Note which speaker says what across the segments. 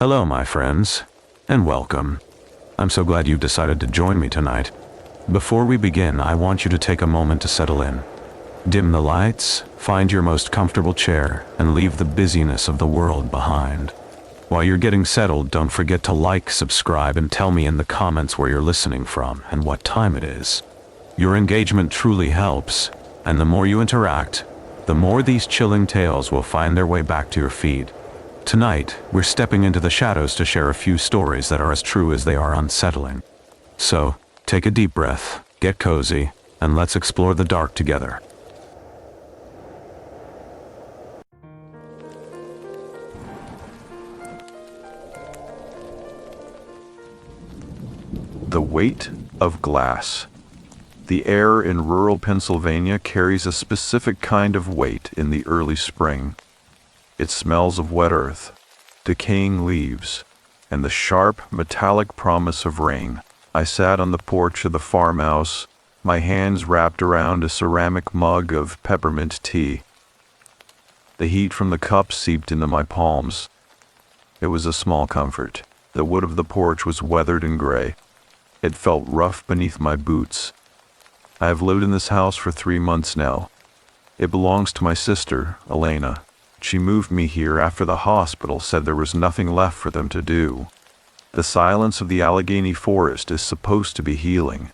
Speaker 1: Hello, my friends, and welcome. I'm so glad you've decided to join me tonight. Before we begin, I want you to take a moment to settle in. Dim the lights, find your most comfortable chair, and leave the busyness of the world behind. While you're getting settled, don't forget to like, subscribe, and tell me in the comments where you're listening from and what time it is. Your engagement truly helps, and the more you interact, the more these chilling tales will find their way back to your feed. Tonight, we're stepping into the shadows to share a few stories that are as true as they are unsettling. So, take a deep breath, get cozy, and let's explore the dark together.
Speaker 2: The weight of glass. The air in rural Pennsylvania carries a specific kind of weight in the early spring. It smells of wet earth, decaying leaves, and the sharp, metallic promise of rain. I sat on the porch of the farmhouse, my hands wrapped around a ceramic mug of peppermint tea. The heat from the cup seeped into my palms. It was a small comfort. The wood of the porch was weathered and gray. It felt rough beneath my boots. I have lived in this house for 3 months now. It belongs to my sister, Elena. She moved me here after the hospital said there was nothing left for them to do. The silence of the Allegheny forest is supposed to be healing.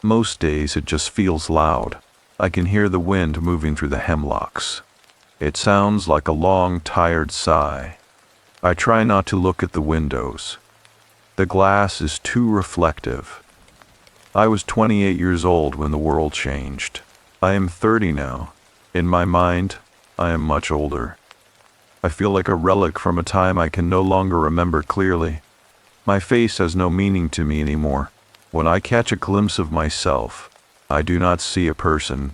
Speaker 2: Most days it just feels loud. I can hear the wind moving through the hemlocks. It sounds like a long, tired sigh. I try not to look at the windows. The glass is too reflective. I was 28 years old when the world changed. I am 30 now. In my mind, I am much older. I feel like a relic from a time I can no longer remember clearly. My face has no meaning to me anymore. When I catch a glimpse of myself, I do not see a person.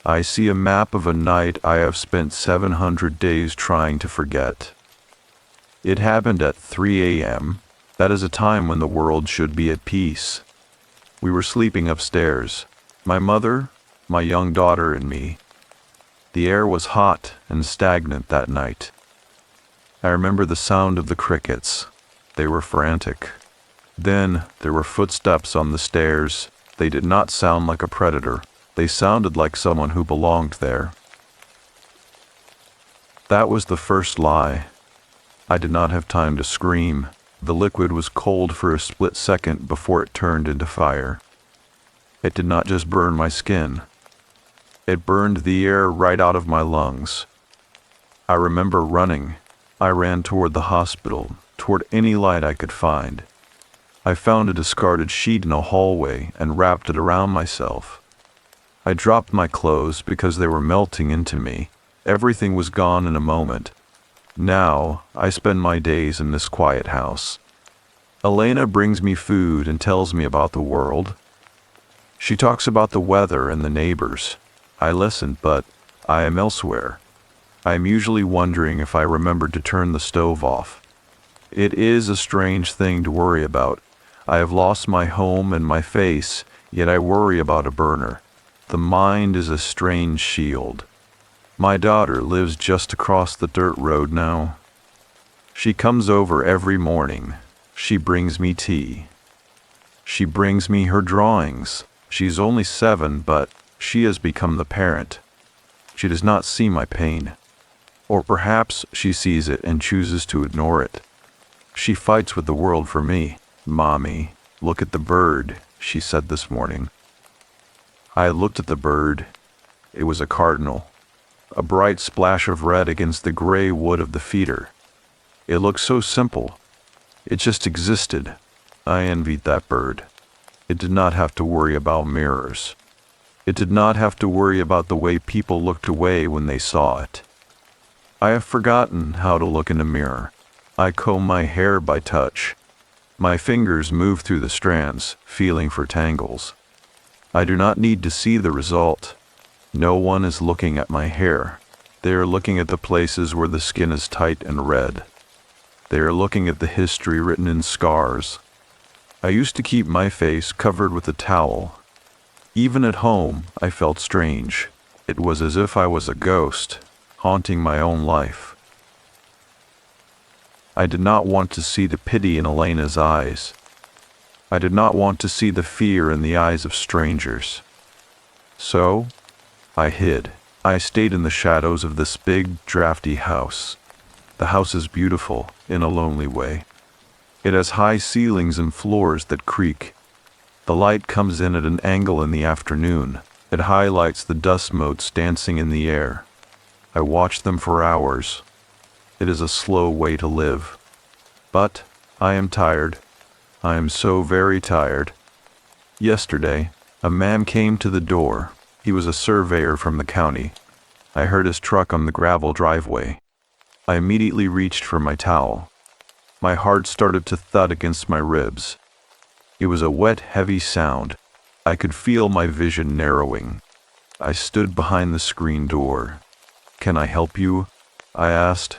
Speaker 2: I see a map of a night I have spent 700 days trying to forget. It happened at 3 a.m. That is a time when the world should be at peace. We were sleeping upstairs, my mother, my young daughter, and me. The air was hot and stagnant that night. I remember the sound of the crickets. They were frantic. Then there were footsteps on the stairs. They did not sound like a predator. They sounded like someone who belonged there. That was the first lie. I did not have time to scream. The liquid was cold for a split second before it turned into fire. It did not just burn my skin. It burned the air right out of my lungs. I remember running. I ran toward the hospital, toward any light I could find. I found a discarded sheet in a hallway and wrapped it around myself. I dropped my clothes because they were melting into me. Everything was gone in a moment. Now, I spend my days in this quiet house. Elena brings me food and tells me about the world. She talks about the weather and the neighbors. I listen, but I am elsewhere. I am usually wondering if I remembered to turn the stove off. It is a strange thing to worry about. I have lost my home and my face, yet I worry about a burner. The mind is a strange shield. My daughter lives just across the dirt road now. She comes over every morning. She brings me tea. She brings me her drawings. She's only 7, but she has become the parent. She does not see my pain. Or perhaps she sees it and chooses to ignore it. She fights with the world for me. "Mommy, look at the bird," she said this morning. I looked at the bird. It was a cardinal. A bright splash of red against the gray wood of the feeder. It looked so simple. It just existed. I envied that bird. It did not have to worry about mirrors. It did not have to worry about the way people looked away when they saw it. I have forgotten how to look in a mirror. I comb my hair by touch. My fingers move through the strands, feeling for tangles. I do not need to see the result. No one is looking at my hair. They are looking at the places where the skin is tight and red. They are looking at the history written in scars. I used to keep my face covered with a towel. Even at home, I felt strange. It was as if I was a ghost, haunting my own life. I did not want to see the pity in Elena's eyes. I did not want to see the fear in the eyes of strangers. So, I hid. I stayed in the shadows of this big, drafty house. The house is beautiful, in a lonely way. It has high ceilings and floors that creak. The light comes in at an angle in the afternoon. It highlights the dust motes dancing in the air. I watch them for hours. It is a slow way to live. But I am tired. I am so very tired. Yesterday, a man came to the door. He was a surveyor from the county. I heard his truck on the gravel driveway. I immediately reached for my towel. My heart started to thud against my ribs. It was a wet, heavy sound. I could feel my vision narrowing. I stood behind the screen door. "Can I help you?" I asked.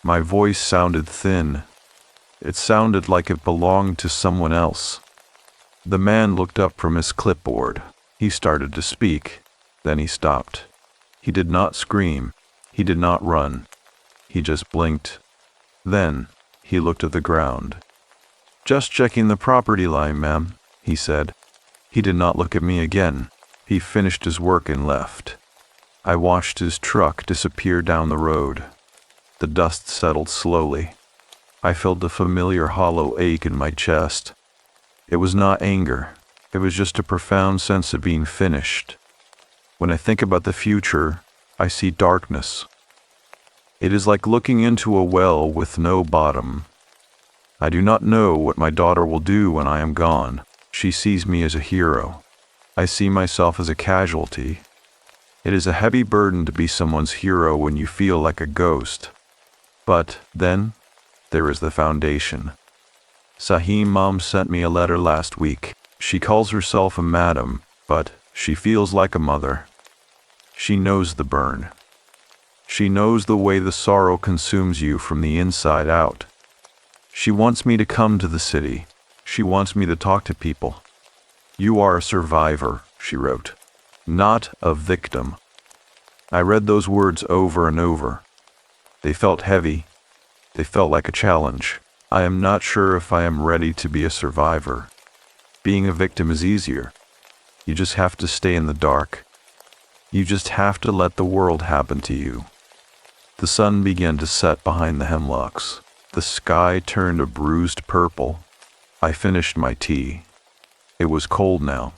Speaker 2: My voice sounded thin. It sounded like it belonged to someone else. The man looked up from his clipboard. He started to speak. Then he stopped. He did not scream. He did not run. He just blinked. Then he looked at the ground. "Just checking the property line, ma'am," he said. He did not look at me again. He finished his work and left. I watched his truck disappear down the road. The dust settled slowly. I felt a familiar hollow ache in my chest. It was not anger. It was just a profound sense of being finished. When I think about the future, I see darkness. It is like looking into a well with no bottom. I do not know what my daughter will do when I am gone. She sees me as a hero. I see myself as a casualty. It is a heavy burden to be someone's hero when you feel like a ghost. But then, there is the foundation. Sahim Mom sent me a letter last week. She calls herself a madam, but she feels like a mother. She knows the burn. She knows the way the sorrow consumes you from the inside out. She wants me to come to the city. She wants me to talk to people. "You are a survivor," she wrote, "not a victim." I read those words over and over. They felt heavy. They felt like a challenge. I am not sure if I am ready to be a survivor. Being a victim is easier. You just have to stay in the dark. You just have to let the world happen to you. The sun began to set behind the hemlocks. The sky turned a bruised purple. I finished my tea. It was cold now.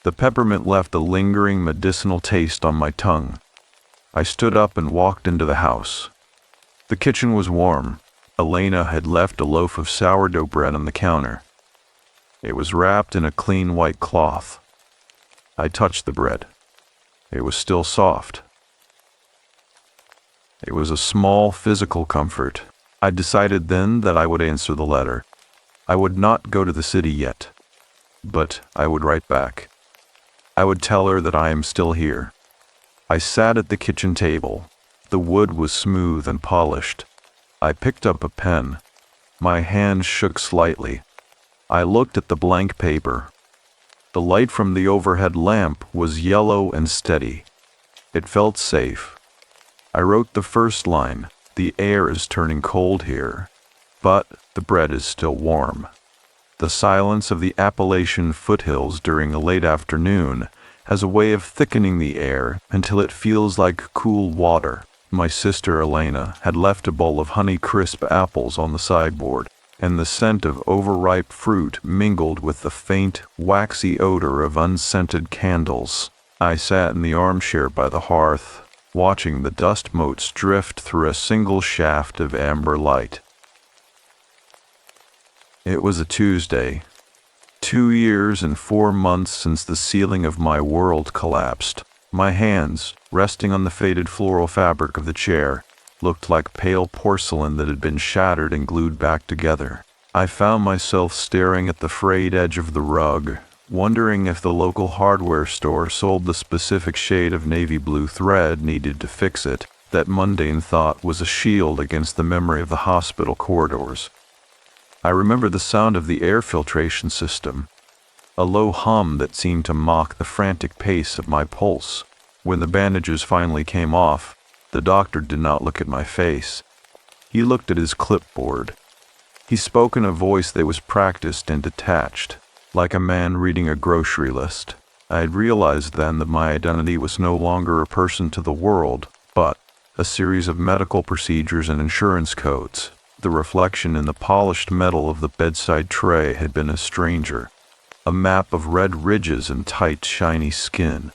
Speaker 2: The peppermint left a lingering medicinal taste on my tongue. I stood up and walked into the house. The kitchen was warm. Elena had left a loaf of sourdough bread on the counter. It was wrapped in a clean white cloth. I touched the bread. It was still soft. It was a small physical comfort. I decided then that I would answer the letter. I would not go to the city yet, but I would write back. I would tell her that I am still here. I sat at the kitchen table. The wood was smooth and polished. I picked up a pen. My hand shook slightly. I looked at the blank paper. The light from the overhead lamp was yellow and steady. It felt safe. I wrote the first line. "The air is turning cold here, but the bread is still warm." The silence of the Appalachian foothills during a late afternoon has a way of thickening the air until it feels like cool water. My sister Elena had left a bowl of Honeycrisp apples on the sideboard, and the scent of overripe fruit mingled with the faint, waxy odor of unscented candles. I sat in the armchair by the hearth, watching the dust motes drift through a single shaft of amber light. It was a Tuesday. 2 years and 4 months since the ceiling of my world collapsed. My hands, resting on the faded floral fabric of the chair, looked like pale porcelain that had been shattered and glued back together. I found myself staring at the frayed edge of the rug, wondering if the local hardware store sold the specific shade of navy blue thread needed to fix it. That mundane thought was a shield against the memory of the hospital corridors. I remember the sound of the air filtration system, a low hum that seemed to mock the frantic pace of my pulse. When the bandages finally came off, The doctor did not look at my face. He looked at his clipboard. He spoke in a voice that was practiced and detached, like a man reading a grocery list. I had realized then that my identity was no longer a person to the world, but a series of medical procedures and insurance codes. The reflection in the polished metal of the bedside tray had been a stranger, a map of red ridges and tight, shiny skin.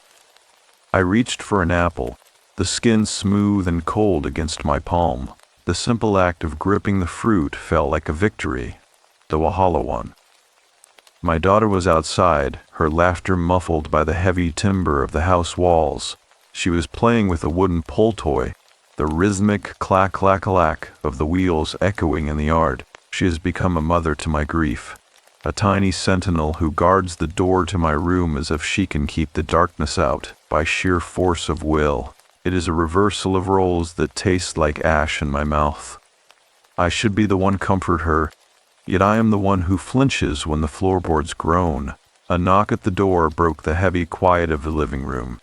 Speaker 2: I reached for an apple, the skin smooth and cold against my palm. The simple act of gripping the fruit felt like a victory, though a hollow one. My daughter was outside, her laughter muffled by the heavy timber of the house walls. She was playing with a wooden pull toy, the rhythmic clack-clack-clack of the wheels echoing in the yard. She has become a mother to my grief, a tiny sentinel who guards the door to my room as if she can keep the darkness out by sheer force of will. It is a reversal of roles that tastes like ash in my mouth. I should be the one comfort her, yet I am the one who flinches when the floorboards groan. A knock at the door broke the heavy quiet of the living room.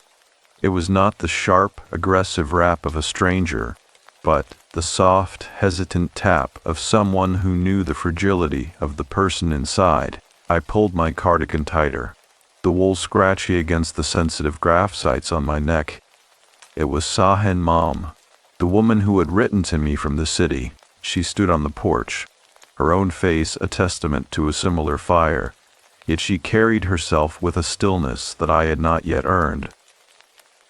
Speaker 2: It was not the sharp, aggressive rap of a stranger, but the soft, hesitant tap of someone who knew the fragility of the person inside. I pulled my cardigan tighter, the wool scratchy against the sensitive graft sites on my neck. It was Sahen Mom, the woman who had written to me from the city. She stood on the porch, her own face a testament to a similar fire, yet she carried herself with a stillness that I had not yet earned.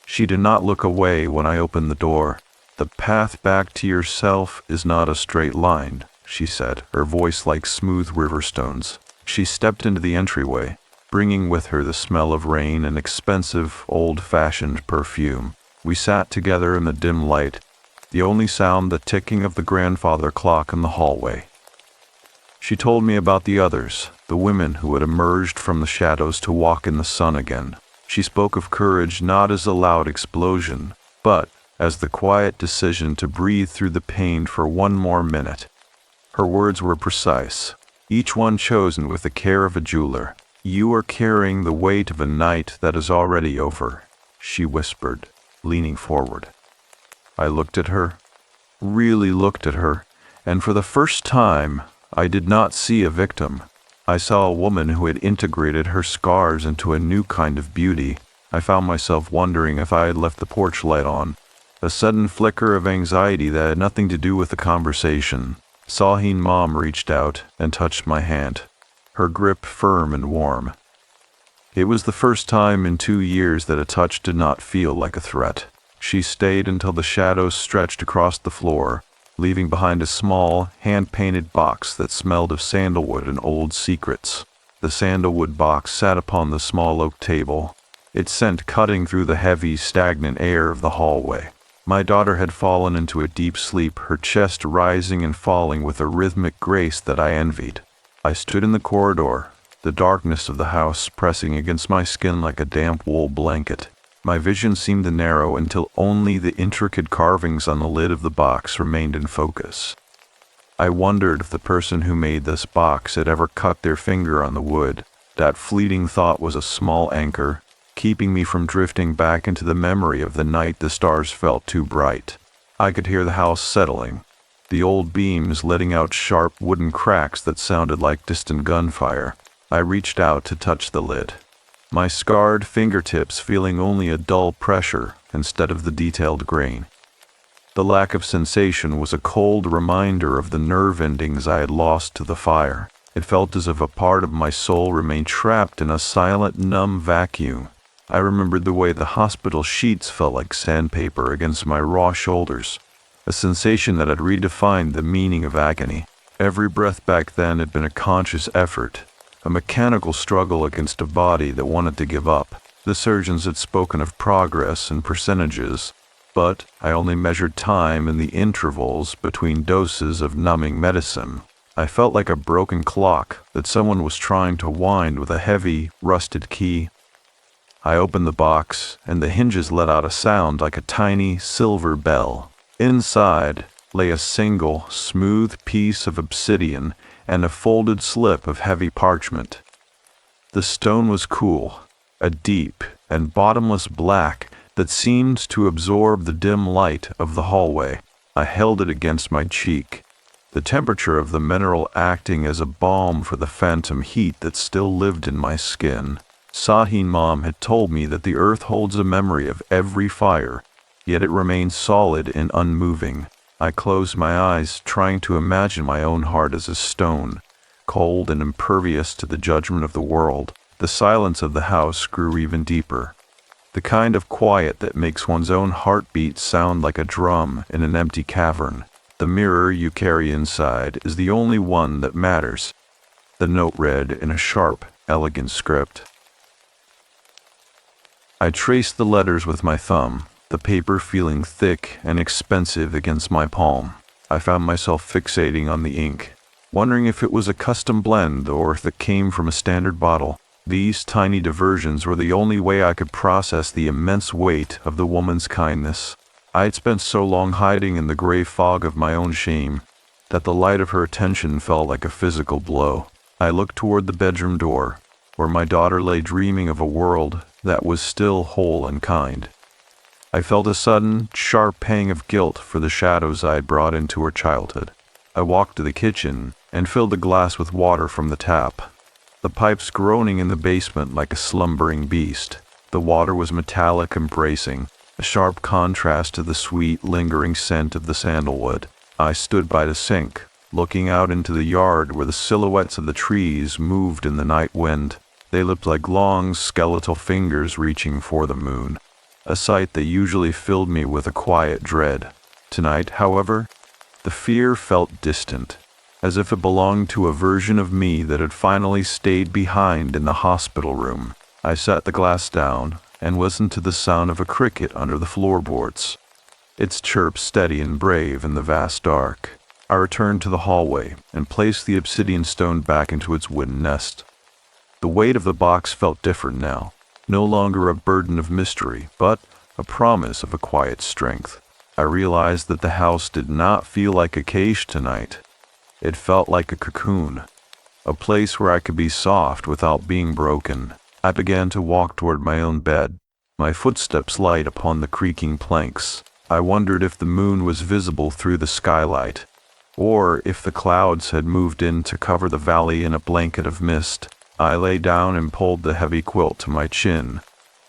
Speaker 2: She did not look away when I opened the door. "The path back to yourself is not a straight line," she said, her voice like smooth river stones. She stepped into the entryway, bringing with her the smell of rain and expensive, old-fashioned perfume. We sat together in the dim light, the only sound the ticking of the grandfather clock in the hallway. She told me about the others, the women who had emerged from the shadows to walk in the sun again. She spoke of courage not as a loud explosion, but as the quiet decision to breathe through the pain for one more minute. Her words were precise, each one chosen with the care of a jeweler. "You are carrying the weight of a night that is already over," she whispered, leaning forward. I looked at her, really looked at her, and for the first time, I did not see a victim. I saw a woman who had integrated her scars into a new kind of beauty. I found myself wondering if I had left the porch light on, a sudden flicker of anxiety that had nothing to do with the conversation. Sahin Mom reached out and touched my hand, her grip firm and warm. It was the first time in 2 years that a touch did not feel like a threat. She stayed until the shadows stretched across the floor, leaving behind a small, hand-painted box that smelled of sandalwood and old secrets. The sandalwood box sat upon the small oak table, its scent cutting through the heavy, stagnant air of the hallway. My daughter had fallen into a deep sleep, her chest rising and falling with a rhythmic grace that I envied. I stood in the corridor, the darkness of the house pressing against my skin like a damp wool blanket. My vision seemed to narrow until only the intricate carvings on the lid of the box remained in focus. I wondered if the person who made this box had ever cut their finger on the wood. That fleeting thought was a small anchor, keeping me from drifting back into the memory of the night the stars felt too bright. I could hear the house settling, the old beams letting out sharp wooden cracks that sounded like distant gunfire. I reached out to touch the lid, my scarred fingertips feeling only a dull pressure instead of the detailed grain. The lack of sensation was a cold reminder of the nerve endings I had lost to the fire. It felt as if a part of my soul remained trapped in a silent, numb vacuum. I remembered the way the hospital sheets felt like sandpaper against my raw shoulders, a sensation that had redefined the meaning of agony. Every breath back then had been a conscious effort, a mechanical struggle against a body that wanted to give up. The surgeons had spoken of progress and percentages, but I only measured time in the intervals between doses of numbing medicine. I felt like a broken clock that someone was trying to wind with a heavy, rusted key. I opened the box, and the hinges let out a sound like a tiny silver bell. Inside lay a single, smooth piece of obsidian and a folded slip of heavy parchment. The stone was cool, a deep and bottomless black that seemed to absorb the dim light of the hallway. I held it against my cheek, the temperature of the mineral acting as a balm for the phantom heat that still lived in my skin. Sahin Mom had told me that the earth holds a memory of every fire, yet it remains solid and unmoving. I closed my eyes, trying to imagine my own heart as a stone, cold and impervious to the judgment of the world. The silence of the house grew even deeper, the kind of quiet that makes one's own heartbeat sound like a drum in an empty cavern. The mirror you carry inside is the only one that matters, the note read in a sharp, elegant script. I traced the letters with my thumb, the paper feeling thick and expensive against my palm. I found myself fixating on the ink, wondering if it was a custom blend or if it came from a standard bottle. These tiny diversions were the only way I could process the immense weight of the woman's kindness. I had spent so long hiding in the gray fog of my own shame that the light of her attention felt like a physical blow. I looked toward the bedroom door, where my daughter lay dreaming of a world that was still whole and kind. I felt a sudden, sharp pang of guilt for the shadows I had brought into her childhood. I walked to the kitchen and filled a glass with water from the tap, the pipes groaning in the basement like a slumbering beast. The water was metallic and bracing, a sharp contrast to the sweet, lingering scent of the sandalwood. I stood by the sink, looking out into the yard where the silhouettes of the trees moved in the night wind. They looked like long, skeletal fingers reaching for the moon, a sight that usually filled me with a quiet dread. Tonight, however, the fear felt distant, as if it belonged to a version of me that had finally stayed behind in the hospital room. I set the glass down and listened to the sound of a cricket under the floorboards, its chirp steady and brave in the vast dark. I returned to the hallway and placed the obsidian stone back into its wooden nest. The weight of the box felt different now, no longer a burden of mystery, but a promise of a quiet strength. I realized that the house did not feel like a cage tonight. It felt like a cocoon, a place where I could be soft without being broken. I began to walk toward my own bed, my footsteps light upon the creaking planks. I wondered if the moon was visible through the skylight, or if the clouds had moved in to cover the valley in a blanket of mist. I lay down and pulled the heavy quilt to my chin,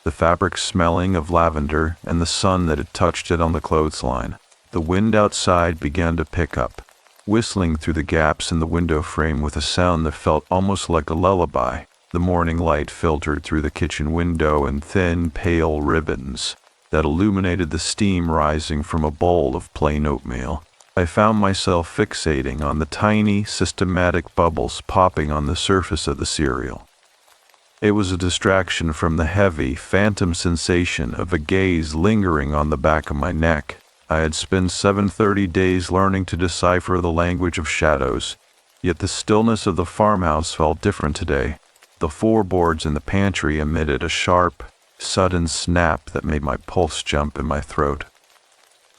Speaker 2: the fabric smelling of lavender and the sun that had touched it on the clothesline. The wind outside began to pick up, whistling through the gaps in the window frame with a sound that felt almost like a lullaby. The morning light filtered through the kitchen window in thin, pale ribbons that illuminated the steam rising from a bowl of plain oatmeal. I found myself fixating on the tiny, systematic bubbles popping on the surface of the cereal. It was a distraction from the heavy, phantom sensation of a gaze lingering on the back of my neck. I had spent 730 days learning to decipher the language of shadows, yet the stillness of the farmhouse felt different today. The floorboards in the pantry emitted a sharp, sudden snap that made my pulse jump in my throat.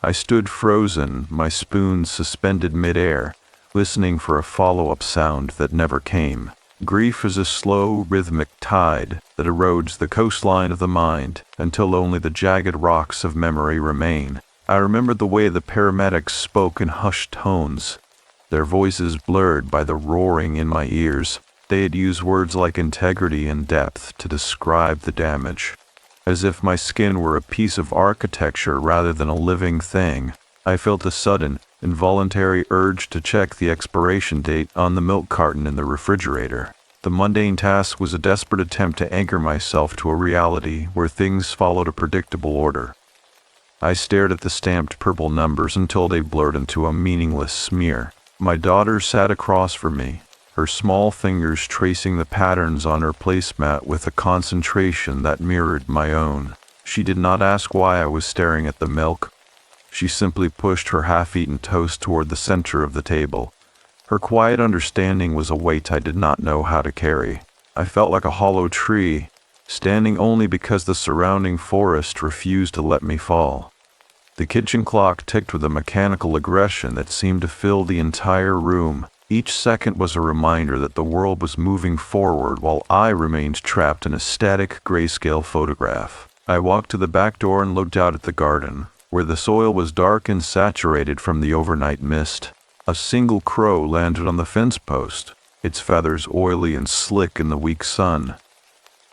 Speaker 2: I stood frozen, my spoon suspended midair, listening for a follow-up sound that never came. Grief is a slow, rhythmic tide that erodes the coastline of the mind until only the jagged rocks of memory remain. I remembered the way the paramedics spoke in hushed tones, their voices blurred by the roaring in my ears. They had used words like integrity and depth to describe the damage, as if my skin were a piece of architecture rather than a living thing. I felt a sudden, involuntary urge to check the expiration date on the milk carton in the refrigerator. The mundane task was a desperate attempt to anchor myself to a reality where things followed a predictable order. I stared at the stamped purple numbers until they blurred into a meaningless smear. My daughter sat across from me, her small fingers tracing the patterns on her placemat with a concentration that mirrored my own. She did not ask why I was staring at the milk. She simply pushed her half-eaten toast toward the center of the table. Her quiet understanding was a weight I did not know how to carry. I felt like a hollow tree, standing only because the surrounding forest refused to let me fall. The kitchen clock ticked with a mechanical aggression that seemed to fill the entire room. Each second was a reminder that the world was moving forward while I remained trapped in a static grayscale photograph. I walked to the back door and looked out at the garden, where the soil was dark and saturated from the overnight mist. A single crow landed on the fence post, its feathers oily and slick in the weak sun.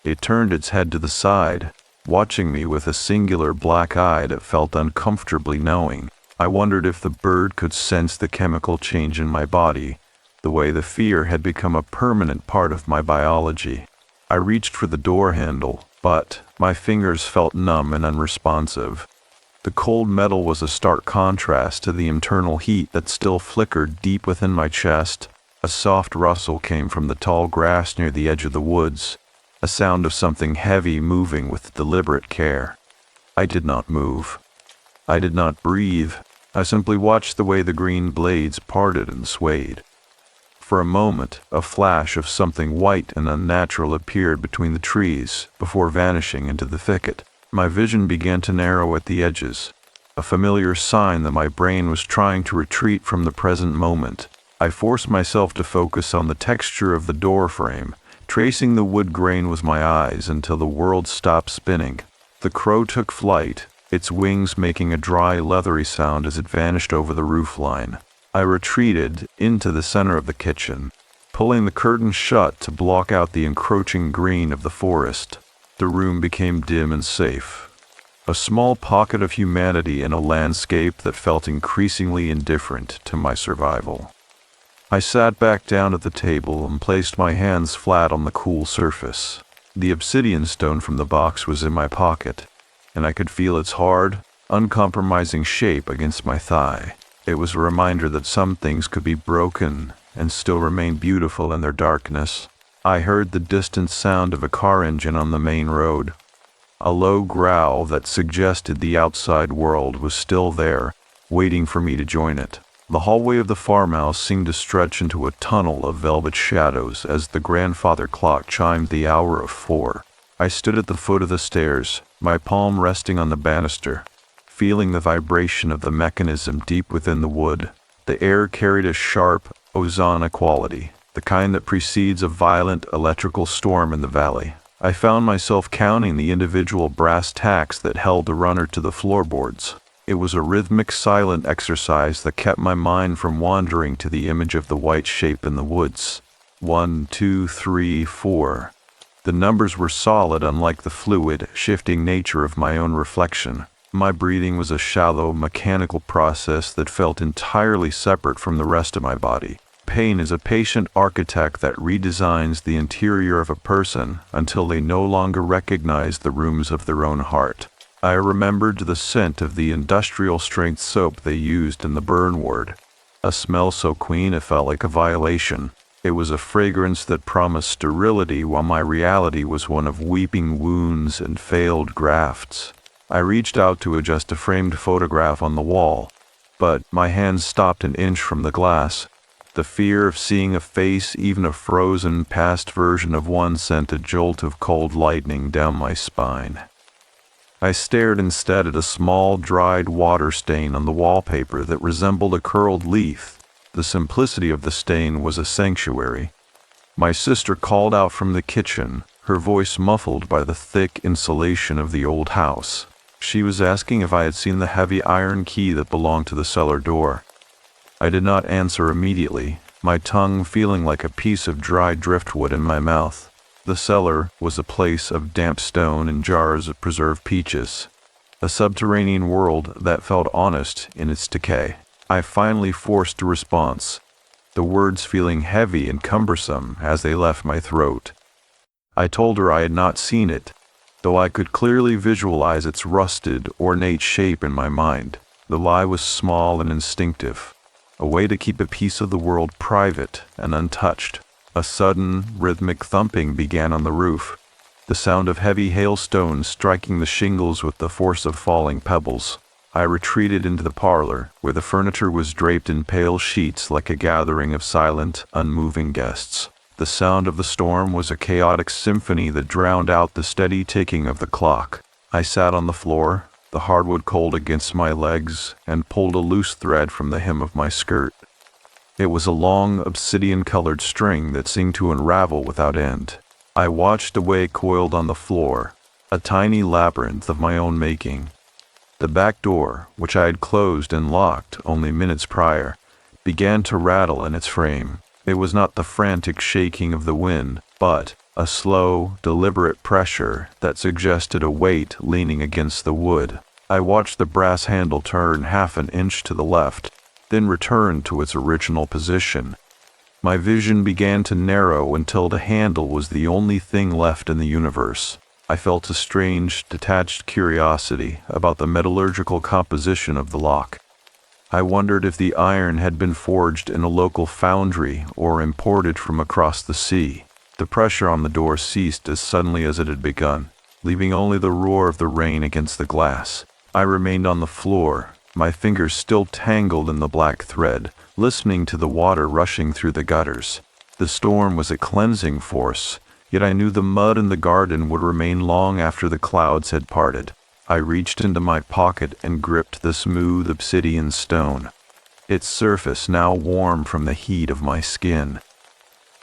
Speaker 2: It turned its head to the side, watching me with a singular black eye that felt uncomfortably knowing. I wondered if the bird could sense the chemical change in my body, the way the fear had become a permanent part of my biology. I reached for the door handle, but my fingers felt numb and unresponsive. The cold metal was a stark contrast to the internal heat that still flickered deep within my chest. A soft rustle came from the tall grass near the edge of the woods, a sound of something heavy moving with deliberate care. I did not move. I did not breathe. I simply watched the way the green blades parted and swayed. For a moment, a flash of something white and unnatural appeared between the trees before vanishing into the thicket. My vision began to narrow at the edges, a familiar sign that my brain was trying to retreat from the present moment. I forced myself to focus on the texture of the door frame, tracing the wood grain with my eyes until the world stopped spinning. The crow took flight, its wings making a dry, leathery sound as it vanished over the roofline. I retreated into the center of the kitchen, pulling the curtain shut to block out the encroaching green of the forest. The room became dim and safe, a small pocket of humanity in a landscape that felt increasingly indifferent to my survival. I sat back down at the table and placed my hands flat on the cool surface. The obsidian stone from the box was in my pocket, and I could feel its hard, uncompromising shape against my thigh. It was a reminder that some things could be broken and still remain beautiful in their darkness. I heard the distant sound of a car engine on the main road, a low growl that suggested the outside world was still there, waiting for me to join it. The hallway of the farmhouse seemed to stretch into a tunnel of velvet shadows as the grandfather clock chimed the hour of 4. I stood at the foot of the stairs, my palm resting on the banister, feeling the vibration of the mechanism deep within the wood. The air carried a sharp, ozona quality, the kind that precedes a violent electrical storm in the valley. I found myself counting the individual brass tacks that held the runner to the floorboards. It was a rhythmic, silent exercise that kept my mind from wandering to the image of the white shape in the woods. 1, 2, 3, 4. The numbers were solid, unlike the fluid, shifting nature of my own reflection. My breathing was a shallow, mechanical process that felt entirely separate from the rest of my body. Pain is a patient architect that redesigns the interior of a person until they no longer recognize the rooms of their own heart. I remembered the scent of the industrial-strength soap they used in the burn ward, a smell so clean it felt like a violation. It was a fragrance that promised sterility while my reality was one of weeping wounds and failed grafts. I reached out to adjust a framed photograph on the wall, but my hands stopped an inch from the glass. The fear of seeing a face, even a frozen past version of one, sent a jolt of cold lightning down my spine. I stared instead at a small, dried water stain on the wallpaper that resembled a curled leaf. The simplicity of the stain was a sanctuary. My sister called out from the kitchen, her voice muffled by the thick insulation of the old house. She was asking if I had seen the heavy iron key that belonged to the cellar door. I did not answer immediately, my tongue feeling like a piece of dry driftwood in my mouth. The cellar was a place of damp stone and jars of preserved peaches, a subterranean world that felt honest in its decay. I finally forced a response, the words feeling heavy and cumbersome as they left my throat. I told her I had not seen it, though I could clearly visualize its rusted, ornate shape in my mind. The lie was small and instinctive, a way to keep a piece of the world private and untouched. A sudden, rhythmic thumping began on the roof, the sound of heavy hailstones striking the shingles with the force of falling pebbles. I retreated into the parlor, where the furniture was draped in pale sheets like a gathering of silent, unmoving guests. The sound of the storm was a chaotic symphony that drowned out the steady ticking of the clock. I sat on the floor, the hardwood cold against my legs, and pulled a loose thread from the hem of my skirt. It was a long, obsidian-colored string that seemed to unravel without end. I watched the way it coiled on the floor, a tiny labyrinth of my own making. The back door, which I had closed and locked only minutes prior, began to rattle in its frame. It was not the frantic shaking of the wind, but a slow, deliberate pressure that suggested a weight leaning against the wood. I watched the brass handle turn half an inch to the left, then return to its original position. My vision began to narrow until the handle was the only thing left in the universe. I felt a strange, detached curiosity about the metallurgical composition of the lock. I wondered if the iron had been forged in a local foundry or imported from across the sea. The pressure on the door ceased as suddenly as it had begun, leaving only the roar of the rain against the glass. I remained on the floor, my fingers still tangled in the black thread, listening to the water rushing through the gutters. The storm was a cleansing force, yet I knew the mud in the garden would remain long after the clouds had parted. I reached into my pocket and gripped the smooth obsidian stone, its surface now warm from the heat of my skin.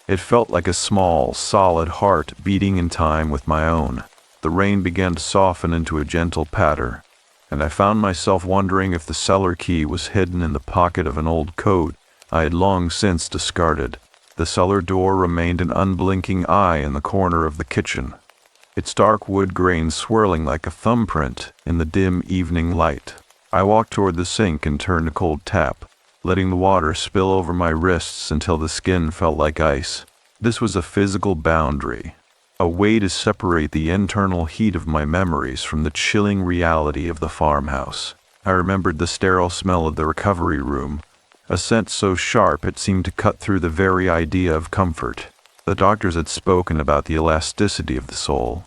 Speaker 2: It felt like a small, solid heart beating in time with my own. The rain began to soften into a gentle patter, and I found myself wondering if the cellar key was hidden in the pocket of an old coat I had long since discarded. The cellar door remained an unblinking eye in the corner of the kitchen, its dark wood grain swirling like a thumbprint in the dim evening light. I walked toward the sink and turned a cold tap, letting the water spill over my wrists until the skin felt like ice. This was a physical boundary, a way to separate the internal heat of my memories from the chilling reality of the farmhouse. I remembered the sterile smell of the recovery room, a scent so sharp it seemed to cut through the very idea of comfort. The doctors had spoken about the elasticity of the soul,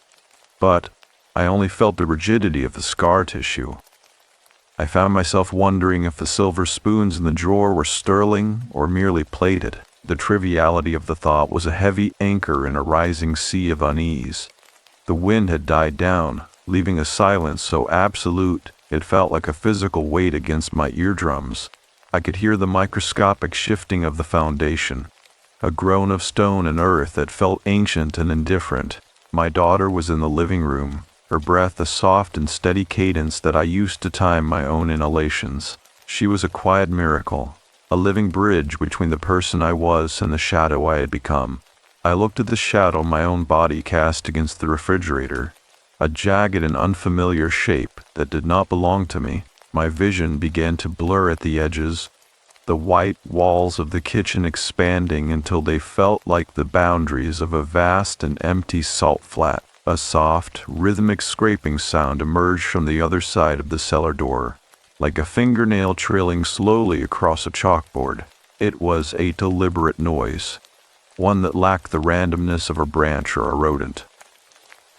Speaker 2: but I only felt the rigidity of the scar tissue. I found myself wondering if the silver spoons in the drawer were sterling or merely plated. The triviality of the thought was a heavy anchor in a rising sea of unease. The wind had died down, leaving a silence so absolute it felt like a physical weight against my eardrums. I could hear the microscopic shifting of the foundation, a groan of stone and earth that felt ancient and indifferent. My daughter was in the living room, her breath a soft and steady cadence that I used to time my own inhalations. She was a quiet miracle, a living bridge between the person I was and the shadow I had become. I looked at the shadow my own body cast against the refrigerator, a jagged and unfamiliar shape that did not belong to me. My vision began to blur at the edges, the white walls of the kitchen expanding until they felt like the boundaries of a vast and empty salt flat. A soft, rhythmic scraping sound emerged from the other side of the cellar door, like a fingernail trailing slowly across a chalkboard. It was a deliberate noise, one that lacked the randomness of a branch or a rodent.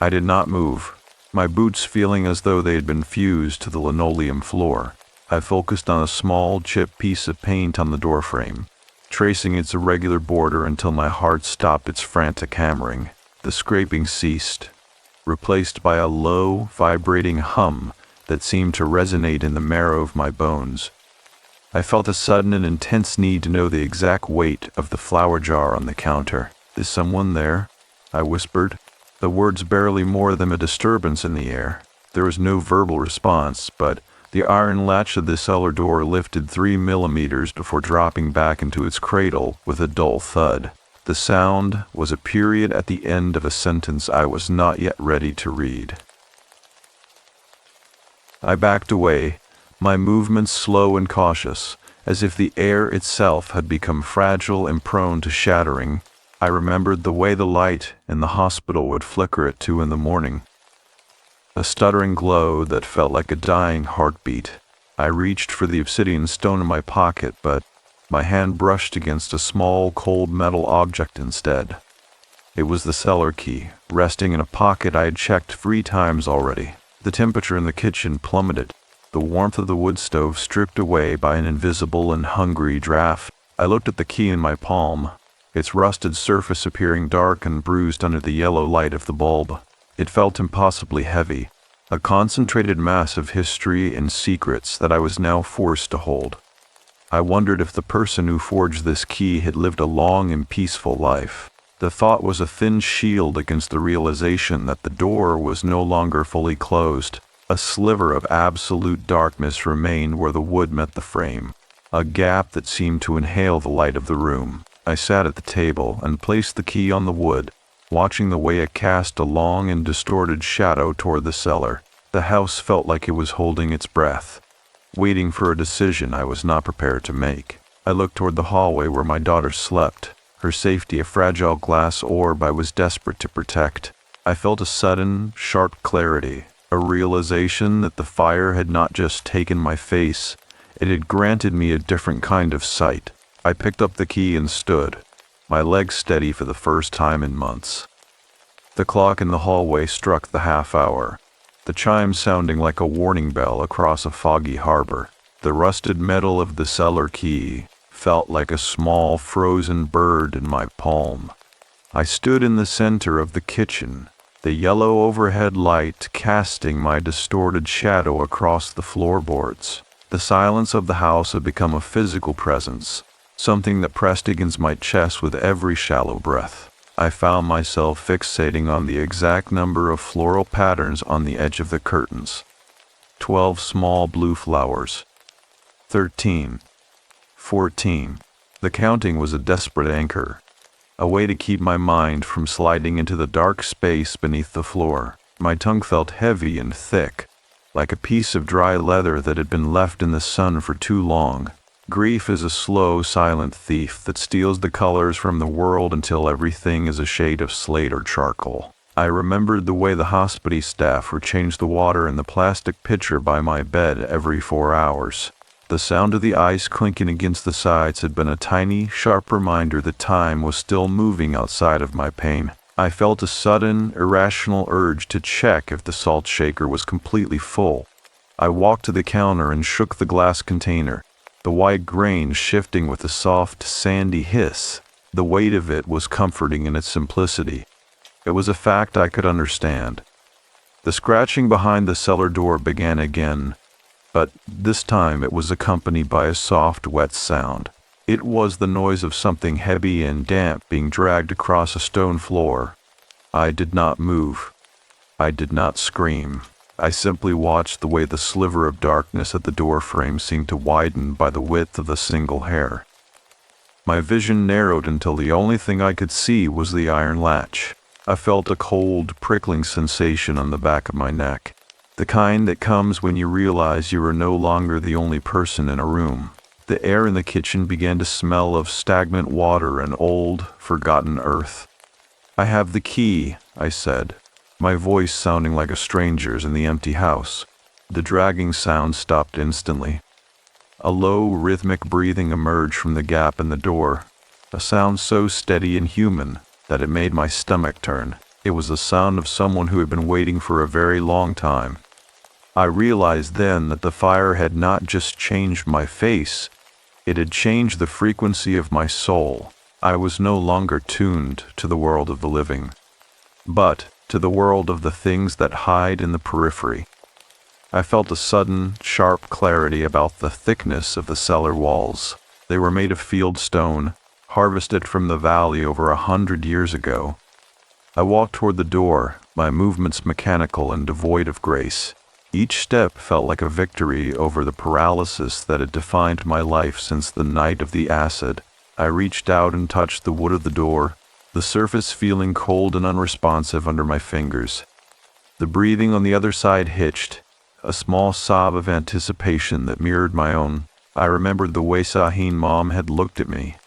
Speaker 2: I did not move, my boots feeling as though they had been fused to the linoleum floor. I focused on a small, chipped piece of paint on the doorframe, tracing its irregular border until my heart stopped its frantic hammering. The scraping ceased, replaced by a low, vibrating hum that seemed to resonate in the marrow of my bones. I felt a sudden and intense need to know the exact weight of the flour jar on the counter. "Is someone there?" I whispered, the words barely more than a disturbance in the air. There was no verbal response, but the iron latch of the cellar door lifted 3 millimeters before dropping back into its cradle with a dull thud. The sound was a period at the end of a sentence I was not yet ready to read. I backed away, my movements slow and cautious, as if the air itself had become fragile and prone to shattering. I remembered the way the light in the hospital would flicker at 2 in the morning. A stuttering glow that felt like a dying heartbeat. I reached for the obsidian stone in my pocket, but my hand brushed against a small, cold metal object instead. It was the cellar key, resting in a pocket I had checked 3 times already. The temperature in the kitchen plummeted, the warmth of the wood stove stripped away by an invisible and hungry draft. I looked at the key in my palm, its rusted surface appearing dark and bruised under the yellow light of the bulb. It felt impossibly heavy, a concentrated mass of history and secrets that I was now forced to hold. I wondered if the person who forged this key had lived a long and peaceful life. The thought was a thin shield against the realization that the door was no longer fully closed. A sliver of absolute darkness remained where the wood met the frame, a gap that seemed to inhale the light of the room. I sat at the table and placed the key on the wood, watching the way it cast a long and distorted shadow toward the cellar. The house felt like it was holding its breath, waiting for a decision I was not prepared to make. I looked toward the hallway where my daughter slept, her safety a fragile glass orb I was desperate to protect. I felt a sudden, sharp clarity, a realization that the fire had not just taken my face, it had granted me a different kind of sight. I picked up the key and stood, my legs steady for the first time in months. The clock in the hallway struck the half-hour, the chime sounding like a warning bell across a foggy harbor. The rusted metal of the cellar key felt like a small frozen bird in my palm. I stood in the center of the kitchen, the yellow overhead light casting my distorted shadow across the floorboards. The silence of the house had become a physical presence, something that pressed against my chest with every shallow breath. I found myself fixating on the exact number of floral patterns on the edge of the curtains. 12 small blue flowers. 13. 14. The counting was a desperate anchor, a way to keep my mind from sliding into the dark space beneath the floor. My tongue felt heavy and thick, like a piece of dry leather that had been left in the sun for too long. Grief is a slow, silent thief that steals the colors from the world until everything is a shade of slate or charcoal. I remembered the way the hospital staff would change the water in the plastic pitcher by my bed every 4 hours. The sound of the ice clinking against the sides had been a tiny, sharp reminder that time was still moving outside of my pain. I felt a sudden, irrational urge to check if the salt shaker was completely full. I walked to the counter and shook the glass container, the white grain shifting with a soft, sandy hiss. The weight of it was comforting in its simplicity. It was a fact I could understand. The scratching behind the cellar door began again, but this time it was accompanied by a soft, wet sound. It was the noise of something heavy and damp being dragged across a stone floor. I did not move. I did not scream. I simply watched the way the sliver of darkness at the door frame seemed to widen by the width of a single hair. My vision narrowed until the only thing I could see was the iron latch. I felt a cold, prickling sensation on the back of my neck, the kind that comes when you realize you are no longer the only person in a room. The air in the kitchen began to smell of stagnant water and old, forgotten earth. "I have the key," I said, my voice sounding like a stranger's in the empty house. The dragging sound stopped instantly. A low, rhythmic breathing emerged from the gap in the door, a sound so steady and human that it made my stomach turn. It was the sound of someone who had been waiting for a very long time. I realized then that the fire had not just changed my face, it had changed the frequency of my soul. I was no longer tuned to the world of the living, but to the world of the things that hide in the periphery. I felt a sudden, sharp clarity about the thickness of the cellar walls. They were made of field stone, harvested from the valley over 100 years ago. I walked toward the door, my movements mechanical and devoid of grace. Each step felt like a victory over the paralysis that had defined my life since the night of the acid. I reached out and touched the wood of the door, the surface feeling cold and unresponsive under my fingers. The breathing on the other side hitched, a small sob of anticipation that mirrored my own. I remembered the way Sahin Mom had looked at me,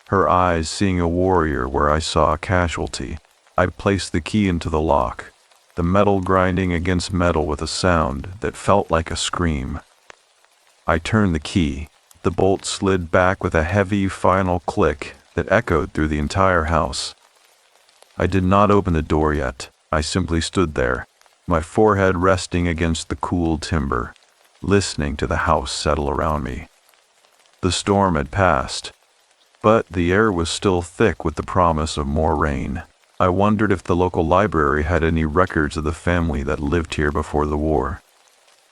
Speaker 2: her eyes seeing a warrior where I saw a casualty. I placed the key into the lock, the metal grinding against metal with a sound that felt like a scream. I turned the key. The bolt slid back with a heavy final click that echoed through the entire house. I did not open the door yet. I simply stood there, my forehead resting against the cool timber, listening to the house settle around me. The storm had passed, but the air was still thick with the promise of more rain. I wondered if the local library had any records of the family that lived here before the war.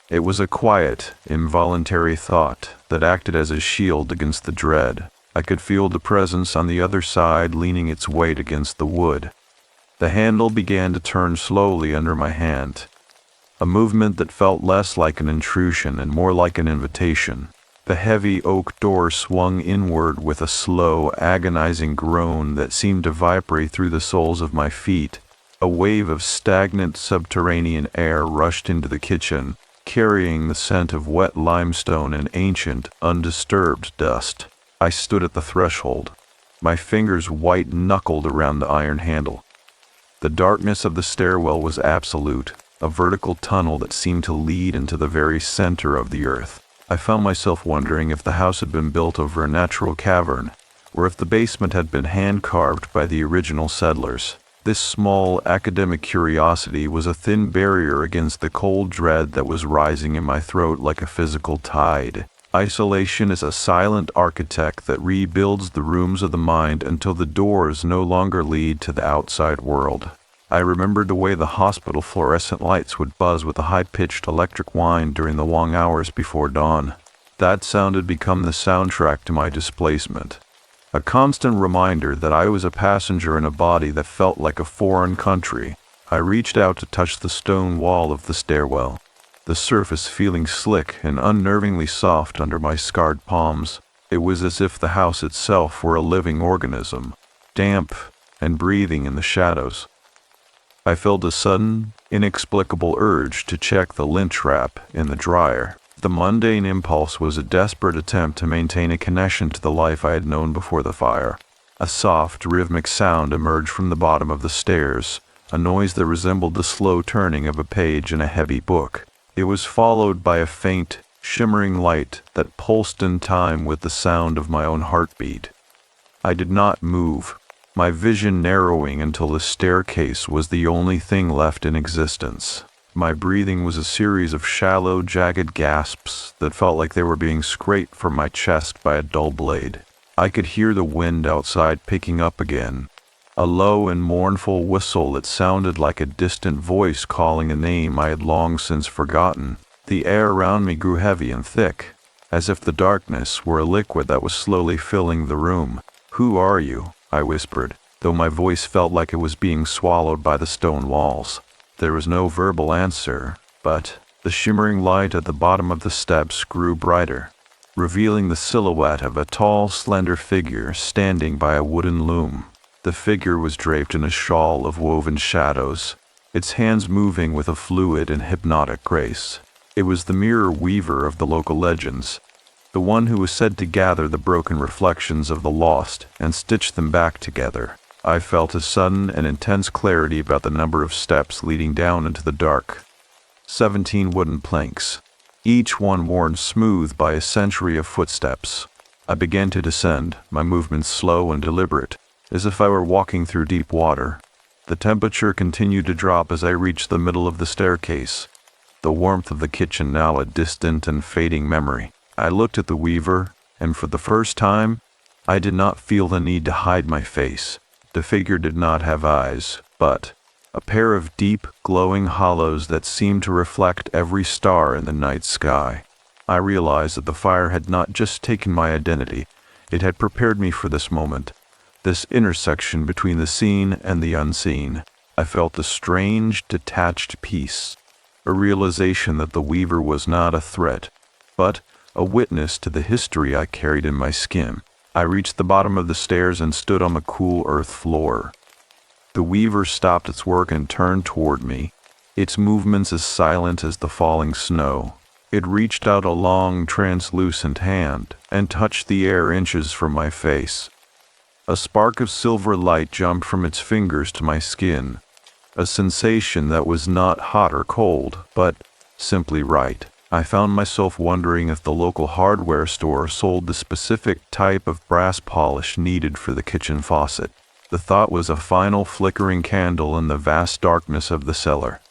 Speaker 2: It was a quiet, involuntary thought that acted as a shield against the dread. I could feel the presence on the other side leaning its weight against the wood. The handle began to turn slowly under my hand, a movement that felt less like an intrusion and more like an invitation. The heavy oak door swung inward with a slow, agonizing groan that seemed to vibrate through the soles of my feet. A wave of stagnant subterranean air rushed into the kitchen, carrying the scent of wet limestone and ancient, undisturbed dust. I stood at the threshold, my fingers white-knuckled around the iron handle. The darkness of the stairwell was absolute, a vertical tunnel that seemed to lead into the very center of the earth. I found myself wondering if the house had been built over a natural cavern, or if the basement had been hand-carved by the original settlers. This small academic curiosity was a thin barrier against the cold dread that was rising in my throat like a physical tide. Isolation is a silent architect that rebuilds the rooms of the mind until the doors no longer lead to the outside world. I remembered the way the hospital fluorescent lights would buzz with a high-pitched electric whine during the long hours before dawn. That sound had become the soundtrack to my displacement, a constant reminder that I was a passenger in a body that felt like a foreign country. I reached out to touch the stone wall of the stairwell, the surface feeling slick and unnervingly soft under my scarred palms. It was as if the house itself were a living organism, damp and breathing in the shadows. I felt a sudden, inexplicable urge to check the lint wrap in the dryer. The mundane impulse was a desperate attempt to maintain a connection to the life I had known before the fire. A soft, rhythmic sound emerged from the bottom of the stairs, a noise that resembled the slow turning of a page in a heavy book. It was followed by a faint, shimmering light that pulsed in time with the sound of my own heartbeat. I did not move, my vision narrowing until the staircase was the only thing left in existence. My breathing was a series of shallow, jagged gasps that felt like they were being scraped from my chest by a dull blade. I could hear the wind outside picking up again, a low and mournful whistle that sounded like a distant voice calling a name I had long since forgotten. The air around me grew heavy and thick, as if the darkness were a liquid that was slowly filling the room. "Who are you?" I whispered, though my voice felt like it was being swallowed by the stone walls. There was no verbal answer, but the shimmering light at the bottom of the steps grew brighter, revealing the silhouette of a tall, slender figure standing by a wooden loom. The figure was draped in a shawl of woven shadows, its hands moving with a fluid and hypnotic grace. It was the mirror weaver of the local legends, the one who was said to gather the broken reflections of the lost and stitch them back together. I felt a sudden and intense clarity about the number of steps leading down into the dark. 17 wooden planks, each one worn smooth by a century of footsteps. I began to descend, my movements slow and deliberate, as if I were walking through deep water. The temperature continued to drop as I reached the middle of the staircase, the warmth of the kitchen now a distant and fading memory. I looked at the weaver, and for the first time, I did not feel the need to hide my face. The figure did not have eyes, but a pair of deep, glowing hollows that seemed to reflect every star in the night sky. I realized that the fire had not just taken my identity, it had prepared me for this moment, this intersection between the seen and the unseen. I felt a strange, detached peace, a realization that the weaver was not a threat, but a witness to the history I carried in my skin. I reached the bottom of the stairs and stood on the cool earth floor. The weaver stopped its work and turned toward me, its movements as silent as the falling snow. It reached out a long, translucent hand and touched the air inches from my face. A spark of silver light jumped from its fingers to my skin, a sensation that was not hot or cold, but simply right. I found myself wondering if the local hardware store sold the specific type of brass polish needed for the kitchen faucet. The thought was a final flickering candle in the vast darkness of the cellar.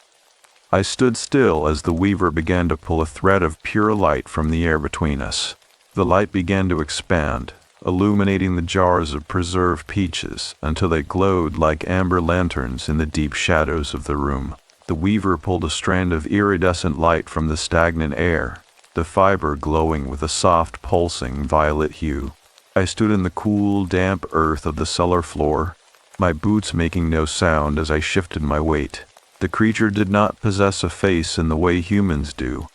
Speaker 2: I stood still as the weaver began to pull a thread of pure light from the air between us. The light began to expand, illuminating the jars of preserved peaches until they glowed like amber lanterns in the deep shadows of the room. The weaver pulled a strand of iridescent light from the stagnant air, the fiber glowing with a soft, pulsing violet hue. I stood in the cool, damp earth of the cellar floor, my boots making no sound as I shifted my weight. The creature did not possess a face in the way humans do,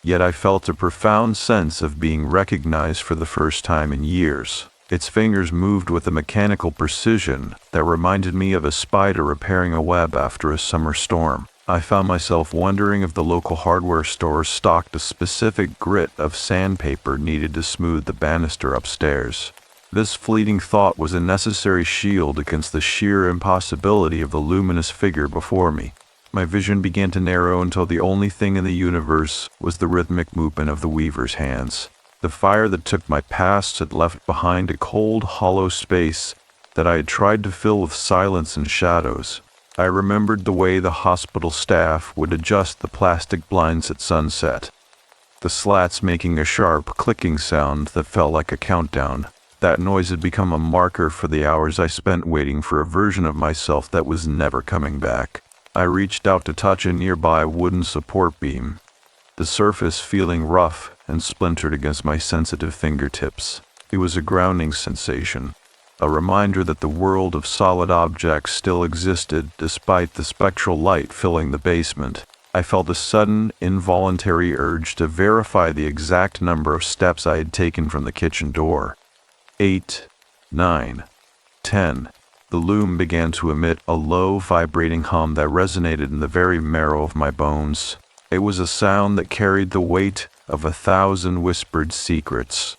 Speaker 2: yet I felt a profound sense of being recognized for the first time in years. Its fingers moved with a mechanical precision that reminded me of a spider repairing a web after a summer storm. I found myself wondering if the local hardware store stocked a specific grit of sandpaper needed to smooth the banister upstairs. This fleeting thought was a necessary shield against the sheer impossibility of the luminous figure before me. My vision began to narrow until the only thing in the universe was the rhythmic movement of the weaver's hands. The fire that took my past had left behind a cold, hollow space that I had tried to fill with silence and shadows. I remembered the way the hospital staff would adjust the plastic blinds at sunset, the slats making a sharp, clicking sound that felt like a countdown. That noise had become a marker for the hours I spent waiting for a version of myself that was never coming back. I reached out to touch a nearby wooden support beam, the surface feeling rough and splintered against my sensitive fingertips. It was a grounding sensation, a reminder that the world of solid objects still existed despite the spectral light filling the basement. I felt a sudden, involuntary urge to verify the exact number of steps I had taken from the kitchen door. 8, 9, 10. The loom began to emit a low, vibrating hum that resonated in the very marrow of my bones. It was a sound that carried the weight of 1,000 whispered secrets,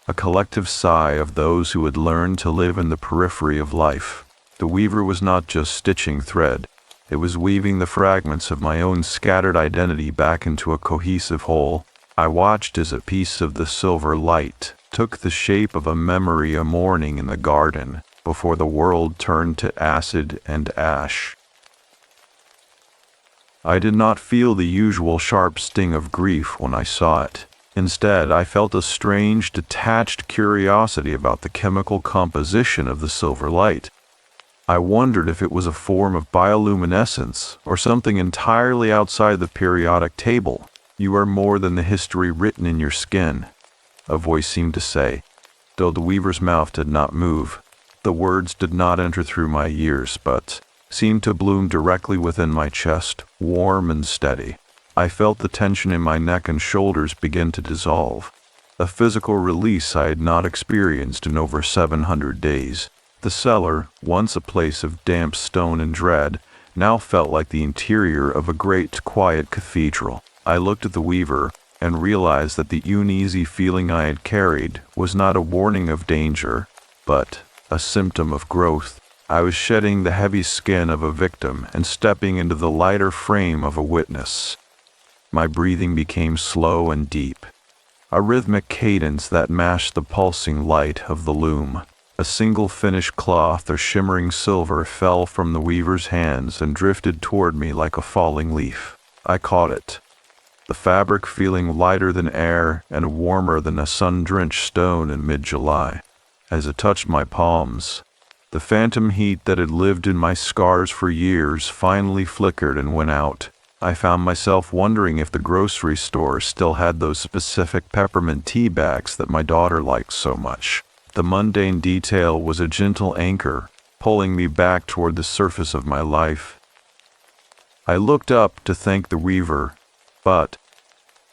Speaker 2: a collective sigh of those who had learned to live in the periphery of life. The weaver was not just stitching thread, it was weaving the fragments of my own scattered identity back into a cohesive whole. I watched as a piece of the silver light took the shape of a memory, a morning in the garden, before the world turned to acid and ash. I did not feel the usual sharp sting of grief when I saw it. Instead, I felt a strange, detached curiosity about the chemical composition of the silver light. I wondered if it was a form of bioluminescence or something entirely outside the periodic table. "You are more than the history written in your skin," a voice seemed to say, though the weaver's mouth did not move. The words did not enter through my ears, but seemed to bloom directly within my chest, warm and steady. I felt the tension in my neck and shoulders begin to dissolve, a physical release I had not experienced in over 700 days. The cellar, once a place of damp stone and dread, now felt like the interior of a great, quiet cathedral. I looked at the weaver and realized that the uneasy feeling I had carried was not a warning of danger, but a symptom of growth. I was shedding the heavy skin of a victim and stepping into the lighter frame of a witness. My breathing became slow and deep, a rhythmic cadence that matched the pulsing light of the loom. A single finished cloth of shimmering silver fell from the weaver's hands and drifted toward me like a falling leaf. I caught it, the fabric feeling lighter than air and warmer than a sun-drenched stone in mid-July. As it touched my palms, the phantom heat that had lived in my scars for years finally flickered and went out. I found myself wondering if the grocery store still had those specific peppermint tea bags that my daughter liked so much. The mundane detail was a gentle anchor, pulling me back toward the surface of my life. I looked up to thank the weaver, but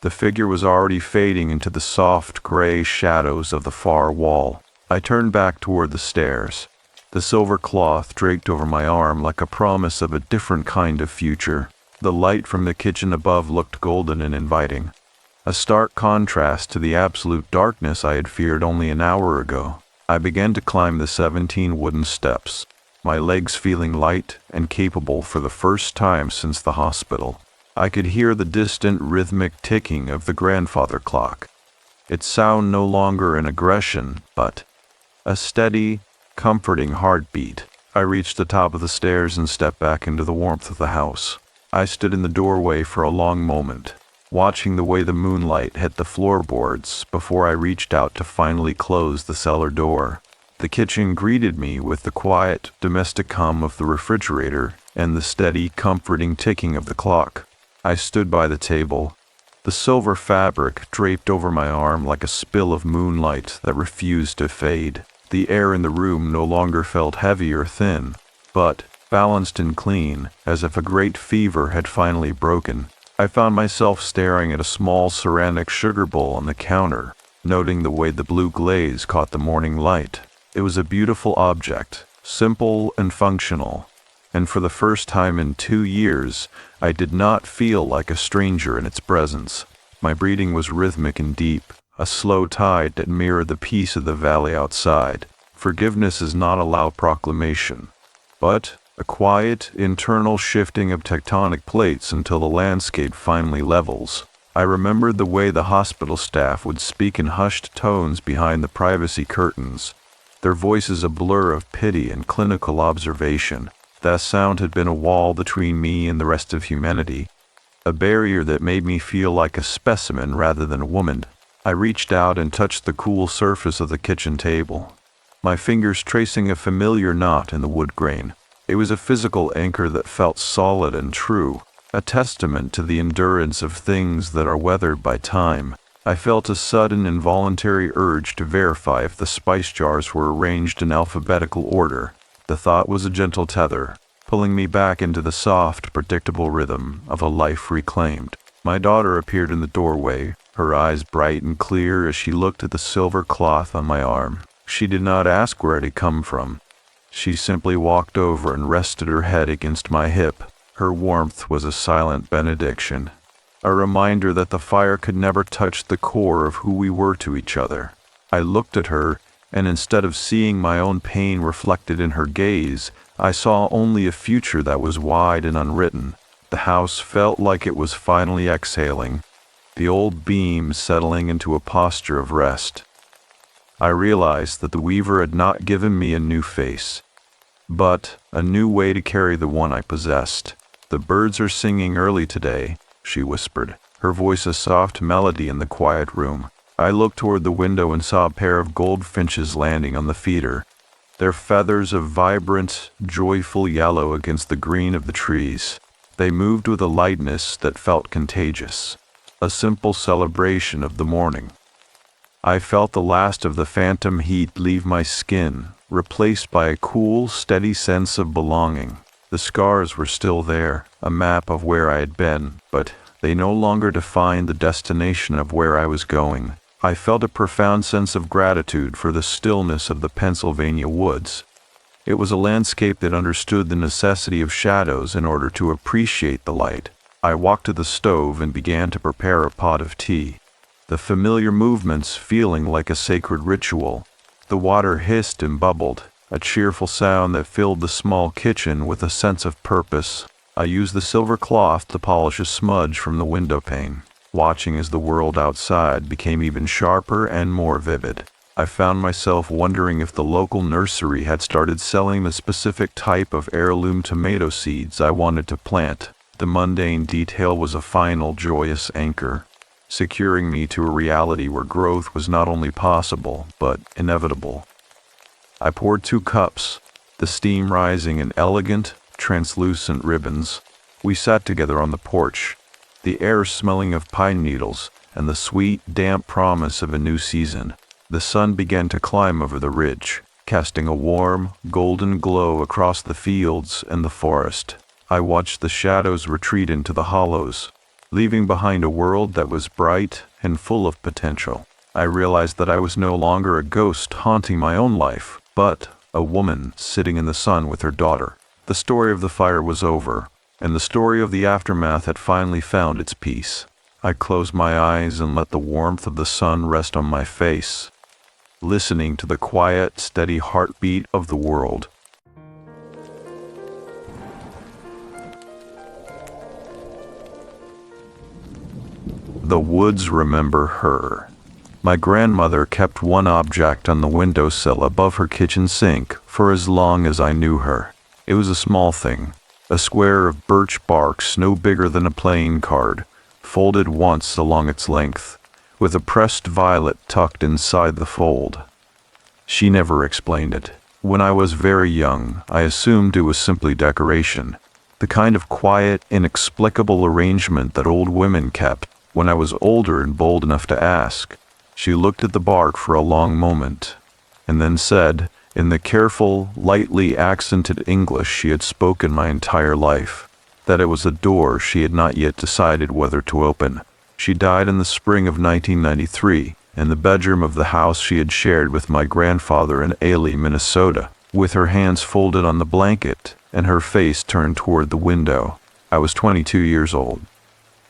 Speaker 2: the figure was already fading into the soft gray shadows of the far wall. I turned back toward the stairs, the silver cloth draped over my arm like a promise of a different kind of future. The light from the kitchen above looked golden and inviting, a stark contrast to the absolute darkness I had feared only an hour ago. I began to climb the 17 wooden steps, my legs feeling light and capable for the first time since the hospital. I could hear the distant rhythmic ticking of the grandfather clock, its sound no longer an aggression, but a steady, comforting heartbeat. I reached the top of the stairs and stepped back into the warmth of the house. I stood in the doorway for a long moment, watching the way the moonlight hit the floorboards before I reached out to finally close the cellar door. The kitchen greeted me with the quiet, domestic hum of the refrigerator and the steady, comforting ticking of the clock. I stood by the table, The silver fabric draped over my arm like a spill of moonlight that refused to fade. The air in the room no longer felt heavy or thin, but balanced and clean, as if a great fever had finally broken. I found myself staring at a small ceramic sugar bowl on the counter, noting the way the blue glaze caught the morning light. It was a beautiful object, simple and functional, and for the first time in 2 years, I did not feel like a stranger in its presence. My breathing was rhythmic and deep, a slow tide that mirrored the peace of the valley outside. Forgiveness is not a loud proclamation, but a quiet, internal shifting of tectonic plates until the landscape finally levels. I remembered the way the hospital staff would speak in hushed tones behind the privacy curtains, their voices a blur of pity and clinical observation. That sound had been a wall between me and the rest of humanity, a barrier that made me feel like a specimen rather than a woman. I reached out and touched the cool surface of the kitchen table, my fingers tracing a familiar knot in the wood grain. It was a physical anchor that felt solid and true, a testament to the endurance of things that are weathered by time. I felt a sudden involuntary urge to verify if the spice jars were arranged in alphabetical order. The thought was a gentle tether, pulling me back into the soft, predictable rhythm of a life reclaimed. My daughter appeared in the doorway, her eyes bright and clear as she looked at the silver cloth on my arm. She did not ask where it had come from. She simply walked over and rested her head against my hip. Her warmth was a silent benediction, a reminder that the fire could never touch the core of who we were to each other. I looked at her, and instead of seeing my own pain reflected in her gaze, I saw only a future that was wide and unwritten. The house felt like it was finally exhaling, the old beams settling into a posture of rest. I realized that the weaver had not given me a new face, but a new way to carry the one I possessed. "The birds are singing early today," she whispered, her voice a soft melody in the quiet room. I looked toward the window and saw a pair of goldfinches landing on the feeder, their feathers a vibrant, joyful yellow against the green of the trees. They moved with a lightness that felt contagious, a simple celebration of the morning. I felt the last of the phantom heat leave my skin, replaced by a cool, steady sense of belonging. The scars were still there, a map of where I had been, but they no longer defined the destination of where I was going. I felt a profound sense of gratitude for the stillness of the Pennsylvania woods. It was a landscape that understood the necessity of shadows in order to appreciate the light. I walked to the stove and began to prepare a pot of tea, the familiar movements feeling like a sacred ritual. The water hissed and bubbled, a cheerful sound that filled the small kitchen with a sense of purpose. I used the silver cloth to polish a smudge from the window pane, watching as the world outside became even sharper and more vivid. I found myself wondering if the local nursery had started selling the specific type of heirloom tomato seeds I wanted to plant. The mundane detail was a final joyous anchor, securing me to a reality where growth was not only possible, but inevitable. I poured 2 cups, the steam rising in elegant, translucent ribbons. We sat together on the porch, the air smelling of pine needles and the sweet, damp promise of a new season. The sun began to climb over the ridge, casting a warm, golden glow across the fields and the forest. I watched the shadows retreat into the hollows, leaving behind a world that was bright and full of potential. I realized that I was no longer a ghost haunting my own life, but a woman sitting in the sun with her daughter. The story of the fire was over, and the story of the aftermath had finally found its peace. I closed my eyes and let the warmth of the sun rest on my face, listening to the quiet, steady heartbeat of the world. The woods remember her. My grandmother kept one object on the windowsill above her kitchen sink for as long as I knew her. It was a small thing, a square of birch bark no bigger than a playing card, folded once along its length, with a pressed violet tucked inside the fold. She never explained it. When I was very young, I assumed it was simply decoration, the kind of quiet, inexplicable arrangement that old women kept, When I was older and bold enough to ask, she looked at the bark for a long moment, and then said, in the careful, lightly accented English she had spoken my entire life, that it was a door she had not yet decided whether to open. She died in the spring of 1993, in the bedroom of the house she had shared with my grandfather in Ely, Minnesota, with her hands folded on the blanket and her face turned toward the window. I was 22 years old.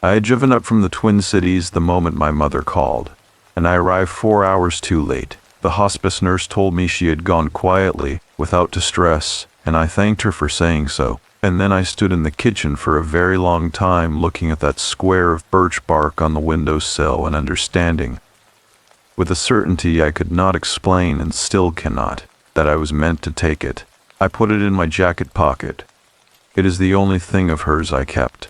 Speaker 2: I had driven up from the Twin Cities the moment my mother called, and I arrived 4 hours too late. The hospice nurse told me she had gone quietly, without distress, and I thanked her for saying so. And then I stood in the kitchen for a very long time looking at that square of birch bark on the windowsill and understanding, with a certainty I could not explain and still cannot, that I was meant to take it. I put it in my jacket pocket. It is the only thing of hers I kept.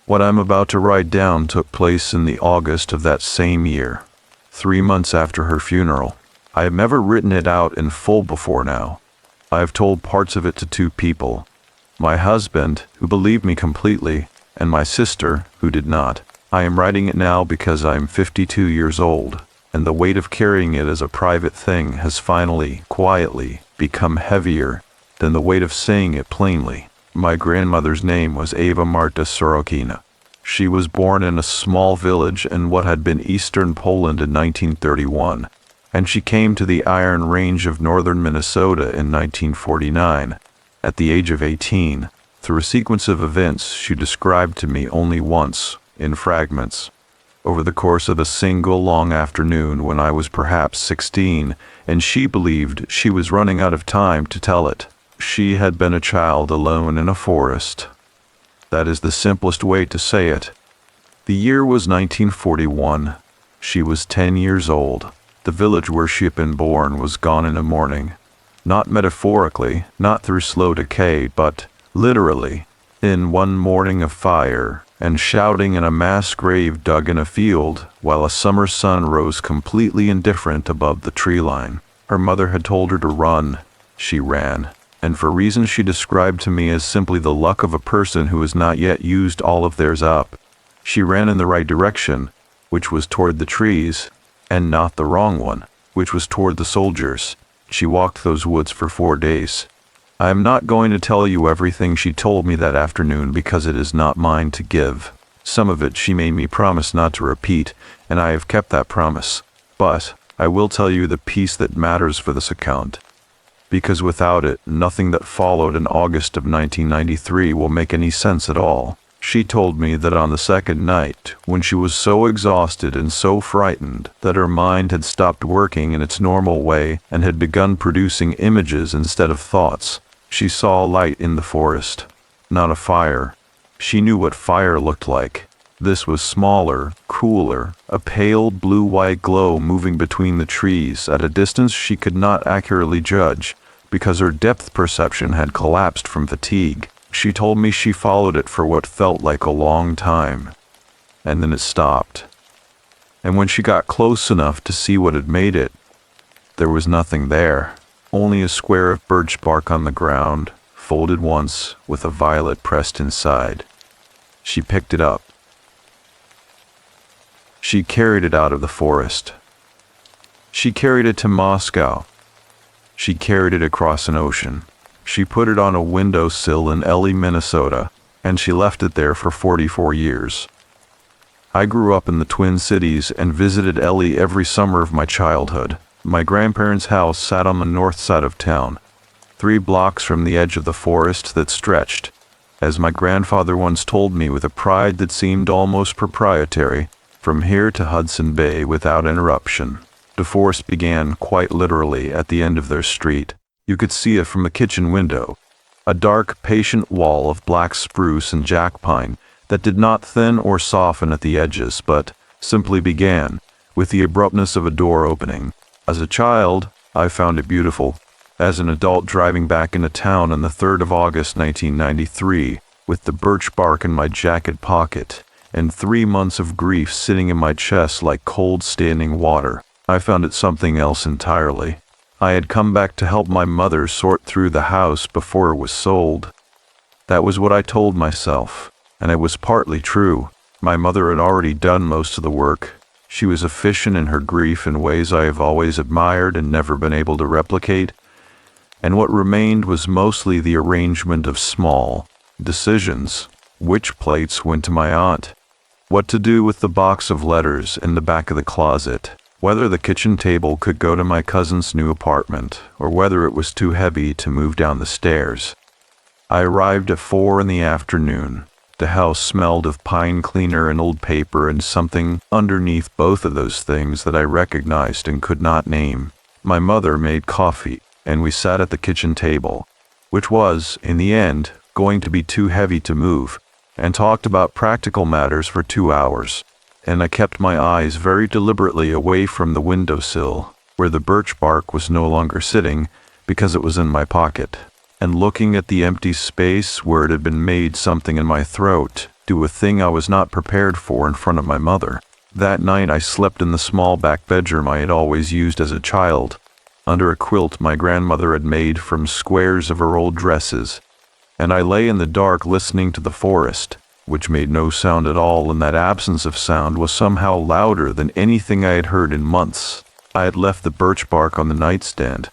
Speaker 2: What I'm about to write down took place in the August of that same year, 3 months after her funeral. I have never written it out in full before now. I have told parts of it to 2 people, my husband, who believed me completely, and my sister, who did not. I am writing it now because I am 52 years old, and the weight of carrying it as a private thing has finally, quietly, become heavier than the weight of saying it plainly. My grandmother's name was Eva Marta Sorokina. She was born in a small village in what had been eastern Poland in 1931, and she came to the Iron Range of northern Minnesota in 1949. At the age of 18, through a sequence of events she described to me only once, in fragments, over the course of a single long afternoon when I was perhaps 16, and she believed she was running out of time to tell it. She had been a child alone in a forest. That is the simplest way to say it. The year was 1941. She was 10 years old. The village where she had been born was gone in a morning. Not metaphorically, not through slow decay, but literally, in one morning of fire and shouting in a mass grave dug in a field while a summer sun rose completely indifferent above the tree line. Her mother had told her to run. She ran. And for reasons she described to me as simply the luck of a person who has not yet used all of theirs up. She ran in the right direction, which was toward the trees, and not the wrong one, which was toward the soldiers. She walked those woods for 4 days. I am not going to tell you everything she told me that afternoon because it is not mine to give. Some of it she made me promise not to repeat, and I have kept that promise. But I will tell you the piece that matters for this account, because without it, nothing that followed in August of 1993 will make any sense at all. She told me that on the second night, when she was so exhausted and so frightened that her mind had stopped working in its normal way and had begun producing images instead of thoughts, she saw a light in the forest, not a fire. She knew what fire looked like. This was smaller, cooler, a pale blue-white glow moving between the trees at a distance she could not accurately judge because her depth perception had collapsed from fatigue. She told me she followed it for what felt like a long time, and then it stopped. And when she got close enough to see what had made it, there was nothing there, only a square of birch bark on the ground, folded once with a violet pressed inside. She picked it up. She carried it out of the forest. She carried it to Moscow. She carried it across an ocean. She put it on a windowsill in Ely, Minnesota, and she left it there for 44 years. I grew up in the Twin Cities and visited Ely every summer of my childhood. My grandparents' house sat on the north side of town, 3 blocks from the edge of the forest that stretched, as my grandfather once told me with a pride that seemed almost proprietary, from here to Hudson Bay without interruption. The forest began quite literally at the end of their street. You could see it from the kitchen window, a dark, patient wall of black spruce and jack pine that did not thin or soften at the edges, but simply began with the abruptness of a door opening. As a child, I found it beautiful. As an adult driving back into town on the 3rd of August 1993, with the birch bark in my jacket pocket, and 3 months of grief sitting in my chest like cold standing water, I found it something else entirely. I had come back to help my mother sort through the house before it was sold. That was what I told myself, and it was partly true. My mother had already done most of the work. She was efficient in her grief in ways I have always admired and never been able to replicate, and what remained was mostly the arrangement of small decisions. Which plates went to my aunt, what to do with the box of letters in the back of the closet, whether the kitchen table could go to my cousin's new apartment, or whether it was too heavy to move down the stairs. I arrived at 4 in the afternoon. The house smelled of pine cleaner and old paper and something underneath both of those things that I recognized and could not name. My mother made coffee, and we sat at the kitchen table, which was, in the end, going to be too heavy to move, and talked about practical matters for 2 hours. And I kept my eyes very deliberately away from the windowsill, where the birch bark was no longer sitting, because it was in my pocket, and looking at the empty space where it had been made something in my throat do a thing I was not prepared for in front of my mother. That night I slept in the small back bedroom I had always used as a child, under a quilt my grandmother had made from squares of her old dresses, and I lay in the dark listening to the forest, which made no sound at all, and that absence of sound was somehow louder than anything I had heard in months. I had left the birch bark on the nightstand.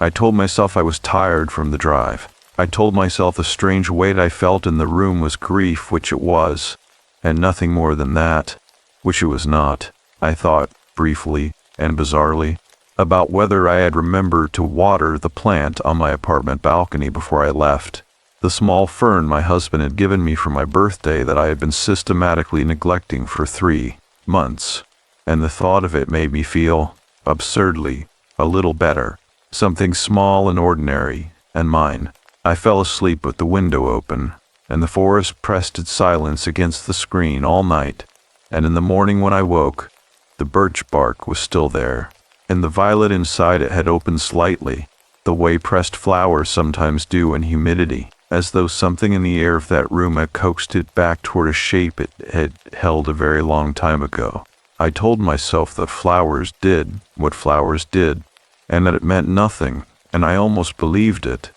Speaker 2: I told myself I was tired from the drive. I told myself the strange weight I felt in the room was grief, which it was, and nothing more than that, which it was not. I thought, briefly and bizarrely, about whether I had remembered to water the plant on my apartment balcony before I left, the small fern my husband had given me for my birthday that I had been systematically neglecting for 3 months, and the thought of it made me feel, absurdly, a little better. Something small and ordinary, and mine. I fell asleep with the window open, and the forest pressed its silence against the screen all night, and in the morning when I woke, the birch bark was still there, and the violet inside it had opened slightly, the way pressed flowers sometimes do in humidity, as though something in the air of that room had coaxed it back toward a shape it had held a very long time ago. I told myself that flowers did what flowers did, and that it meant nothing, and I almost believed it.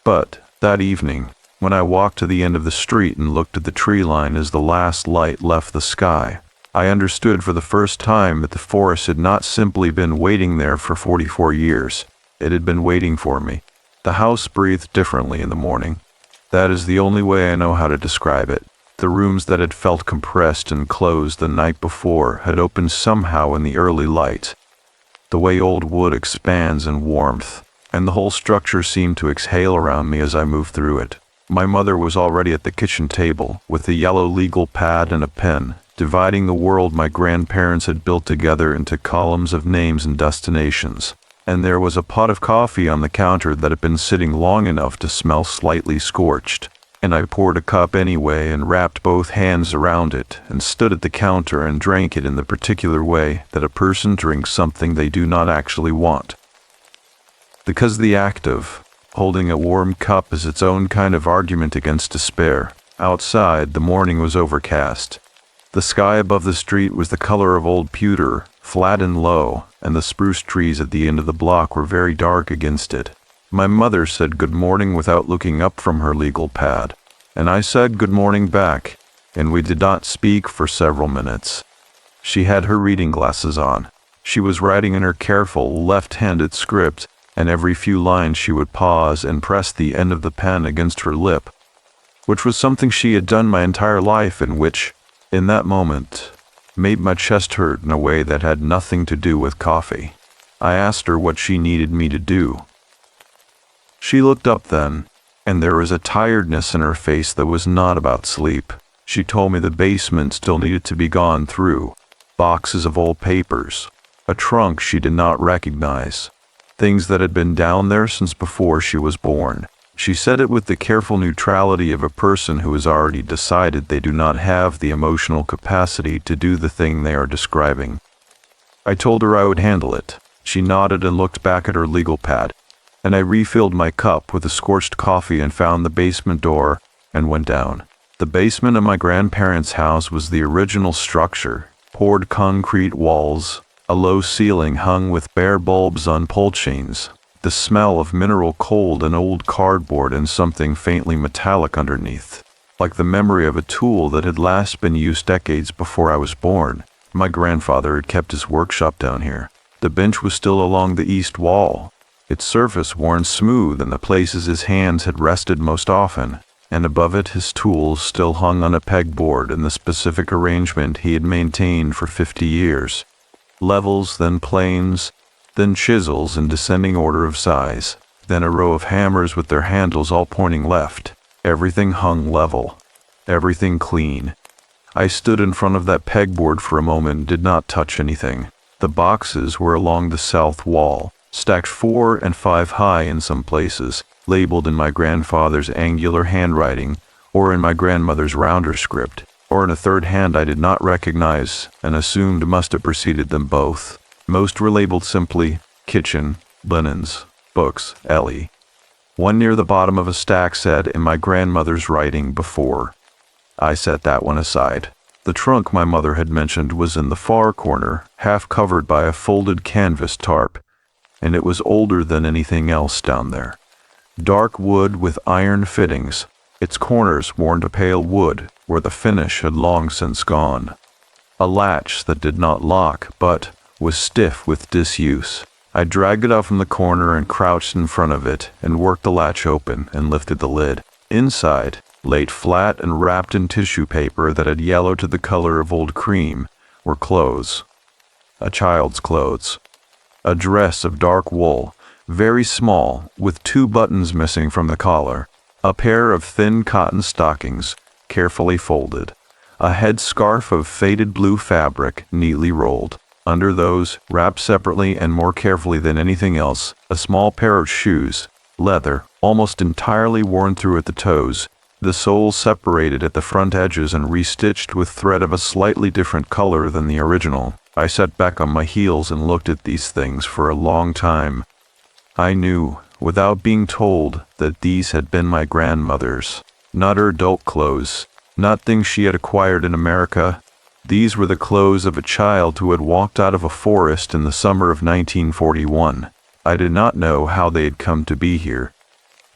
Speaker 2: But, that evening, when I walked to the end of the street and looked at the tree line as the last light left the sky, I understood for the first time that the forest had not simply been waiting there for 44 years. It had been waiting for me. The house breathed differently in the morning. That is the only way I know how to describe it. The rooms that had felt compressed and closed the night before had opened somehow in the early light, the way old wood expands in warmth, and the whole structure seemed to exhale around me as I moved through it. My mother was already at the kitchen table, with a yellow legal pad and a pen, dividing the world my grandparents had built together into columns of names and destinations, and there was a pot of coffee on the counter that had been sitting long enough to smell slightly scorched. And I poured a cup anyway and wrapped both hands around it and stood at the counter and drank it in the particular way that a person drinks something they do not actually want. Because the act of holding a warm cup is its own kind of argument against despair. Outside, the morning was overcast. The sky above the street was the color of old pewter, flat and low, and the spruce trees at the end of the block were very dark against it. My mother said good morning without looking up from her legal pad, and I said good morning back, and we did not speak for several minutes. She had her reading glasses on. She was writing in her careful, left-handed script, and every few lines she would pause and press the end of the pen against her lip, which was something she had done my entire life and which, in that moment, made my chest hurt in a way that had nothing to do with coffee. I asked her what she needed me to do. She looked up then, and there was a tiredness in her face that was not about sleep. She told me the basement still needed to be gone through, boxes of old papers, a trunk she did not recognize, things that had been down there since before she was born. She said it with the careful neutrality of a person who has already decided they do not have the emotional capacity to do the thing they are describing. I told her I would handle it. She nodded and looked back at her legal pad, and I refilled my cup with the scorched coffee and found the basement door and went down. The basement of my grandparents' house was the original structure, poured concrete walls, a low ceiling hung with bare bulbs on pole chains, the smell of mineral coal and old cardboard and something faintly metallic underneath. like the memory of a tool that had last been used decades before I was born. My grandfather had kept his workshop down here. The bench was still along the east wall, its surface worn smooth in the places his hands had rested most often, and above it his tools still hung on a pegboard in the specific arrangement he had maintained for 50 years. Levels, then planes, then chisels in descending order of size, then a row of hammers with their handles all pointing left. Everything hung level, everything clean. I stood in front of that pegboard for a moment and did not touch anything. The boxes were along the south wall, stacked 4 and 5 high in some places, labeled in my grandfather's angular handwriting, or in my grandmother's rounder script, or in a third hand I did not recognize and assumed must have preceded them both. Most were labeled simply kitchen, linens, books, Ellie. One near the bottom of a stack said in my grandmother's writing before. I set that one aside. The trunk my mother had mentioned was in the far corner, half covered by a folded canvas tarp, and it was older than anything else down there. Dark wood with iron fittings, its corners worn to pale wood where the finish had long since gone. A latch that did not lock, but was stiff with disuse. I dragged it out from the corner and crouched in front of it and worked the latch open and lifted the lid. Inside, laid flat and wrapped in tissue paper that had yellowed to the color of old cream, were clothes. A child's clothes. A dress of dark wool, very small, with 2 buttons missing from the collar. A pair of thin cotton stockings, carefully folded. A headscarf of faded blue fabric, neatly rolled. Under those, wrapped separately and more carefully than anything else, a small pair of shoes, leather, almost entirely worn through at the toes, the soles separated at the front edges and restitched with thread of a slightly different color than the original. I sat back on my heels and looked at these things for a long time. I knew, without being told, that these had been my grandmother's. Not her adult clothes, not things she had acquired in America. These were the clothes of a child who had walked out of a forest in the summer of 1941. I did not know how they had come to be here.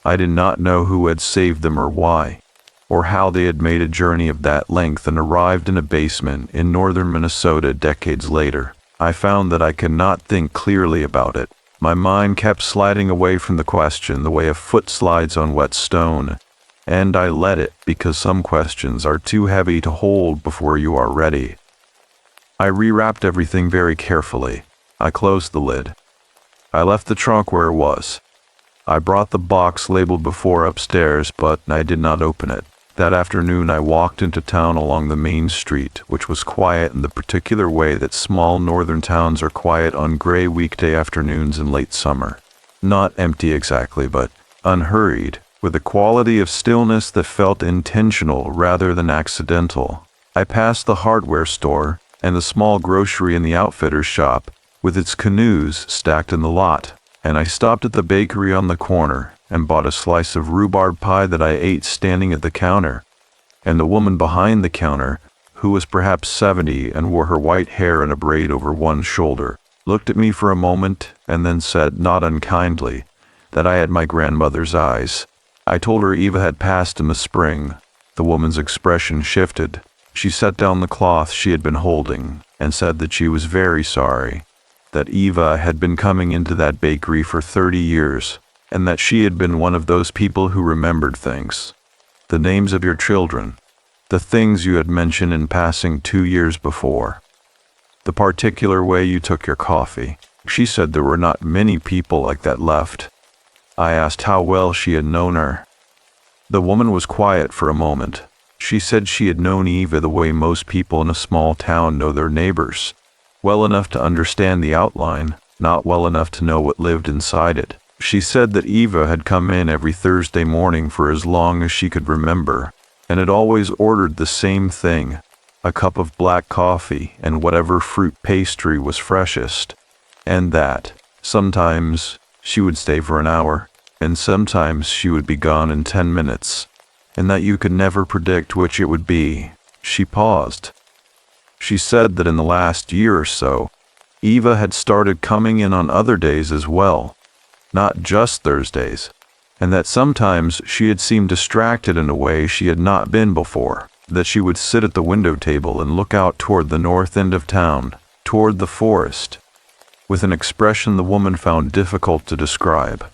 Speaker 2: I did not know who had saved them or why, or how they had made a journey of that length and arrived in a basement in northern Minnesota decades later. I found that I could not think clearly about it. My mind kept sliding away from the question the way a foot slides on wet stone, and I let it because some questions are too heavy to hold before you are ready. I rewrapped everything very carefully. I closed the lid. I left the trunk where it was. I brought the box labeled before upstairs, but I did not open it. That afternoon I walked into town along the main street, which was quiet in the particular way that small northern towns are quiet on gray weekday afternoons in late summer. Not empty exactly, but unhurried, with a quality of stillness that felt intentional rather than accidental. I passed the hardware store and the small grocery and the outfitter's shop, with its canoes stacked in the lot, and I stopped at the bakery on the corner and bought a slice of rhubarb pie that I ate standing at the counter. And the woman behind the counter, who was perhaps 70 and wore her white hair in a braid over one shoulder, looked at me for a moment and then said, not unkindly, that I had my grandmother's eyes. I told her Eva had passed in the spring. The woman's expression shifted. She set down the cloth she had been holding and said that she was very sorry, that Eva had been coming into that bakery for 30 years, and that she had been one of those people who remembered things. The names of your children, the things you had mentioned in passing 2 years before, the particular way you took your coffee. She said there were not many people like that left. I asked how well she had known her. The woman was quiet for a moment. She said she had known Eva the way most people in a small town know their neighbors. Well enough to understand the outline, not well enough to know what lived inside it. She said that Eva had come in every Thursday morning for as long as she could remember, and had always ordered the same thing, a cup of black coffee and whatever fruit pastry was freshest, and that, sometimes, she would stay for an hour, and sometimes she would be gone in 10 minutes, and that you could never predict which it would be. She paused. She said that in the last year or so, Eva had started coming in on other days as well, not just Thursdays. and that sometimes she had seemed distracted in a way she had not been before, that she would sit at the window table and look out toward the north end of town, toward the forest, with an expression the woman found difficult to describe.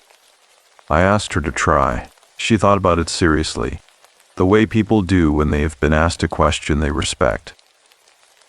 Speaker 2: I asked her to try. She thought about it seriously, the way people do when they have been asked a question they respect.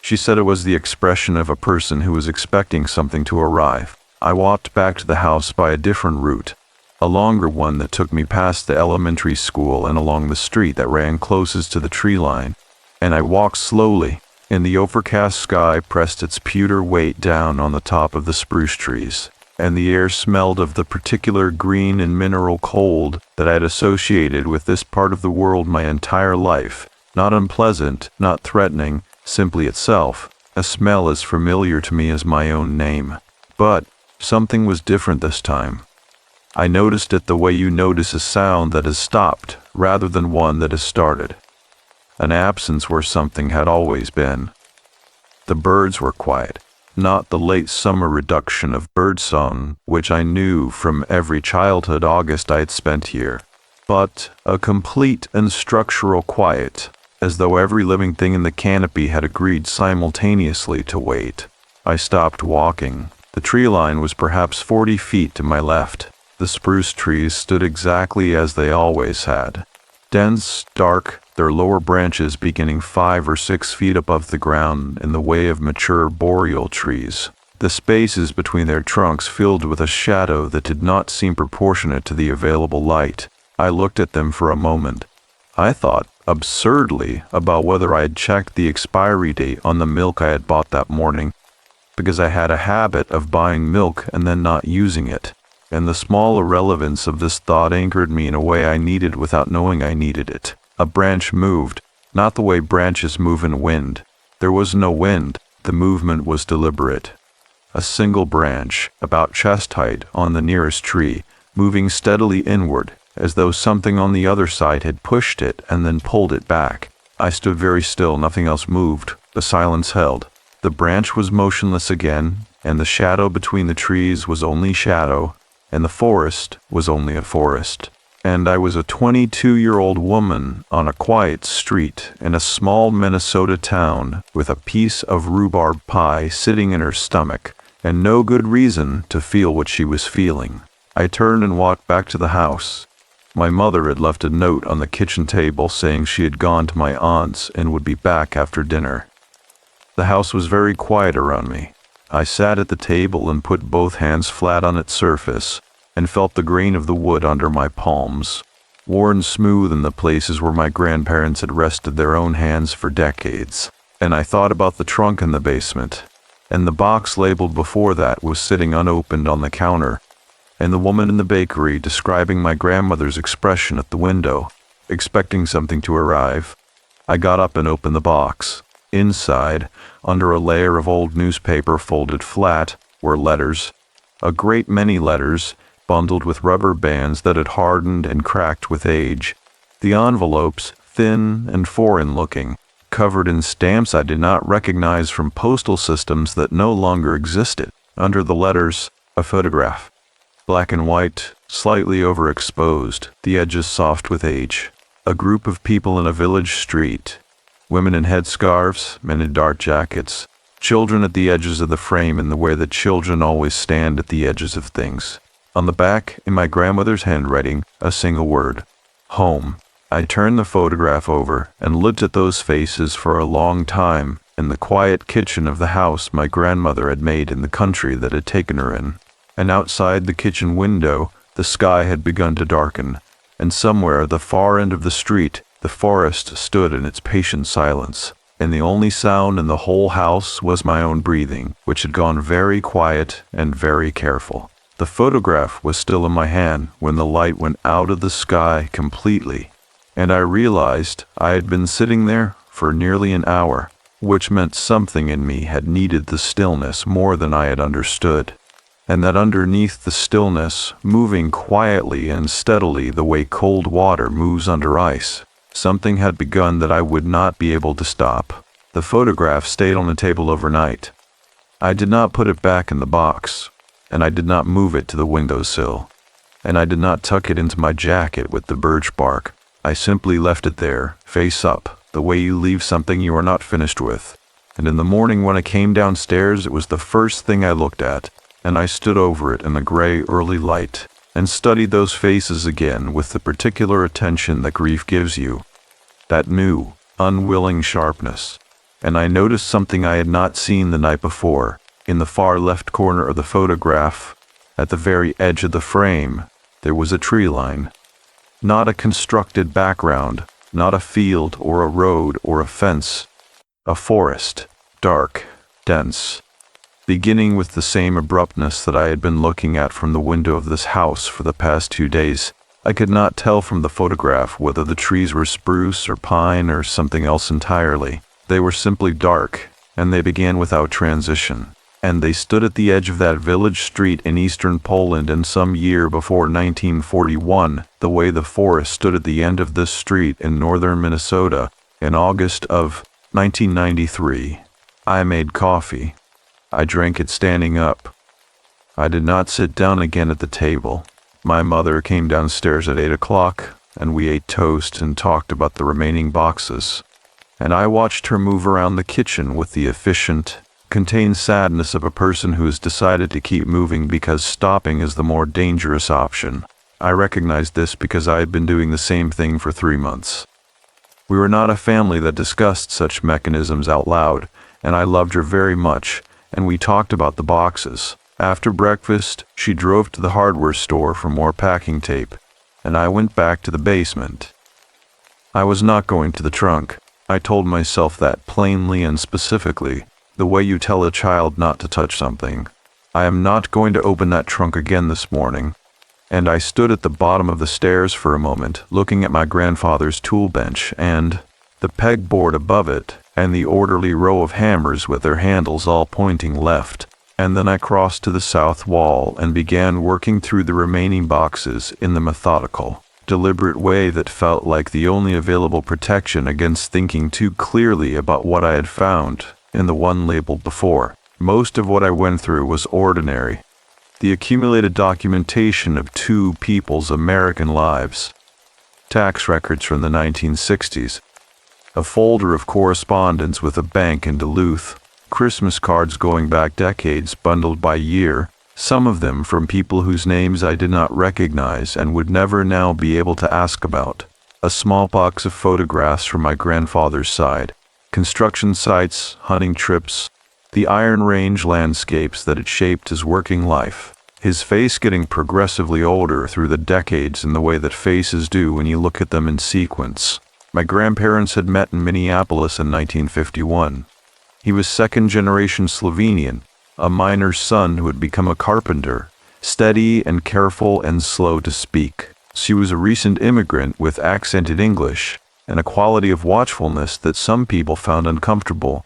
Speaker 2: She said it was the expression of a person who was expecting something to arrive. I walked back to the house by a different route, a longer one that took me past the elementary school and along the street that ran closest to the tree line, and I walked slowly, and the overcast sky pressed its pewter weight down on the top of the spruce trees, and the air smelled of the particular green and mineral cold that I had associated with this part of the world my entire life, not unpleasant, not threatening, simply itself, a smell as familiar to me as my own name. But something was different this time. I noticed it the way you notice a sound that has stopped rather than one that has started. An absence where something had always been. The birds were quiet, not the late summer reduction of birdsong which I knew from every childhood August I had spent here, but a complete and structural quiet, as though every living thing in the canopy had agreed simultaneously to wait. I stopped walking. The tree line was perhaps 40 feet to my left. The spruce trees stood exactly as they always had, dense, dark, their lower branches beginning 5 or 6 feet above the ground in the way of mature boreal trees, the spaces between their trunks filled with a shadow that did not seem proportionate to the available light. I looked at them for a moment. I thought, absurdly, about whether I had checked the expiry date on the milk I had bought that morning, because I had a habit of buying milk and then not using it. And the small irrelevance of this thought anchored me in a way I needed without knowing I needed it. A branch moved, not the way branches move in wind. There was no wind. The movement was deliberate. A single branch, about chest height, on the nearest tree, moving steadily inward, as though something on the other side had pushed it and then pulled it back. I stood very still. Nothing else moved. The silence held. The branch was motionless again, and the shadow between the trees was only shadow, and the forest was only a forest. And I was a 22-year-old woman on a quiet street in a small Minnesota town with a piece of rhubarb pie sitting in her stomach, and no good reason to feel what she was feeling. I turned and walked back to the house. My mother had left a note on the kitchen table saying she had gone to my aunt's and would be back after dinner. The house was very quiet around me. I sat at the table and put both hands flat on its surface and felt the grain of the wood under my palms, worn smooth in the places where my grandparents had rested their own hands for decades. And I thought about the trunk in the basement, and the box labeled before that was sitting unopened on the counter, and the woman in the bakery describing my grandmother's expression at the window, expecting something to arrive. I got up and opened the box. Inside, under a layer of old newspaper folded flat, were letters, a great many letters, bundled with rubber bands that had hardened and cracked with age. The envelopes, thin and foreign-looking, covered in stamps I did not recognize from postal systems that no longer existed. Under the letters, a photograph. Black and white, slightly overexposed, the edges soft with age. A group of people in a village street. Women in headscarves, men in dark jackets, children at the edges of the frame in the way that children always stand at the edges of things. On the back, in my grandmother's handwriting, a single word, home. I turned the photograph over and looked at those faces for a long time in the quiet kitchen of the house my grandmother had made in the country that had taken her in. And outside the kitchen window, the sky had begun to darken, and somewhere at the far end of the street, the forest stood in its patient silence, and the only sound in the whole house was my own breathing, which had gone very quiet and very careful. The photograph was still in my hand when the light went out of the sky completely, and I realized I had been sitting there for nearly an hour, which meant something in me had needed the stillness more than I had understood, and that underneath the stillness, moving quietly and steadily the way cold water moves under ice, something had begun that I would not be able to stop. The photograph stayed on the table overnight. I did not put it back in the box, and I did not move it to the windowsill. and I did not tuck it into my jacket with the birch bark. I simply left it there, face up, the way you leave something you are not finished with. And in the morning when I came downstairs, it was the first thing I looked at, and I stood over it in the gray early light, and studied those faces again with the particular attention that grief gives you. That new, unwilling sharpness. And I noticed something I had not seen the night before. In the far left corner of the photograph, at the very edge of the frame, there was a tree line. Not a constructed background, not a field or a road or a fence. A forest, dark, dense, beginning with the same abruptness that I had been looking at from the window of this house for the past 2 days. I could not tell from the photograph whether the trees were spruce or pine or something else entirely. They were simply dark, and they began without transition. And they stood at the edge of that village street in eastern Poland in some year before 1941, the way the forest stood at the end of this street in northern Minnesota in August of 1993. I made coffee. I drank it standing up. I did not sit down again at the table. My mother came downstairs at 8 o'clock, and we ate toast and talked about the remaining boxes. And I watched her move around the kitchen with the efficient, contained sadness of a person who has decided to keep moving because stopping is the more dangerous option. I recognized this because I had been doing the same thing for 3 months. We were not a family that discussed such mechanisms out loud, and I loved her very much, and we talked about the boxes. After breakfast, she drove to the hardware store for more packing tape, and I went back to the basement. I was not going to the trunk. I told myself that plainly and specifically, the way you tell a child not to touch something. I am not going to open that trunk again this morning. And I stood at the bottom of the stairs for a moment, looking at my grandfather's tool bench and the pegboard above it, and the orderly row of hammers with their handles all pointing left. And then I crossed to the south wall and began working through the remaining boxes in the methodical, deliberate way that felt like the only available protection against thinking too clearly about what I had found in the one labeled before. Most of what I went through was ordinary. The accumulated documentation of 2 people's American lives. Tax records from the 1960s. A folder of correspondence with a bank in Duluth. Christmas cards going back decades bundled by year. Some of them from people whose names I did not recognize and would never now be able to ask about. A small box of photographs from my grandfather's side. Construction sites, hunting trips, the Iron Range landscapes that had shaped his working life. His face getting progressively older through the decades in the way that faces do when you look at them in sequence. My grandparents had met in Minneapolis in 1951. He was second-generation Slovenian, a miner's son who had become a carpenter, steady and careful and slow to speak. She was a recent immigrant with accented English and a quality of watchfulness that some people found uncomfortable,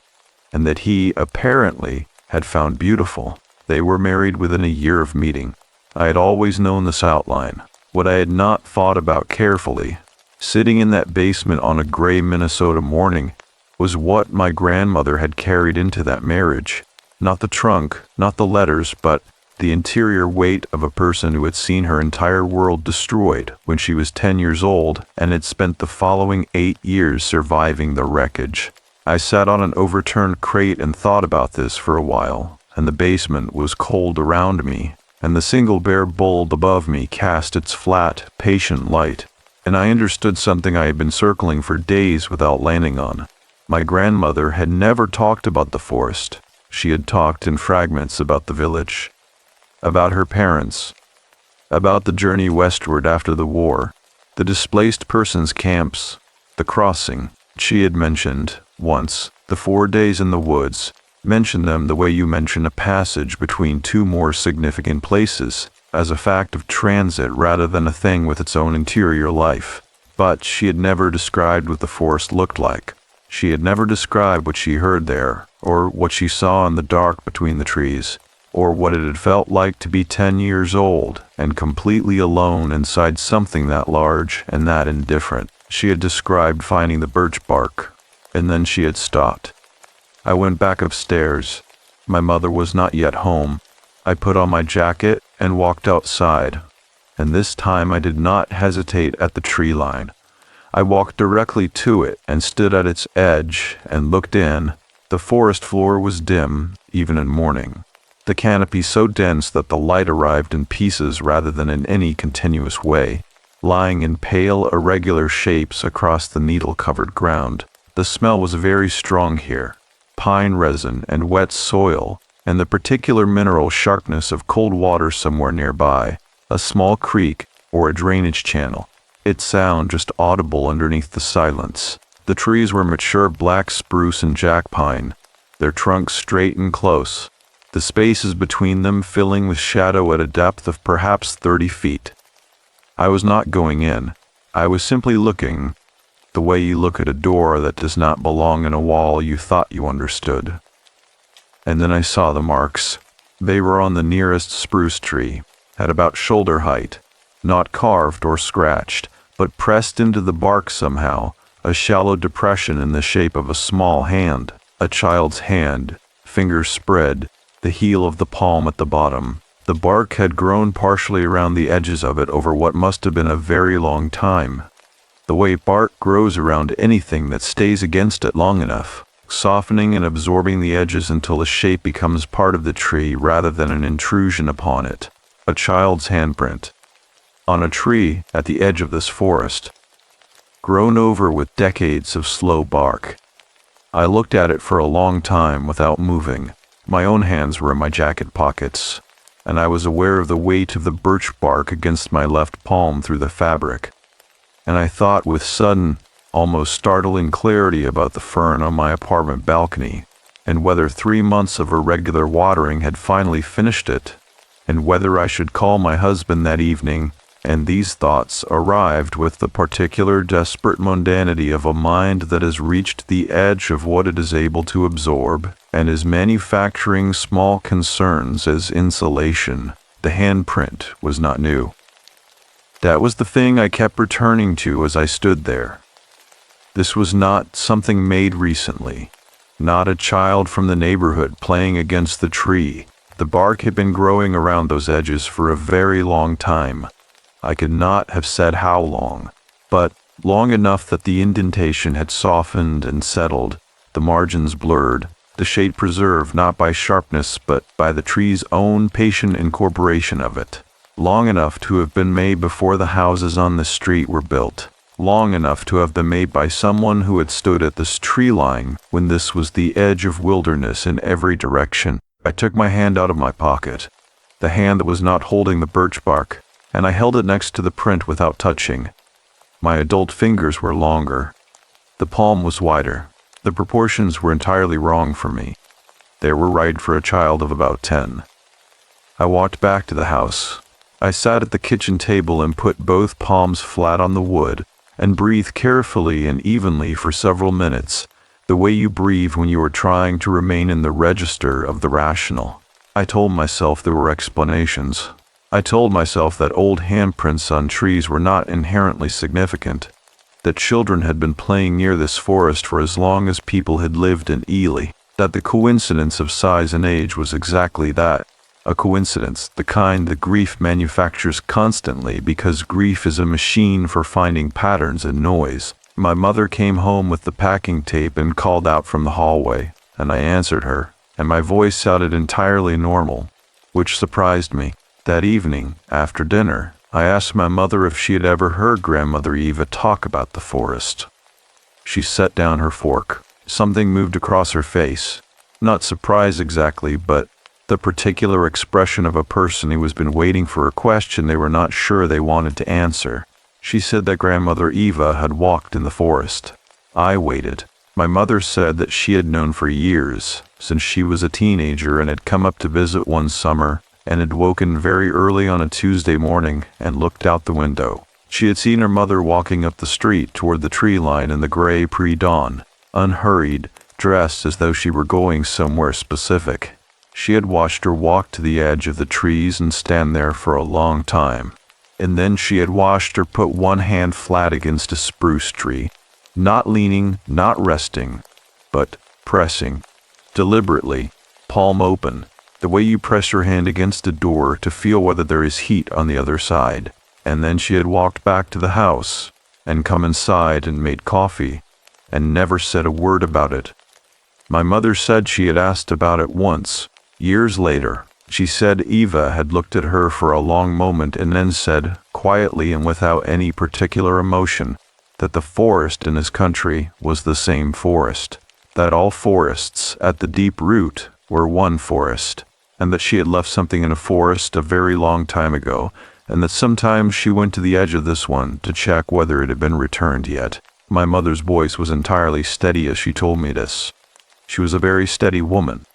Speaker 2: and that he, apparently, had found beautiful. They were married within a year of meeting. I had always known this outline. What I had not thought about carefully, sitting in that basement on a gray Minnesota morning, was what my grandmother had carried into that marriage. Not the trunk, not the letters, but the interior weight of a person who had seen her entire world destroyed when she was 10 years old and had spent the following 8 years surviving the wreckage. I sat on an overturned crate and thought about this for a while, and the basement was cold around me, and the single bare bulb above me cast its flat, patient light, and I understood something I had been circling for days without landing on. My grandmother had never talked about the forest. She had talked in fragments about the village, about her parents, about the journey westward after the war, the displaced persons camps, the crossing. She had mentioned, once, the 4 days in the woods, mentioned them the way you mention a passage between 2 more significant places, as a fact of transit rather than a thing with its own interior life. But she had never described what the forest looked like. She had never described what she heard there, or what she saw in the dark between the trees, or what it had felt like to be 10 years old and completely alone inside something that large and that indifferent. She had described finding the birch bark, and then she had stopped. I went back upstairs. My mother was not yet home. I put on my jacket and walked outside. and this time I did not hesitate at the tree line. I walked directly to it and stood at its edge and looked in. The forest floor was dim, even in morning. The canopy so dense that the light arrived in pieces rather than in any continuous way, lying in pale, irregular shapes across the needle-covered ground. The smell was very strong here. Pine resin and wet soil, and the particular mineral sharpness of cold water somewhere nearby, a small creek or a drainage channel. Its sound just audible underneath the silence. The trees were mature black spruce and jack pine, their trunks straight and close, the spaces between them filling with shadow at a depth of perhaps 30 feet. I was not going in. I was simply looking, the way you look at a door that does not belong in a wall you thought you understood. And then I saw the marks. They were on the nearest spruce tree, at about shoulder height, not carved or scratched, but pressed into the bark somehow, a shallow depression in the shape of a small hand, a child's hand, fingers spread, the heel of the palm at the bottom. The bark had grown partially around the edges of it over what must have been a very long time. The way bark grows around anything that stays against it long enough, softening and absorbing the edges until the shape becomes part of the tree rather than an intrusion upon it. A child's handprint. On a tree at the edge of this forest, grown over with decades of slow bark. I looked at it for a long time without moving. My own hands were in my jacket pockets, and I was aware of the weight of the birch bark against my left palm through the fabric. And I thought with sudden, almost startling clarity about the fern on my apartment balcony, and whether 3 months of irregular watering had finally finished it, and whether I should call my husband that evening. And these thoughts arrived with the particular desperate mundanity of a mind that has reached the edge of what it is able to absorb, and is manufacturing small concerns as insulation. The handprint was not new. That was the thing I kept returning to as I stood there. This was not something made recently, not a child from the neighborhood playing against the tree. The bark had been growing around those edges for a very long time. I could not have said how long, but long enough that the indentation had softened and settled, the margins blurred, the shade preserved not by sharpness but by the tree's own patient incorporation of it. Long enough to have been made before the houses on the street were built. Long enough to have been made by someone who had stood at this tree line when this was the edge of wilderness in every direction. I took my hand out of my pocket, the hand that was not holding the birch bark, and I held it next to the print without touching. My adult fingers were longer. The palm was wider. The proportions were entirely wrong for me. They were right for a child of about 10. I walked back to the house. I sat at the kitchen table and put both palms flat on the wood and breathed carefully and evenly for several minutes, the way you breathe when you are trying to remain in the register of the rational. I told myself there were explanations. I told myself that old handprints on trees were not inherently significant, that children had been playing near this forest for as long as people had lived in Ely, that the coincidence of size and age was exactly that, a coincidence, the kind that grief manufactures constantly because grief is a machine for finding patterns in noise. My mother came home with the packing tape and called out from the hallway, and I answered her, and my voice sounded entirely normal, which surprised me. That evening, after dinner, I asked my mother if she had ever heard Grandmother Eva talk about the forest. She set down her fork. Something moved across her face. Not surprise exactly, but the particular expression of a person who has been waiting for a question they were not sure they wanted to answer. She said that Grandmother Eva had walked in the forest. I waited. My mother said that she had known for years, since she was a teenager and had come up to visit one summer, and had woken very early on a Tuesday morning and looked out the window. She had seen her mother walking up the street toward the tree line in the gray pre-dawn, unhurried, dressed as though she were going somewhere specific. She had watched her walk to the edge of the trees and stand there for a long time. And then she had watched her put one hand flat against a spruce tree, not leaning, not resting, but pressing, deliberately, palm open, the way you press your hand against a door to feel whether there is heat on the other side. And then she had walked back to the house, and come inside and made coffee, and never said a word about it. My mother said she had asked about it once, years later. She said Eva had looked at her for a long moment and then said, quietly and without any particular emotion, that the forest in his country was the same forest, that all forests at the deep root were one forest, and that she had left something in a forest a very long time ago, and that sometimes she went to the edge of this one to check whether it had been returned yet. My mother's voice was entirely steady as she told me this. She was a very steady woman.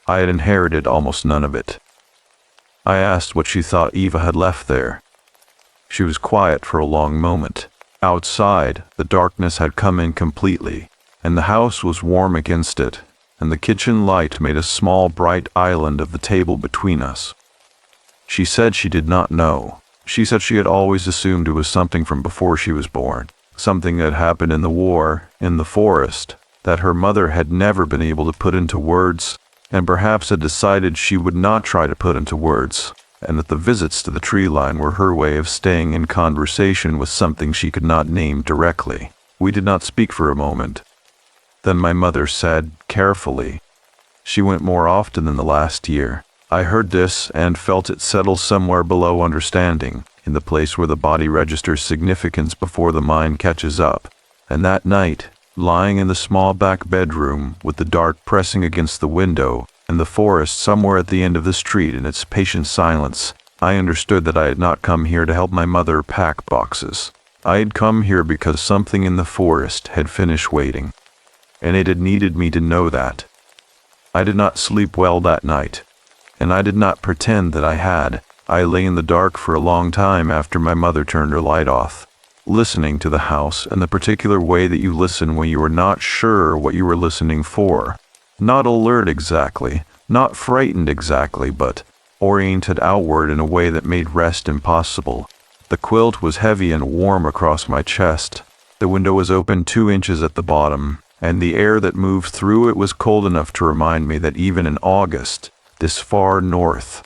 Speaker 2: I had inherited almost none of it. I asked what she thought Eva had left there. She was quiet for a long moment. Outside, the darkness had come in completely, and the house was warm against it, and the kitchen light made a small bright island of the table between us. She said she did not know. She said she had always assumed it was something from before she was born, something that happened in the war, in the forest, that her mother had never been able to put into words, and perhaps had decided she would not try to put into words, and that the visits to the tree line were her way of staying in conversation with something she could not name directly. We did not speak for a moment. Then my mother said, carefully, she went more often in the last year. I heard this and felt it settle somewhere below understanding, in the place where the body registers significance before the mind catches up. And that night, lying in the small back bedroom with the dark pressing against the window and the forest somewhere at the end of the street in its patient silence, I understood that I had not come here to help my mother pack boxes. I had come here because something in the forest had finished waiting, and it had needed me to know that. I did not sleep well that night, and I did not pretend that I had. I lay in the dark for a long time after my mother turned her light off, listening to the house in the particular way that you listen when you are not sure what you were listening for. Not alert exactly, not frightened exactly, but oriented outward in a way that made rest impossible. The quilt was heavy and warm across my chest. The window was open 2 inches at the bottom, and the air that moved through it was cold enough to remind me that even in August, this far north,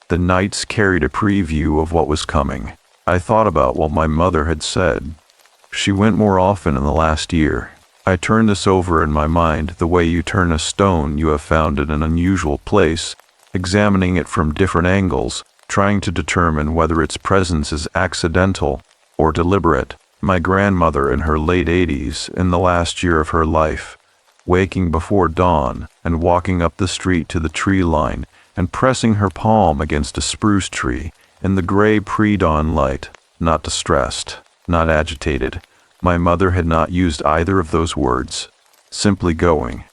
Speaker 2: the nights carried a preview of what was coming. I thought about what my mother had said. She went more often in the last year. I turned this over in my mind the way you turn a stone you have found in an unusual place, examining it from different angles, trying to determine whether its presence is accidental or deliberate. My grandmother in her late 80s, in the last year of her life, waking before dawn and walking up the street to the tree line and pressing her palm against a spruce tree in the gray pre-dawn light, not distressed, not agitated. My mother had not used either of those words, simply going.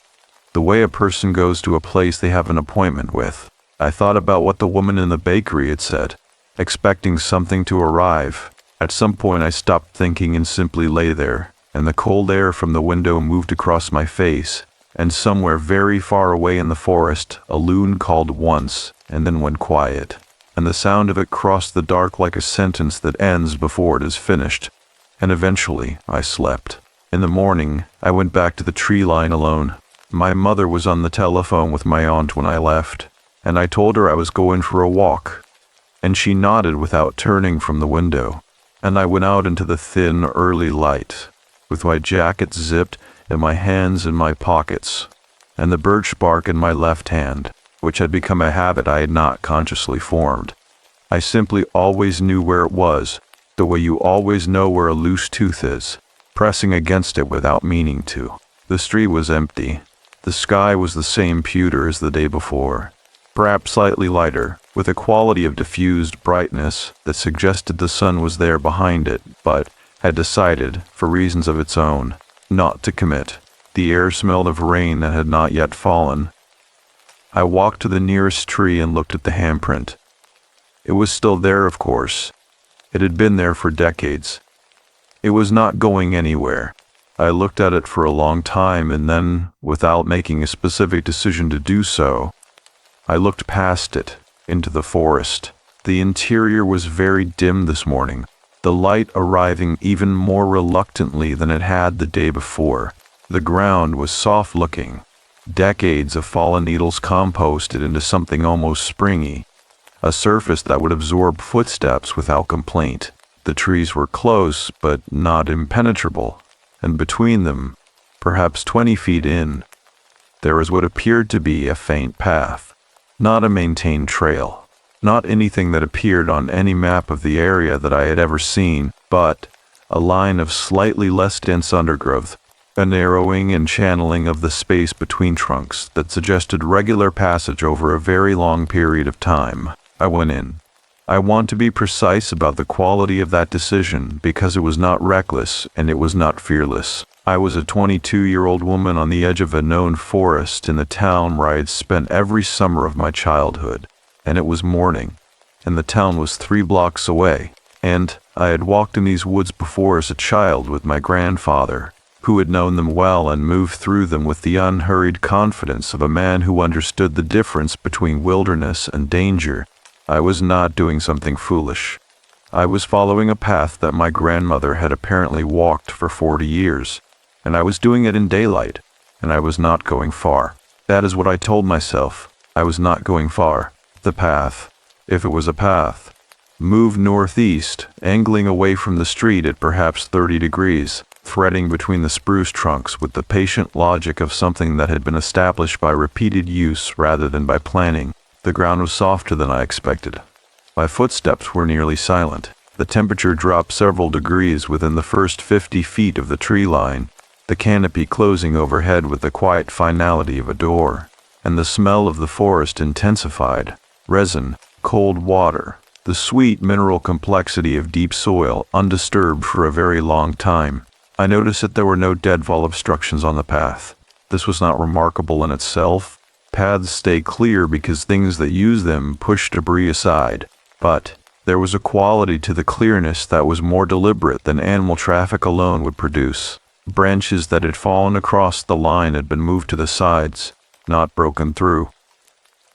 Speaker 2: The way a person goes to a place they have an appointment with. I thought about what the woman in the bakery had said, expecting something to arrive. At some point I stopped thinking and simply lay there, and the cold air from the window moved across my face, and somewhere very far away in the forest a loon called once and then went quiet, and the sound of it crossed the dark like a sentence that ends before it is finished, and eventually I slept. In the morning I went back to the tree line alone. My mother was on the telephone with my aunt when I left, and I told her I was going for a walk, and she nodded without turning from the window, and I went out into the thin early light, with my jacket zipped and my hands in my pockets, and the birch bark in my left hand, which had become a habit I had not consciously formed. I simply always knew where it was, the way you always know where a loose tooth is, pressing against it without meaning to. The street was empty. The sky was the same pewter as the day before, perhaps slightly lighter, with a quality of diffused brightness that suggested the sun was there behind it, but had decided, for reasons of its own, not to commit. The air smelled of rain that had not yet fallen. I walked to the nearest tree and looked at the handprint. It was still there, of course. It had been there for decades. It was not going anywhere. I looked at it for a long time, and then, without making a specific decision to do so, I looked past it, into the forest. The interior was very dim this morning, the light arriving even more reluctantly than it had the day before. The ground was soft-looking, decades of fallen needles composted into something almost springy, a surface that would absorb footsteps without complaint. The trees were close, but not impenetrable, and between them, perhaps 20 feet in, there was what appeared to be a faint path. Not a maintained trail, not anything that appeared on any map of the area that I had ever seen, but a line of slightly less dense undergrowth, a narrowing and channeling of the space between trunks that suggested regular passage over a very long period of time. I went in. I want to be precise about the quality of that decision because it was not reckless and it was not fearless. I was a 22-year-old woman on the edge of a known forest in the town where I had spent every summer of my childhood, and it was morning, and the town was 3 blocks away, and I had walked in these woods before as a child with my grandfather, who had known them well and moved through them with the unhurried confidence of a man who understood the difference between wilderness and danger. I was not doing something foolish. I was following a path that my grandmother had apparently walked for 40 years, and I was doing it in daylight, and I was not going far. That is what I told myself. I was not going far. The path, if it was a path, moved northeast, angling away from the street at perhaps 30 degrees, threading between the spruce trunks with the patient logic of something that had been established by repeated use rather than by planning. The ground was softer than I expected. My footsteps were nearly silent. The temperature dropped several degrees within the first 50 feet of the tree line, the canopy closing overhead with the quiet finality of a door, and the smell of the forest intensified. Resin, cold water, the sweet mineral complexity of deep soil undisturbed for a very long time. I noticed that there were no deadfall obstructions on the path. This was not remarkable in itself. Paths stay clear because things that use them push debris aside, but there was a quality to the clearness that was more deliberate than animal traffic alone would produce. Branches that had fallen across the line had been moved to the sides, not broken through.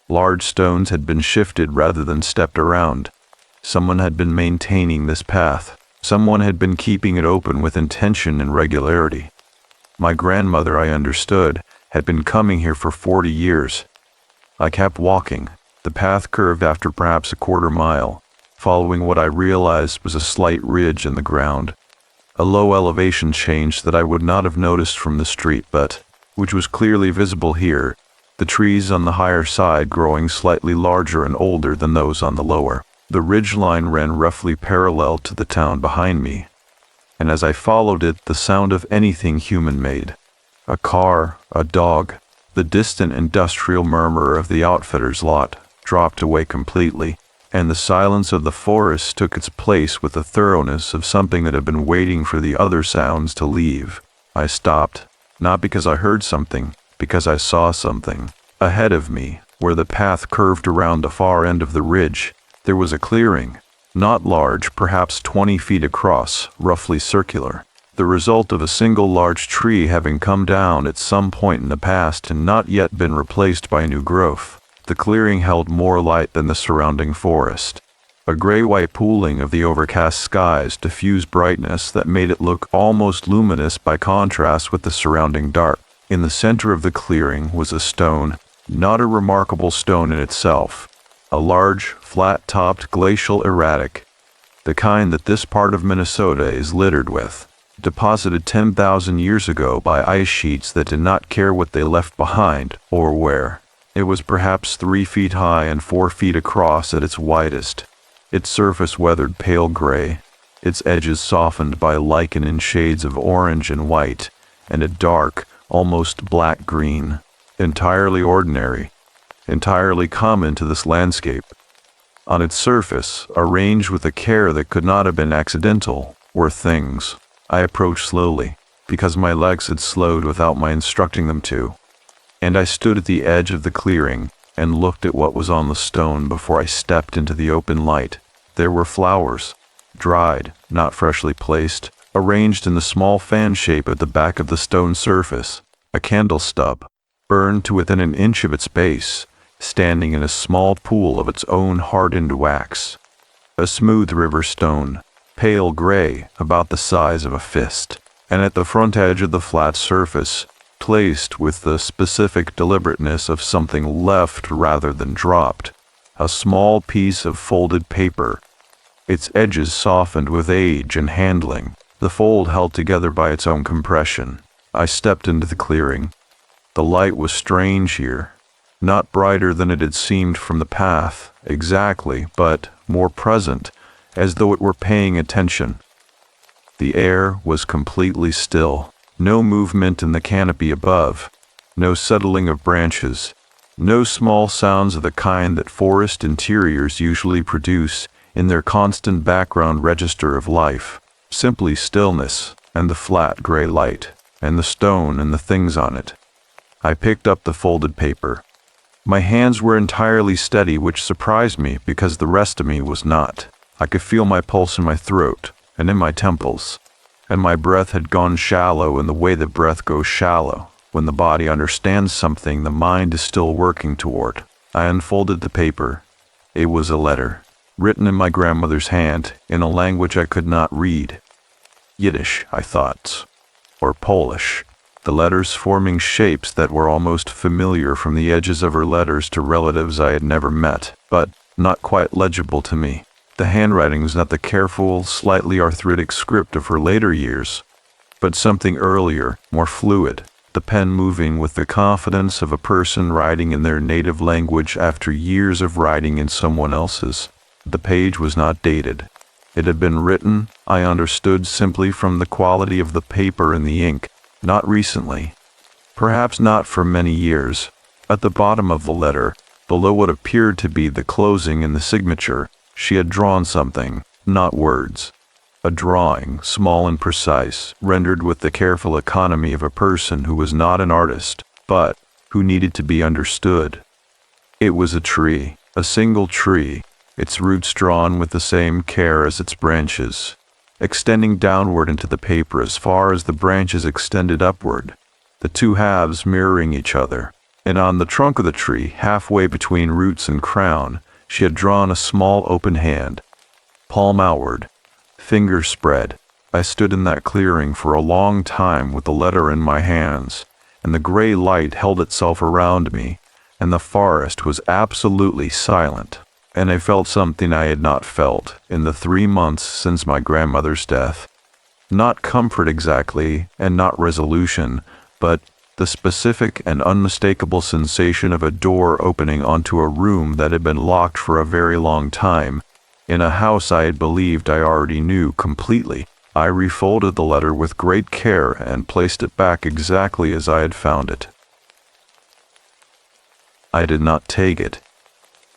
Speaker 2: Large stones had been shifted rather than stepped around. Someone had been maintaining this path. Someone had been keeping it open with intention and regularity. My grandmother, I understood, had been coming here for 40 years. I kept walking. The path curved after perhaps a quarter mile, following what I realized was a slight ridge in the ground. A low elevation change that I would not have noticed from the street, but which was clearly visible here, the trees on the higher side growing slightly larger and older than those on the lower. The ridgeline ran roughly parallel to the town behind me, and as I followed it, the sound of anything human made, a car, a dog, the distant industrial murmur of the outfitter's lot, dropped away completely, and the silence of the forest took its place with the thoroughness of something that had been waiting for the other sounds to leave. I stopped, not because I heard something, because I saw something. Ahead of me, where the path curved around the far end of the ridge, there was a clearing, not large, perhaps 20 feet across, roughly circular, the result of a single large tree having come down at some point in the past and not yet been replaced by new growth. The clearing held more light than the surrounding forest. A gray-white pooling of the overcast skies diffused brightness that made it look almost luminous by contrast with the surrounding dark. In the center of the clearing was a stone, not a remarkable stone in itself, a large, flat-topped glacial erratic, the kind that this part of Minnesota is littered with, deposited 10,000 years ago by ice sheets that did not care what they left behind or where. It was perhaps 3 feet high and 4 feet across at its widest, its surface weathered pale gray, its edges softened by lichen in shades of orange and white, and a dark, almost black-green, entirely ordinary, entirely common to this landscape. On its surface, arranged with a care that could not have been accidental, were things. I approached slowly, because my legs had slowed without my instructing them to, and I stood at the edge of the clearing and looked at what was on the stone before I stepped into the open light. There were flowers, dried, not freshly placed, arranged in the small fan shape at the back of the stone surface, a candle stub, burned to within an inch of its base, standing in a small pool of its own hardened wax. A smooth river stone, pale gray, about the size of a fist, and at the front edge of the flat surface, placed with the specific deliberateness of something left rather than dropped, a small piece of folded paper, its edges softened with age and handling, the fold held together by its own compression. I stepped into the clearing. The light was strange here, not brighter than it had seemed from the path, exactly, but more present, as though it were paying attention. The air was completely still, no movement in the canopy above, no settling of branches, no small sounds of the kind that forest interiors usually produce in their constant background register of life, simply stillness and the flat gray light, and the stone and the things on it. I picked up the folded paper. My hands were entirely steady, which surprised me because the rest of me was not. I could feel my pulse in my throat and in my temples, and my breath had gone shallow in the way that breath goes shallow when the body understands something the mind is still working toward. I unfolded the paper. It was a letter, written in my grandmother's hand in a language I could not read. Yiddish, I thought, or Polish, the letters forming shapes that were almost familiar from the edges of her letters to relatives I had never met, but not quite legible to me. The handwriting was not the careful, slightly arthritic script of her later years, but something earlier, more fluid, the pen moving with the confidence of a person writing in their native language after years of writing in someone else's. The page was not dated. It had been written, I understood, simply from the quality of the paper and the ink, not recently, perhaps not for many years. At the bottom of the letter, below what appeared to be the closing and the signature, she had drawn something, not words. A drawing, small and precise, rendered with the careful economy of a person who was not an artist, but who needed to be understood. It was a tree, a single tree, its roots drawn with the same care as its branches, extending downward into the paper as far as the branches extended upward, the two halves mirroring each other. And on the trunk of the tree, halfway between roots and crown, she had drawn a small open hand, palm outward, fingers spread. I stood in that clearing for a long time with the letter in my hands, and the gray light held itself around me, and the forest was absolutely silent, and I felt something I had not felt in the 3 months since my grandmother's death. Not comfort exactly, and not resolution, but the specific and unmistakable sensation of a door opening onto a room that had been locked for a very long time, in a house I had believed I already knew completely. I refolded the letter with great care and placed it back exactly as I had found it. I did not take it.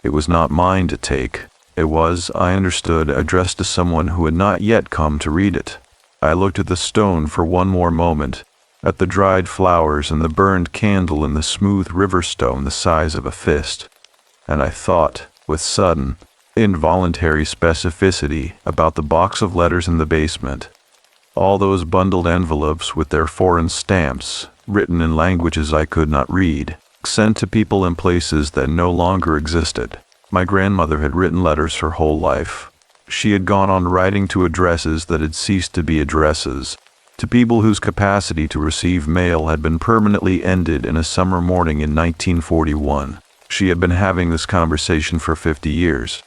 Speaker 2: It was not mine to take. It was, I understood, addressed to someone who had not yet come to read it. I looked at the stone for one more moment, at the dried flowers and the burned candle in the smooth river stone the size of a fist, and I thought, with sudden, involuntary specificity, about the box of letters in the basement, all those bundled envelopes with their foreign stamps, written in languages I could not read, sent to people in places that no longer existed. My grandmother had written letters her whole life. She had gone on writing to addresses that had ceased to be addresses, to people whose capacity to receive mail had been permanently ended in a summer morning in 1941. She had been having this conversation for 50 years.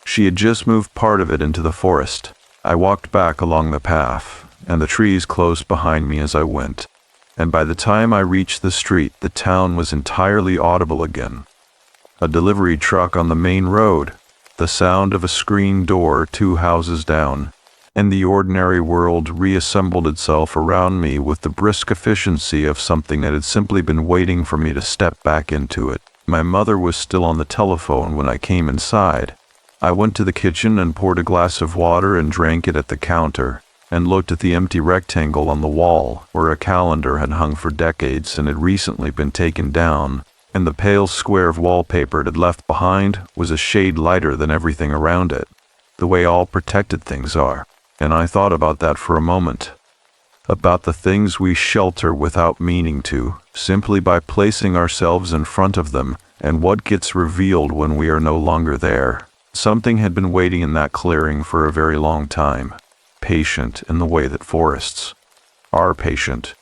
Speaker 2: She had just moved part of it into the forest. I walked back along the path, and the trees closed behind me as I went, and by the time I reached the street, the town was entirely audible again. A delivery truck on the main road, the sound of a screen door 2 houses down, and the ordinary world reassembled itself around me with the brisk efficiency of something that had simply been waiting for me to step back into it. My mother was still on the telephone when I came inside. I went to the kitchen and poured a glass of water and drank it at the counter, and looked at the empty rectangle on the wall where a calendar had hung for decades and had recently been taken down, and the pale square of wallpaper it had left behind was a shade lighter than everything around it, the way all protected things are. And I thought about that for a moment, about the things we shelter without meaning to, simply by placing ourselves in front of them, and what gets revealed when we are no longer there. Something had been waiting in that clearing for a very long time, patient in the way that forests are patient,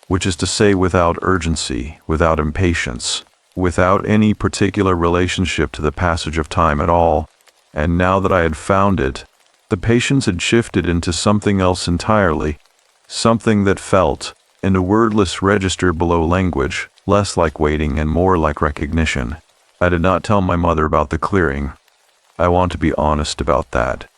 Speaker 2: which is to say without urgency, without impatience. without any particular relationship to the passage of time at all, and now that I had found it, the patience had shifted into something else entirely, something that felt, in a wordless register below language, less like waiting and more like recognition. I did not tell my mother about the clearing. I want to be honest about that,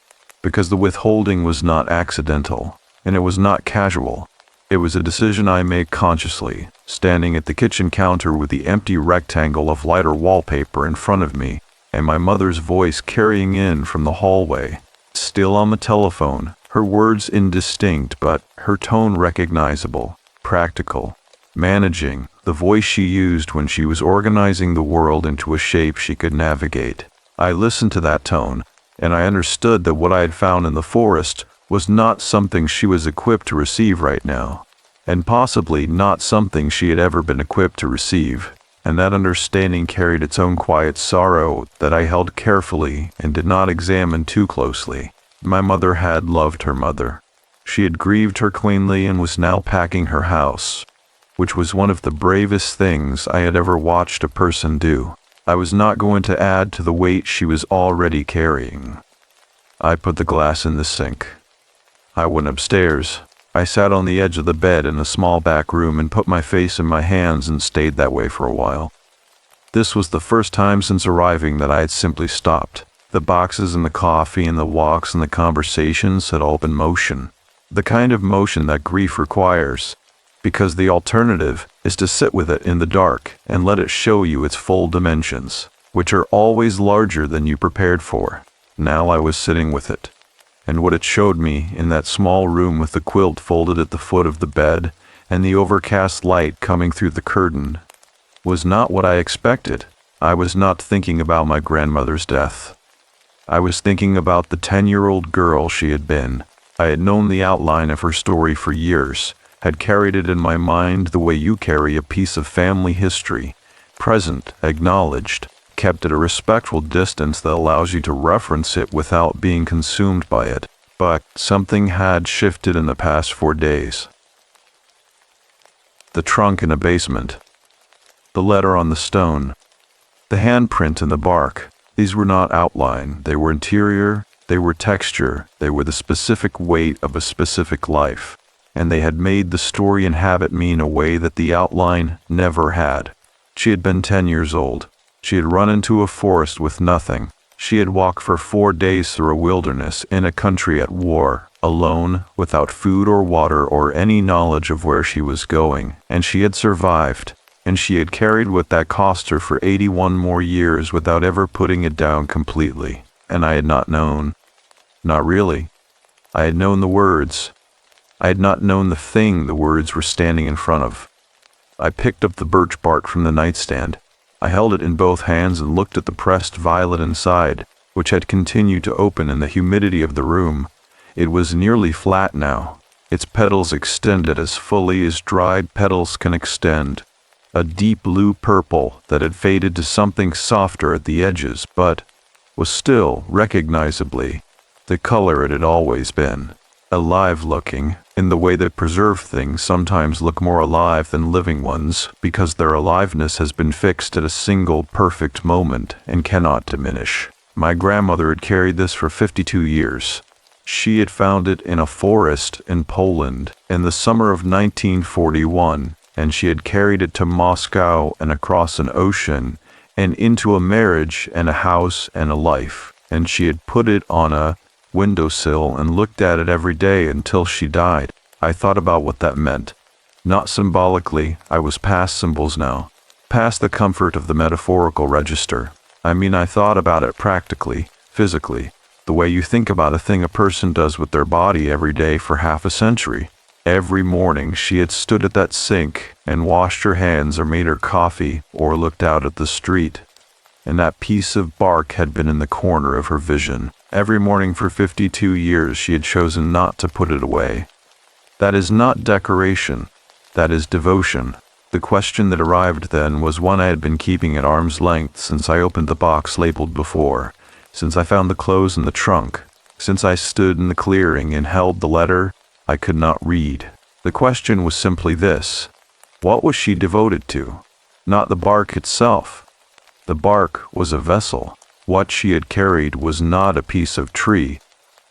Speaker 2: because the withholding was not accidental, and it was not casual. It was a decision I made consciously, standing at the kitchen counter with the empty rectangle of lighter wallpaper in front of me, and my mother's voice carrying in from the hallway. Still on the telephone, her words indistinct but her tone recognizable, practical, managing, the voice she used when she was organizing the world into a shape she could navigate. I listened to that tone, and I understood that what I had found in the forest was not something she was equipped to receive right now, and possibly not something she had ever been equipped to receive, and that understanding carried its own quiet sorrow that I held carefully and did not examine too closely. My mother had loved her mother. She had grieved her cleanly and was now packing her house, which was one of the bravest things I had ever watched a person do. I was not going to add to the weight she was already carrying. I put the glass in the sink. I went upstairs. I sat on the edge of the bed in a small back room and put my face in my hands and stayed that way for a while. This was the first time since arriving that I had simply stopped. The boxes and the coffee and the walks and the conversations had all been motion. The kind of motion that grief requires, because the alternative is to sit with it in the dark and let it show you its full dimensions, which are always larger than you prepared for. Now I was sitting with it, and what it showed me in that small room with the quilt folded at the foot of the bed and the overcast light coming through the curtain was not what I expected. I was not thinking about my grandmother's death. I was thinking about the 10-year-old girl she had been. I had known the outline of her story for years, had carried it in my mind the way you carry a piece of family history, present, acknowledged, kept at a respectful distance that allows you to reference it without being consumed by it. But something had shifted in the past 4 days. The trunk in a basement, the letter on the stone, the handprint in the bark. These were not outline, they were interior, they were texture, they were the specific weight of a specific life, and they had made the story inhabit me in a way that the outline never had. She had been 10 years old. She had run into a forest with nothing. She had walked for 4 days through a wilderness in a country at war, alone, without food or water or any knowledge of where she was going, and she had survived. And she had carried what that cost her for 81 more years without ever putting it down completely. And I had not known. Not really. I had known the words. I had not known the thing the words were standing in front of. I picked up the birch bark from the nightstand. I held it in both hands and looked at the pressed violet inside, which had continued to open in the humidity of the room. It was nearly flat now. Its petals extended as fully as dried petals can extend. A deep blue purple that had faded to something softer at the edges, but was still, recognizably, the color it had always been. Alive-looking, in the way that preserved things sometimes look more alive than living ones, because their aliveness has been fixed at a single perfect moment and cannot diminish. My grandmother had carried this for 52 years. She had found it in a forest in Poland in the summer of 1941, and she had carried it to Moscow and across an ocean and into a marriage and a house and a life, and she had put it on a windowsill and looked at it every day until she died. I thought about what that meant. Not symbolically, I was past symbols now, past the comfort of the metaphorical register. I thought about it practically, physically, the way you think about a thing a person does with their body every day for half a century. Every morning she had stood at that sink and washed her hands or made her coffee or looked out at the street, and that piece of bark had been in the corner of her vision. Every morning for 52 years she had chosen not to put it away. That is not decoration, that is devotion. The question that arrived then was one I had been keeping at arm's length since I opened the box labeled before, since I found the clothes in the trunk, since I stood in the clearing and held the letter I could not read. The question was simply this: what was she devoted to? not the bark itself. The bark was a vessel. What she had carried was not a piece of tree.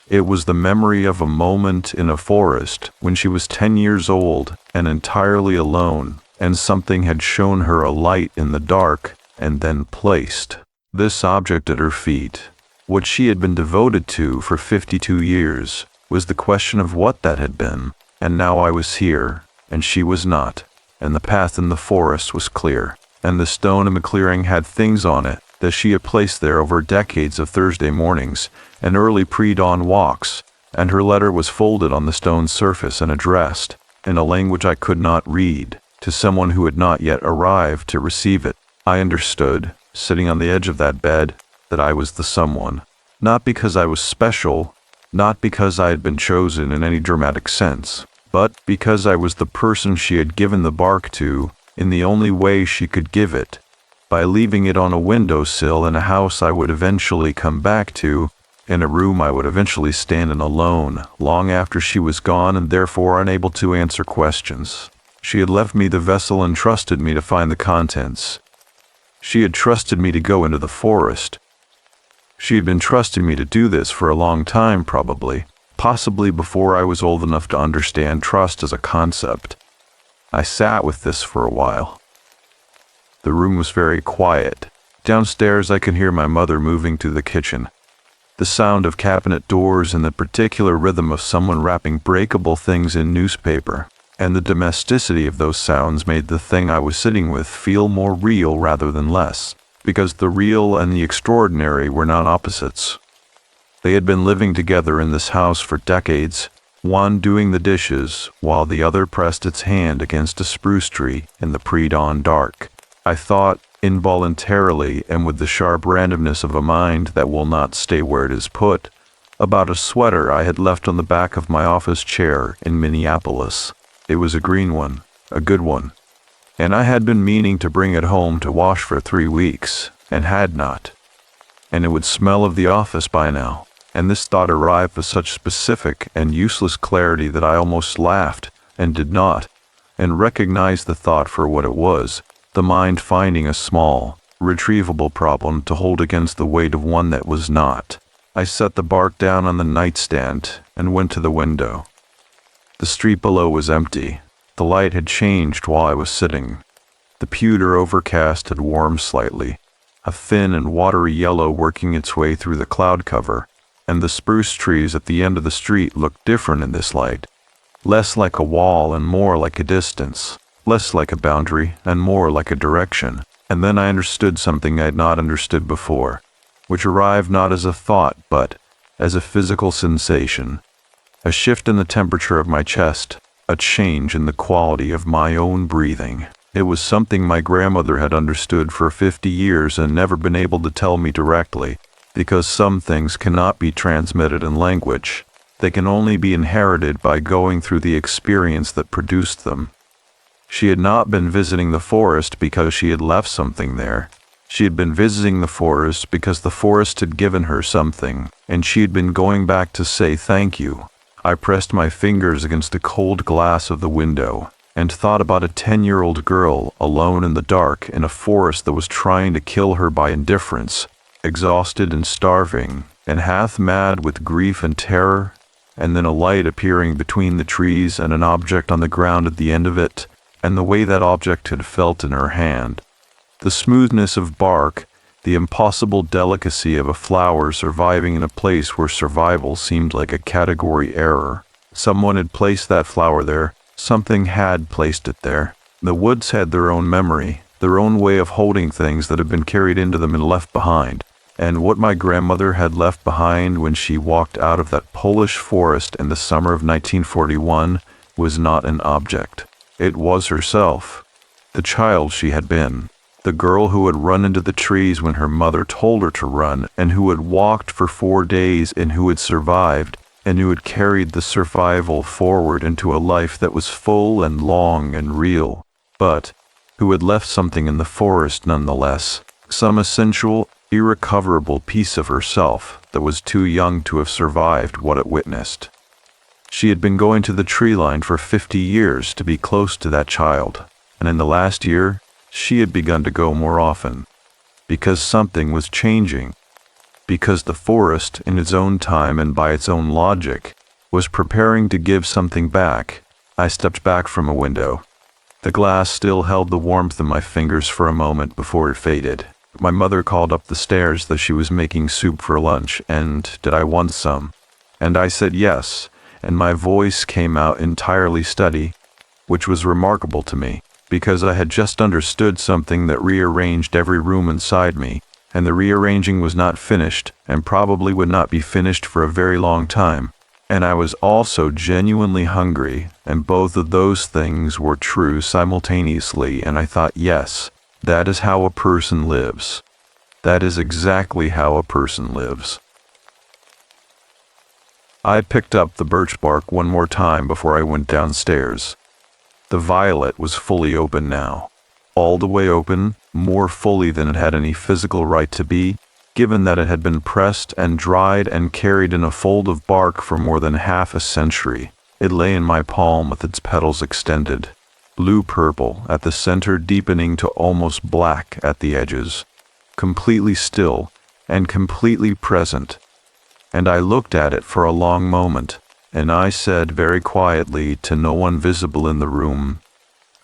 Speaker 2: It was the memory of a moment in a forest when she was 10 years old and entirely alone, and something had shown her a light in the dark and then placed this object at her feet. What she had been devoted to for 52 years was the question of what that had been, and now I was here, and she was not, and the path in the forest was clear, and the stone in the clearing had things on it that she had placed there over decades of Thursday mornings and early pre-dawn walks, and her letter was folded on the stone surface and addressed, in a language I could not read, to someone who had not yet arrived to receive it. I understood, sitting on the edge of that bed, that I was the someone, not because I was special, not because I had been chosen in any dramatic sense, but because I was the person she had given the bark to in the only way she could give it, by leaving it on a windowsill in a house I would eventually come back to, in a room I would eventually stand in alone, long after she was gone and therefore unable to answer questions. She had left me the vessel and trusted me to find the contents. She had trusted me to go into the forest. She had been trusting me to do this for a long time, possibly before I was old enough to understand trust as a concept. I sat with this for a while. The room was very quiet. Downstairs I could hear my mother moving to the kitchen. The sound of cabinet doors and the particular rhythm of someone wrapping breakable things in newspaper, and the domesticity of those sounds made the thing I was sitting with feel more real rather than less, because the real and the extraordinary were not opposites. They had been living together in this house for decades, one doing the dishes while the other pressed its hand against a spruce tree in the pre-dawn dark. I thought, involuntarily and with the sharp randomness of a mind that will not stay where it is put, about a sweater I had left on the back of my office chair in Minneapolis. It was a green one, a good one, and I had been meaning to bring it home to wash for 3 weeks, and had not. And it would smell of the office by now, and this thought arrived with such specific and useless clarity that I almost laughed, and did not, and recognized the thought for what it was, the mind finding a small, retrievable problem to hold against the weight of one that was not. I set the bark down on the nightstand and went to the window. The street below was empty. The light had changed while I was sitting. The pewter overcast had warmed slightly, a thin and watery yellow working its way through the cloud cover, and the spruce trees at the end of the street looked different in this light, less like a wall and more like a distance, less like a boundary and more like a direction. And then I understood something I had not understood before, which arrived not as a thought but as a physical sensation, a shift in the temperature of my chest, a change in the quality of my own breathing. It was something my grandmother had understood for 50 years and never been able to tell me directly, because some things cannot be transmitted in language. They can only be inherited by going through the experience that produced them. She had not been visiting the forest because she had left something there. She had been visiting the forest because the forest had given her something, and she had been going back to say thank you. I pressed my fingers against the cold glass of the window, and thought about a 10-year-old girl alone in the dark in a forest that was trying to kill her by indifference, exhausted and starving, and half mad with grief and terror, and then a light appearing between the trees and an object on the ground at the end of it, and the way that object had felt in her hand. The smoothness of bark, the impossible delicacy of a flower surviving in a place where survival seemed like a category error. Someone had placed that flower there. Something had placed it there. The woods had their own memory, their own way of holding things that had been carried into them and left behind. And what my grandmother had left behind when she walked out of that Polish forest in the summer of 1941 was not an object. It was herself, the child she had been, the girl who had run into the trees when her mother told her to run, and who had walked for 4 days, and who had survived, and who had carried the survival forward into a life that was full and long and real, but who had left something in the forest nonetheless, some essential, irrecoverable piece of herself that was too young to have survived what it witnessed. She had been going to the tree line for 50 years to be close to that child, and in the last year, She had begun to go more often, because something was changing, because the forest, in its own time and by its own logic, was preparing to give something back. I stepped back from a window. The glass still held the warmth in my fingers for a moment before it faded. My mother called up the stairs that she was making soup for lunch, and did I want some? And I said yes, and my voice came out entirely steady, which was remarkable to me, because I had just understood something that rearranged every room inside me, and the rearranging was not finished, and probably would not be finished for a very long time. And I was also genuinely hungry, and both of those things were true simultaneously, and I thought, yes, that is how a person lives. That is exactly how a person lives. I picked up the birch bark one more time before I went downstairs. The violet was fully open now. All the way open, more fully than it had any physical right to be, given that it had been pressed and dried and carried in a fold of bark for more than half a century. It lay in my palm with its petals extended, blue-purple at the center, deepening to almost black at the edges, completely still and completely present. And I looked at it for a long moment, and I said very quietly to no one visible in the room,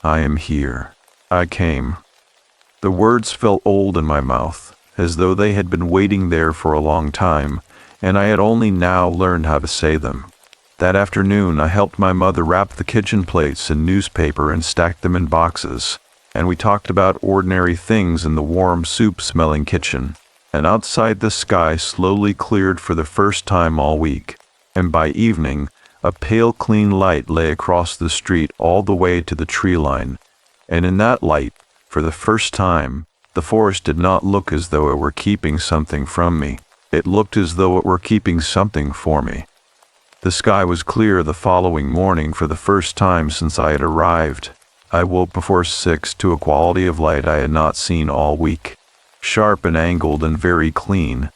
Speaker 2: "I am here. I came." The words felt old in my mouth, as though they had been waiting there for a long time, and I had only now learned how to say them. That afternoon I helped my mother wrap the kitchen plates in newspaper and stack them in boxes, and we talked about ordinary things in the warm soup-smelling kitchen. And outside the sky slowly cleared for the first time all week, and by evening a pale clean light lay across the street all the way to the tree line, and in that light, for the first time, the forest did not look as though it were keeping something from me. It looked as though it were keeping something for me. The sky was clear the following morning for the first time since I had arrived. I woke before 6 to a quality of light I had not seen all week. Sharp and angled and very clean.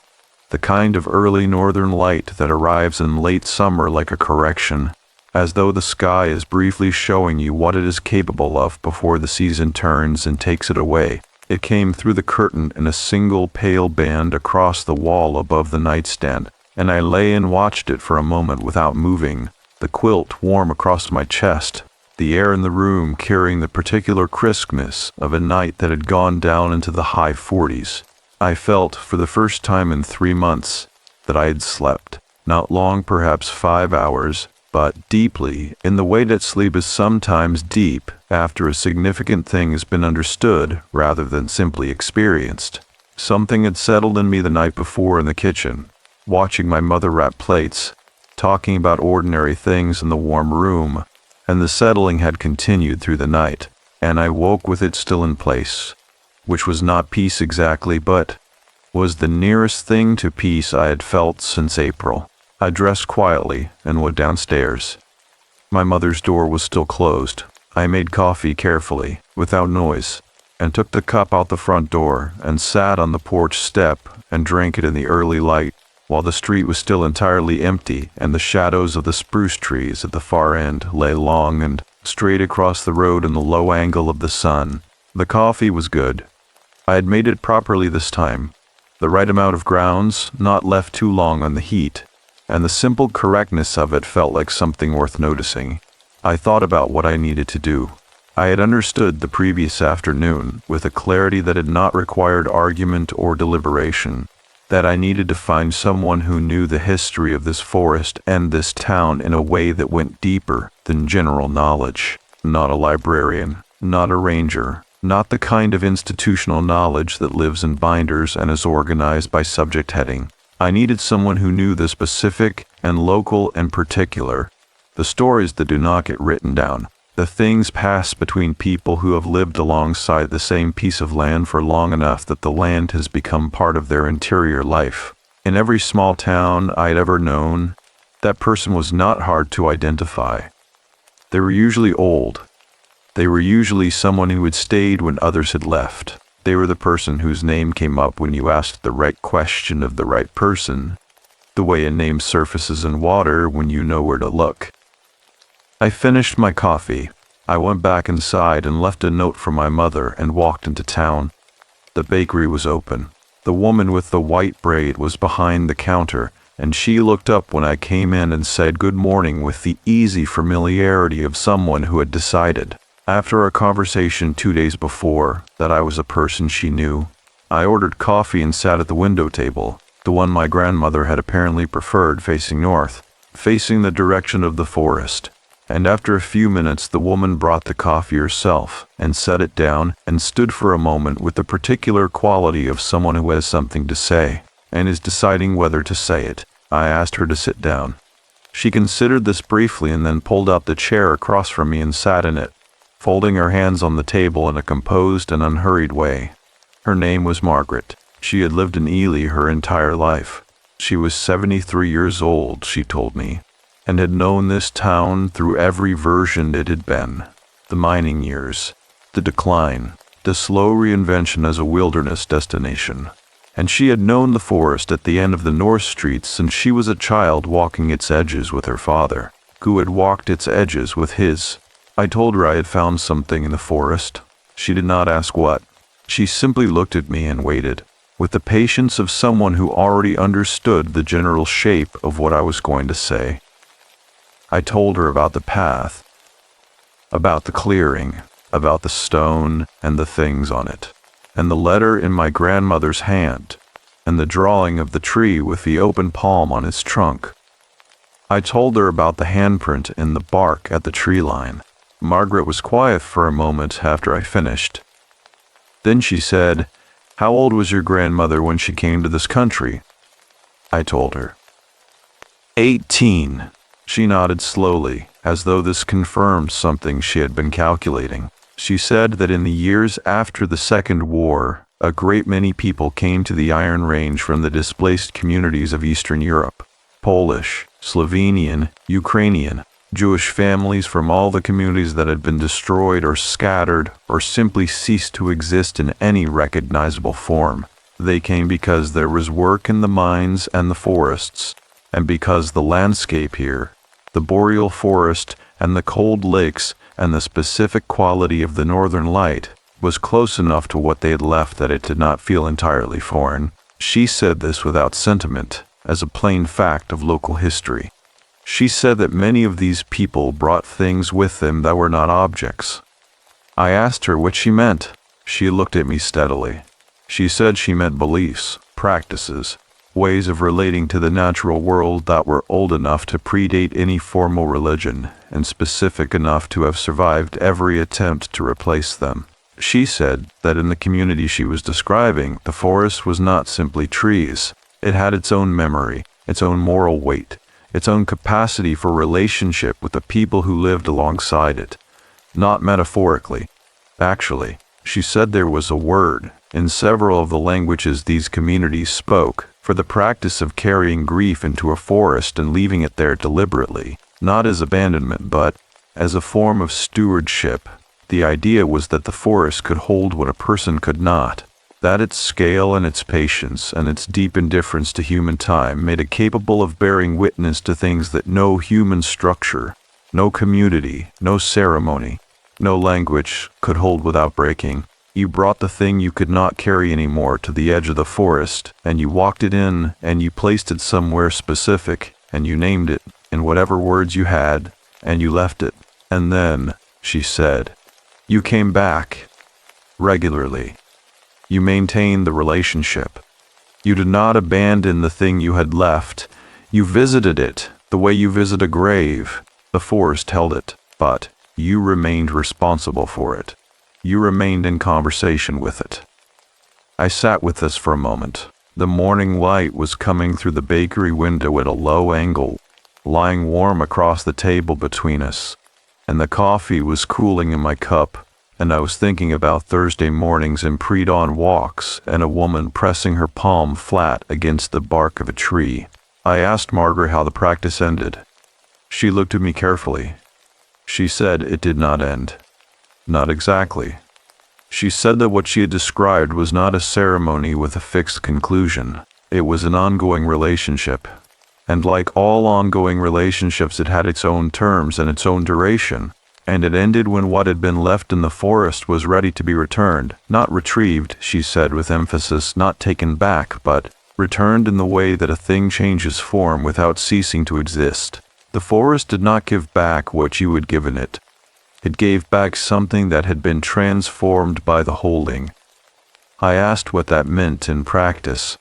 Speaker 2: The kind of early northern light that arrives in late summer like a correction, as though the sky is briefly showing you what it is capable of before the season turns and takes it away. It came through the curtain in a single pale band across the wall above the nightstand, and I lay and watched it for a moment without moving, the quilt warm across my chest, the air in the room carrying the particular crispness of a night that had gone down into the high 40s. I felt, for the first time in 3 months, that I had slept, not long, perhaps 5 hours, but deeply, in the way that sleep is sometimes deep after a significant thing has been understood rather than simply experienced. Something had settled in me the night before in the kitchen, watching my mother wrap plates, talking about ordinary things in the warm room, and the settling had continued through the night, and I woke with it still in place, which was not peace exactly, but was the nearest thing to peace I had felt since April. I dressed quietly and went downstairs. My mother's door was still closed. I made coffee carefully, without noise, and took the cup out the front door and sat on the porch step and drank it in the early light, while the street was still entirely empty and the shadows of the spruce trees at the far end lay long and straight across the road in the low angle of the sun. The coffee was good. I had made it properly this time, the right amount of grounds, not left too long on the heat, and the simple correctness of it felt like something worth noticing. I thought about what I needed to do. I had understood the previous afternoon, with a clarity that had not required argument or deliberation, that I needed to find someone who knew the history of this forest and this town in a way that went deeper than general knowledge. Not a librarian, not a ranger, not the kind of institutional knowledge that lives in binders and is organized by subject heading. I needed someone who knew the specific and local and particular, the stories that do not get written down, the things passed between people who have lived alongside the same piece of land for long enough that the land has become part of their interior life. In every small town I'd ever known, that person was not hard to identify. They were usually old. They were usually someone who had stayed when others had left. They were the person whose name came up when you asked the right question of the right person, the way a name surfaces in water when you know where to look. I finished my coffee, I went back inside and left a note for my mother and walked into town. The bakery was open. The woman with the white braid was behind the counter, and she looked up when I came in and said good morning with the easy familiarity of someone who had decided, after our conversation 2 days before, that I was a person she knew. I ordered coffee and sat at the window table, the one my grandmother had apparently preferred facing north, facing the direction of the forest. And after a few minutes the woman brought the coffee herself and set it down and stood for a moment with the particular quality of someone who has something to say and is deciding whether to say it. I asked her to sit down. She considered this briefly and then pulled out the chair across from me and sat in it, folding her hands on the table in a composed and unhurried way. Her name was Margaret. She had lived in Ely her entire life. She was 73 years old, she told me, and had known this town through every version it had been. The mining years, the decline, the slow reinvention as a wilderness destination. And she had known the forest at the end of the North Street since she was a child walking its edges with her father, who had walked its edges with his. I told her I had found something in the forest. She did not ask what. She simply looked at me and waited, with the patience of someone who already understood the general shape of what I was going to say. I told her about the path, about the clearing, about the stone and the things on it, and the letter in my grandmother's hand, and the drawing of the tree with the open palm on its trunk. I told her about the handprint in the bark at the tree line. Margaret was quiet for a moment after I finished. Then she said, "How old was your grandmother when she came to this country?" I told her. 18. She nodded slowly, as though this confirmed something she had been calculating. She said that in the years after the Second War, a great many people came to the Iron Range from the displaced communities of Eastern Europe. Polish, Slovenian, Ukrainian, Jewish families from all the communities that had been destroyed or scattered or simply ceased to exist in any recognizable form. They came because there was work in the mines and the forests, and because the landscape here, the boreal forest and the cold lakes and the specific quality of the northern light, was close enough to what they had left that it did not feel entirely foreign. She said this without sentiment, as a plain fact of local history. She said that many of these people brought things with them that were not objects. I asked her what she meant. She looked at me steadily. She said she meant beliefs, practices, ways of relating to the natural world that were old enough to predate any formal religion and specific enough to have survived every attempt to replace them. She said that in the community she was describing, the forest was not simply trees. It had its own memory, its own moral weight, its own capacity for relationship with the people who lived alongside it. Not metaphorically. Actually, she said there was a word, in several of the languages these communities spoke, for the practice of carrying grief into a forest and leaving it there deliberately, not as abandonment but as a form of stewardship. The idea was that the forest could hold what a person could not, that its scale and its patience and its deep indifference to human time made it capable of bearing witness to things that no human structure, no community, no ceremony, no language could hold without breaking. You brought the thing you could not carry anymore to the edge of the forest, and you walked it in, and you placed it somewhere specific, and you named it in whatever words you had, and you left it. And then, she said, you came back regularly. You maintained the relationship. You did not abandon the thing you had left. You visited it the way you visit a grave. The forest held it, but you remained responsible for it. You remained in conversation with it. I sat with this for a moment. The morning light was coming through the bakery window at a low angle, lying warm across the table between us, and the coffee was cooling in my cup, and I was thinking about Thursday mornings and pre-dawn walks and a woman pressing her palm flat against the bark of a tree. I asked Margaret how the practice ended. She looked at me carefully. She said it did not end. Not exactly. She said that what she had described was not a ceremony with a fixed conclusion. It was an ongoing relationship. And like all ongoing relationships, it had its own terms and its own duration. And it ended when what had been left in the forest was ready to be returned, not retrieved, she said with emphasis, not taken back, but returned in the way that a thing changes form without ceasing to exist. The forest did not give back what you had given it. It gave back something that had been transformed by the holding. I asked what that meant in practice.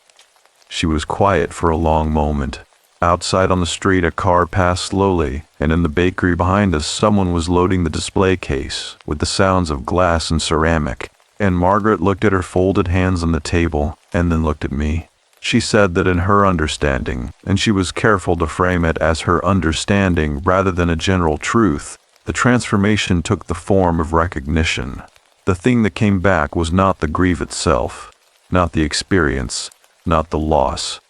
Speaker 2: She was quiet for a long moment. Outside on the street, a car passed slowly, and in the bakery behind us, someone was loading the display case with the sounds of glass and ceramic. And Margaret looked at her folded hands on the table and then looked at me. She said that in her understanding, and she was careful to frame it as her understanding rather than a general truth, the transformation took the form of recognition. The thing that came back was not the grief itself, not the experience, not the loss.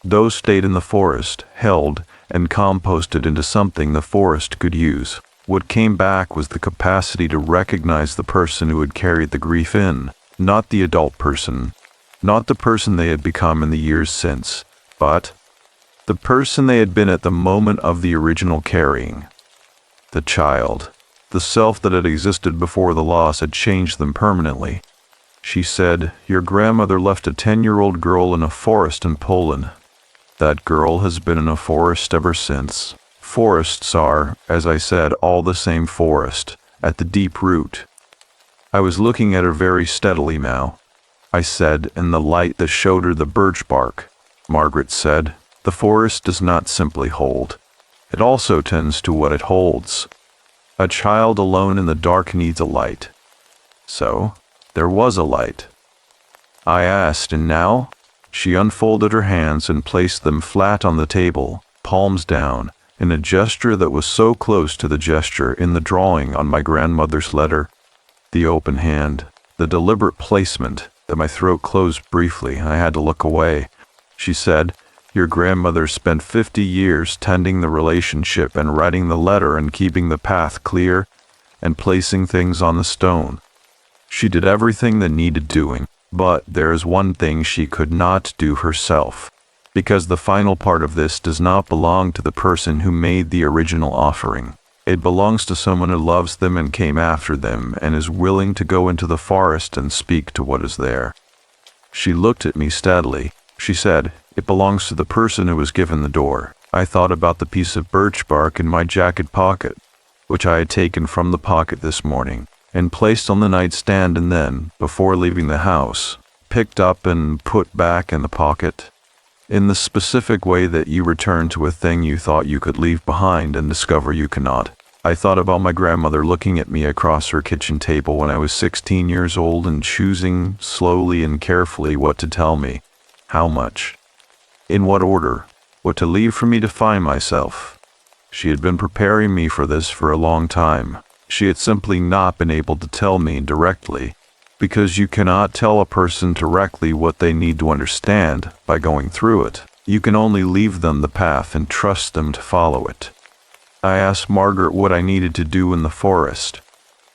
Speaker 2: Those stayed in the forest, held, and composted into something the forest could use. What came back was the capacity to recognize the person who had carried the grief in, not the adult person, not the person they had become in the years since, but the person they had been at the moment of the original carrying. The child, the self that had existed before the loss had changed them permanently. She said, "Your grandmother left a 10-year-old girl in a forest in Poland. That girl has been in a forest ever since. Forests are, as I said, all the same forest, at the deep root." I was looking at her very steadily now. I said, in the light that showed her the birch bark. Margaret said, "The forest does not simply hold. It also tends to what it holds. A child alone in the dark needs a light." So, there was a light. I asked, "And now?" She unfolded her hands and placed them flat on the table, palms down, in a gesture that was so close to the gesture in the drawing on my grandmother's letter. The open hand, the deliberate placement, that my throat closed briefly. I had to look away. She said, "Your grandmother spent 50 years tending the relationship and writing the letter and keeping the path clear and placing things on the stone. She did everything that needed doing, but there is one thing she could not do herself, because the final part of this does not belong to the person who made the original offering. It belongs to someone who loves them and came after them and is willing to go into the forest and speak to what is there." She looked at me steadily. She said, "It belongs to the person who was given the door." I thought about the piece of birch bark in my jacket pocket, which I had taken from the pocket this morning, and placed on the nightstand and then, before leaving the house, picked up and put back in the pocket. In the specific way that you return to a thing you thought you could leave behind and discover you cannot. I thought about my grandmother looking at me across her kitchen table when I was 16 years old and choosing slowly and carefully what to tell me, how much, in what order, what to leave for me to find myself. She had been preparing me for this for a long time. She had simply not been able to tell me directly, because you cannot tell a person directly what they need to understand by going through it. You can only leave them the path and trust them to follow it. I asked Margaret what I needed to do in the forest.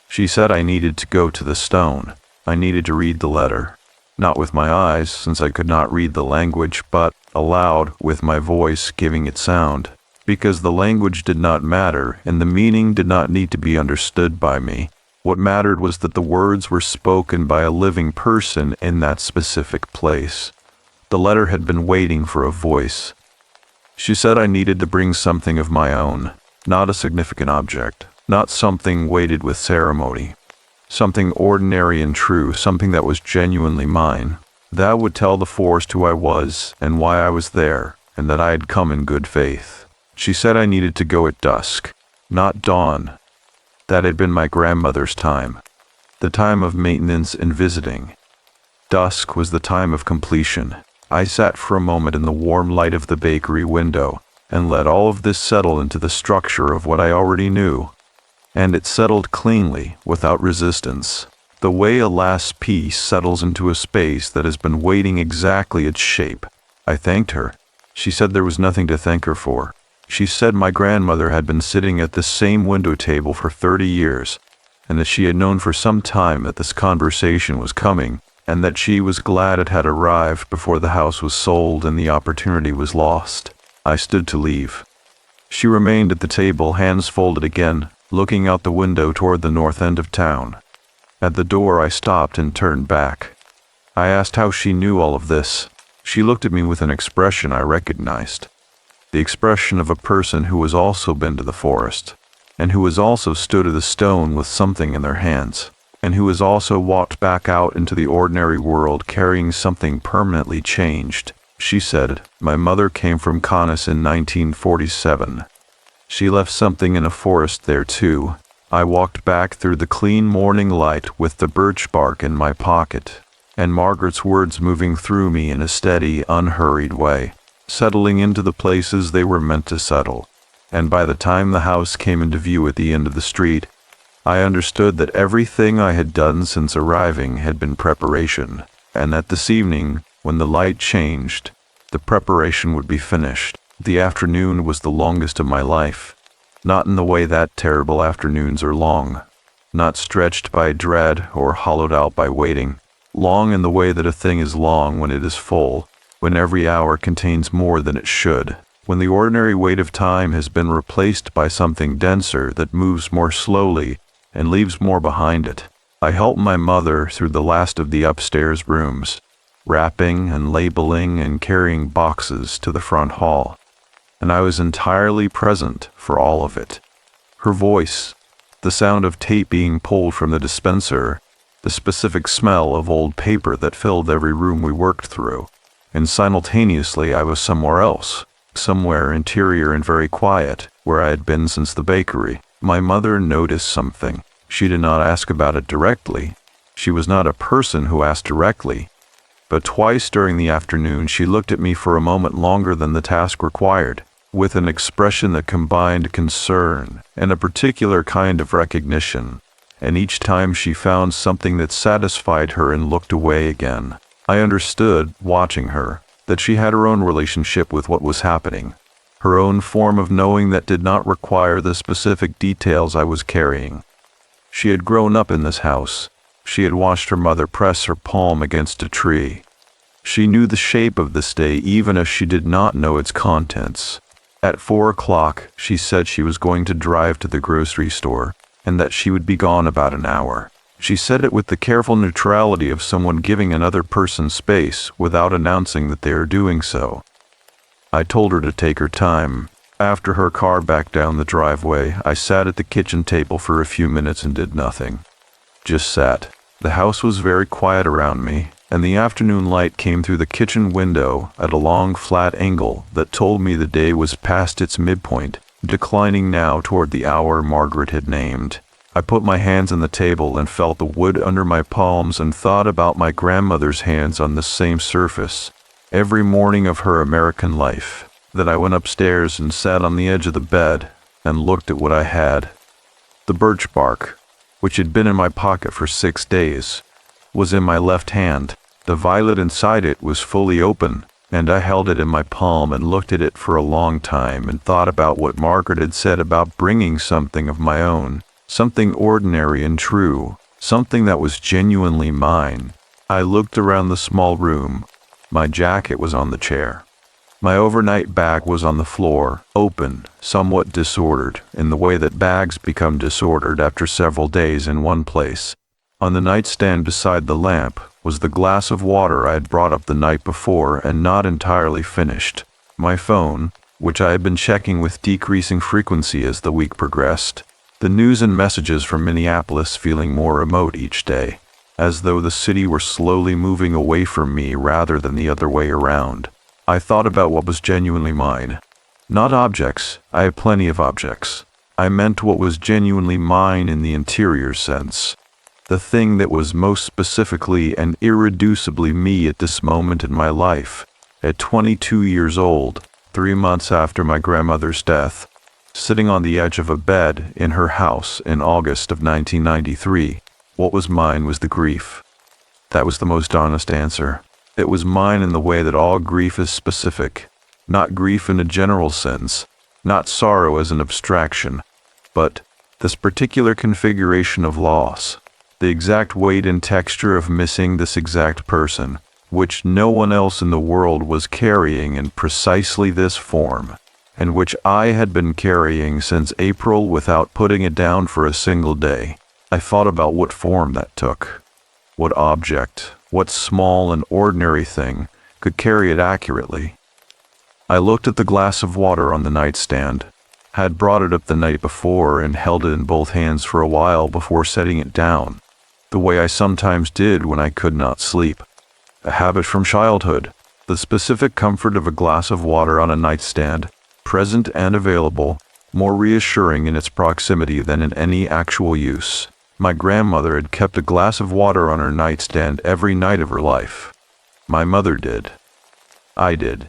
Speaker 2: She said I needed to go to the stone. I needed to read the letter, not with my eyes, since I could not read the language, but aloud with my voice giving it sound, because the language did not matter and the meaning did not need to be understood by me. What mattered was that the words were spoken by a living person in that specific place. The letter had been waiting for a voice. She said I needed to bring something of my own, not a significant object, not something weighted with ceremony, something ordinary and true, something that was genuinely mine. That would tell the forest who I was and why I was there, and that I had come in good faith. She said I needed to go at dusk, not dawn. That had been my grandmother's time, the time of maintenance and visiting. Dusk was the time of completion. I sat for a moment in the warm light of the bakery window and let all of this settle into the structure of what I already knew. And it settled cleanly, without resistance, the way a last piece settles into a space that has been waiting exactly its shape. I thanked her. She said there was nothing to thank her for. She said my grandmother had been sitting at this same window table for 30 years, and that she had known for some time that this conversation was coming, and that she was glad it had arrived before the house was sold and the opportunity was lost. I stood to leave. She remained at the table, hands folded again, looking out the window toward the north end of town. At the door I stopped and turned back. I asked how she knew all of this. She looked at me with an expression I recognized. The expression of a person who has also been to the forest, and who has also stood at a stone with something in their hands, and who has also walked back out into the ordinary world carrying something permanently changed. She said, "My mother came from Canis in 1947. She left something in a forest there too." I walked back through the clean morning light with the birch bark in my pocket, and Margaret's words moving through me in a steady, unhurried way, settling into the places they were meant to settle. And by the time the house came into view at the end of the street, I understood that everything I had done since arriving had been preparation, and that this evening, when the light changed, the preparation would be finished. The afternoon was the longest of my life, not in the way that terrible afternoons are long, not stretched by dread or hollowed out by waiting, long in the way that a thing is long when it is full, when every hour contains more than it should, when the ordinary weight of time has been replaced by something denser that moves more slowly and leaves more behind it. I helped my mother through the last of the upstairs rooms, wrapping and labeling and carrying boxes to the front hall, and I was entirely present for all of it. Her voice, the sound of tape being pulled from the dispenser, the specific smell of old paper that filled every room we worked through, and simultaneously I was somewhere else, somewhere interior and very quiet, where I had been since the bakery. My mother noticed something. She did not ask about it directly. She was not a person who asked directly, but twice during the afternoon she looked at me for a moment longer than the task required, with an expression that combined concern and a particular kind of recognition, and each time she found something that satisfied her and looked away again. I understood, watching her, that she had her own relationship with what was happening, her own form of knowing that did not require the specific details I was carrying. She had grown up in this house. She had watched her mother press her palm against a tree. She knew the shape of this day even if she did not know its contents. At 4 o'clock, she said she was going to drive to the grocery store, and that she would be gone about an hour. She said it with the careful neutrality of someone giving another person space without announcing that they are doing so. I told her to take her time. After her car backed down the driveway, I sat at the kitchen table for a few minutes and did nothing. Just sat. The house was very quiet around me, and the afternoon light came through the kitchen window at a long flat angle that told me the day was past its midpoint, declining now toward the hour Margaret had named. I put my hands on the table and felt the wood under my palms and thought about my grandmother's hands on the same surface. Every morning of her American life, that I went upstairs and sat on the edge of the bed and looked at what I had. The birch bark, which had been in my pocket for 6 days, was in my left hand. The violet inside it was fully open, and I held it in my palm and looked at it for a long time and thought about what Margaret had said about bringing something of my own, something ordinary and true, something that was genuinely mine. I looked around the small room. My jacket was on the chair. My overnight bag was on the floor, open, somewhat disordered, in the way that bags become disordered after several days in one place. On the nightstand beside the lamp was the glass of water I had brought up the night before and not entirely finished. My phone, which I had been checking with decreasing frequency as the week progressed. The news and messages from Minneapolis feeling more remote each day, as though the city were slowly moving away from me rather than the other way around. I thought about what was genuinely mine. Not objects. I have plenty of objects. I meant what was genuinely mine in the interior sense. The thing that was most specifically and irreducibly me at this moment in my life. At 22 years old, 3 months after my grandmother's death, sitting on the edge of a bed in her house in August of 1993, what was mine was the grief. That was the most honest answer. It was mine in the way that all grief is specific, not grief in a general sense, not sorrow as an abstraction, but this particular configuration of loss, the exact weight and texture of missing this exact person, which no one else in the world was carrying in precisely this form. and which I had been carrying since April without putting it down for a single day. I thought about what form that took. What object, what small and ordinary thing could carry it accurately? I looked at the glass of water on the nightstand, had brought it up the night before and held it in both hands for a while before setting it down, the way I sometimes did when I could not sleep. A habit from childhood, the specific comfort of a glass of water on a nightstand, present and available, more reassuring in its proximity than in any actual use. My grandmother had kept a glass of water on her nightstand every night of her life. My mother did. I did.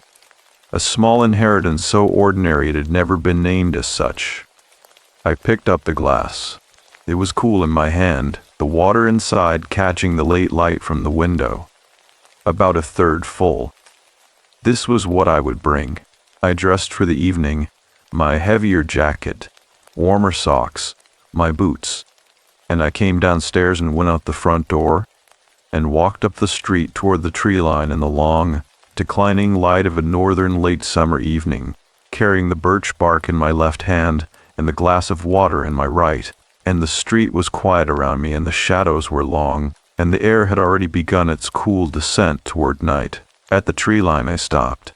Speaker 2: A small inheritance so ordinary it had never been named as such. I picked up the glass. It was cool in my hand, the water inside catching the late light from the window. About a third full. This was what I would bring. I dressed for the evening, my heavier jacket, warmer socks, my boots, and I came downstairs and went out the front door and walked up the street toward the tree line in the long, declining light of a northern late summer evening, carrying the birch bark in my left hand and the glass of water in my right, and the street was quiet around me and the shadows were long, and the air had already begun its cool descent toward night. At the tree line I stopped.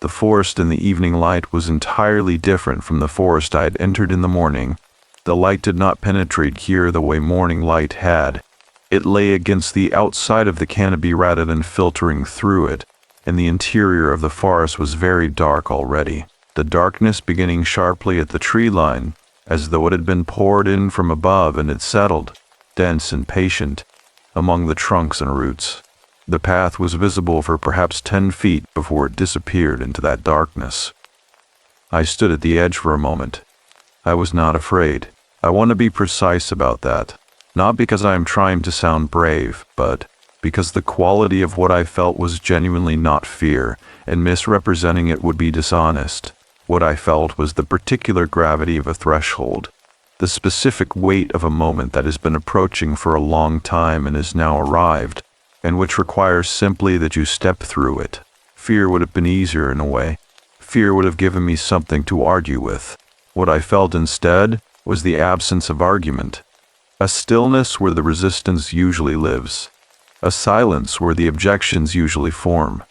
Speaker 2: The forest in the evening light was entirely different from the forest I had entered in the morning. The light did not penetrate here the way morning light had. It lay against the outside of the canopy rather than filtering through it, and the interior of the forest was very dark already, the darkness beginning sharply at the tree line, as though it had been poured in from above and had settled, dense and patient, among the trunks and roots. The path was visible for perhaps 10 feet before it disappeared into that darkness. I stood at the edge for a moment. I was not afraid. I want to be precise about that, not because I am trying to sound brave, but because the quality of what I felt was genuinely not fear, and misrepresenting it would be dishonest. What I felt was the particular gravity of a threshold, the specific weight of a moment that has been approaching for a long time and has now arrived, and which requires simply that you step through it. Fear would have been easier in a way. Fear would have given me something to argue with. What I felt instead was the absence of argument, a stillness where the resistance usually lives, a silence where the objections usually form.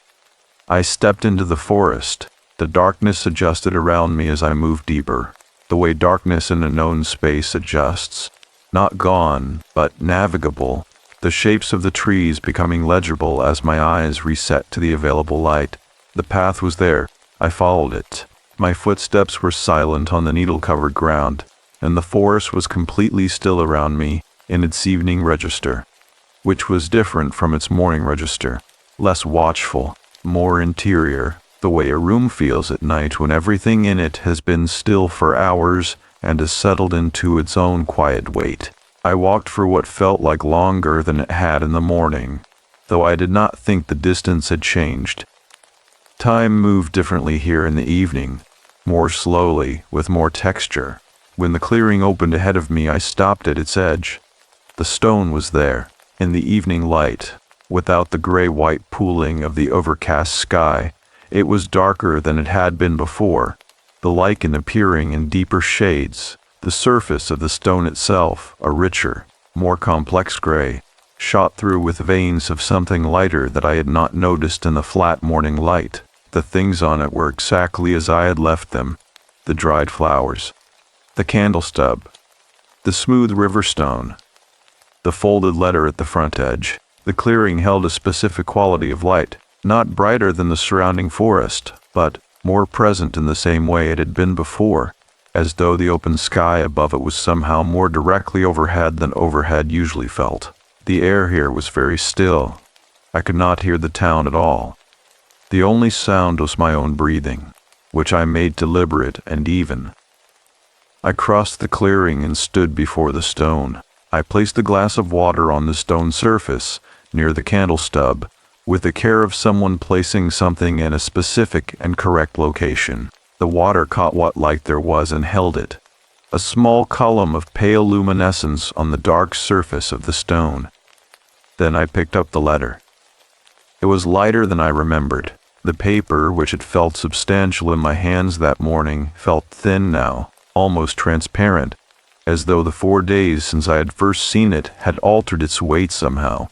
Speaker 2: I stepped into the forest. The darkness adjusted around me as I moved deeper, the way darkness in a known space adjusts, not gone, but navigable, the shapes of the trees becoming legible as my eyes reset to the available light. The path was there. I followed it. My footsteps were silent on the needle-covered ground, and the forest was completely still around me in its evening register, which was different from its morning register, less watchful, more interior, the way a room feels at night when everything in it has been still for hours and has settled into its own quiet weight. I walked for what felt like longer than it had in the morning, though I did not think the distance had changed. Time moved differently here in the evening, more slowly, with more texture. When the clearing opened ahead of me, I stopped at its edge. The stone was there, in the evening light, without the gray-white pooling of the overcast sky. It was darker than it had been before, the lichen appearing in deeper shades, the surface of the stone itself a richer, more complex gray, shot through with veins of something lighter that I had not noticed in the flat morning light. The things on it were exactly as I had left them, the dried flowers, the candle stub, the smooth river stone, the folded letter at the front edge. The clearing held a specific quality of light, not brighter than the surrounding forest, but more present in the same way it had been before, as though the open sky above it was somehow more directly overhead than overhead usually felt. The air here was very still. I could not hear the town at all. The only sound was my own breathing, which I made deliberate and even. I crossed the clearing and stood before the stone. I placed the glass of water on the stone surface, near the candle stub, with the care of someone placing something in a specific and correct location. The water caught what light there was and held it, a small column of pale luminescence on the dark surface of the stone. Then I picked up the letter. It was lighter than I remembered, The paper, which had felt substantial in my hands that morning, felt thin now, almost transparent, as though the 4 days since I had first seen it had altered its weight somehow.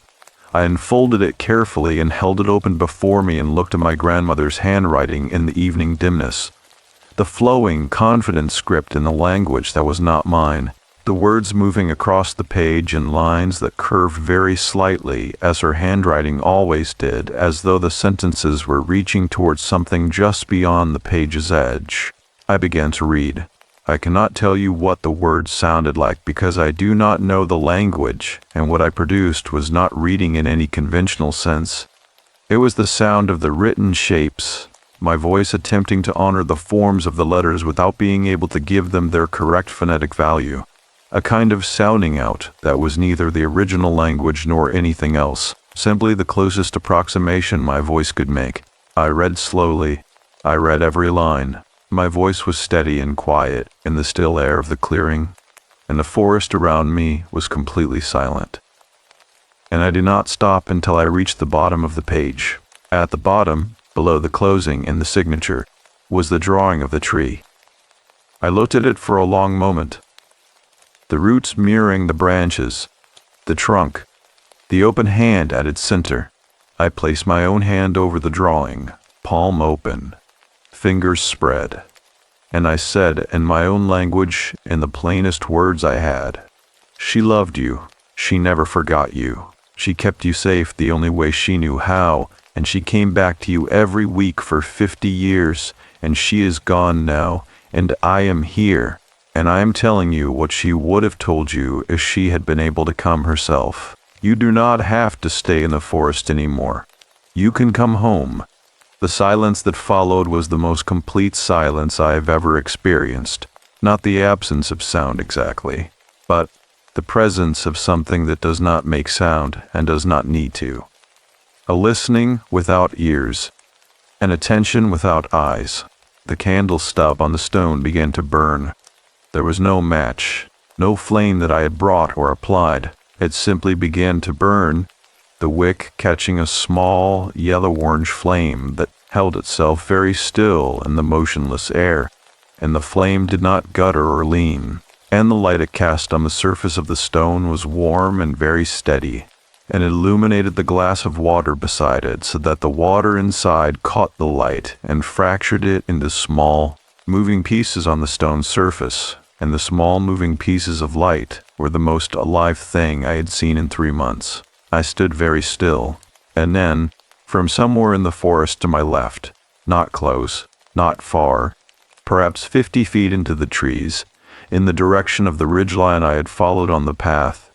Speaker 2: I unfolded it carefully and held it open before me and looked at my grandmother's handwriting in the evening dimness. The flowing, confident script in the language that was not mine, the words moving across the page in lines that curved very slightly, as her handwriting always did, as though the sentences were reaching towards something just beyond the page's edge. I began to read. I cannot tell you what the words sounded like because I do not know the language, and what I produced was not reading in any conventional sense. It was the sound of the written shapes, my voice attempting to honor the forms of the letters without being able to give them their correct phonetic value. A kind of sounding out that was neither the original language nor anything else, simply the closest approximation my voice could make. I read slowly. I read every line. My voice was steady and quiet in the still air of the clearing, and the forest around me was completely silent. And I did not stop until I reached the bottom of the page. At the bottom, below the closing and the signature, was the drawing of the tree. I looked at it for a long moment. The roots mirroring the branches, the trunk, the open hand at its center. I placed my own hand over the drawing, palm open, fingers spread, and I said in my own language, in the plainest words I had, "She loved you. She never forgot you. She kept you safe the only way she knew how, and she came back to you every week for 50 years, and she is gone now, and I am here. And I am telling you what she would have told you if she had been able to come herself. You do not have to stay in the forest anymore. You can come home." The silence that followed was the most complete silence I have ever experienced. Not the absence of sound exactly, but the presence of something that does not make sound and does not need to. A listening without ears, an attention without eyes. The candle stub on the stone began to burn. There was no match, no flame that I had brought or applied. It simply began to burn, the wick catching a small yellow-orange flame that held itself very still in the motionless air, and the flame did not gutter or lean, and the light it cast on the surface of the stone was warm and very steady, and illuminated the glass of water beside it so that the water inside caught the light and fractured it into small, moving pieces on the stone surface. And the small moving pieces of light were the most alive thing I had seen in 3 months. I stood very still, and then, from somewhere in the forest to my left, not close, not far, perhaps 50 feet into the trees, in the direction of the ridgeline I had followed on the path,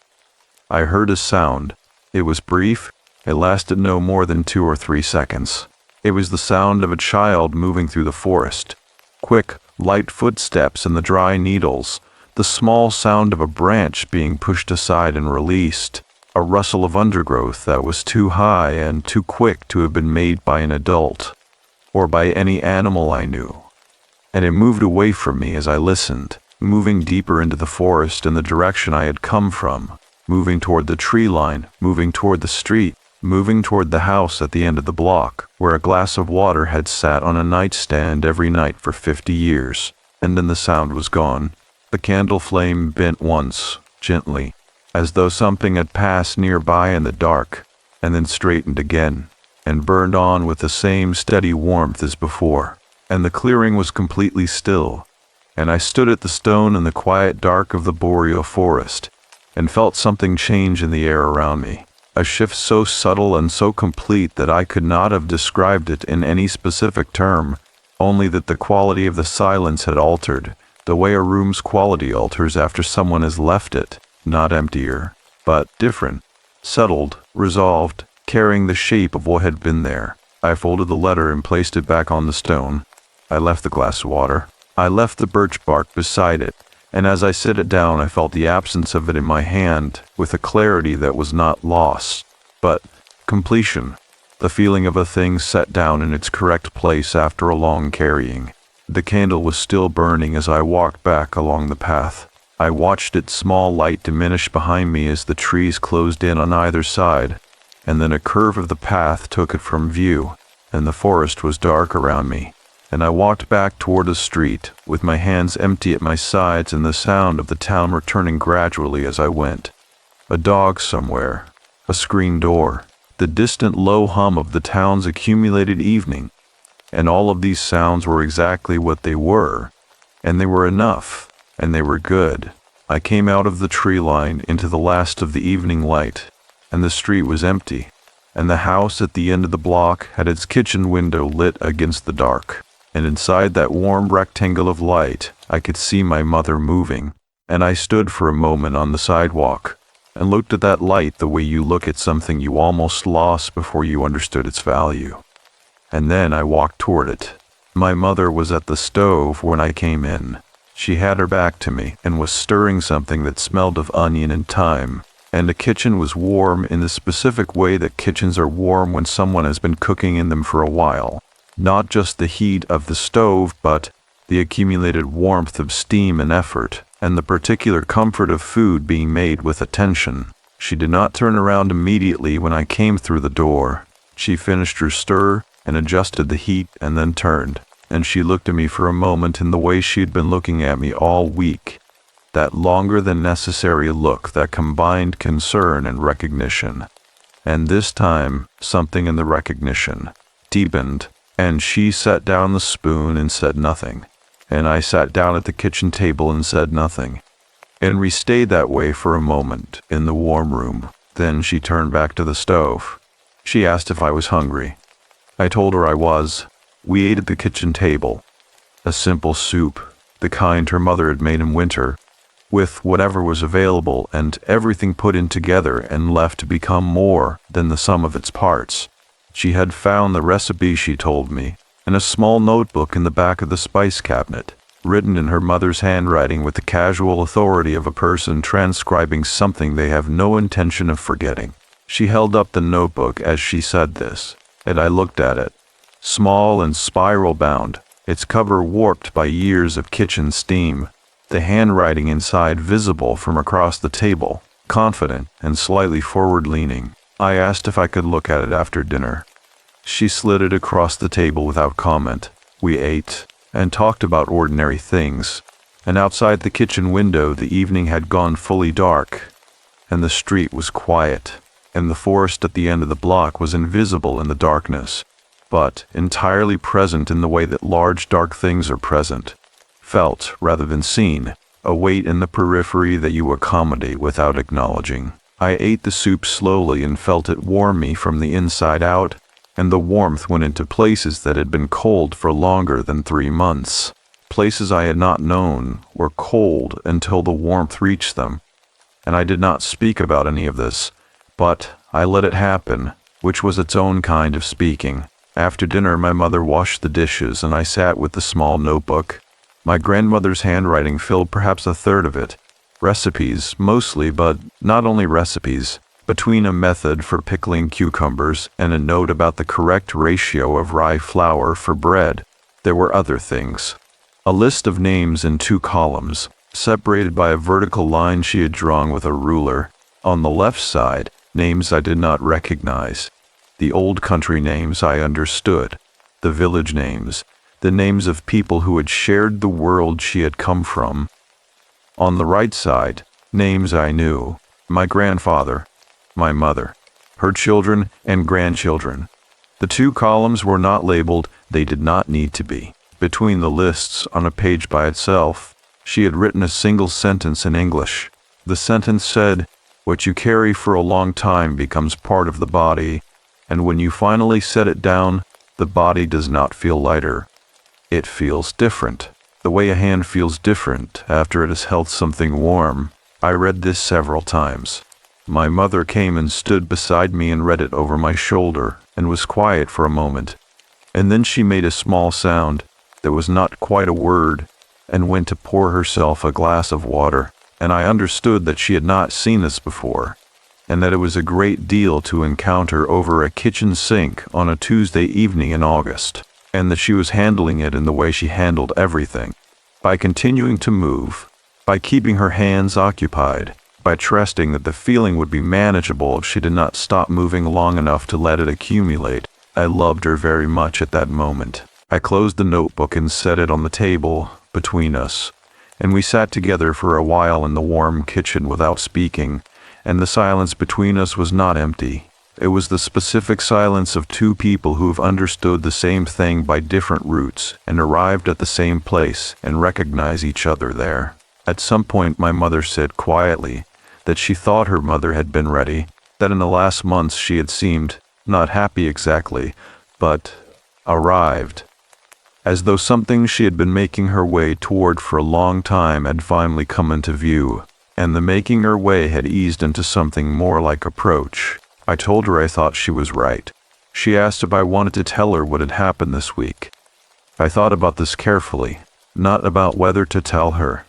Speaker 2: I heard a sound. It was brief. It lasted no more than 2 or 3 seconds. It was the sound of a child moving through the forest. Quick, light footsteps in the dry needles, the small sound of a branch being pushed aside and released, a rustle of undergrowth that was too high and too quick to have been made by an adult, or by any animal I knew. And it moved away from me as I listened, moving deeper into the forest in the direction I had come from, moving toward the tree line, moving toward the street, moving toward the house at the end of the block, where a glass of water had sat on a nightstand every night for 50 years, and then the sound was gone. The candle flame bent once, gently, as though something had passed nearby in the dark, and then straightened again, and burned on with the same steady warmth as before, and the clearing was completely still, and I stood at the stone in the quiet dark of the Boreal forest, and felt something change in the air around me. A shift so subtle and so complete that I could not have described it in any specific term, only that the quality of the silence had altered, the way a room's quality alters after someone has left it, not emptier, but different, settled, resolved, carrying the shape of what had been there. I folded the letter and placed it back on the stone. I left the glass of water. I left the birch bark beside it, and as I set it down I felt the absence of it in my hand with a clarity that was not loss, but completion, the feeling of a thing set down in its correct place after a long carrying. The candle was still burning as I walked back along the path. I watched its small light diminish behind me as the trees closed in on either side, and then a curve of the path took it from view, and the forest was dark around me, and I walked back toward the street, with my hands empty at my sides and the sound of the town returning gradually as I went. A dog somewhere, a screen door, the distant low hum of the town's accumulated evening, and all of these sounds were exactly what they were, and they were enough, and they were good. I came out of the tree line into the last of the evening light, and the street was empty, and the house at the end of the block had its kitchen window lit against the dark, and inside that warm rectangle of light I could see my mother moving, and I stood for a moment on the sidewalk and looked at that light the way you look at something you almost lost before you understood its value. And then I walked toward it. My mother was at the stove when I came in. She had her back to me and was stirring something that smelled of onion and thyme, and the kitchen was warm in the specific way that kitchens are warm when someone has been cooking in them for a while. Not just the heat of the stove, but the accumulated warmth of steam and effort, and the particular comfort of food being made with attention. She did not turn around immediately when I came through the door. She finished her stir and adjusted the heat and then turned, and she looked at me for a moment in the way she'd been looking at me all week. That longer than necessary look that combined concern and recognition. And this time, something in the recognition deepened, and she set down the spoon and said nothing. And I sat down at the kitchen table and said nothing. And we stayed that way for a moment in the warm room. Then she turned back to the stove. She asked if I was hungry. I told her I was. We ate at the kitchen table. A simple soup, the kind her mother had made in winter, with whatever was available and everything put in together and left to become more than the sum of its parts. She had found the recipe, she told me, in a small notebook in the back of the spice cabinet, written in her mother's handwriting with the casual authority of a person transcribing something they have no intention of forgetting. She held up the notebook as she said this, and I looked at it. Small and spiral-bound, its cover warped by years of kitchen steam, the handwriting inside visible from across the table, confident and slightly forward-leaning. I asked if I could look at it after dinner. She slid it across the table without comment. We ate and talked about ordinary things, and outside the kitchen window the evening had gone fully dark, and the street was quiet, and the forest at the end of the block was invisible in the darkness, but entirely present in the way that large dark things are present, felt rather than seen, a weight in the periphery that you accommodate without acknowledging. I ate the soup slowly and felt it warm me from the inside out, and the warmth went into places that had been cold for longer than 3 months. Places I had not known were cold until the warmth reached them, and I did not speak about any of this, but I let it happen, which was its own kind of speaking. After dinner my mother washed the dishes and I sat with the small notebook. My grandmother's handwriting filled perhaps a third of it. Recipes, mostly, but not only recipes. Between a method for pickling cucumbers and a note about the correct ratio of rye flour for bread, there were other things. A list of names in 2 columns, separated by a vertical line she had drawn with a ruler. On the left side, names I did not recognize. The old country names I understood. The village names. The names of people who had shared the world she had come from. On the right side, names I knew. My grandfather, my mother, her children and grandchildren. The 2 columns were not labeled, they did not need to be. Between the lists, on a page by itself, she had written a single sentence in English. The sentence said, "What you carry for a long time becomes part of the body, and when you finally set it down, the body does not feel lighter. It feels different. The way a hand feels different after it has held something warm." I read this several times. My mother came and stood beside me and read it over my shoulder, and was quiet for a moment. And then she made a small sound, that was not quite a word, and went to pour herself a glass of water, and I understood that she had not seen this before, and that it was a great deal to encounter over a kitchen sink on a Tuesday evening in August, and that she was handling it in the way she handled everything, by continuing to move, by keeping her hands occupied, by trusting that the feeling would be manageable if she did not stop moving long enough to let it accumulate, I loved her very much at that moment. I closed the notebook and set it on the table between us, and we sat together for a while in the warm kitchen without speaking, and the silence between us was not empty. It was the specific silence of two people who've understood the same thing by different routes and arrived at the same place and recognize each other there. At some point my mother said quietly that she thought her mother had been ready, that in the last months she had seemed, not happy exactly, but arrived. As though something she had been making her way toward for a long time had finally come into view, and the making her way had eased into something more like approach. I told her I thought she was right. She asked if I wanted to tell her what had happened this week. I thought about this carefully, not about whether to tell her.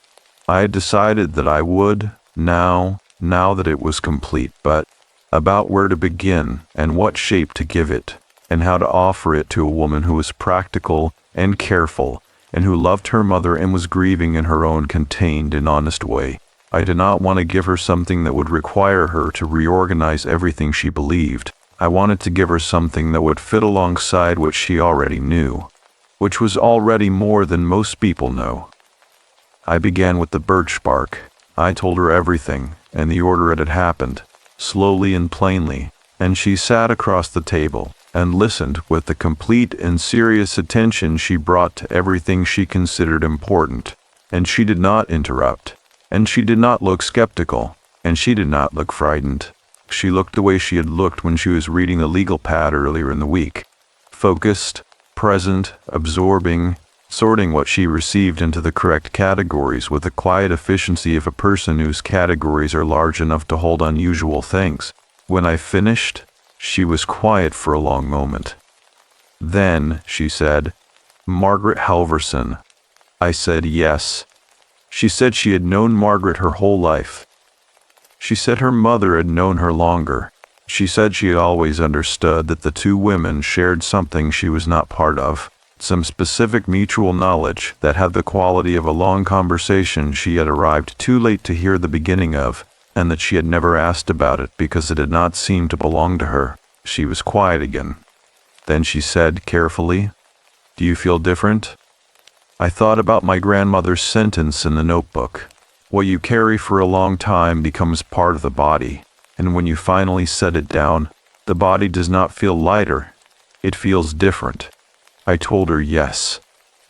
Speaker 2: I had decided that I would, now that it was complete, but about where to begin and what shape to give it, and how to offer it to a woman who was practical and careful, and who loved her mother and was grieving in her own contained and honest way. I did not want to give her something that would require her to reorganize everything she believed. I wanted to give her something that would fit alongside what she already knew, which was already more than most people know. I began with the birch bark. I told her everything, and the order it had happened, slowly and plainly, and she sat across the table and listened with the complete and serious attention she brought to everything she considered important, and she did not interrupt. And she did not look skeptical, and she did not look frightened. She looked the way she had looked when she was reading the legal pad earlier in the week. Focused, present, absorbing, sorting what she received into the correct categories with the quiet efficiency of a person whose categories are large enough to hold unusual things. When I finished, she was quiet for a long moment. Then, she said, "Margaret Halverson." I said yes. She said she had known Margaret her whole life. She said her mother had known her longer. She said she had always understood that the two women shared something she was not part of, some specific mutual knowledge that had the quality of a long conversation she had arrived too late to hear the beginning of, and that she had never asked about it because it did not seem to belong to her. She was quiet again. Then she said carefully, "Do you feel different?" I thought about my grandmother's sentence in the notebook. What you carry for a long time becomes part of the body, and when you finally set it down, the body does not feel lighter. It feels different. I told her yes.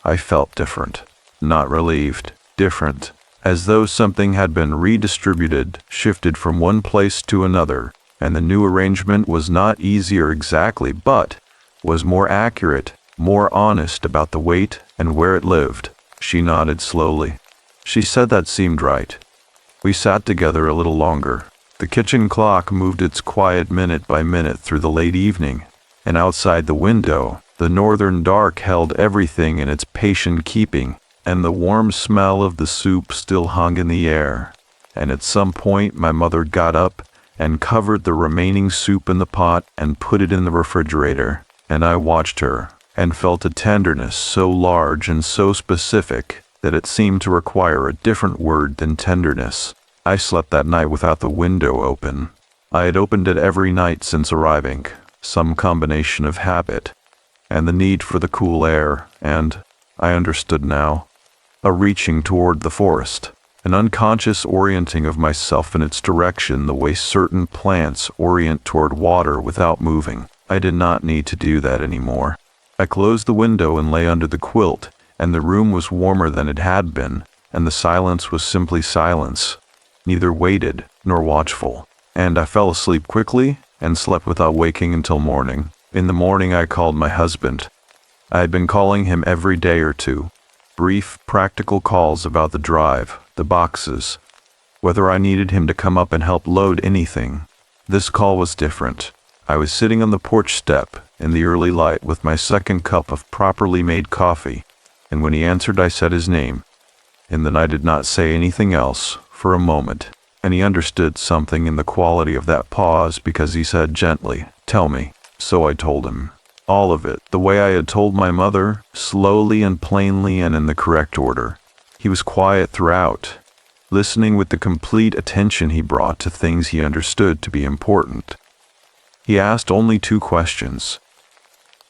Speaker 2: I felt different. Not relieved. Different. As though something had been redistributed, shifted from one place to another, and the new arrangement was not easier exactly, but was more accurate, more honest about the weight and where it lived. She nodded slowly. She said that seemed right. We sat together a little longer. The kitchen clock moved its quiet minute by minute through the late evening, and outside the window, the northern dark held everything in its patient keeping, and the warm smell of the soup still hung in the air. And at some point my mother got up and covered the remaining soup in the pot and put it in the refrigerator, and I watched her and felt a tenderness so large and so specific that it seemed to require a different word than tenderness. I slept that night without the window open. I had opened it every night since arriving, some combination of habit, and the need for the cool air, and, I understood now, a reaching toward the forest, an unconscious orienting of myself in its direction the way certain plants orient toward water without moving. I did not need to do that anymore. I closed the window and lay under the quilt, and the room was warmer than it had been, and the silence was simply silence, neither weighted nor watchful, and I fell asleep quickly and slept without waking until morning. In the morning I called my husband. I had been calling him every day or two, brief, practical calls about the drive, the boxes, whether I needed him to come up and help load anything. This call was different. I was sitting on the porch step in the early light with my second cup of properly made coffee, and when he answered I said his name, and then I did not say anything else for a moment, and he understood something in the quality of that pause because he said gently, "Tell me." So I told him. All of it, the way I had told my mother, slowly and plainly and in the correct order. He was quiet throughout, listening with the complete attention he brought to things he understood to be important. He asked only 2 questions.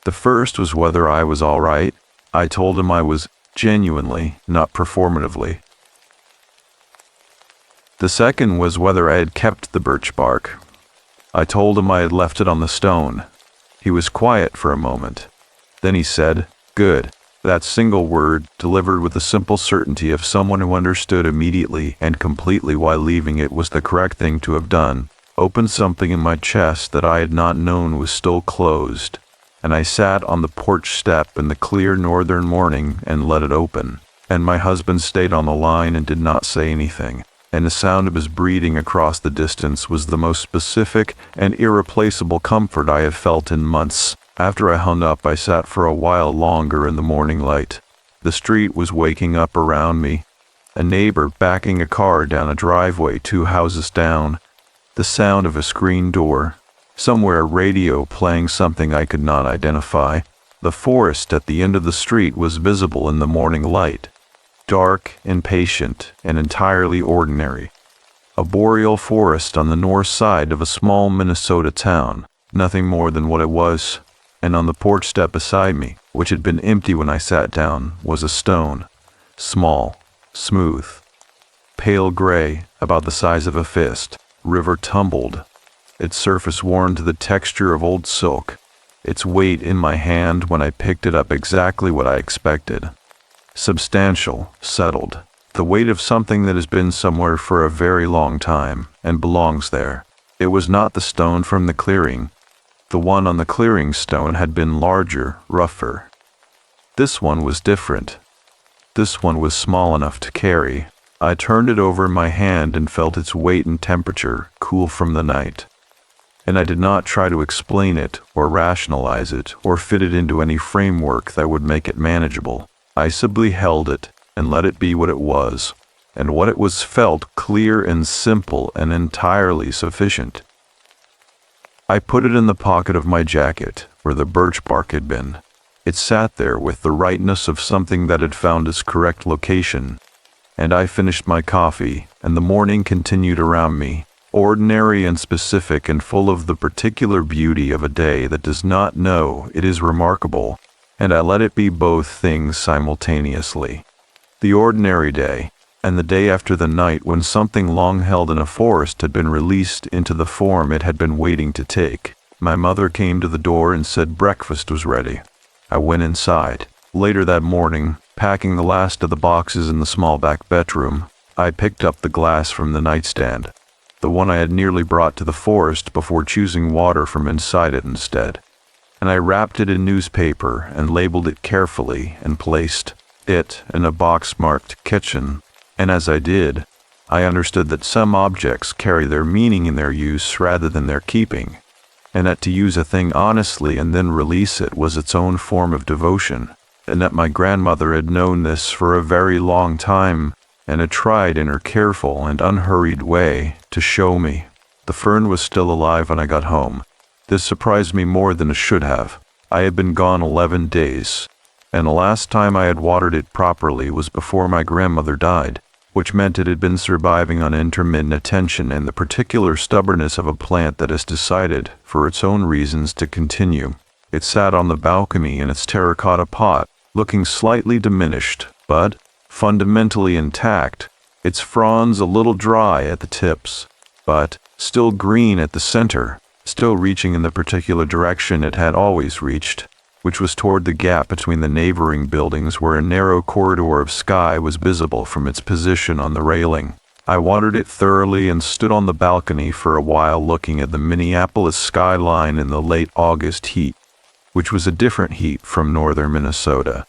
Speaker 2: The first was whether I was all right. I told him I was, genuinely, not performatively. The second was whether I had kept the birch bark. I told him I had left it on the stone. He was quiet for a moment. Then he said, "Good." That single word, delivered with the simple certainty of someone who understood immediately and completely why leaving it was the correct thing to have done, opened something in my chest that I had not known was still closed, and I sat on the porch step in the clear northern morning and let it open, and my husband stayed on the line and did not say anything, and the sound of his breathing across the distance was the most specific and irreplaceable comfort I have felt in months. After I hung up, I sat for a while longer in the morning light. The street was waking up around me. A neighbor backing a car down a driveway 2 houses down. The sound of a screen door. Somewhere a radio playing something I could not identify. The forest at the end of the street was visible in the morning light. Dark, impatient, and entirely ordinary. A boreal forest on the north side of a small Minnesota town. Nothing more than what it was. And on the porch step beside me, which had been empty when I sat down, was a stone. Small, smooth, pale gray, about the size of a fist, river tumbled, its surface worn to the texture of old silk, its weight in my hand when I picked it up exactly what I expected. Substantial, settled, the weight of something that has been somewhere for a very long time, and belongs there. It was not the stone from the clearing. The one on the clearing stone had been larger, rougher. This one was different. This one was small enough to carry. I turned it over in my hand and felt its weight and temperature, cool from the night. And I did not try to explain it, or rationalize it, or fit it into any framework that would make it manageable. I simply held it, and let it be what it was. And what it was felt clear and simple and entirely sufficient. I put it in the pocket of my jacket, where the birch bark had been. It sat there with the rightness of something that had found its correct location. And I finished my coffee, and the morning continued around me, ordinary and specific and full of the particular beauty of a day that does not know it is remarkable, and I let it be both things simultaneously. The ordinary day, and the day after the night when something long held in a forest had been released into the form it had been waiting to take. My mother came to the door and said breakfast was ready. I went inside. Later that morning, packing the last of the boxes in the small back bedroom, I picked up the glass from the nightstand, the one I had nearly brought to the forest before choosing water from inside it instead, and I wrapped it in newspaper and labeled it carefully and placed it in a box marked kitchen. And as I did, I understood that some objects carry their meaning in their use rather than their keeping, and that to use a thing honestly and then release it was its own form of devotion, and that my grandmother had known this for a very long time and had tried in her careful and unhurried way to show me. The fern was still alive when I got home. This surprised me more than it should have. I had been gone 11 days, and the last time I had watered it properly was before my grandmother died, which meant it had been surviving on intermittent attention and the particular stubbornness of a plant that has decided, for its own reasons, to continue. It sat on the balcony in its terracotta pot, looking slightly diminished, but fundamentally intact, its fronds a little dry at the tips, but still green at the center, still reaching in the particular direction it had always reached, which was toward the gap between the neighboring buildings where a narrow corridor of sky was visible from its position on the railing. I watered it thoroughly and stood on the balcony for a while looking at the Minneapolis skyline in the late August heat, which was a different heat from northern Minnesota.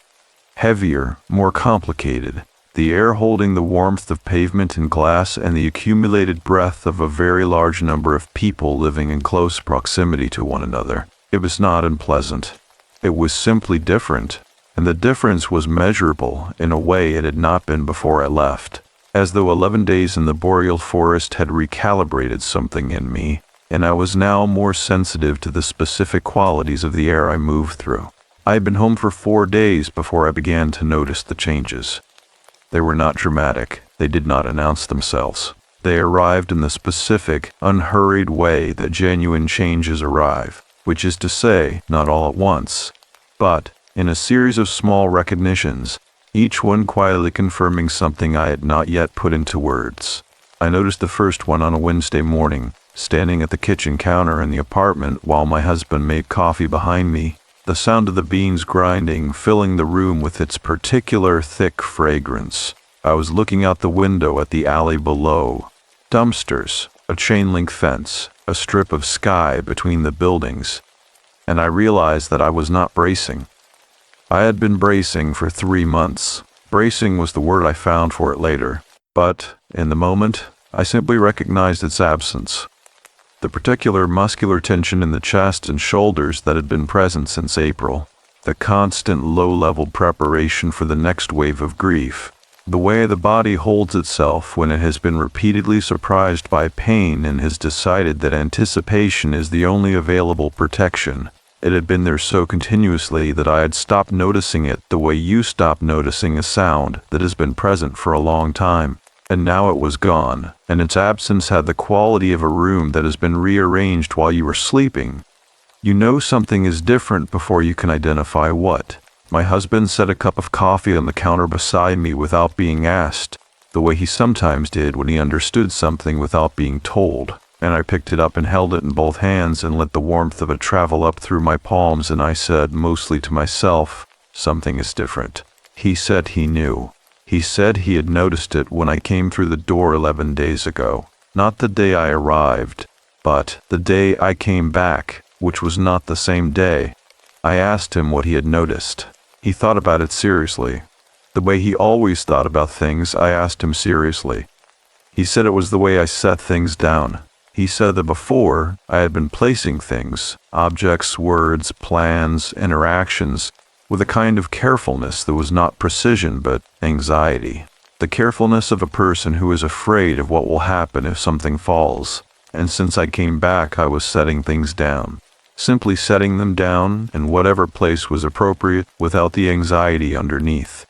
Speaker 2: Heavier, more complicated, the air holding the warmth of pavement and glass and the accumulated breath of a very large number of people living in close proximity to one another. It was not unpleasant. It was simply different, and the difference was measurable in a way it had not been before I left, as though 11 days in the boreal forest had recalibrated something in me, and I was now more sensitive to the specific qualities of the air I moved through. I had been home for 4 days before I began to notice the changes. They were not dramatic. They did not announce themselves. They arrived in the specific, unhurried way that genuine changes arrive, which is to say, not all at once, but in a series of small recognitions, each one quietly confirming something I had not yet put into words. I noticed the first one on a Wednesday morning, standing at the kitchen counter in the apartment while my husband made coffee behind me, the sound of the beans grinding filling the room with its particular thick fragrance. I was looking out the window at the alley below. Dumpsters, a chain-link fence, a strip of sky between the buildings, and I realized that I was not bracing. I had been bracing for 3 months. Bracing was the word I found for it later, but in the moment, I simply recognized its absence. The particular muscular tension in the chest and shoulders that had been present since April, the constant low-level preparation for the next wave of grief, the way the body holds itself when it has been repeatedly surprised by pain and has decided that anticipation is the only available protection. It had been there so continuously that I had stopped noticing it the way you stop noticing a sound that has been present for a long time. And now it was gone, and its absence had the quality of a room that has been rearranged while you were sleeping. You know something is different before you can identify what. My husband set a cup of coffee on the counter beside me without being asked, the way he sometimes did when he understood something without being told, and I picked it up and held it in both hands and let the warmth of it travel up through my palms, and I said, mostly to myself, something is different. He said he knew. He said he had noticed it when I came through the door 11 days ago. Not the day I arrived, but the day I came back, which was not the same day. I asked him what he had noticed. He thought about it seriously. The way he always thought about things, I asked him seriously. He said it was the way I set things down. He said that before, I had been placing things, objects, words, plans, interactions, with a kind of carefulness that was not precision but anxiety. The carefulness of a person who is afraid of what will happen if something falls. And since I came back, I was setting things down. Simply setting them down in whatever place was appropriate without the anxiety underneath.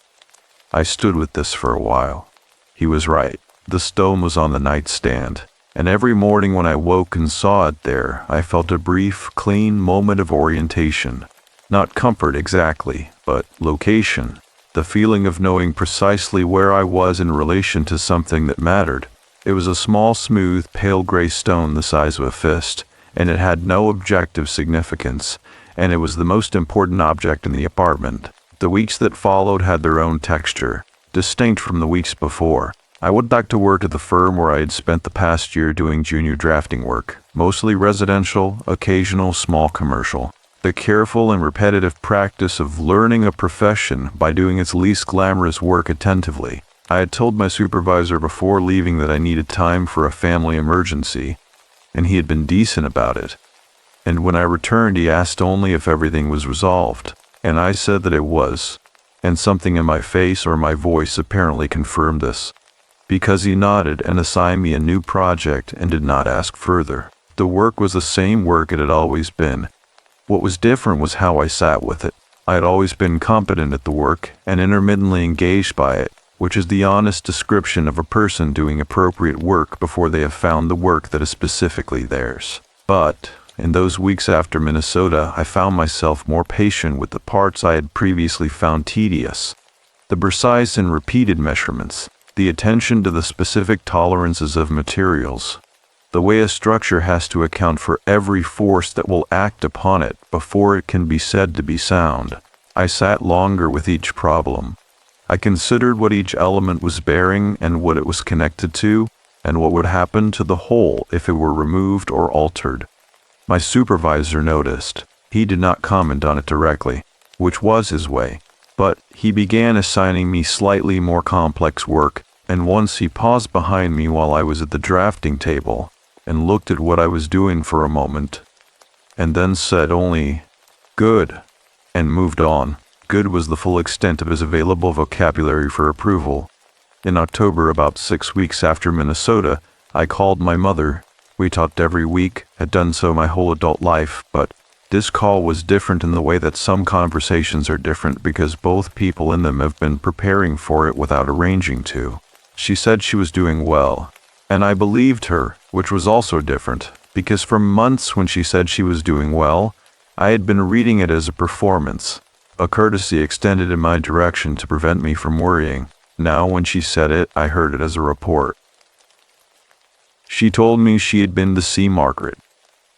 Speaker 2: I stood with this for a while. He was right. The stone was on the nightstand, and every morning when I woke and saw it there, I felt a brief, clean moment of orientation. Not comfort exactly, but location. The feeling of knowing precisely where I was in relation to something that mattered. It was a small, smooth, pale gray stone the size of a fist, and it had no objective significance, and it was the most important object in the apartment. The weeks that followed had their own texture, distinct from the weeks before. I went back to work at the firm where I had spent the past year doing junior drafting work, mostly residential, occasional small commercial. The careful and repetitive practice of learning a profession by doing its least glamorous work attentively. I had told my supervisor before leaving that I needed time for a family emergency, and he had been decent about it. And when I returned, he asked only if everything was resolved, and I said that it was, and something in my face or my voice apparently confirmed this, because he nodded and assigned me a new project and did not ask further. The work was the same work it had always been. What was different was how I sat with it. I had always been competent at the work and intermittently engaged by it, which is the honest description of a person doing appropriate work before they have found the work that is specifically theirs. But in those weeks after Minnesota, I found myself more patient with the parts I had previously found tedious. The precise and repeated measurements, the attention to the specific tolerances of materials, the way a structure has to account for every force that will act upon it before it can be said to be sound. I sat longer with each problem. I considered what each element was bearing and what it was connected to, and what would happen to the whole if it were removed or altered. My supervisor noticed. He did not comment on it directly, which was his way, but he began assigning me slightly more complex work, and once he paused behind me while I was at the drafting table and looked at what I was doing for a moment, and then said only, "Good," and moved on. Good was the full extent of his available vocabulary for approval. In October, about 6 weeks after Minnesota, I called my mother. We talked every week, had done so my whole adult life, but this call was different in the way that some conversations are different because both people in them have been preparing for it without arranging to. She said she was doing well, and I believed her, which was also different, because for months when she said she was doing well, I had been reading it as a performance. a courtesy extended in my direction to prevent me from worrying. Now when she said it, I heard it as a report. She told me she had been to see Margaret.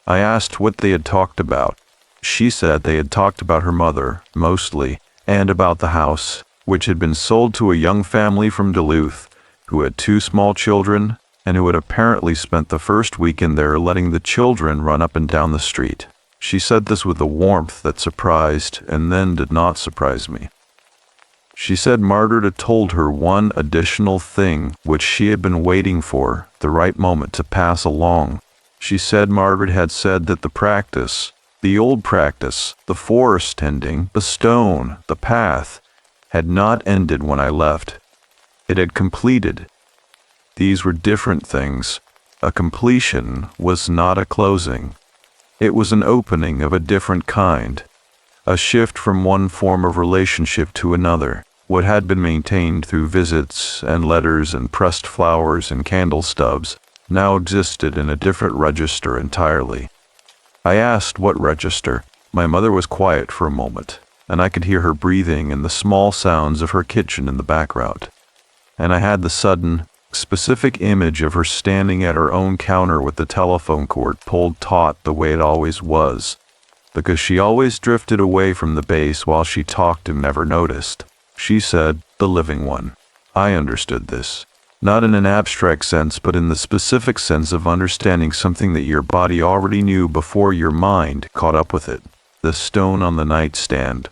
Speaker 2: I asked what they had talked about. She said they had talked about her mother, mostly, and about the house, which had been sold to a young family from Duluth, who had 2 small children, and who had apparently spent the first weekend there letting the children run up and down the street. She said this with a warmth that surprised and then did not surprise me. She said Margaret had told her one additional thing which she had been waiting for the right moment to pass along. She said Margaret had said that the practice, the old practice, the forest tending, the stone, the path, had not ended when I left. It had completed. These were different things. A completion was not a closing. It was an opening of a different kind, a shift from one form of relationship to another. What had been maintained through visits and letters and pressed flowers and candle stubs now existed in a different register entirely. I asked what register. My mother was quiet for a moment, and I could hear her breathing and the small sounds of her kitchen in the background. And I had the sudden, specific image of her standing at her own counter with the telephone cord pulled taut the way it always was, because she always drifted away from the base while she talked and never noticed. She said, "The living one." I understood this, not in an abstract sense, but in the specific sense of understanding something that your body already knew before your mind caught up with it. The stone on the nightstand,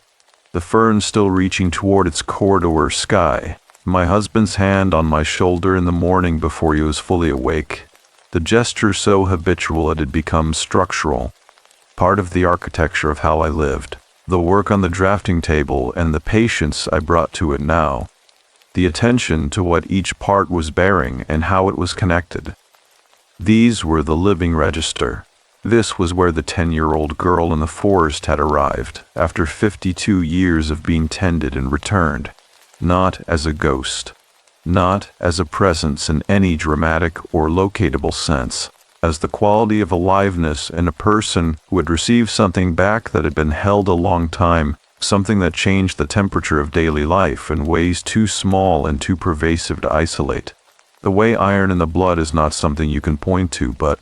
Speaker 2: the fern still reaching toward its corridor sky, my husband's hand on my shoulder in the morning before he was fully awake, the gesture so habitual it had become structural, part of the architecture of how I lived, the work on the drafting table and the patience I brought to it now, the attention to what each part was bearing and how it was connected. These were the living register. This was where the 10-year-old girl in the forest had arrived, after 52 years of being tended and returned, not as a ghost, not as a presence in any dramatic or locatable sense, as the quality of aliveness in a person who had received something back that had been held a long time, something that changed the temperature of daily life in ways too small and too pervasive to isolate. The way iron in the blood is not something you can point to, but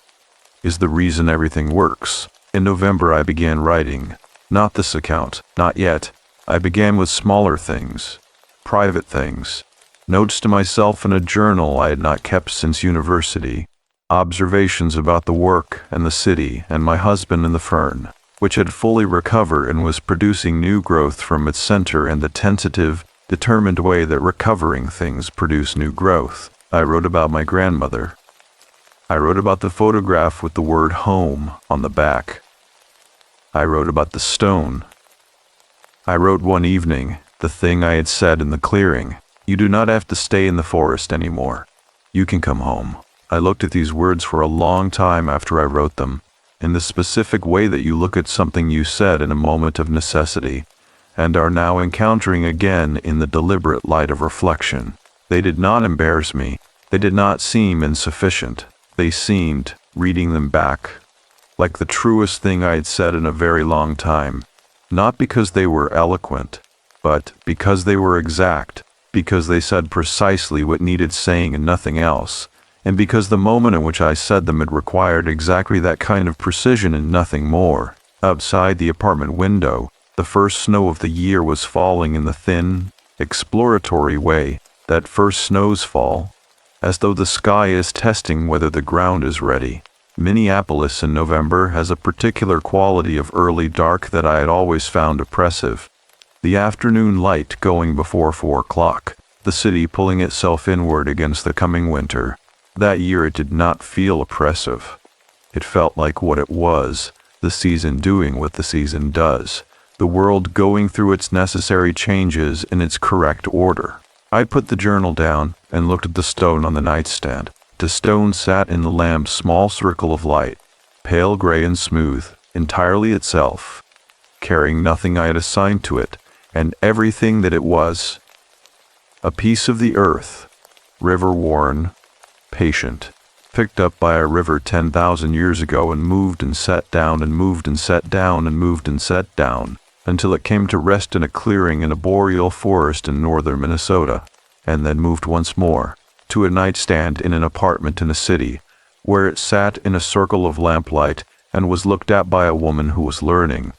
Speaker 2: is the reason everything works. In November I began writing. Not this account, not yet. I began with smaller things, private things, notes to myself in a journal I had not kept since university, observations about the work and the city and my husband and the fern, which had fully recovered and was producing new growth from its center in the tentative, determined way that recovering things produce new growth. I wrote about my grandmother. I wrote about the photograph with the word home on the back. I wrote about the stone. I wrote one evening the thing I had said in the clearing: "You do not have to stay in the forest anymore. You can come home." I looked at these words for a long time after I wrote them, in the specific way that you look at something you said in a moment of necessity, and are now encountering again in the deliberate light of reflection. They did not embarrass me. They did not seem insufficient. They seemed, reading them back, like the truest thing I had said in a very long time, not because they were eloquent, but because they were exact, because they said precisely what needed saying and nothing else, and because the moment in which I said them had required exactly that kind of precision and nothing more. Outside the apartment window, the first snow of the year was falling in the thin, exploratory way that first snows fall, as though the sky is testing whether the ground is ready. Minneapolis in November has a particular quality of early dark that I had always found oppressive. The afternoon light going before 4 o'clock, the city pulling itself inward against the coming winter. That year it did not feel oppressive. It felt like what it was, the season doing what the season does, the world going through its necessary changes in its correct order. I put the journal down and looked at the stone on the nightstand. The stone sat in the lamp's small circle of light, pale gray and smooth, entirely itself, carrying nothing I had assigned to it, and everything that it was. A piece of the earth, river-worn, patient, picked up by a river 10,000 years ago and moved and set down and moved and set down and moved and set down, until it came to rest in a clearing in a boreal forest in northern Minnesota, and then moved once more to a nightstand in an apartment in a city, where it sat in a circle of lamplight and was looked at by a woman who was learning,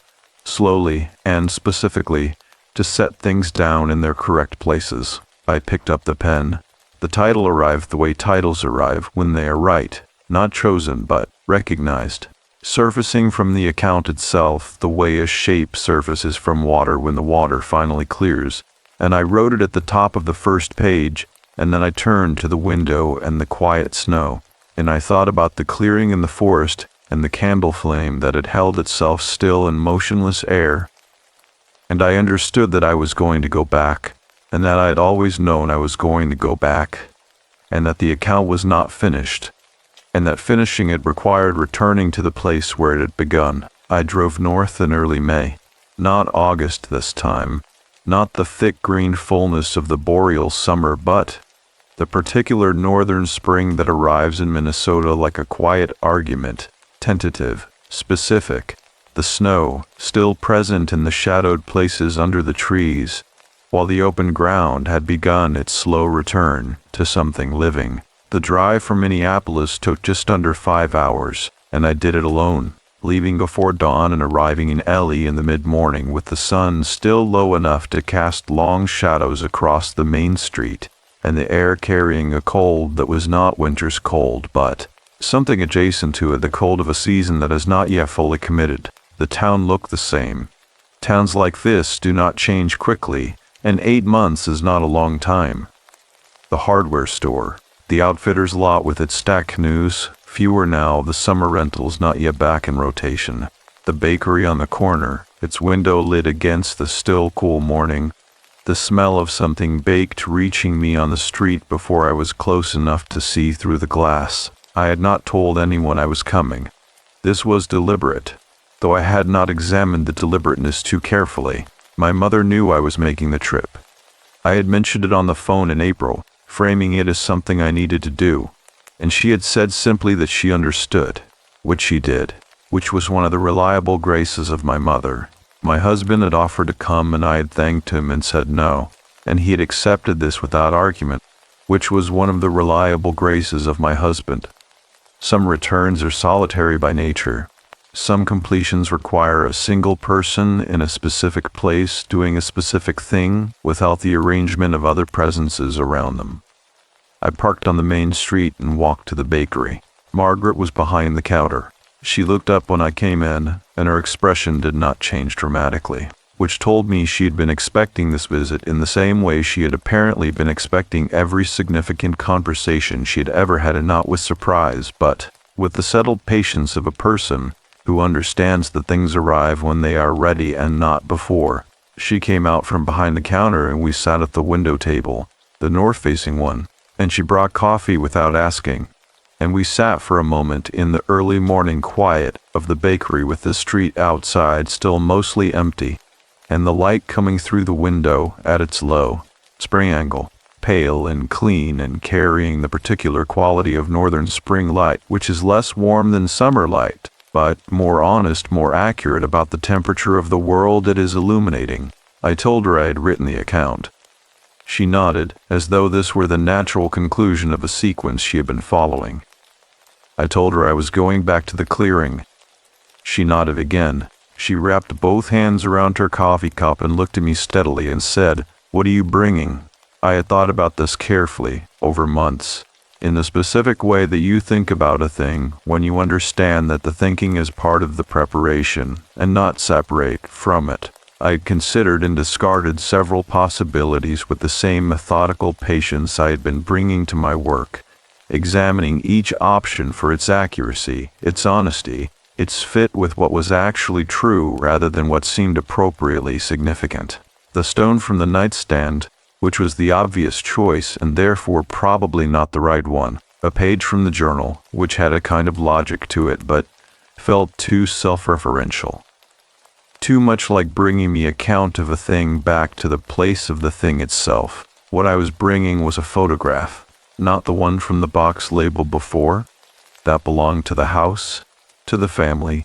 Speaker 2: slowly and specifically, to set things down in their correct places. I picked up the pen. The title arrived the way titles arrive when they are right, not chosen but recognized, surfacing from the account itself the way a shape surfaces from water when the water finally clears, and I wrote it at the top of the first page, and then I turned to the window and the quiet snow, and I thought about the clearing in the forest and the candle flame that had held itself still in motionless air, and I understood that I was going to go back, and that I had always known I was going to go back, and that the account was not finished, and that finishing it required returning to the place where it had begun. I drove north in early May, not August this time, not the thick green fullness of the boreal summer, but the particular northern spring that arrives in Minnesota like a quiet argument, tentative, specific, the snow still present in the shadowed places under the trees, while the open ground had begun its slow return to something living. The drive from Minneapolis took just under 5 hours, and I did it alone, leaving before dawn and arriving in Ellie in the mid-morning with the sun still low enough to cast long shadows across the main street, and the air carrying a cold that was not winter's cold, but something adjacent to it, the cold of a season that is not yet fully committed. The town looked the same. Towns like this do not change quickly, and 8 months is not a long time. The hardware store, the outfitter's lot with its stacked canoes, fewer now, the summer rentals not yet back in rotation. The bakery on the corner, its window lit against the still cool morning, the smell of something baked reaching me on the street before I was close enough to see through the glass. I had not told anyone I was coming. This was deliberate, though I had not examined the deliberateness too carefully. My mother knew I was making the trip. I had mentioned it on the phone in April, framing it as something I needed to do, and she had said simply that she understood, which she did, which was one of the reliable graces of my mother. My husband had offered to come, and I had thanked him and said no, and he had accepted this without argument, which was one of the reliable graces of my husband. Some returns are solitary by nature. Some completions require a single person in a specific place doing a specific thing without the arrangement of other presences around them. I parked on the main street and walked to the bakery. Margaret was behind the counter. She looked up when I came in, and her expression did not change dramatically, which told me she had been expecting this visit in the same way she had apparently been expecting every significant conversation she had ever had, and not with surprise, but with the settled patience of a person who understands that things arrive when they are ready and not before. She came out from behind the counter and we sat at the window table, the north-facing one, and she brought coffee without asking, and we sat for a moment in the early morning quiet of the bakery with the street outside still mostly empty, and the light coming through the window at its low, spring angle, pale and clean and carrying the particular quality of northern spring light, which is less warm than summer light, but more honest, more accurate about the temperature of the world it is illuminating. I told her I had written the account. She nodded, as though this were the natural conclusion of a sequence she had been following. I told her I was going back to the clearing. She nodded again. She wrapped both hands around her coffee cup and looked at me steadily and said, "What are you bringing?" I had thought about this carefully, over months, in the specific way that you think about a thing when you understand that the thinking is part of the preparation and not separate from it. I had considered and discarded several possibilities with the same methodical patience I had been bringing to my work, examining each option for its accuracy, its honesty, its fit with what was actually true rather than what seemed appropriately significant. The stone from the nightstand, which was the obvious choice and therefore probably not the right one, a page from the journal, which had a kind of logic to it but felt too self-referential. Too much like bringing me account of a thing back to the place of the thing itself. What I was bringing was a photograph, not the one from the box labeled before. That belonged to the house, to the family,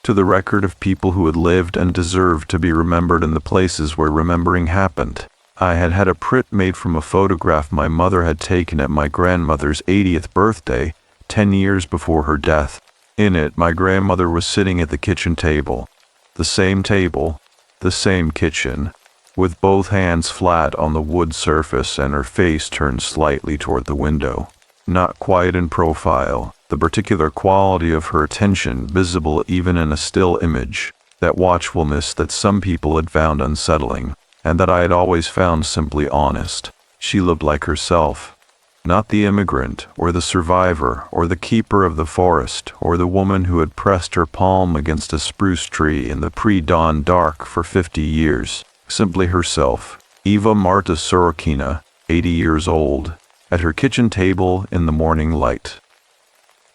Speaker 2: to the record of people who had lived and deserved to be remembered in the places where remembering happened. I had had a print made from a photograph my mother had taken at my grandmother's 80th birthday, 10 years before her death. In it, my grandmother was sitting at the kitchen table. The same table, the same kitchen, with both hands flat on the wood surface and her face turned slightly toward the window. Not quite in profile, the particular quality of her attention visible even in a still image, that watchfulness that some people had found unsettling, and that I had always found simply honest. She looked like herself. Not the immigrant, or the survivor, or the keeper of the forest, or the woman who had pressed her palm against a spruce tree in the pre-dawn dark for 50 years. Simply herself, Eva Marta Sorokina, 80 years old, at her kitchen table in the morning light.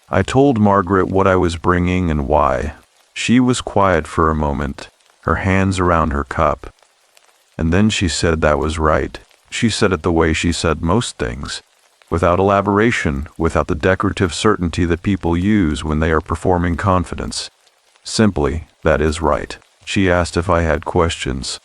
Speaker 2: I told Margaret what I was bringing and why. She was quiet for a moment, her hands around her cup. And then she said that was right. She said it the way she said most things, without elaboration, without the decorative certainty that people use when they are performing confidence. Simply, that is right. She asked if I had questions.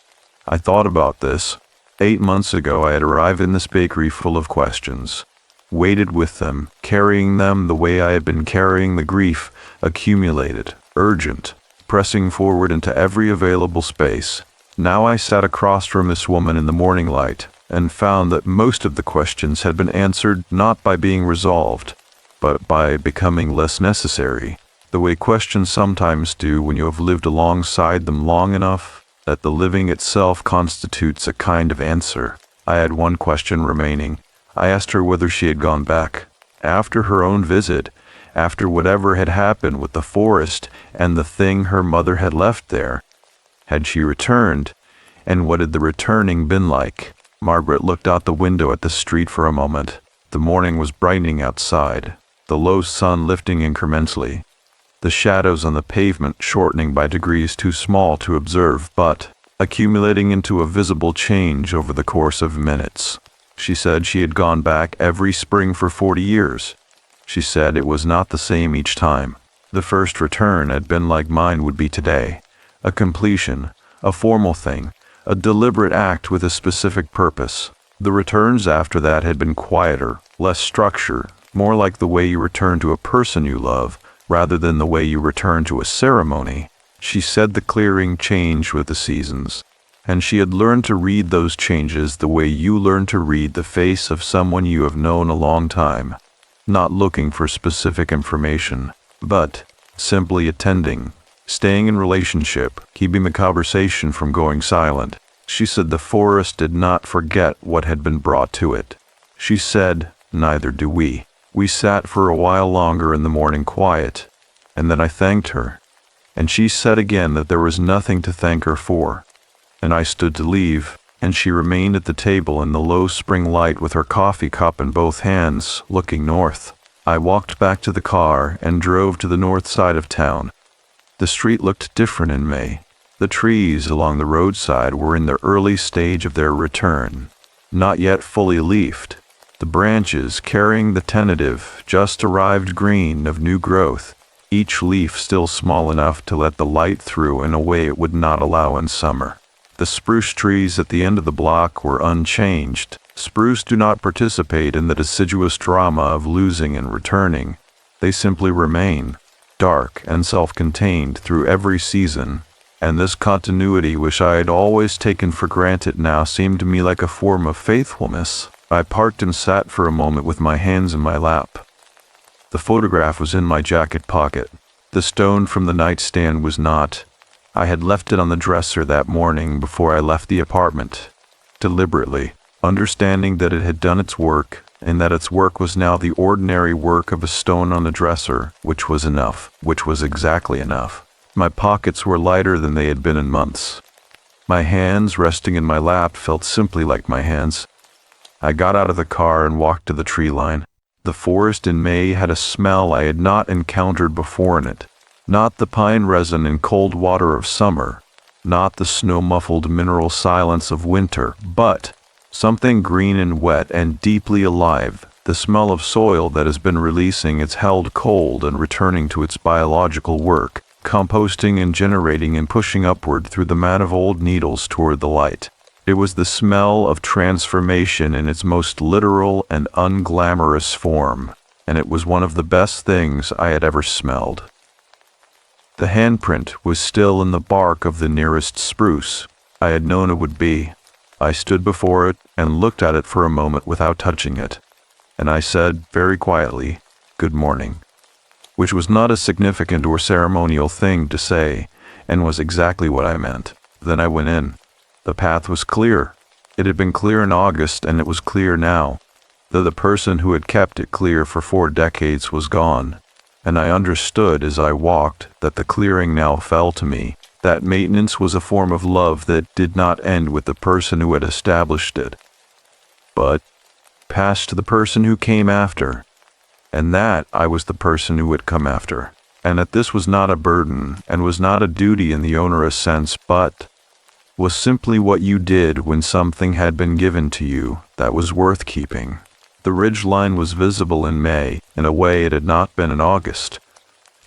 Speaker 2: I thought about this. 8 months ago I had arrived in this bakery full of questions. Waited with them, carrying them the way I had been carrying the grief, accumulated, urgent, pressing forward into every available space. Now I sat across from this woman in the morning light, and found that most of the questions had been answered not by being resolved, but by becoming less necessary, the way questions sometimes do when you have lived alongside them long enough that the living itself constitutes a kind of answer. I had one question remaining. I asked her whether she had gone back. After her own visit, after whatever had happened with the forest and the thing her mother had left there, had she returned, and what had the returning been like? Margaret looked out the window at the street for a moment. The morning was brightening outside, the low sun lifting incrementally, the shadows on the pavement shortening by degrees too small to observe, but accumulating into a visible change over the course of minutes. She said she had gone back every spring for 40 years. She said it was not the same each time. The first return had been like mine would be today, a completion, a formal thing, a deliberate act with a specific purpose. The returns after that had been quieter, less structured, more like the way you return to a person you love, rather than the way you return to a ceremony. She said the clearing changed with the seasons, and she had learned to read those changes the way you learn to read the face of someone you have known a long time, not looking for specific information, but simply attending, staying in relationship, keeping the conversation from going silent. She said the forest did not forget what had been brought to it. She said, neither do we. We sat for a while longer in the morning quiet, and then I thanked her, and she said again that there was nothing to thank her for, and I stood to leave, and she remained at the table in the low spring light with her coffee cup in both hands, looking north. I walked back to the car and drove to the north side of town. The street looked different in May. The trees along the roadside were in the early stage of their return, not yet fully leafed, the branches carrying the tentative, just-arrived green of new growth, each leaf still small enough to let the light through in a way it would not allow in summer. The spruce trees at the end of the block were unchanged. Spruce do not participate in the deciduous drama of losing and returning. They simply remain, dark and self-contained through every season, and this continuity which I had always taken for granted now seemed to me like a form of faithfulness. I parked and sat for a moment with my hands in my lap. The photograph was in my jacket pocket. The stone from the nightstand was not. I had left it on the dresser that morning before I left the apartment, deliberately, understanding that it had done its work, and that its work was now the ordinary work of a stone on the dresser, which was enough, which was exactly enough. My pockets were lighter than they had been in months. My hands resting in my lap felt simply like my hands. I got out of the car and walked to the tree line. The forest in May had a smell I had not encountered before in it. Not the pine resin and cold water of summer, not the snow-muffled mineral silence of winter, but something green and wet and deeply alive, the smell of soil that has been releasing its held cold and returning to its biological work, composting and generating and pushing upward through the mat of old needles toward the light. It was the smell of transformation in its most literal and unglamorous form, and it was one of the best things I had ever smelled. The handprint was still in the bark of the nearest spruce. I had known it would be. I stood before it and looked at it for a moment without touching it, and I said very quietly, "Good morning," which was not a significant or ceremonial thing to say, and was exactly what I meant. Then I went in. The path was clear. It had been clear in August, and it was clear now, though the person who had kept it clear for 4 decades was gone. And I understood as I walked that the clearing now fell to me, that maintenance was a form of love that did not end with the person who had established it, but passed to the person who came after, and that I was the person who had come after, and that this was not a burden and was not a duty in the onerous sense, but was simply what you did when something had been given to you that was worth keeping. The ridge line was visible in May in a way it had not been in August.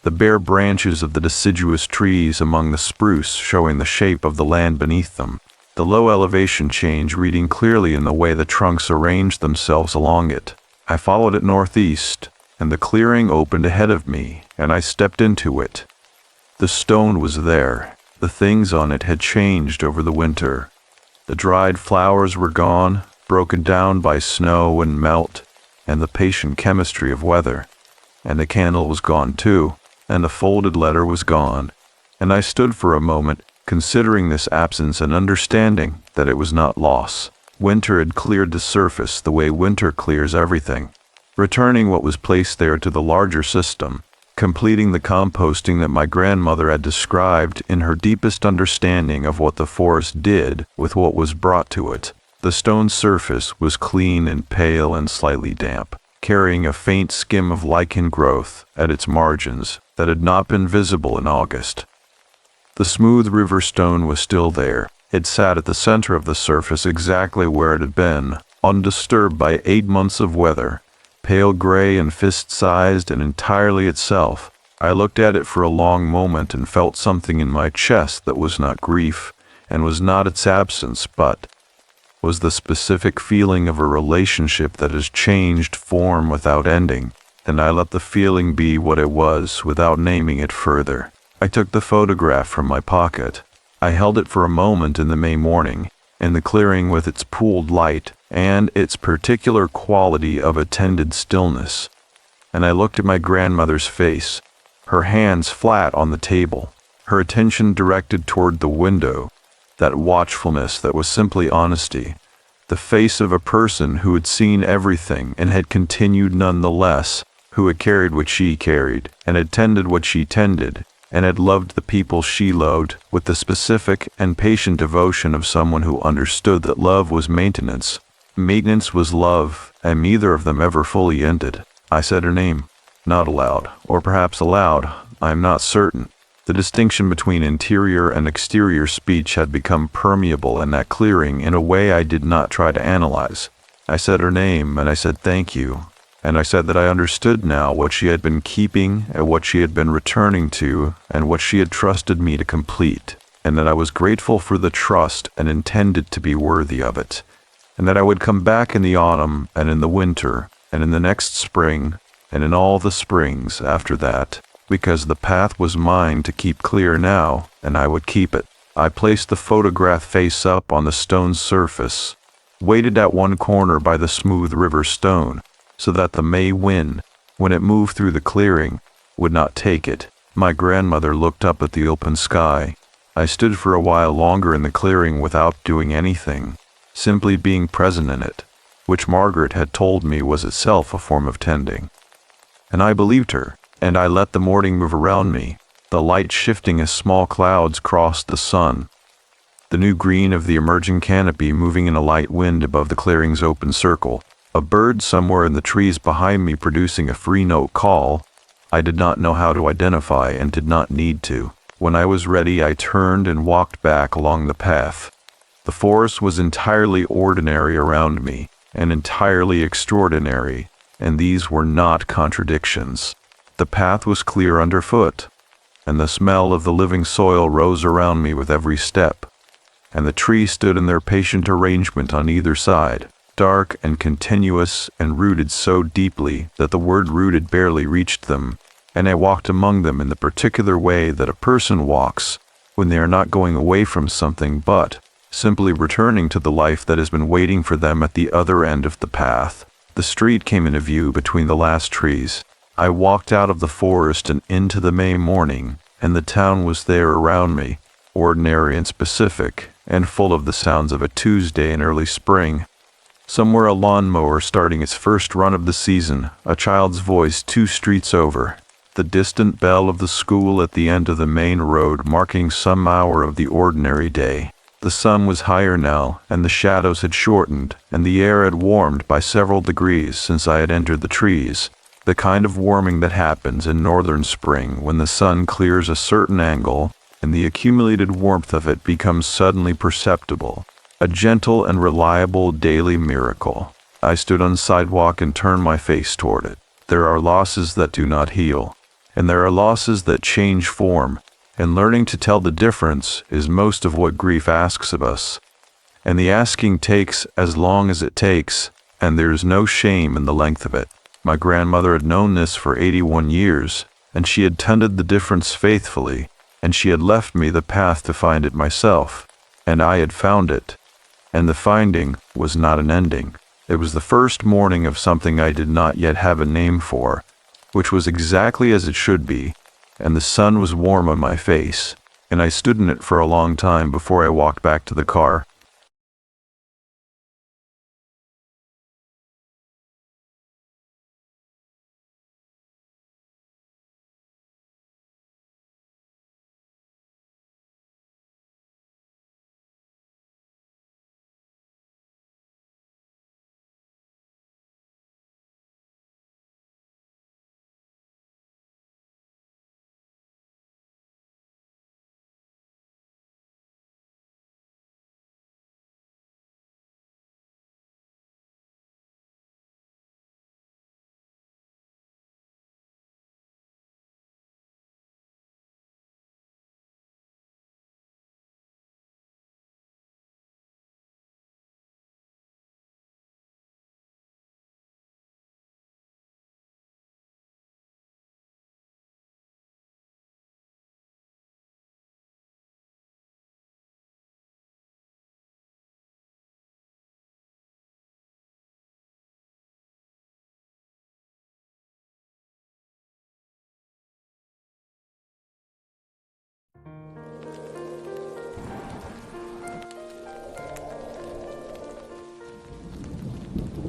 Speaker 2: The bare branches of the deciduous trees among the spruce showing the shape of the land beneath them. The low elevation change reading clearly in the way the trunks arranged themselves along it. I followed it northeast, and the clearing opened ahead of me, and I stepped into it. The stone was there. The things on it had changed over the winter. The dried flowers were gone, broken down by snow and melt, and the patient chemistry of weather. And the candle was gone too, and the folded letter was gone. And I stood for a moment, considering this absence and understanding that it was not loss. Winter had cleared the surface the way winter clears everything, returning what was placed there to the larger system, completing the composting that my grandmother had described in her deepest understanding of what the forest did with what was brought to it. The stone surface was clean and pale and slightly damp, carrying a faint skim of lichen growth at its margins that had not been visible in August. The smooth river stone was still there. It sat at the center of the surface exactly where it had been, undisturbed by 8 months of weather, pale gray and fist-sized and entirely itself. I looked at it for a long moment and felt something in my chest that was not grief, and was not its absence, but was the specific feeling of a relationship that has changed form without ending, and I let the feeling be what it was without naming it further. I took the photograph from my pocket. I held it for a moment in the May morning, in the clearing with its pooled light and its particular quality of attended stillness, and I looked at my grandmother's face, her hands flat on the table, her attention directed toward the window, that watchfulness that was simply honesty, the face of a person who had seen everything and had continued nonetheless, who had carried what she carried, and had tended what she tended, and had loved the people she loved with the specific and patient devotion of someone who understood that love was maintenance. Maintenance was love, and neither of them ever fully ended. I said her name, not aloud, or perhaps aloud, I am not certain. The distinction between interior and exterior speech had become permeable in that clearing in a way I did not try to analyze. I said her name, and I said thank you, and I said that I understood now what she had been keeping and what she had been returning to and what she had trusted me to complete, and that I was grateful for the trust and intended to be worthy of it, and that I would come back in the autumn and in the winter and in the next spring and in all the springs after that, because the path was mine to keep clear now, and I would keep it. I placed the photograph face up on the stone's surface, weighted at one corner by the smooth river stone, so that the May wind, when it moved through the clearing, would not take it. My grandmother looked up at the open sky. I stood for a while longer in the clearing without doing anything, simply being present in it, which Margaret had told me was itself a form of tending. And I believed her. And I let the morning move around me, the light shifting as small clouds crossed the sun, the new green of the emerging canopy moving in a light wind above the clearing's open circle, a bird somewhere in the trees behind me producing a free note call I did not know how to identify and did not need to. When I was ready, I turned and walked back along the path. The forest was entirely ordinary around me, and entirely extraordinary, and these were not contradictions. The path was clear underfoot. and the smell of the living soil rose around me with every step. And the trees stood in their patient arrangement on either side, dark and continuous and rooted so deeply that the word rooted barely reached them, and I walked among them in the particular way that a person walks when they are not going away from something but simply returning to the life that has been waiting for them at the other end of the path. The street came into view between the last trees. I walked out of the forest and into the May morning, and the town was there around me, ordinary and specific, and full of the sounds of a Tuesday in early spring. Somewhere a lawnmower starting its first run of the season, a child's voice 2 streets over, the distant bell of the school at the end of the main road marking some hour of the ordinary day. The sun was higher now, and the shadows had shortened, and the air had warmed by several degrees since I had entered the trees, the kind of warming that happens in northern spring when the sun clears a certain angle, and the accumulated warmth of it becomes suddenly perceptible. A gentle and reliable daily miracle. I stood on the sidewalk and turned my face toward it. There are losses that do not heal, and there are losses that change form, and learning to tell the difference is most of what grief asks of us. And the asking takes as long as it takes, and there is no shame in the length of it. My grandmother had known this for 81 years, and she had tended the difference faithfully, and she had left me the path to find it myself, and I had found it. And the finding was not an ending. It was the first morning of something I did not yet have a name for, which was exactly as it should be, and the sun was warm on my face, and I stood in it for a long time before I walked back to the car.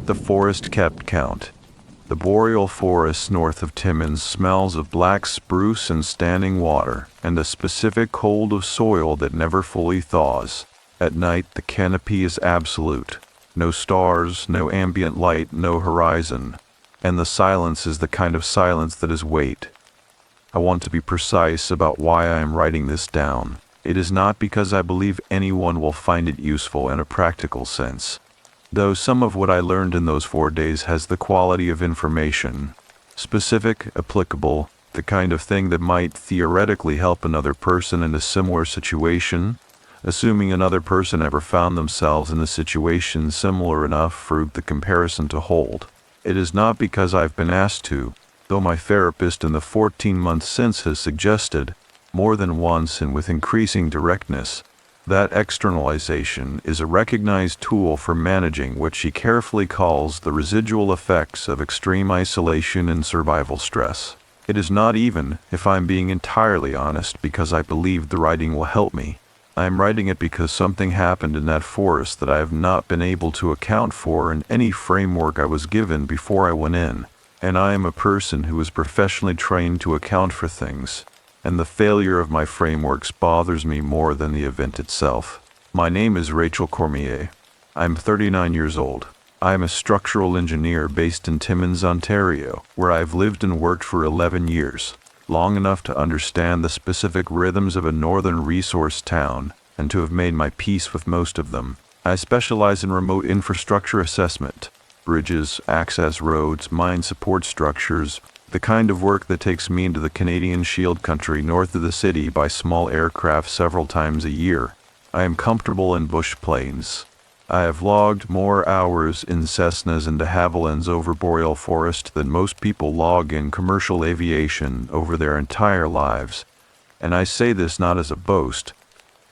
Speaker 2: The forest kept count. The boreal forest north of Timmins smells of black spruce and standing water, and a specific cold of soil that never fully thaws. At night the canopy is absolute. No stars, no ambient light, no horizon. And the silence is the kind of silence that is weight. I want to be precise about why I am writing this down. It is not because I believe anyone will find it useful in a practical sense, though some of what I learned in those 4 days has the quality of information, specific, applicable, the kind of thing that might theoretically help another person in a similar situation, assuming another person ever found themselves in a situation similar enough for the comparison to hold. It is not because I've been asked to, though my therapist in the 14 months since has suggested, more than once and with increasing directness, that externalization is a recognized tool for managing what she carefully calls the residual effects of extreme isolation and survival stress. It is not even, if I'm being entirely honest, because I believe the writing will help me. I am writing it because something happened in that forest that I have not been able to account for in any framework I was given before I went in, and I am a person who is professionally trained to account for things, and the failure of my frameworks bothers me more than the event itself. My name is Rachel Cormier. I'm 39 years old. I am a structural engineer based in Timmins, Ontario, where I've lived and worked for 11 years, long enough to understand the specific rhythms of a northern resource town and to have made my peace with most of them. I specialize in remote infrastructure assessment, bridges, access roads, mine support structures, The kind of work that takes me into the Canadian Shield country north of the city by small aircraft several times a year. I am comfortable in bush plains. I have logged more hours in Cessnas and de Havillands over Boreal forest than most people log in commercial aviation over their entire lives. And I say this not as a boast,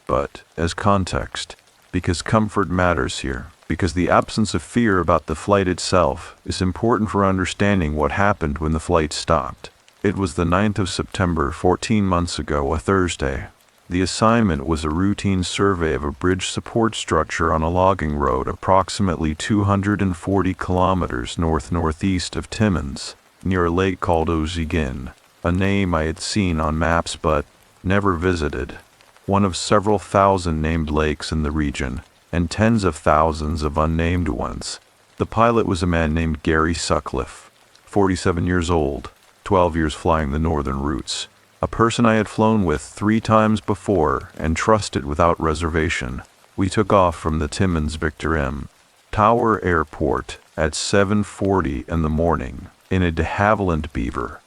Speaker 2: but as context, because comfort matters here, because the absence of fear about the flight itself is important for understanding what happened when the flight stopped. It was the 9th of September, 14 months ago, a Thursday. The assignment was a routine survey of a bridge support structure on a logging road approximately 240 kilometers north-northeast of Timmins, near a lake called Ozigin, a name I had seen on maps but never visited. One of several thousand named lakes in the region, and tens of thousands of unnamed ones. The pilot was a man named Gary Sutcliffe, 47 years old, 12 years flying the northern routes. A person I had flown with 3 times before and trusted without reservation. We took off from the Timmins Victor M. Tower Airport at 7:40 in the morning in a de Havilland Beaver,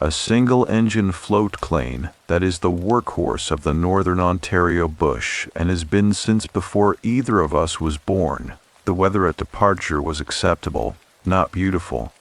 Speaker 2: a single-engine float plane that is the workhorse of the Northern Ontario bush and has been since before either of us was born. The weather at departure was acceptable, not beautiful.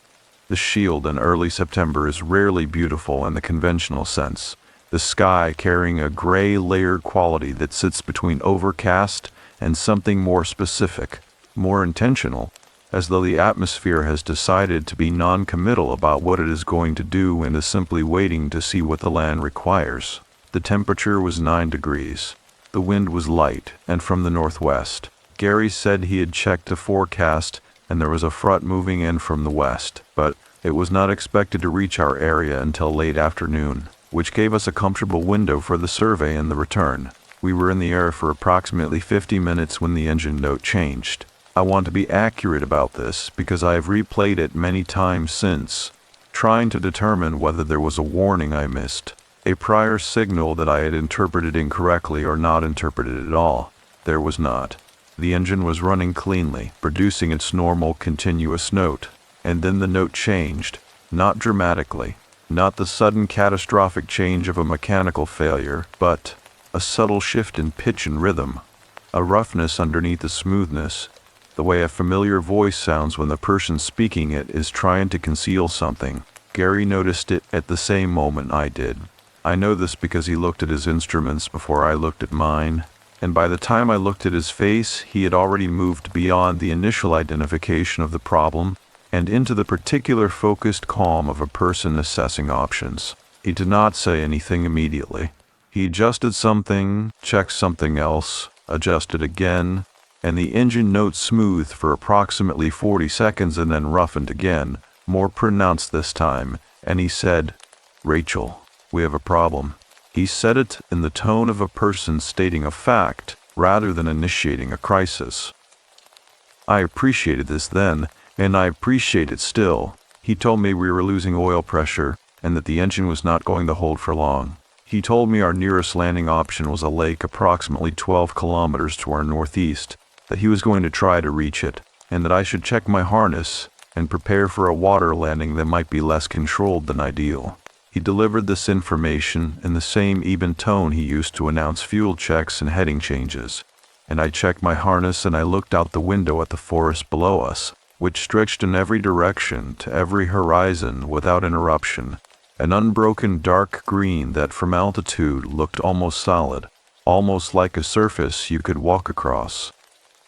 Speaker 2: The Shield in early September is rarely beautiful in the conventional sense, the sky carrying a gray layered quality that sits between overcast and something more specific, more intentional, as though the atmosphere has decided to be non-committal about what it is going to do and is simply waiting to see what the land requires. The temperature was 9 degrees. The wind was light and from the northwest. Gary said he had checked the forecast and there was a front moving in from the west, but it was not expected to reach our area until late afternoon, which gave us a comfortable window for the survey and the return. We were in the air for approximately 50 minutes when the engine note changed. I want to be accurate about this because I have replayed it many times since, trying to determine whether there was a warning I missed, a prior signal that I had interpreted incorrectly or not interpreted at all. There was not. The engine was running cleanly, producing its normal continuous note, and then the note changed, not dramatically, not the sudden catastrophic change of a mechanical failure, but a subtle shift in pitch and rhythm, a roughness underneath the smoothness, the way a familiar voice sounds when the person speaking it is trying to conceal something. Gary noticed it at the same moment I did. I know this because he looked at his instruments before I looked at mine, and by the time I looked at his face, he had already moved beyond the initial identification of the problem and into the particular focused calm of a person assessing options. He did not say anything immediately. He adjusted something, checked something else, adjusted again, and the engine note smoothed for approximately 40 seconds and then roughened again, more pronounced this time, and he said, "Rachel, we have a problem." He said it in the tone of a person stating a fact rather than initiating a crisis. I appreciated this then, and I appreciate it still. He told me we were losing oil pressure and that the engine was not going to hold for long. He told me our nearest landing option was a lake approximately 12 kilometers to our northeast, that he was going to try to reach it, and that I should check my harness and prepare for a water landing that might be less controlled than ideal. He delivered this information in the same even tone he used to announce fuel checks and heading changes, and I checked my harness and I looked out the window at the forest below us, which stretched in every direction to every horizon without interruption, an unbroken dark green that from altitude looked almost solid, almost like a surface you could walk across,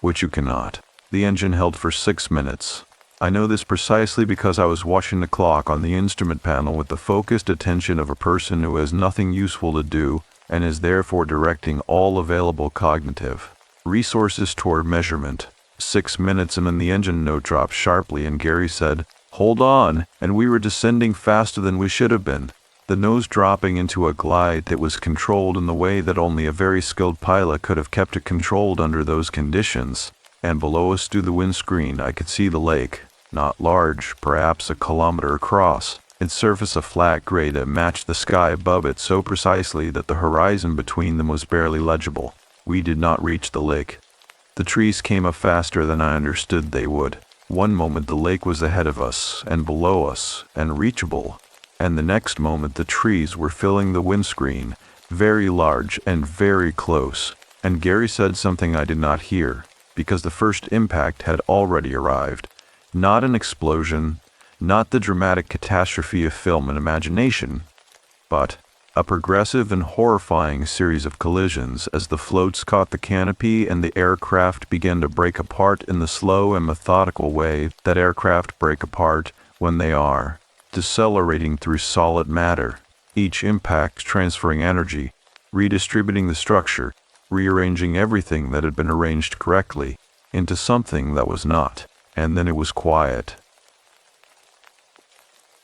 Speaker 2: which you cannot. The engine held for 6 minutes. I know this precisely because I was watching the clock on the instrument panel with the focused attention of a person who has nothing useful to do and is therefore directing all available cognitive resources toward measurement. 6 minutes and then the engine note dropped sharply and Gary said, "Hold on," and we were descending faster than we should have been, the nose dropping into a glide that was controlled in the way that only a very skilled pilot could have kept it controlled under those conditions. And below us through the windscreen I could see the lake, not large, perhaps a kilometer across, its surface a flat gray that matched the sky above it so precisely that the horizon between them was barely legible. We did not reach the lake. The trees came up faster than I understood they would. One moment the lake was ahead of us, and below us, and reachable, and the next moment the trees were filling the windscreen, very large and very close, and Gary said something I did not hear, because the first impact had already arrived. Not an explosion, not the dramatic catastrophe of film and imagination, but a progressive and horrifying series of collisions as the floats caught the canopy and the aircraft began to break apart in the slow and methodical way that aircraft break apart when they are decelerating through solid matter, each impact transferring energy, redistributing the structure, rearranging everything that had been arranged correctly into something that was not, and then it was quiet.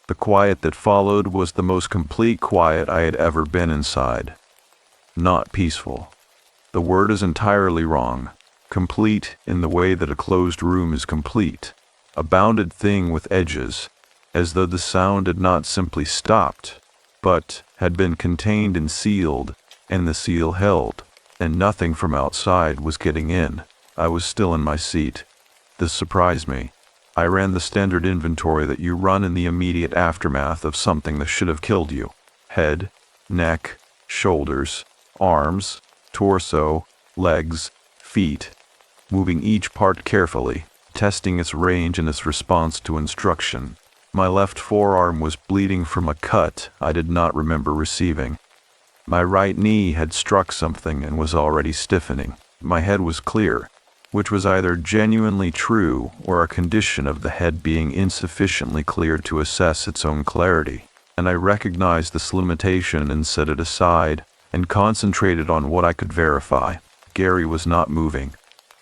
Speaker 2: The quiet that followed was the most complete quiet I had ever been inside. Not peaceful. The word is entirely wrong. Complete in the way that a closed room is complete. A bounded thing with edges, as though the sound had not simply stopped, but had been contained and sealed, and the seal held, and nothing from outside was getting in. I was still in my seat. This surprised me. I ran the standard inventory that you run in the immediate aftermath of something that should have killed you. Head, neck, shoulders, arms, torso, legs, feet, moving each part carefully, testing its range and its response to instruction. My left forearm was bleeding from a cut I did not remember receiving. My right knee had struck something and was already stiffening. My head was clear, which was either genuinely true or a condition of the head being insufficiently clear to assess its own clarity, and I recognized this limitation and set it aside and concentrated on what I could verify. Gary was not moving.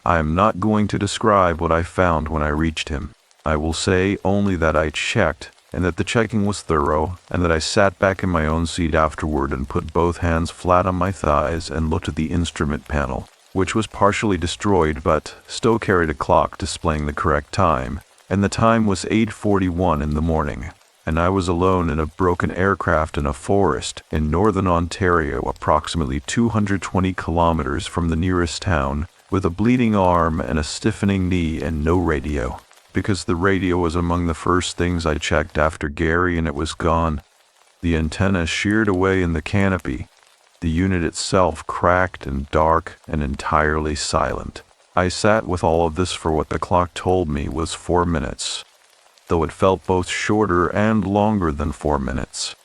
Speaker 2: I am not going to describe what I found when I reached him. I will say only that I checked, and that the checking was thorough, and that I sat back in my own seat afterward and put both hands flat on my thighs and looked at the instrument panel, which was partially destroyed but still carried a clock displaying the correct time, and the time was 8:41 in the morning, and I was alone in a broken aircraft in a forest in northern Ontario, approximately 220 kilometers from the nearest town, with a bleeding arm and a stiffening knee and no radio, because the radio was among the first things I checked after Gary and it was gone. The antenna sheared away in the canopy. The unit itself cracked and dark and entirely silent. I sat with all of this for what the clock told me was 4 minutes, though it felt both shorter and longer than 4 minutes.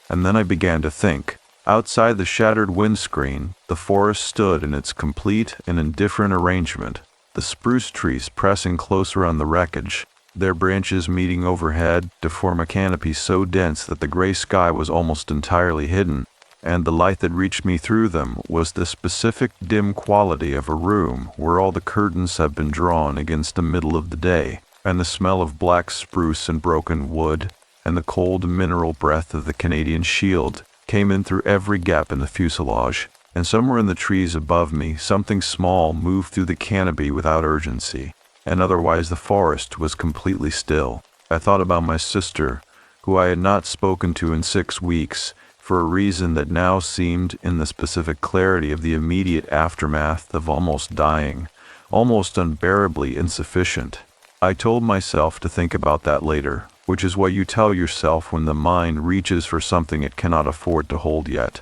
Speaker 2: And then I began to think. Outside the shattered windscreen, the forest stood in its complete and indifferent arrangement, the spruce trees pressing closer on the wreckage, their branches meeting overhead to form a canopy so dense that the gray sky was almost entirely hidden, and the light that reached me through them was the specific dim quality of a room where all the curtains have been drawn against the middle of the day, and the smell of black spruce and broken wood, and the cold mineral breath of the Canadian Shield came in through every gap in the fuselage, and somewhere in the trees above me something small moved through the canopy without urgency, and otherwise the forest was completely still. I thought about my sister, who I had not spoken to in 6 weeks, for a reason that now seemed in the specific clarity of the immediate aftermath of almost dying, almost unbearably insufficient. I told myself to think about that later, which is what you tell yourself when the mind reaches for something it cannot afford to hold yet.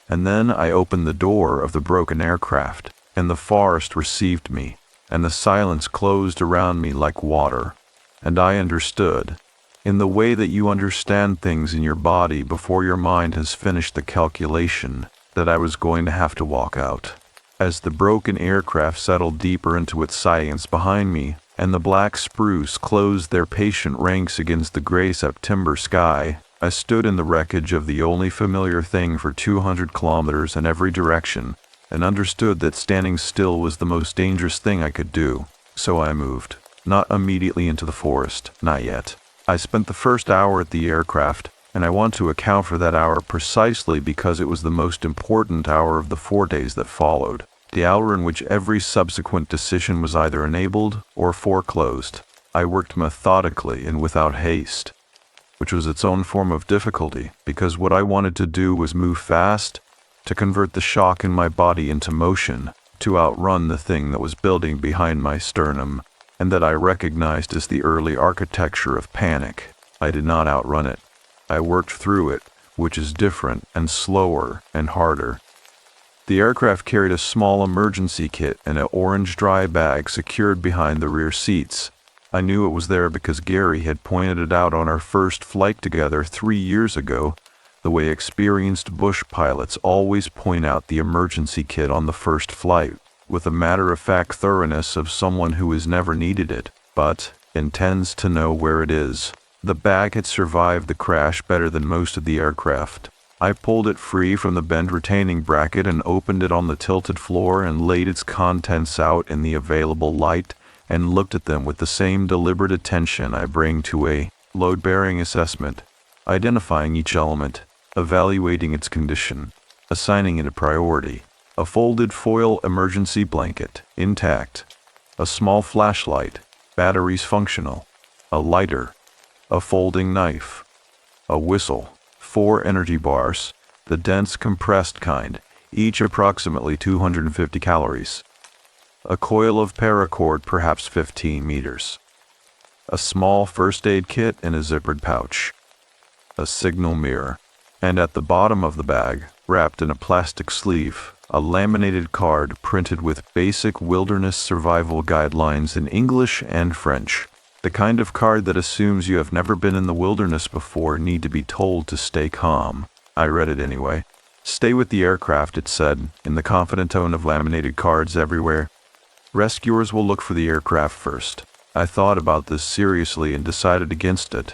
Speaker 2: And then I opened the door of the broken aircraft, and the forest received me, and the silence closed around me like water, and I understood, in the way that you understand things in your body before your mind has finished the calculation, that I was going to have to walk out. As the broken aircraft settled deeper into its silence behind me, and the black spruce closed their patient ranks against the gray September sky, I stood in the wreckage of the only familiar thing for 200 kilometers in every direction, and understood that standing still was the most dangerous thing I could do. So I moved. Not immediately into the forest, not yet. I spent the first hour at the aircraft, and I want to account for that hour precisely because it was the most important hour of the 4 days that followed, the hour in which every subsequent decision was either enabled or foreclosed. I worked methodically and without haste, which was its own form of difficulty, because what I wanted to do was move fast, to convert the shock in my body into motion, to outrun the thing that was building behind my sternum, and that I recognized as the early architecture of panic. I did not outrun it. I worked through it, which is different and slower and harder. The aircraft carried a small emergency kit and an orange dry bag secured behind the rear seats. I knew it was there because Gary had pointed it out on our first flight together 3 years ago, the way experienced bush pilots always point out the emergency kit on the first flight, with a matter-of-fact thoroughness of someone who has never needed it, but intends to know where it is. The bag had survived the crash better than most of the aircraft. I pulled it free from the bent retaining bracket and opened it on the tilted floor and laid its contents out in the available light and looked at them with the same deliberate attention I bring to a load-bearing assessment, identifying each element, evaluating its condition, assigning it a priority. A folded foil emergency blanket, intact. A small flashlight, batteries functional. A lighter. A folding knife. A whistle. 4 energy bars, the dense compressed kind, each approximately 250 calories. A coil of paracord, perhaps 15 meters. A small first aid kit in a zippered pouch. A signal mirror. And at the bottom of the bag, wrapped in a plastic sleeve, a laminated card printed with basic wilderness survival guidelines in English and French. The kind of card that assumes you have never been in the wilderness before and need to be told to stay calm. I read it anyway. Stay with the aircraft, it said, in the confident tone of laminated cards everywhere. Rescuers will look for the aircraft first. I thought about this seriously and decided against it.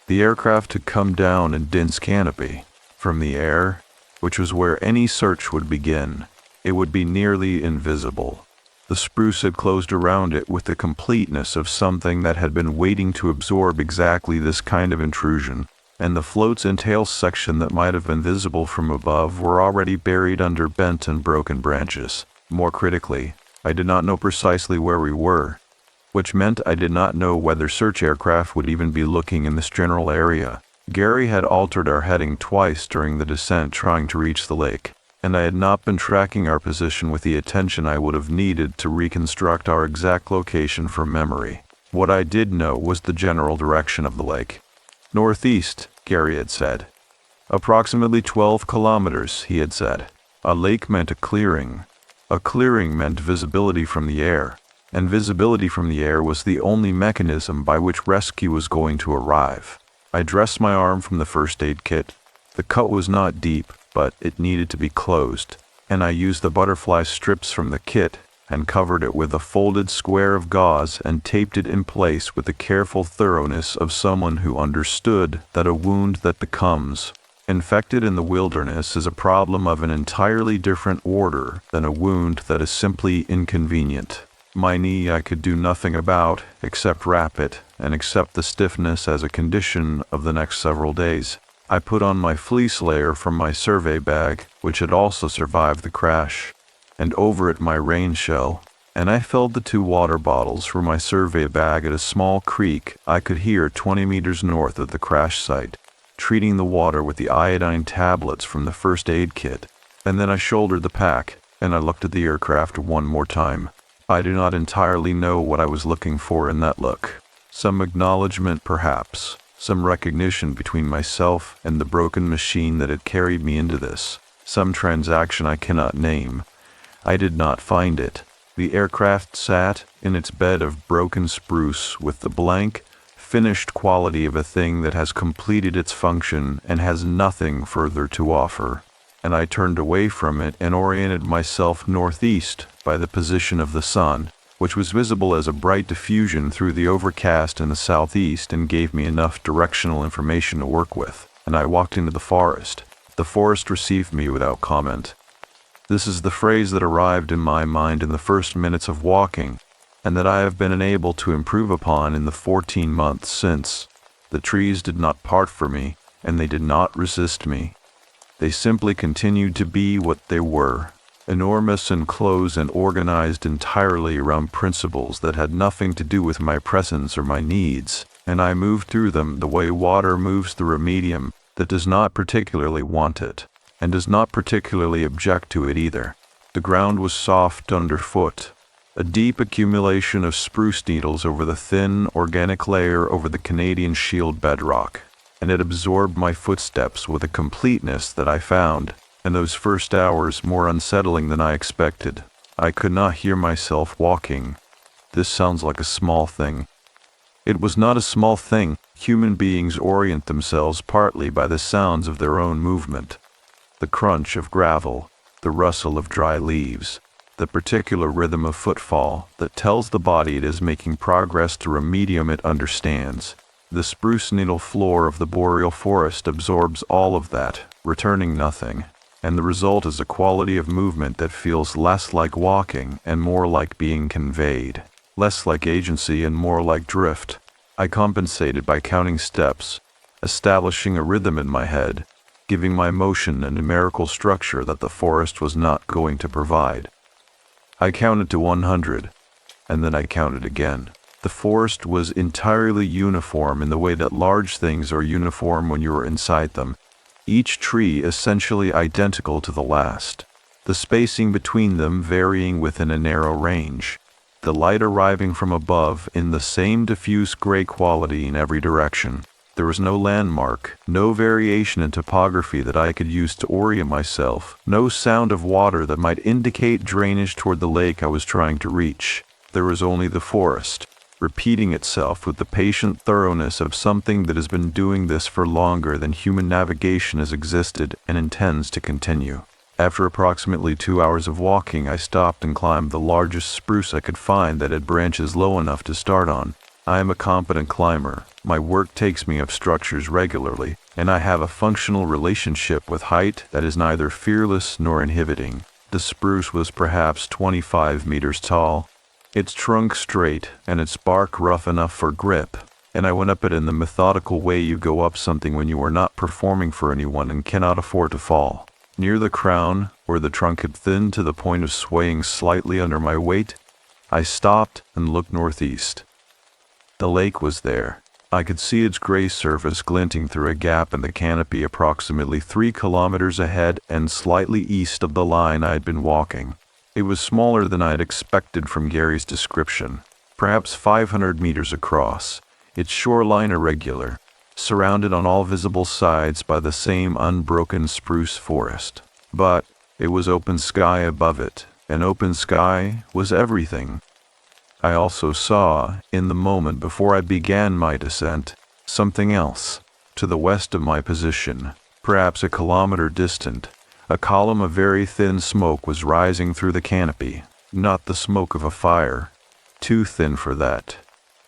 Speaker 2: The aircraft had come down in dense canopy. From the air, which was where any search would begin, it would be nearly invisible. The spruce had closed around it with the completeness of something that had been waiting to absorb exactly this kind of intrusion, and the floats and tails section that might have been visible from above were already buried under bent and broken branches. More critically, I did not know precisely where we were, which meant I did not know whether search aircraft would even be looking in this general area. Gary had altered our heading twice during the descent trying to reach the lake, and I had not been tracking our position with the attention I would have needed to reconstruct our exact location from memory. What I did know was the general direction of the lake. Northeast, Gary had said. Approximately 12 kilometers, he had said. A lake meant a clearing. A clearing meant visibility from the air, and visibility from the air was the only mechanism by which rescue was going to arrive. I dressed my arm from the first aid kit. The cut was not deep, but it needed to be closed, and I used the butterfly strips from the kit and covered it with a folded square of gauze and taped it in place with the careful thoroughness of someone who understood that a wound that becomes infected in the wilderness is a problem of an entirely different order than a wound that is simply inconvenient. My knee I could do nothing about except wrap it and accept the stiffness as a condition of the next several days. I put on my fleece layer from my survey bag, which had also survived the crash, and over it my rain shell, and I filled the 2 water bottles from my survey bag at a small creek I could hear 20 meters north of the crash site, treating the water with the iodine tablets from the first aid kit. And then I shouldered the pack, and I looked at the aircraft one more time. I do not entirely know what I was looking for in that look. Some acknowledgement, perhaps. Some recognition between myself and the broken machine that had carried me into this. Some transaction I cannot name. I did not find it. The aircraft sat in its bed of broken spruce with the blank, finished quality of a thing that has completed its function and has nothing further to offer. And I turned away from it and oriented myself northeast by the position of the sun, which was visible as a bright diffusion through the overcast in the southeast and gave me enough directional information to work with, and I walked into the forest. The forest received me without comment. This is the phrase that arrived in my mind in the first minutes of walking, and that I have been unable to improve upon in the 14 months since. The trees did not part for me, and they did not resist me. They simply continued to be what they were. Enormous and close and organized entirely around principles that had nothing to do with my presence or my needs, and I moved through them the way water moves through a medium that does not particularly want it, and does not particularly object to it either. The ground was soft underfoot, a deep accumulation of spruce needles over the thin, organic layer over the Canadian Shield bedrock. and it absorbed my footsteps with a completeness that I found, in those first hours, more unsettling than I expected. I could not hear myself walking. This sounds like a small thing. It was not a small thing. Human beings orient themselves partly by the sounds of their own movement. The crunch of gravel, the rustle of dry leaves, the particular rhythm of footfall that tells the body it is making progress through a medium it understands. The spruce needle floor of the boreal forest absorbs all of that, returning nothing, and the result is a quality of movement that feels less like walking and more like being conveyed, less like agency and more like drift. I compensated by counting steps, establishing a rhythm in my head, giving my motion a numerical structure that the forest was not going to provide. I counted to 100, and then I counted again. The forest was entirely uniform in the way that large things are uniform when you are inside them, each tree essentially identical to the last, the spacing between them varying within a narrow range, the light arriving from above in the same diffuse gray quality in every direction. There was no landmark, no variation in topography that I could use to orient myself, no sound of water that might indicate drainage toward the lake I was trying to reach. There was only the forest, repeating itself with the patient thoroughness of something that has been doing this for longer than human navigation has existed and intends to continue. After approximately 2 hours of walking, I stopped and climbed the largest spruce I could find that had branches low enough to start on. I am a competent climber. My work takes me up structures regularly, and I have a functional relationship with height that is neither fearless nor inhibiting. The spruce was perhaps 25 meters tall, its trunk straight and its bark rough enough for grip, and I went up it in the methodical way you go up something when you are not performing for anyone and cannot afford to fall. Near the crown, where the trunk had thinned to the point of swaying slightly under my weight, I stopped and looked northeast. The lake was there. I could see its gray surface glinting through a gap in the canopy approximately 3 kilometers ahead and slightly east of the line I had been walking. It was smaller than I had expected from Gary's description, perhaps 500 meters across, its shoreline irregular, surrounded on all visible sides by the same unbroken spruce forest. But it was open sky above it, and open sky was everything. I also saw, in the moment before I began my descent, something else. To the west of my position, perhaps a kilometer distant, a column of very thin smoke was rising through the canopy. Not the smoke of a fire. Too thin for that.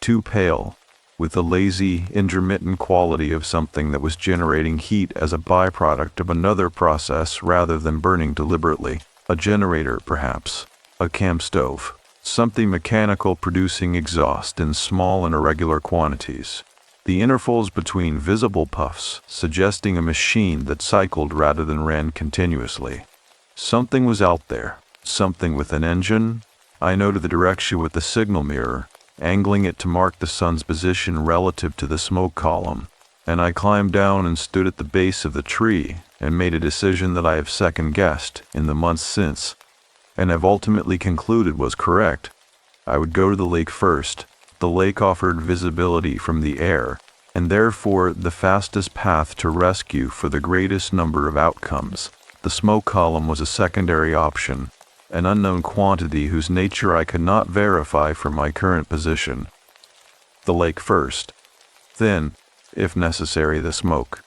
Speaker 2: Too pale, with the lazy, intermittent quality of something that was generating heat as a byproduct of another process rather than burning deliberately. A generator, perhaps. A camp stove. Something mechanical producing exhaust in small and irregular quantities. The intervals between visible puffs suggesting a machine that cycled rather than ran continuously. Something was out there. Something with an engine. I noted the direction with the signal mirror, angling it to mark the sun's position relative to the smoke column, and I climbed down and stood at the base of the tree and made a decision that I have second-guessed in the months since, and have ultimately concluded was correct. I would go to the lake first. The lake offered visibility from the air, and therefore the fastest path to rescue for the greatest number of outcomes. The smoke column was a secondary option, an unknown quantity whose nature I could not verify from my current position. The lake first. Then, if necessary, the smoke.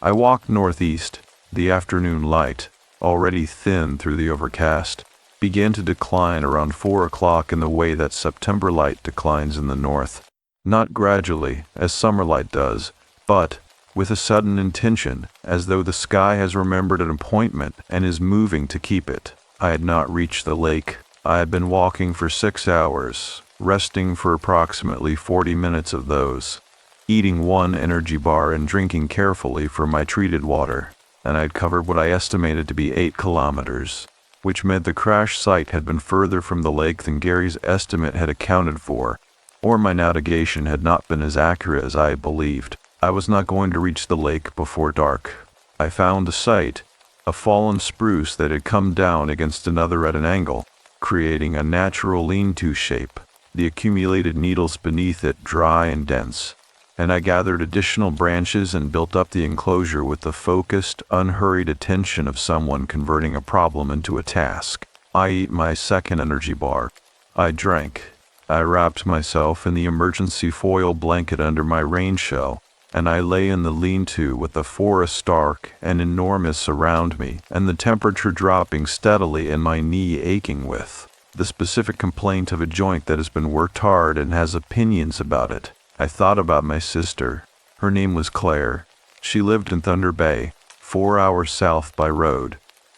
Speaker 2: I walked northeast. The afternoon light, already thin through the overcast, began to decline around 4 o'clock in the way that September light declines in the north. Not gradually, as summer light does, but with a sudden intention, as though the sky has remembered an appointment and is moving to keep it. I had not reached the lake. I had been walking for 6 hours, resting for approximately 40 minutes of those, eating 1 energy bar and drinking carefully from my treated water, and I had covered what I estimated to be 8 kilometers, which meant the crash site had been further from the lake than Gary's estimate had accounted for, or my navigation had not been as accurate as I had believed. I was not going to reach the lake before dark. I found the site, a fallen spruce that had come down against another at an angle, creating a natural lean-to shape, the accumulated needles beneath it dry and dense. and I gathered additional branches and built up the enclosure with the focused, unhurried attention of someone converting a problem into a task. I ate my second energy bar. I drank. I wrapped myself in the emergency foil blanket under my rain shell, and I lay in the lean-to with the forest dark and enormous around me, and the temperature dropping steadily and my knee aching with the specific complaint of a joint that has been worked hard and has opinions about it. I thought about my sister. Her name was Claire. She lived in Thunder Bay, 4 hours south by road,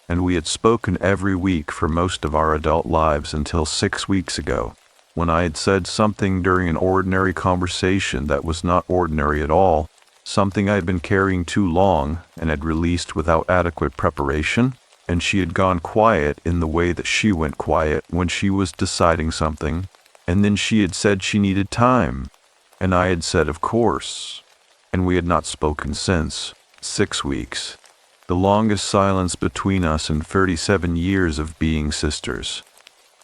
Speaker 2: and we had spoken every week for most of our adult lives until 6 weeks ago, when I had said something during an ordinary conversation that was not ordinary at all, something I had been carrying too long and had released without adequate preparation, and she had gone quiet in the way that she went quiet when she was deciding something, and then she had said she needed time, and I had said of course, and we had not spoken since. 6 weeks. The longest silence between us in 37 years of being sisters.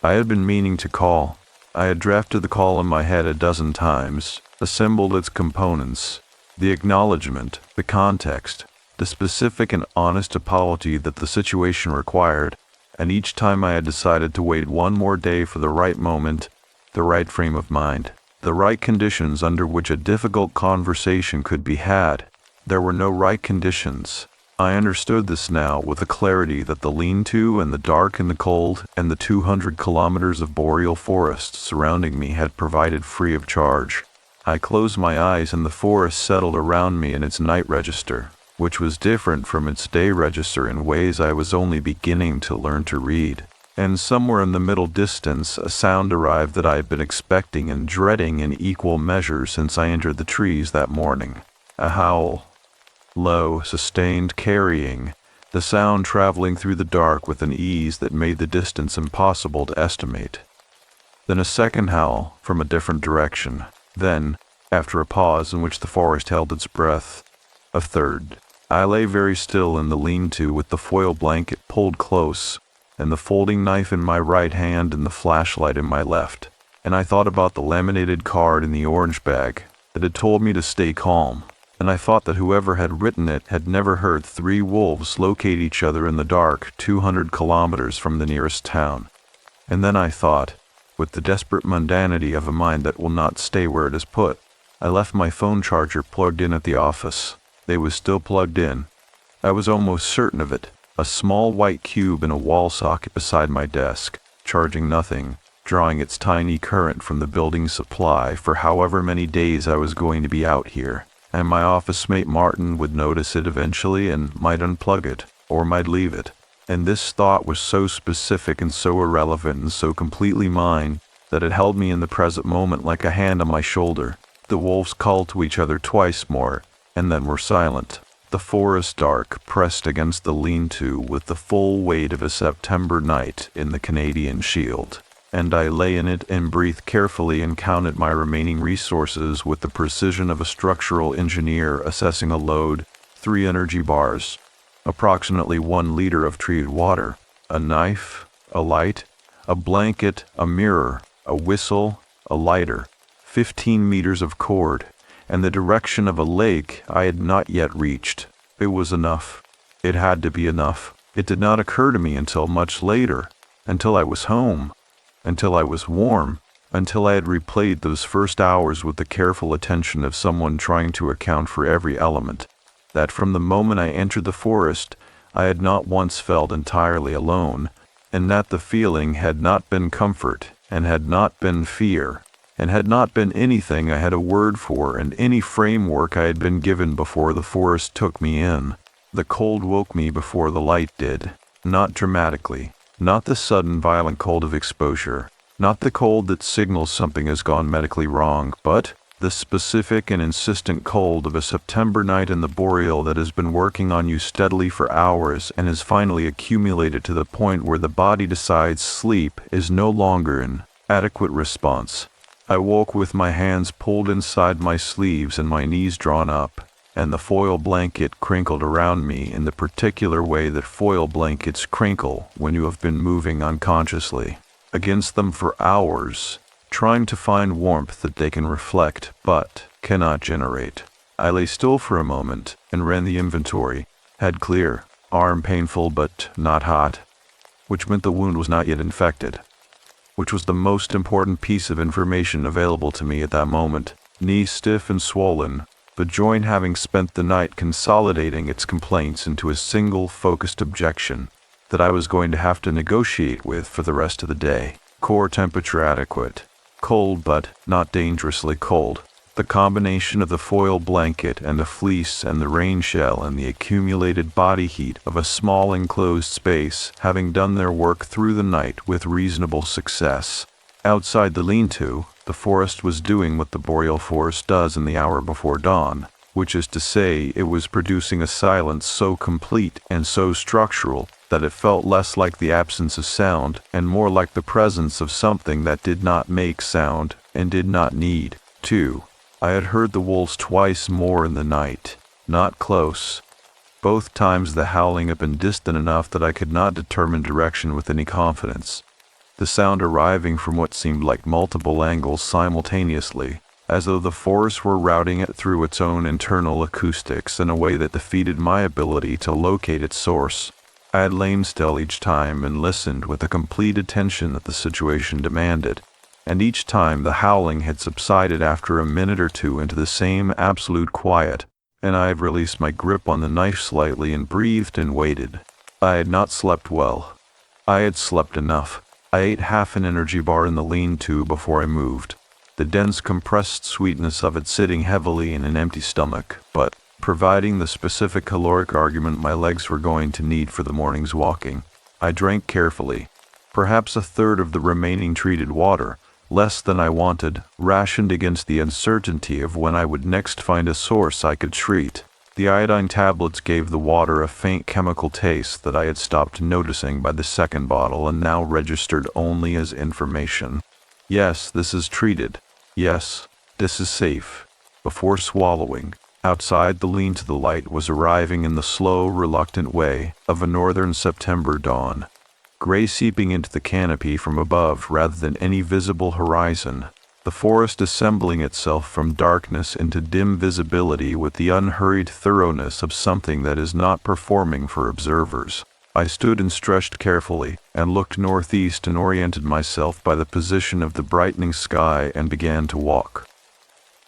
Speaker 2: I had been meaning to call. I had drafted the call in my head a dozen times, assembled its components, the acknowledgement, the context, the specific and honest apology that the situation required, and each time I had decided to wait one more day for the right moment, the right frame of mind, the right conditions under which a difficult conversation could be had. There were no right conditions. I understood this now with a clarity that the lean-to and the dark and the cold and the 200 kilometers of boreal forest surrounding me had provided free of charge. I closed my eyes and the forest settled around me in its night register, which was different from its day register in ways I was only beginning to learn to read. And somewhere in the middle distance a sound arrived that I had been expecting and dreading in equal measure since I entered the trees that morning. A howl. Low, sustained, carrying, the sound traveling through the dark with an ease that made the distance impossible to estimate. Then a second howl from a different direction. Then, after a pause in which the forest held its breath, a third. I lay very still in the lean-to with the foil blanket pulled close, and the folding knife in my right hand and the flashlight in my left, and I thought about the laminated card in the orange bag that had told me to stay calm. And I thought that whoever had written it had never heard 3 wolves locate each other in the dark 200 kilometers from the nearest town. And then I thought, with the desperate mundanity of a mind that will not stay where it is put, I left my phone charger plugged in at the office. It was still plugged in. I was almost certain of it. A small white cube in a wall socket beside my desk, charging nothing, drawing its tiny current from the building's supply for however many days I was going to be out here. And my office mate Martin would notice it eventually and might unplug it, or might leave it. And this thought was so specific and so irrelevant and so completely mine that it held me in the present moment like a hand on my shoulder. The wolves called to each other twice more, and then were silent. The forest dark pressed against the lean-to with the full weight of a September night in the Canadian Shield. And I lay in it and breathed carefully and counted my remaining resources with the precision of a structural engineer assessing a load, 3 energy bars, approximately 1 liter of treated water, a knife, a light, a blanket, a mirror, a whistle, a lighter, 15 meters of cord, and the direction of a lake I had not yet reached. It was enough. It had to be enough. It did not occur to me until much later, until I was home. Until I was warm, until I had replayed those first hours with the careful attention of someone trying to account for every element, that from the moment I entered the forest, I had not once felt entirely alone, and that the feeling had not been comfort, and had not been fear, and had not been anything I had a word for and any framework I had been given before the forest took me in. The cold woke me before the light did, not dramatically. Not the sudden violent cold of exposure, not the cold that signals something has gone medically wrong, but the specific and insistent cold of a September night in the Boreal that has been working on you steadily for hours and has finally accumulated to the point where the body decides sleep is no longer an adequate response. I woke with my hands pulled inside my sleeves and my knees drawn up, and the foil blanket crinkled around me in the particular way that foil blankets crinkle when you have been moving unconsciously against them for hours, trying to find warmth that they can reflect but cannot generate. I lay still for a moment and ran the inventory. Head clear, arm painful but not hot, which meant the wound was not yet infected, which was the most important piece of information available to me at that moment. Knee stiff and swollen, the joint having spent the night consolidating its complaints into a single focused objection that I was going to have to negotiate with for the rest of the day. Core temperature adequate. Cold but not dangerously cold. The combination of the foil blanket and the fleece and the rain shell and the accumulated body heat of a small enclosed space having done their work through the night with reasonable success. Outside the lean-to, the forest was doing what the boreal forest does in the hour before dawn, which is to say it was producing a silence so complete and so structural that it felt less like the absence of sound and more like the presence of something that did not make sound and did not need to. I had heard the wolves twice more in the night, not close. Both times the howling had been distant enough that I could not determine direction with any confidence. The sound arriving from what seemed like multiple angles simultaneously, as though the forest were routing it through its own internal acoustics in a way that defeated my ability to locate its source. I had lain still each time and listened with the complete attention that the situation demanded. And each time the howling had subsided after a minute or two into the same absolute quiet, and I had released my grip on the knife slightly and breathed and waited. I had not slept well. I had slept enough. I ate half an energy bar in the lean-to before I moved, the dense compressed sweetness of it sitting heavily in an empty stomach, but providing the specific caloric argument my legs were going to need for the morning's walking. I drank carefully, perhaps a third of the remaining treated water, less than I wanted, rationed against the uncertainty of when I would next find a source I could treat. The iodine tablets gave the water a faint chemical taste that I had stopped noticing by the second bottle and now registered only as information. Yes, this is treated. Yes, this is safe. Before swallowing, outside the lean-to the light was arriving in the slow, reluctant way of a northern September dawn. Gray seeping into the canopy from above rather than any visible horizon, the forest assembling itself from darkness into dim visibility with the unhurried thoroughness of something that is not performing for observers. I stood and stretched carefully, and looked northeast and oriented myself by the position of the brightening sky and began to walk.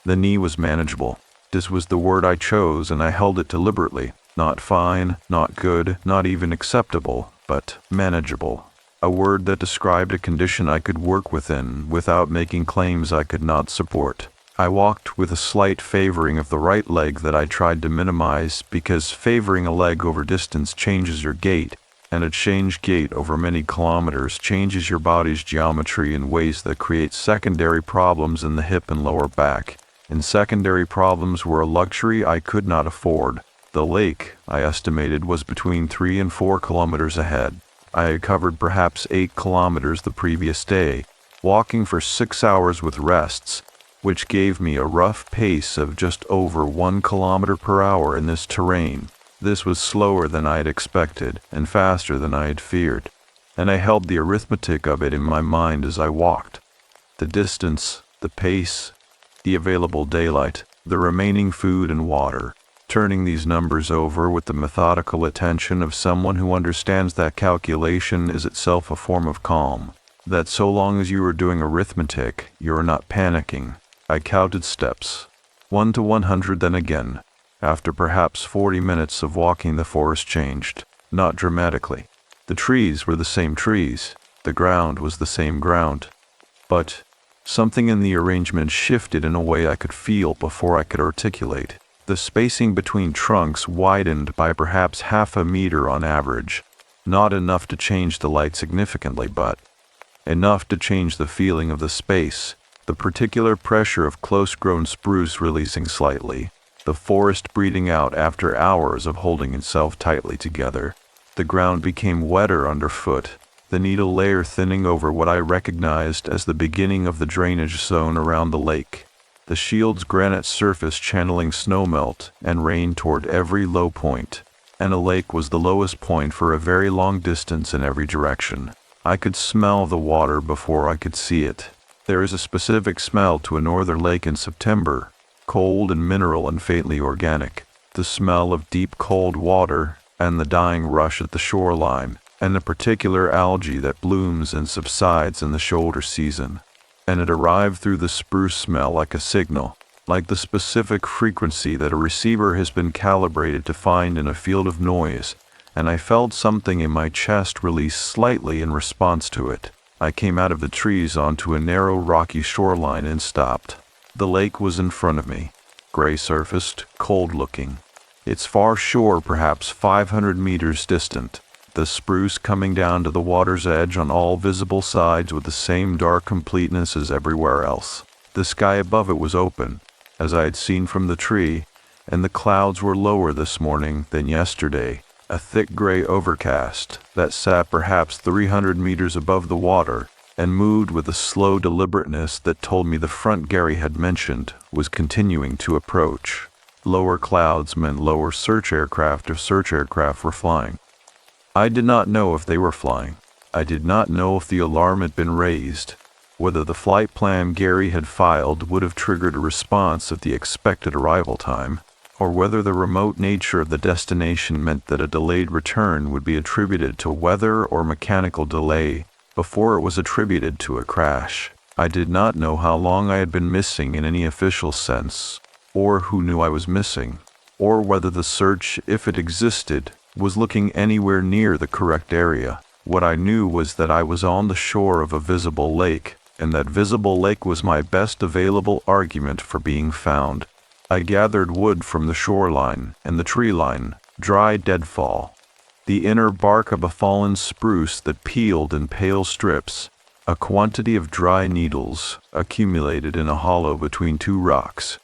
Speaker 2: The knee was manageable. This was the word I chose, and I held it deliberately. Not fine, not good, not even acceptable, but manageable. A word that described a condition I could work within without making claims I could not support. I walked with a slight favoring of the right leg that I tried to minimize because favoring a leg over distance changes your gait, and a changed gait over many kilometers changes your body's geometry in ways that create secondary problems in the hip and lower back. And secondary problems were a luxury I could not afford. The lake, I estimated, was between 3 and 4 kilometers ahead. I had covered perhaps 8 kilometers the previous day, walking for 6 hours with rests, which gave me a rough pace of just over 1 kilometer per hour in this terrain. This was slower than I had expected and faster than I had feared, and I held the arithmetic of it in my mind as I walked. The distance, the pace, the available daylight, the remaining food and water, turning these numbers over with the methodical attention of someone who understands that calculation is itself a form of calm, that so long as you are doing arithmetic, you are not panicking. I counted steps, 1 to 100, then again. After perhaps 40 minutes of walking, the forest changed, not dramatically. The trees were the same trees, the ground was the same ground, but something in the arrangement shifted in a way I could feel before I could articulate. The spacing between trunks widened by perhaps half a meter on average, not enough to change the light significantly, but enough to change the feeling of the space, the particular pressure of close-grown spruce releasing slightly, the forest breathing out after hours of holding itself tightly together. The ground became wetter underfoot, the needle layer thinning over what I recognized as the beginning of the drainage zone around the lake. The shield's granite surface channeling snowmelt and rain toward every low point, and a lake was the lowest point for a very long distance in every direction. I could smell the water before I could see it. There is a specific smell to a northern lake in September, cold and mineral and faintly organic. The smell of deep cold water and the dying rush at the shoreline, and the particular algae that blooms and subsides in the shoulder season. And it arrived through the spruce smell like a signal, like the specific frequency that a receiver has been calibrated to find in a field of noise, and I felt something in my chest release slightly in response to it. I came out of the trees onto a narrow rocky shoreline and stopped. The lake was in front of me, gray-surfaced, cold-looking. Its far shore perhaps 500 meters distant, the spruce coming down to the water's edge on all visible sides with the same dark completeness as everywhere else. The sky above it was open, as I had seen from the tree, and the clouds were lower this morning than yesterday, a thick gray overcast that sat perhaps 300 meters above the water and moved with a slow deliberateness that told me the front Gary had mentioned was continuing to approach. Lower clouds meant lower search aircraft if search aircraft were flying. I did not know if they were flying. I did not know if the alarm had been raised, whether the flight plan Gary had filed would have triggered a response at the expected arrival time, or whether the remote nature of the destination meant that a delayed return would be attributed to weather or mechanical delay before it was attributed to a crash. I did not know how long I had been missing in any official sense, or who knew I was missing, or whether the search, if it existed, was looking anywhere near the correct area. What I knew was that I was on the shore of a visible lake, and that visible lake was my best available argument for being found. I gathered wood from the shoreline and the tree line, dry deadfall, the inner bark of a fallen spruce that peeled in pale strips, a quantity of dry needles accumulated in a hollow between two rocks,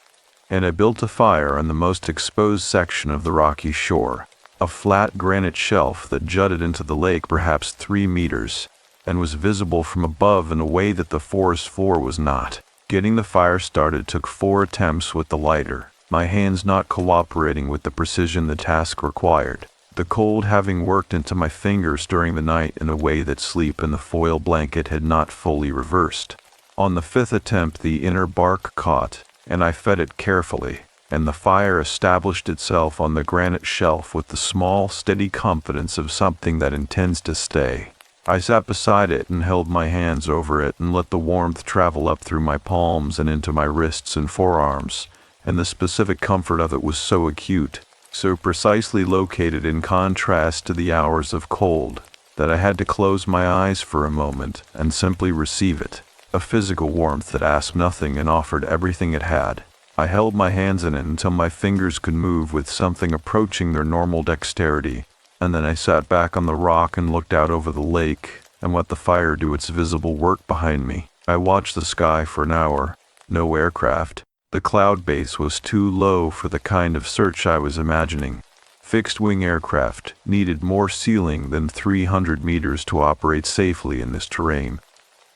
Speaker 2: and I built a fire on the most exposed section of the rocky shore, a flat granite shelf that jutted into the lake perhaps 3 meters, and was visible from above in a way that the forest floor was not. Getting the fire started took 4 attempts with the lighter, my hands not cooperating with the precision the task required, the cold having worked into my fingers during the night in a way that sleep in the foil blanket had not fully reversed. On the 5th attempt the inner bark caught, and I fed it carefully, and the fire established itself on the granite shelf with the small, steady confidence of something that intends to stay. I sat beside it and held my hands over it and let the warmth travel up through my palms and into my wrists and forearms, and the specific comfort of it was so acute, so precisely located in contrast to the hours of cold, that I had to close my eyes for a moment and simply receive it, a physical warmth that asked nothing and offered everything it had. I held my hands in it until my fingers could move with something approaching their normal dexterity, and then I sat back on the rock and looked out over the lake and let the fire do its visible work behind me. I watched the sky for an hour. No aircraft. The cloud base was too low for the kind of search I was imagining. Fixed-wing aircraft needed more ceiling than 300 meters to operate safely in this terrain,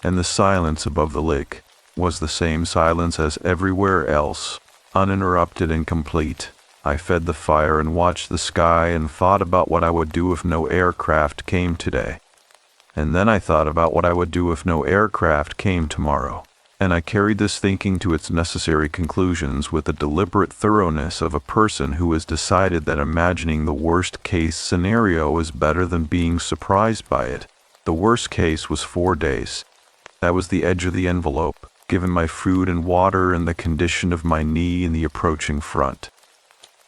Speaker 2: and the silence above the lake was the same silence as everywhere else, uninterrupted and complete. I fed the fire and watched the sky and thought about what I would do if no aircraft came today. And then I thought about what I would do if no aircraft came tomorrow. And I carried this thinking to its necessary conclusions with the deliberate thoroughness of a person who has decided that imagining the worst-case scenario is better than being surprised by it. The worst case was 4 days. That was the edge of the envelope, given my food and water and the condition of my knee and the approaching front.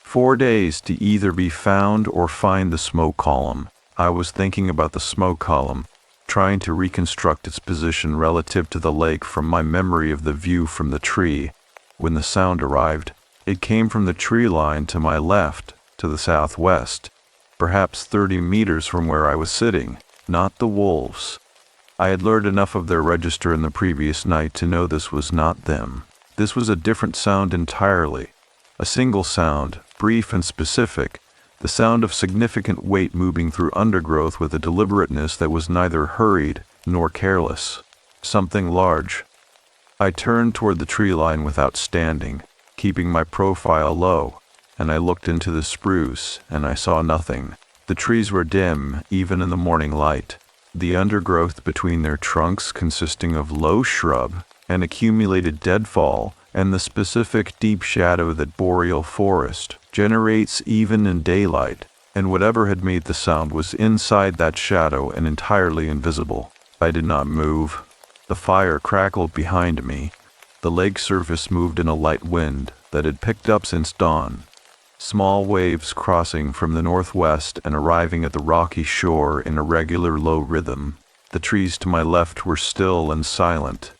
Speaker 2: 4 days to either be found or find the smoke column. I was thinking about the smoke column, trying to reconstruct its position relative to the lake from my memory of the view from the tree, when the sound arrived. It came from the tree line to my left, to the southwest, perhaps 30 meters from where I was sitting, not the wolves. I had learned enough of their register in the previous night to know this was not them. This was a different sound entirely. A single sound, brief and specific, the sound of significant weight moving through undergrowth with a deliberateness that was neither hurried nor careless. Something large. I turned toward the tree line without standing, keeping my profile low, and I looked into the spruce, and I saw nothing. The trees were dim, even in the morning light, the undergrowth between their trunks consisting of low shrub an accumulated deadfall, and the specific deep shadow that Boreal forest generates even in daylight, and whatever had made the sound was inside that shadow and entirely invisible. I did not move. The fire crackled behind me. The lake surface moved in a light wind that had picked up since dawn. Small waves crossing from the northwest and arriving at the rocky shore in a regular low rhythm. The trees to my left were still and silent.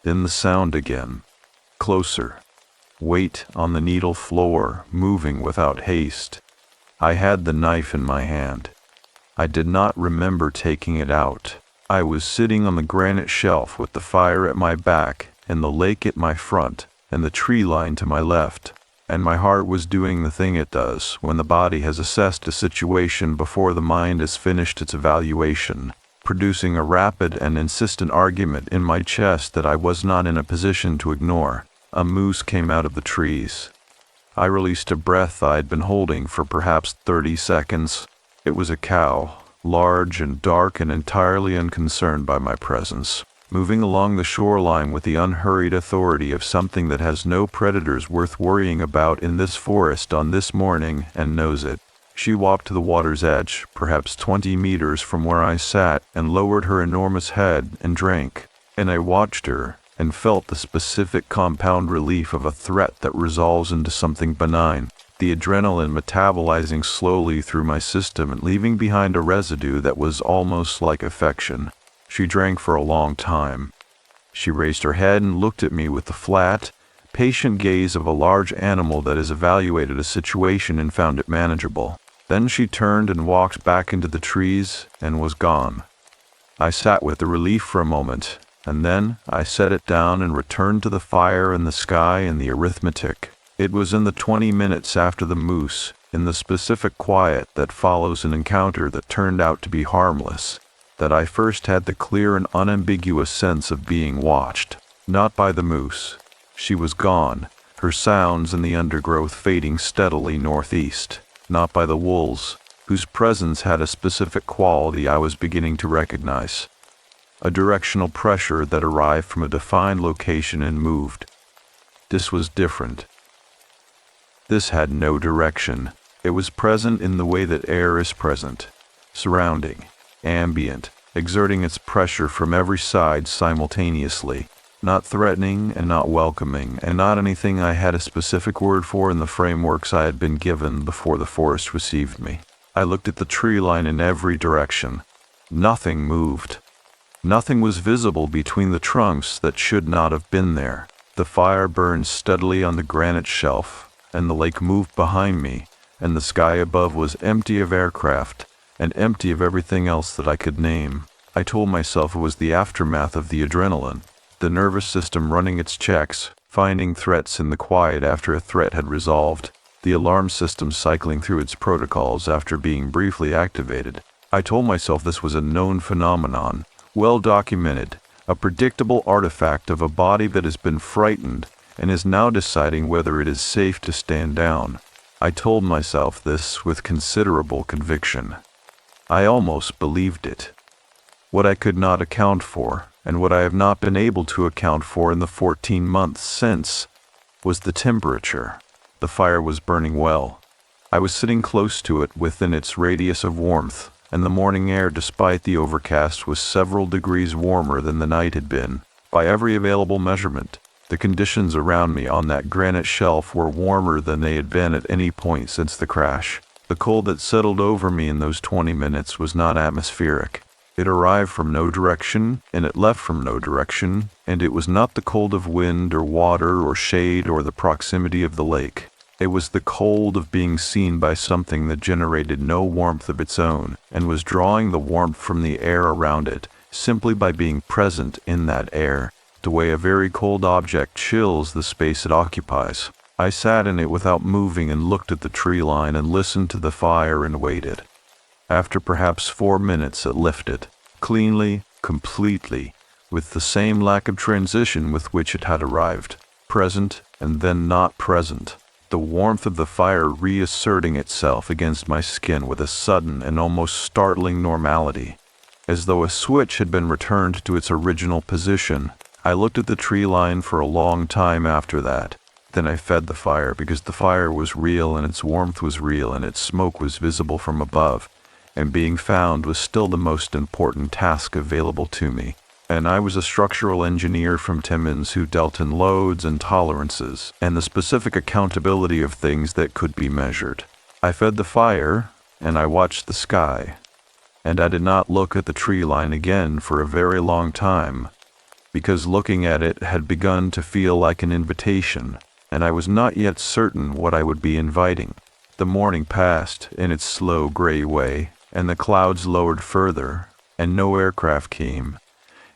Speaker 2: Then the sound again. Closer. Weight on the needle floor, moving without haste. I had the knife in my hand. I did not remember taking it out. I was sitting on the granite shelf with the fire at my back and the lake at my front and the tree line to my left, and my heart was doing the thing it does when the body has assessed a situation before the mind has finished its evaluation, producing a rapid and insistent argument in my chest that I was not in a position to ignore. A moose came out of the trees. I released a breath I had been holding for perhaps 30 seconds. It was a cow, large and dark and entirely unconcerned by my presence, moving along the shoreline with the unhurried authority of something that has no predators worth worrying about in this forest on this morning and knows it. She walked to the water's edge, perhaps 20 meters from where I sat, and lowered her enormous head and drank, and I watched her and felt the specific compound relief of a threat that resolves into something benign. The adrenaline metabolizing slowly through my system and leaving behind a residue that was almost like affection. She drank for a long time. She raised her head and looked at me with the flat, patient gaze of a large animal that has evaluated a situation and found it manageable. Then she turned and walked back into the trees and was gone. I sat with the relief for a moment, and then I set it down and returned to the fire and the sky and the arithmetic. It was in the 20 minutes after the moose, in the specific quiet that follows an encounter that turned out to be harmless, that I first had the clear and unambiguous sense of being watched. Not by the moose. She was gone, her sounds in the undergrowth fading steadily northeast. Not by the wolves, whose presence had a specific quality I was beginning to recognize. A directional pressure that arrived from a defined location and moved. This was different. This had no direction. It was present in the way that air is present, surrounding, ambient, exerting its pressure from every side simultaneously, not threatening and not welcoming, and not anything I had a specific word for in the frameworks I had been given before the forest received me. I looked at the tree line in every direction. Nothing moved. Nothing was visible between the trunks that should not have been there. The fire burned steadily on the granite shelf, and the lake moved behind me, and the sky above was empty of aircraft, and empty of everything else that I could name. I told myself it was the aftermath of the adrenaline, the nervous system running its checks, finding threats in the quiet after a threat had resolved, the alarm system cycling through its protocols after being briefly activated. I told myself this was a known phenomenon, well documented, a predictable artifact of a body that has been frightened and is now deciding whether it is safe to stand down. I told myself this with considerable conviction. I almost believed it. What I could not account for, and what I have not been able to account for in the 14 months since, was the temperature. The fire was burning well. I was sitting close to it within its radius of warmth, and the morning air, despite the overcast, was several degrees warmer than the night had been. By every available measurement, the conditions around me on that granite shelf were warmer than they had been at any point since the crash. The cold that settled over me in those 20 minutes was not atmospheric. It arrived from no direction, and it left from no direction, and it was not the cold of wind or water or shade or the proximity of the lake. It was the cold of being seen by something that generated no warmth of its own, and was drawing the warmth from the air around it, simply by being present in that air, the way a very cold object chills the space it occupies. I sat in it without moving and looked at the tree line and listened to the fire and waited. After perhaps 4 minutes it lifted, cleanly, completely, with the same lack of transition with which it had arrived, present and then not present, the warmth of the fire reasserting itself against my skin with a sudden and almost startling normality, as though a switch had been returned to its original position, I looked at the tree line for a long time after that. Then I fed the fire because the fire was real and its warmth was real and its smoke was visible from above, and being found was still the most important task available to me. And I was a structural engineer from Timmins who dealt in loads and tolerances and the specific accountability of things that could be measured. I fed the fire and I watched the sky, and I did not look at the tree line again for a very long time, because looking at it had begun to feel like an invitation, and I was not yet certain what I would be inviting. The morning passed in its slow gray way, and the clouds lowered further, and no aircraft came,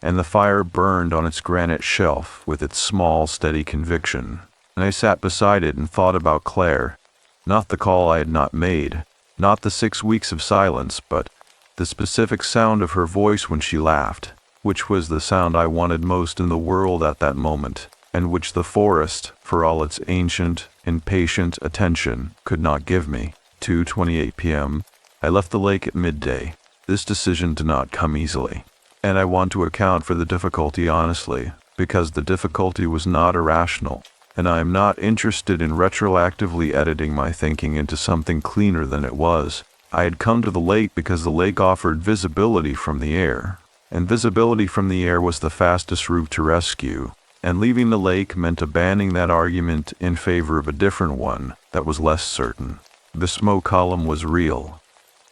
Speaker 2: and the fire burned on its granite shelf with its small, steady conviction. And I sat beside it and thought about Claire, not the call I had not made, not the 6 weeks of silence, but the specific sound of her voice when she laughed, which was the sound I wanted most in the world at that moment, and which the forest, for all its ancient, impatient attention, could not give me. 2:28 p.m. I left the lake at midday. This decision did not come easily, and I want to account for the difficulty honestly, because the difficulty was not irrational, and I am not interested in retroactively editing my thinking into something cleaner than it was. I had come to the lake because the lake offered visibility from the air, and visibility from the air was the fastest route to rescue, and leaving the lake meant abandoning that argument in favor of a different one that was less certain. The smoke column was real.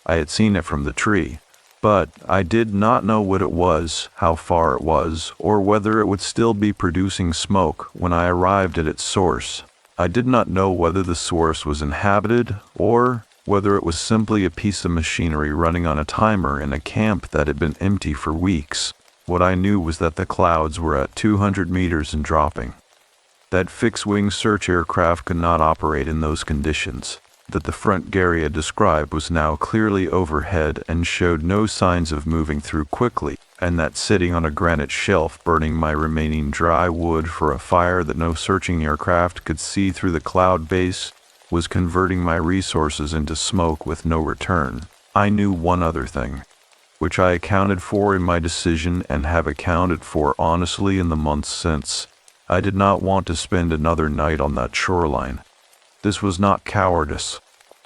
Speaker 2: I had seen it from the tree, but I did not know what it was, how far it was, or whether it would still be producing smoke when I arrived at its source. I did not know whether the source was inhabited or whether it was simply a piece of machinery running on a timer in a camp that had been empty for weeks. What I knew was that the clouds were at 200 meters and dropping, that fixed-wing search aircraft could not operate in those conditions, that the front Gary had described was now clearly overhead and showed no signs of moving through quickly, and that sitting on a granite shelf burning my remaining dry wood for a fire that no searching aircraft could see through the cloud base was converting my resources into smoke with no return. I knew one other thing, which I accounted for in my decision and have accounted for honestly in the months since. I did not want to spend another night on that shoreline. This was not cowardice.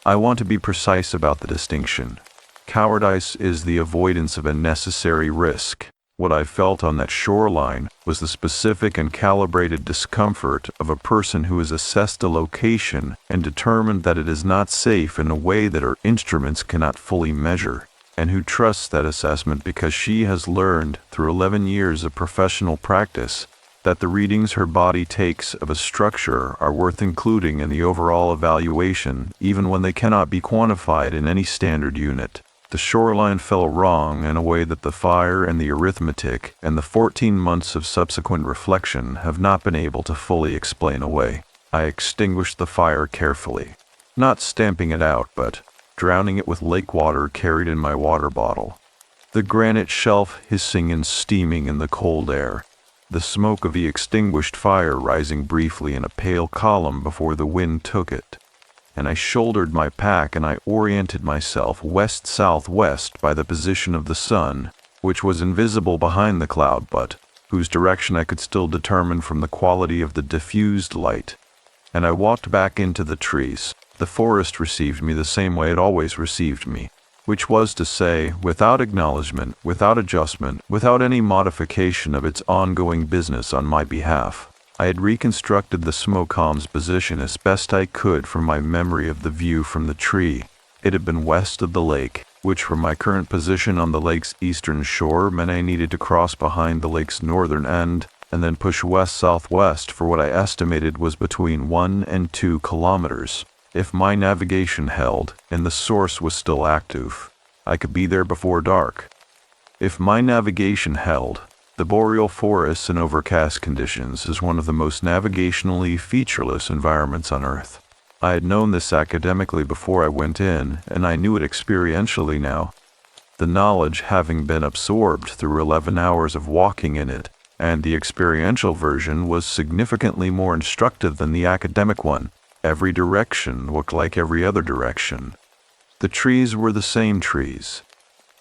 Speaker 2: I want to be precise about the distinction. Cowardice is the avoidance of a necessary risk. What I felt on that shoreline was the specific and calibrated discomfort of a person who has assessed a location and determined that it is not safe in a way that her instruments cannot fully measure, and who trusts that assessment because she has learned through 11 years of professional practice that the readings her body takes of a structure are worth including in the overall evaluation even when they cannot be quantified in any standard unit. The shoreline fell wrong in a way that the fire and the arithmetic and the 14 months of subsequent reflection have not been able to fully explain away. I extinguished the fire carefully, not stamping it out, but drowning it with lake water carried in my water bottle. The granite shelf hissing and steaming in the cold air, the smoke of the extinguished fire rising briefly in a pale column before the wind took it. And I shouldered my pack and I oriented myself west-southwest by the position of the sun, which was invisible behind the cloud but whose direction I could still determine from the quality of the diffused light. And I walked back into the trees. The forest received me the same way it always received me, which was to say, without acknowledgement, without adjustment, without any modification of its ongoing business on my behalf. I had reconstructed the smoke column's position as best I could from my memory of the view from the tree. It had been west of the lake, which from my current position on the lake's eastern shore meant I needed to cross behind the lake's northern end and then push west-southwest for what I estimated was between 1 and 2 kilometers. If my navigation held and the source was still active, I could be there before dark. If my navigation held, the boreal forests in overcast conditions is one of the most navigationally featureless environments on Earth. I had known this academically before I went in, and I knew it experientially now, the knowledge having been absorbed through 11 hours of walking in it, and the experiential version was significantly more instructive than the academic one. Every direction looked like every other direction. The trees were the same trees.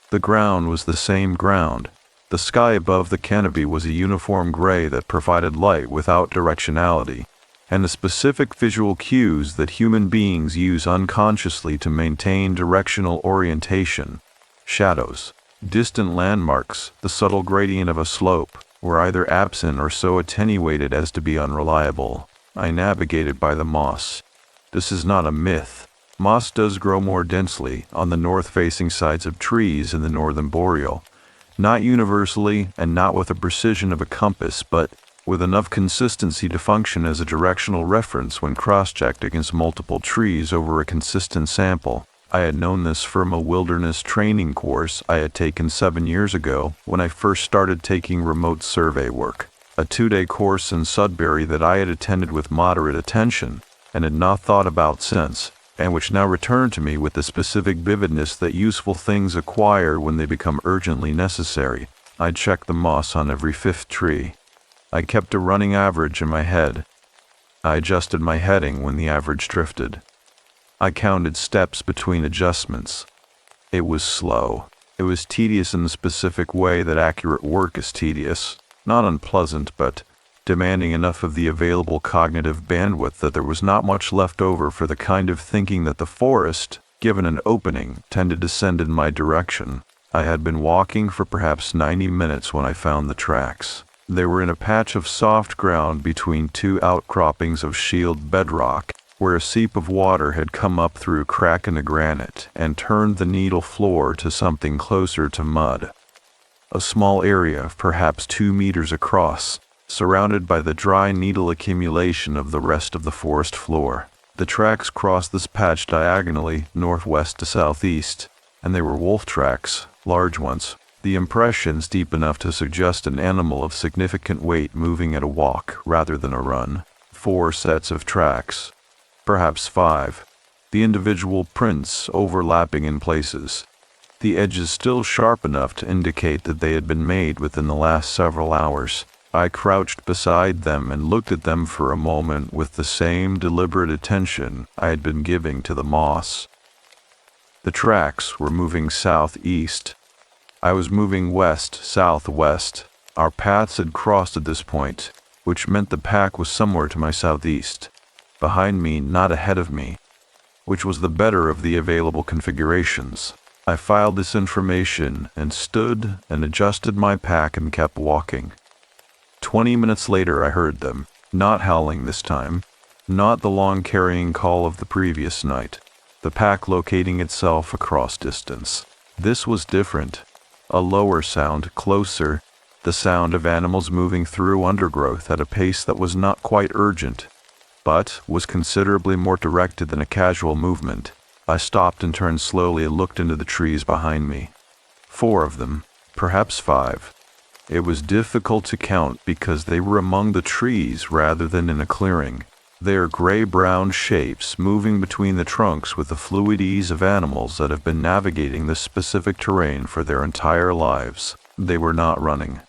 Speaker 2: The ground was the same ground. The sky above the canopy was a uniform gray that provided light without directionality, and the specific visual cues that human beings use unconsciously to maintain directional orientation. Shadows, distant landmarks, the subtle gradient of a slope, were either absent or so attenuated as to be unreliable. I navigated by the moss. This is not a myth. Moss does grow more densely on the north-facing sides of trees in the northern Boreal. Not universally and not with the precision of a compass, but with enough consistency to function as a directional reference when cross-checked against multiple trees over a consistent sample. I had known this from a wilderness training course I had taken 7 years ago when I first started taking remote survey work, a 2-day course in Sudbury that I had attended with moderate attention and had not thought about since, and which now returned to me with the specific vividness that useful things acquire when they become urgently necessary. I checked the moss on every 5th tree. I kept a running average in my head. I adjusted my heading when the average drifted. I counted steps between adjustments. It was slow. It was tedious in the specific way that accurate work is tedious, not unpleasant, but demanding enough of the available cognitive bandwidth that there was not much left over for the kind of thinking that the forest, given an opening, tended to send in my direction. I had been walking for perhaps 90 minutes when I found the tracks. They were in a patch of soft ground between 2 outcroppings of shield bedrock, where a seep of water had come up through a crack in the granite and turned the needle floor to something closer to mud. A small area, perhaps 2 meters across, surrounded by the dry needle accumulation of the rest of the forest floor. The tracks crossed this patch diagonally, northwest to southeast, and they were wolf tracks, large ones. The impressions deep enough to suggest an animal of significant weight moving at a walk rather than a run. 4 sets of tracks. Perhaps 5, the individual prints overlapping in places, the edges still sharp enough to indicate that they had been made within the last several hours. I crouched beside them and looked at them for a moment with the same deliberate attention I had been giving to the moss. The tracks were moving southeast. I was moving west-southwest. Our paths had crossed at this point, which meant the pack was somewhere to my southeast. Behind me, not ahead of me, which was the better of the available configurations. I filed this information and stood and adjusted my pack and kept walking. 20 minutes later I heard them, not howling this time, not the long carrying call of the previous night, the pack locating itself across distance. This was different, a lower sound, closer, the sound of animals moving through undergrowth at a pace that was not quite urgent, but was considerably more directed than a casual movement. I stopped and turned slowly and looked into the trees behind me. 4 of them, perhaps 5. It was difficult to count because they were among the trees rather than in a clearing. They are gray-brown shapes moving between the trunks with the fluid ease of animals that have been navigating this specific terrain for their entire lives. They were not running.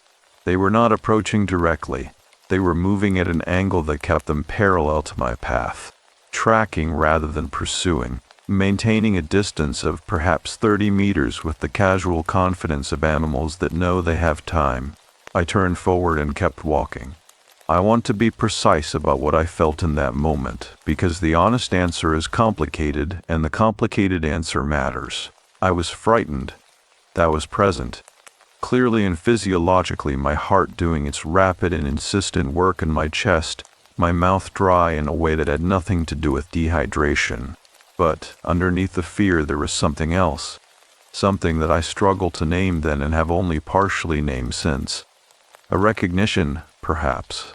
Speaker 2: They were not approaching directly. They were moving at an angle that kept them parallel to my path, tracking rather than pursuing, maintaining a distance of perhaps 30 meters with the casual confidence of animals that know they have time. I turned forward and kept walking. I want to be precise about what I felt in that moment, because the honest answer is complicated and the complicated answer matters. I was frightened. That was present. Clearly and physiologically, my heart doing its rapid and insistent work in my chest, my mouth dry in a way that had nothing to do with dehydration. But underneath the fear there was something else, something that I struggled to name then and have only partially named since. A recognition, perhaps,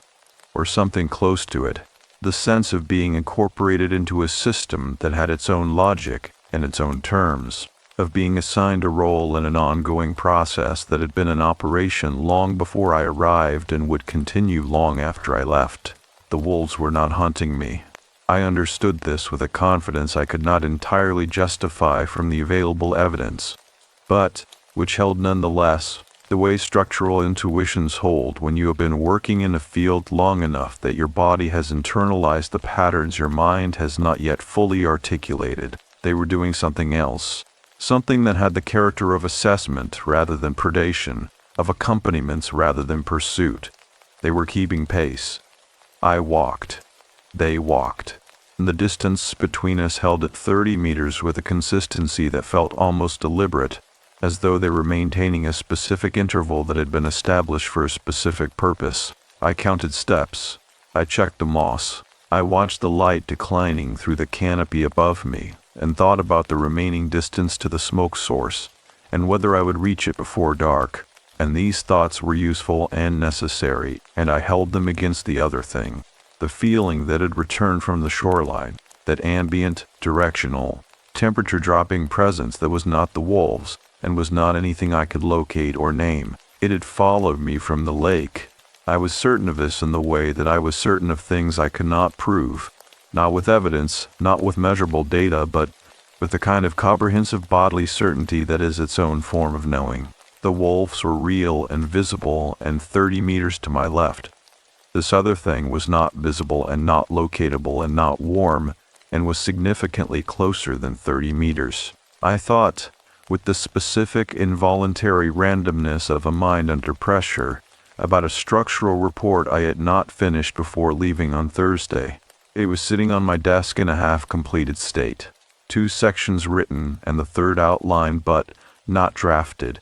Speaker 2: or something close to it, the sense of being incorporated into a system that had its own logic and its own terms, of being assigned a role in an ongoing process that had been in operation long before I arrived and would continue long after I left. The wolves were not hunting me. I understood this with a confidence I could not entirely justify from the available evidence, but which held nonetheless, the way structural intuitions hold when you have been working in a field long enough that your body has internalized the patterns your mind has not yet fully articulated. They were doing something else. Something that had the character of assessment rather than predation, of accompaniments rather than pursuit. They were keeping pace. I walked. They walked. And the distance between us held at 30 meters with a consistency that felt almost deliberate, as though they were maintaining a specific interval that had been established for a specific purpose. I counted steps. I checked the moss. I watched the light declining through the canopy above me, and thought about the remaining distance to the smoke source, and whether I would reach it before dark. And these thoughts were useful and necessary, and I held them against the other thing, the feeling that had returned from the shoreline, that ambient, directional, temperature-dropping presence that was not the wolves, and was not anything I could locate or name. It had followed me from the lake. I was certain of this in the way that I was certain of things I could not prove, not with evidence, not with measurable data, but with the kind of comprehensive bodily certainty that is its own form of knowing. The wolves were real and visible and 30 meters to my left. This other thing was not visible and not locatable and not warm, and was significantly closer than 30 meters. I thought, with the specific involuntary randomness of a mind under pressure, about a structural report I had not finished before leaving on Thursday. It was sitting on my desk in a half-completed state. 2 sections written and the third outlined but not drafted,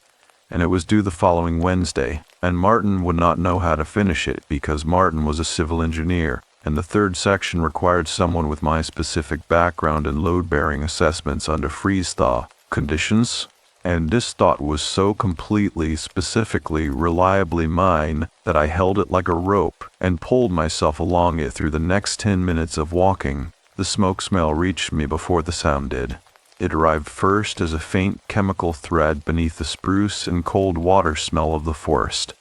Speaker 2: and it was due the following Wednesday, and Martin would not know how to finish it because Martin was a civil engineer, and the third section required someone with my specific background and load-bearing assessments under freeze-thaw conditions. And this thought was so completely, specifically, reliably mine that I held it like a rope and pulled myself along it through the next 10 minutes of walking. The smoke smell reached me before the sound did. It arrived first as a faint chemical thread beneath the spruce and cold water smell of the forest.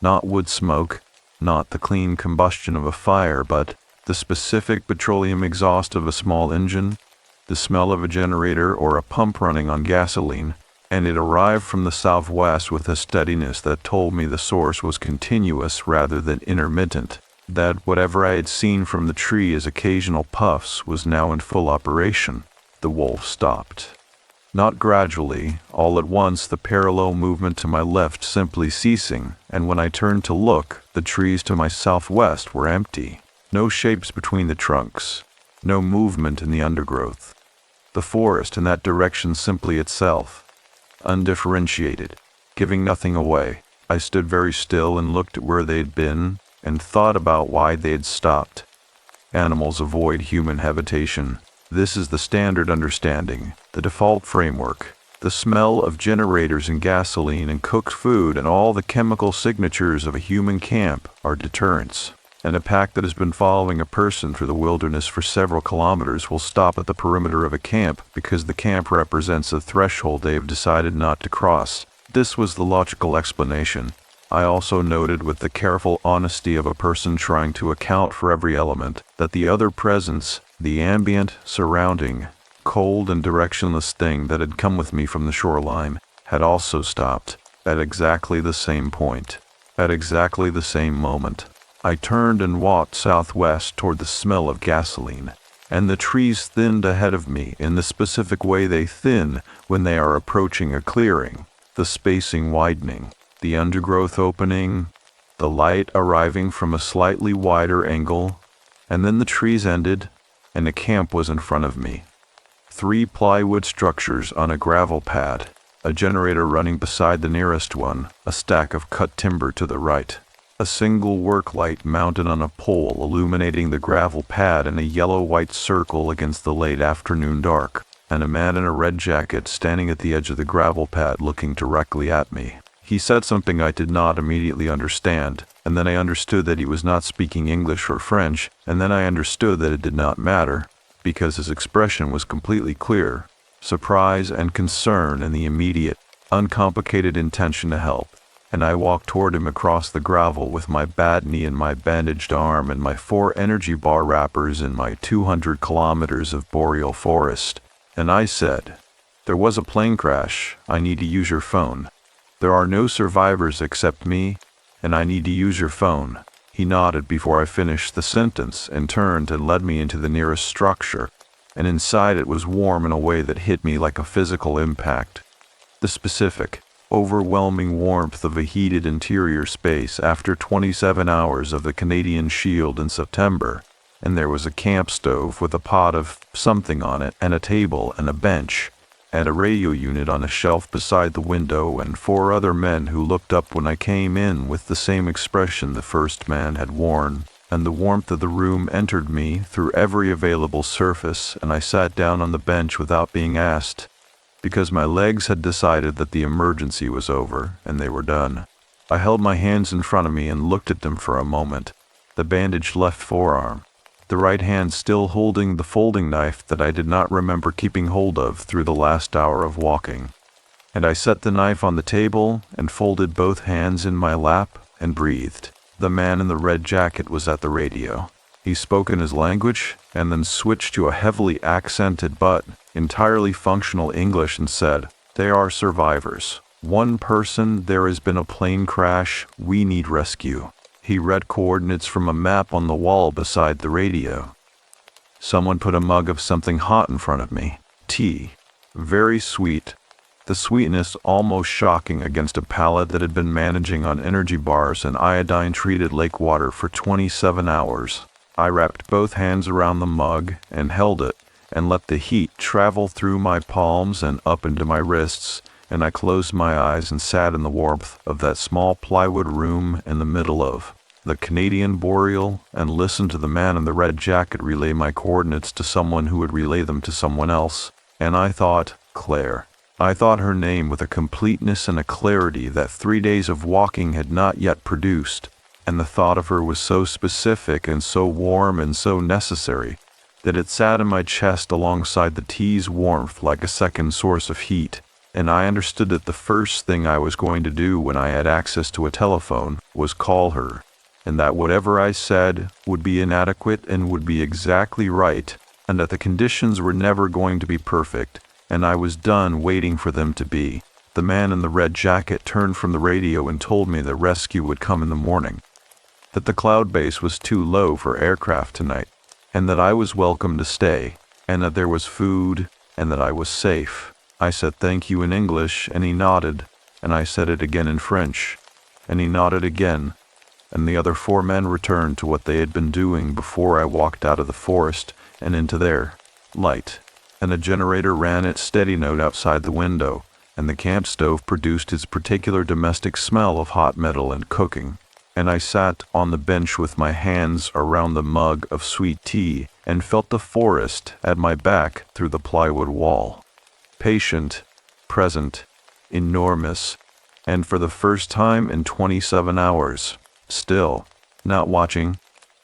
Speaker 2: Not wood smoke, not the clean combustion of a fire, but the specific petroleum exhaust of a small engine, the smell of a generator or a pump running on gasoline. And it arrived from the southwest with a steadiness that told me the source was continuous rather than intermittent, that whatever I had seen from the tree as occasional puffs was now in full operation. The wolf stopped. Not gradually, all at once, the parallel movement to my left simply ceasing, and when I turned to look, the trees to my southwest were empty. No shapes between the trunks, no movement in the undergrowth. The forest in that direction simply itself. Undifferentiated, giving nothing away. I stood very still and looked at where they had been, and thought about why they had stopped. Animals avoid human habitation. This is the standard understanding, the default framework. The smell of generators and gasoline and cooked food and all the chemical signatures of a human camp are deterrents. And a pack that has been following a person through the wilderness for several kilometers will stop at the perimeter of a camp because the camp represents a threshold they have decided not to cross. This was the logical explanation. I also noted with the careful honesty of a person trying to account for every element, that the other presence, the ambient, surrounding, cold and directionless thing that had come with me from the shoreline, had also stopped, at exactly the same point, at exactly the same moment. I turned and walked southwest toward the smell of gasoline, and the trees thinned ahead of me in the specific way they thin when they are approaching a clearing, the spacing widening, the undergrowth opening, the light arriving from a slightly wider angle, and then the trees ended, and a camp was in front of me. 3 plywood structures on a gravel pad, a generator running beside the nearest one, a stack of cut timber to the right. A single work light mounted on a pole illuminating the gravel pad in a yellow-white circle against the late afternoon dark, and a man in a red jacket standing at the edge of the gravel pad looking directly at me. He said something I did not immediately understand, and then I understood that he was not speaking English or French, and then I understood that it did not matter, because his expression was completely clear, surprise and concern and the immediate, uncomplicated intention to help. And I walked toward him across the gravel with my bad knee and my bandaged arm and my 4 energy bar wrappers in my 200 kilometers of boreal forest. And I said, "There was a plane crash. I need to use your phone. There are no survivors except me, and I need to use your phone." He nodded before I finished the sentence and turned and led me into the nearest structure, and inside it was warm in a way that hit me like a physical impact. The specific, overwhelming warmth of a heated interior space after 27 hours of the Canadian Shield in September, and there was a camp stove with a pot of something on it, and a table and a bench, and a radio unit on a shelf beside the window, and 4 other men who looked up when I came in with the same expression the first man had worn, and the warmth of the room entered me through every available surface, and I sat down on the bench without being asked, because my legs had decided that the emergency was over, and they were done. I held my hands in front of me and looked at them for a moment, the bandaged left forearm, the right hand still holding the folding knife that I did not remember keeping hold of through the last hour of walking. And I set the knife on the table and folded both hands in my lap and breathed. The man in the red jacket was at the radio. He spoke in his language and then switched to a heavily accented but entirely functional English and said, "They are survivors. 1 person, there has been a plane crash, we need rescue." He read coordinates from a map on the wall beside the radio. Someone put a mug of something hot in front of me. Tea. Very sweet. The sweetness almost shocking against a palate that had been managing on energy bars and iodine-treated lake water for 27 hours. I wrapped both hands around the mug and held it and let the heat travel through my palms and up into my wrists, and I closed my eyes and sat in the warmth of that small plywood room in the middle of the Canadian Boreal and listened to the man in the red jacket relay my coordinates to someone who would relay them to someone else. And I thought, Claire. I thought her name with a completeness and a clarity that 3 days of walking had not yet produced, and the thought of her was so specific and so warm and so necessary that it sat in my chest alongside the tea's warmth like a second source of heat, and I understood that the first thing I was going to do when I had access to a telephone was call her, and that whatever I said would be inadequate and would be exactly right, and that the conditions were never going to be perfect, and I was done waiting for them to be. The man in the red jacket turned from the radio and told me that rescue would come in the morning, that the cloud base was too low for aircraft tonight, and that I was welcome to stay, and that there was food, and that I was safe. I said thank you in English, and he nodded, and I said it again in French, and he nodded again, and the other 4 men returned to what they had been doing before I walked out of the forest and into their light, and a generator ran its steady note outside the window, and the camp stove produced its particular domestic smell of hot metal and cooking, and I sat on the bench with my hands around the mug of sweet tea and felt the forest at my back through the plywood wall. Patient, present, enormous, and for the first time in 27 hours, still, not watching,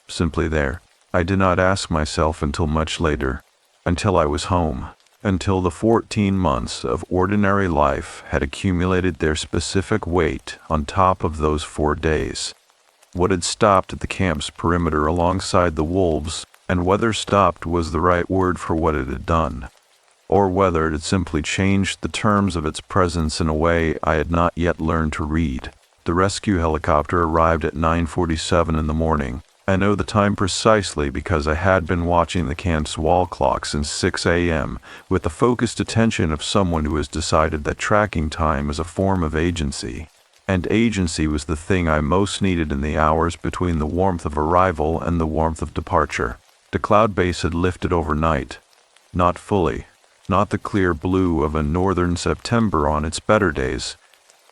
Speaker 2: simply there. I did not ask myself until much later, until I was home, until the 14 months of ordinary life had accumulated their specific weight on top of those 4 days. What had stopped at the camp's perimeter alongside the wolves, and whether stopped was the right word for what it had done, or whether it had simply changed the terms of its presence in a way I had not yet learned to read. The rescue helicopter arrived at 9:47 in the morning. I know the time precisely because I had been watching the camp's wall clock since 6 a.m. with the focused attention of someone who has decided that tracking time is a form of agency. And agency was the thing I most needed in the hours between the warmth of arrival and the warmth of departure. The cloud base had lifted overnight. Not fully. Not the clear blue of a northern September on its better days.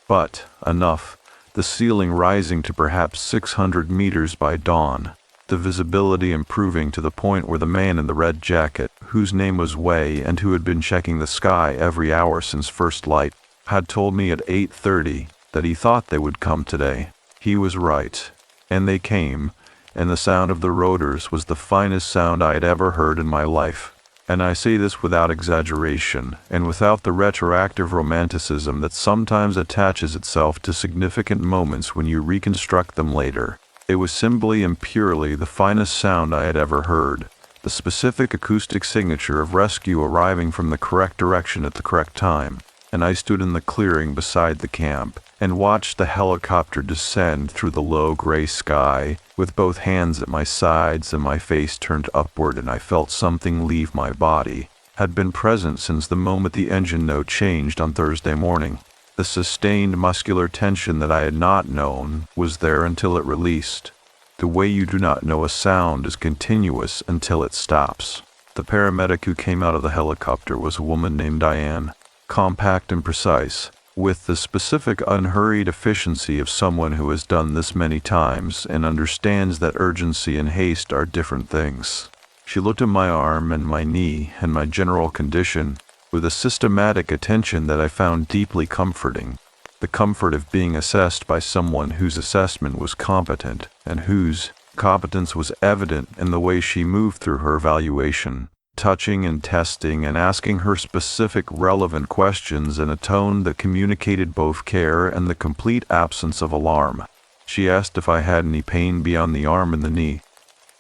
Speaker 2: But enough. The ceiling rising to perhaps 600 meters by dawn, the visibility improving to the point where the man in the red jacket, whose name was Way and who had been checking the sky every hour since first light, had told me at 8:30 that he thought they would come today. He was right, and they came, and the sound of the rotors was the finest sound I had ever heard in my life. And I say this without exaggeration, and without the retroactive romanticism that sometimes attaches itself to significant moments when you reconstruct them later. It was simply and purely the finest sound I had ever heard, the specific acoustic signature of rescue arriving from the correct direction at the correct time. And I stood in the clearing beside the camp and watched the helicopter descend through the low gray sky with both hands at my sides and my face turned upward, and I felt something leave my body, had been present since the moment the engine note changed on Thursday morning. The sustained muscular tension that I had not known was there until it released. The way you do not know a sound is continuous until it stops. The paramedic who came out of the helicopter was a woman named Diane, compact and precise, with the specific unhurried efficiency of someone who has done this many times and understands that urgency and haste are different things. She looked at my arm and my knee and my general condition with a systematic attention that I found deeply comforting. The comfort of being assessed by someone whose assessment was competent and whose competence was evident in the way she moved through her evaluation, touching and testing and asking her specific relevant questions in a tone that communicated both care and the complete absence of alarm. She asked if I had any pain beyond the arm and the knee.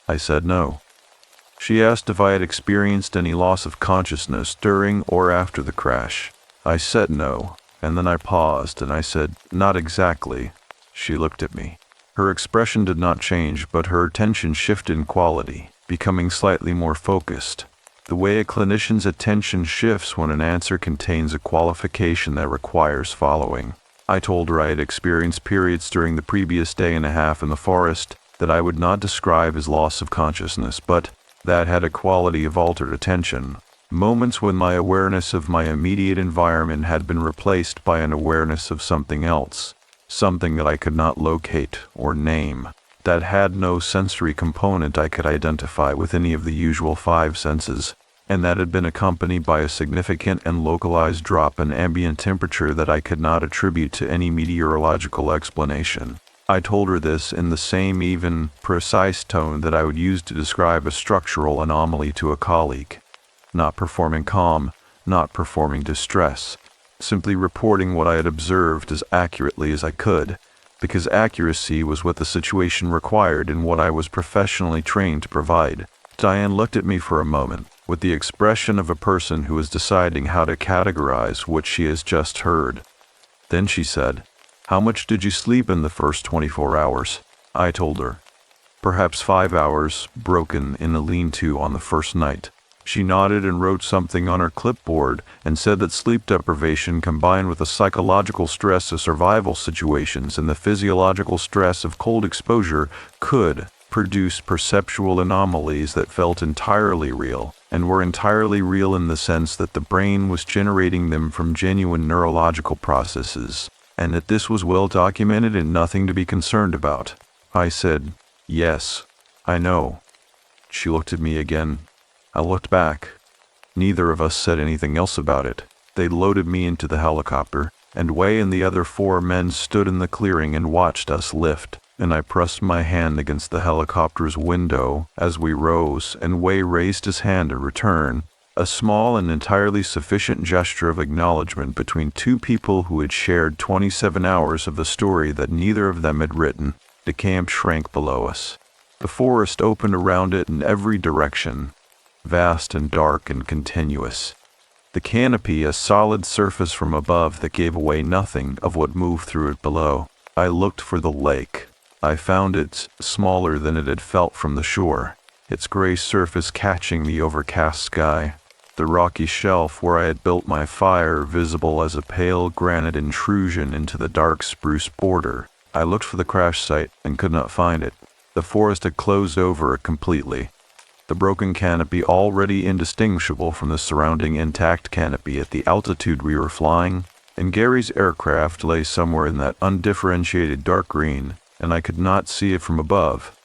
Speaker 2: I said no. She asked if I had experienced any loss of consciousness during or after the crash. I said no, and then I paused and I said, "Not exactly." She looked at me. Her expression did not change, but her attention shifted in quality, becoming slightly more focused. The way a clinician's attention shifts when an answer contains a qualification that requires following. I told her I had experienced periods during the previous day and a half in the forest that I would not describe as loss of consciousness, but that had a quality of altered attention. Moments when my awareness of my immediate environment had been replaced by an awareness of something else. Something that I could not locate or name, that had no sensory component I could identify with any of the usual 5 senses, and that had been accompanied by a significant and localized drop in ambient temperature that I could not attribute to any meteorological explanation. I told her this in the same even, precise tone that I would use to describe a structural anomaly to a colleague. Not performing calm, not performing distress. Simply reporting what I had observed as accurately as I could, because accuracy was what the situation required and what I was professionally trained to provide. Diane looked at me for a moment, with the expression of a person who is deciding how to categorize what she has just heard. Then she said, "How much did you sleep in the first 24 hours?" I told her. "Perhaps 5 hours, broken in a lean-to on the first night." She nodded and wrote something on her clipboard and said that sleep deprivation combined with the psychological stress of survival situations and the physiological stress of cold exposure could produce perceptual anomalies that felt entirely real, and were entirely real in the sense that the brain was generating them from genuine neurological processes, and that this was well documented and nothing to be concerned about. I said, "Yes, I know." She looked at me again. I looked back. Neither of us said anything else about it. They loaded me into the helicopter, and Wei and the other 4 men stood in the clearing and watched us lift, and I pressed my hand against the helicopter's window as we rose, and Wei raised his hand in return, a small and entirely sufficient gesture of acknowledgement between 2 people who had shared 27 hours of the story that neither of them had written. The camp shrank below us. The forest opened around it in every direction, vast and dark and continuous. The canopy a solid surface from above that gave away nothing of what moved through it below. I looked for the lake. I found it smaller than it had felt from the shore, its gray surface catching the overcast sky. The rocky shelf where I had built my fire visible as a pale granite intrusion into the dark spruce border. I looked for the crash site and could not find it. The forest had closed over it completely. The broken canopy already indistinguishable from the surrounding intact canopy at the altitude we were flying, and Gary's aircraft lay somewhere in that undifferentiated dark green, and I could not see it from above,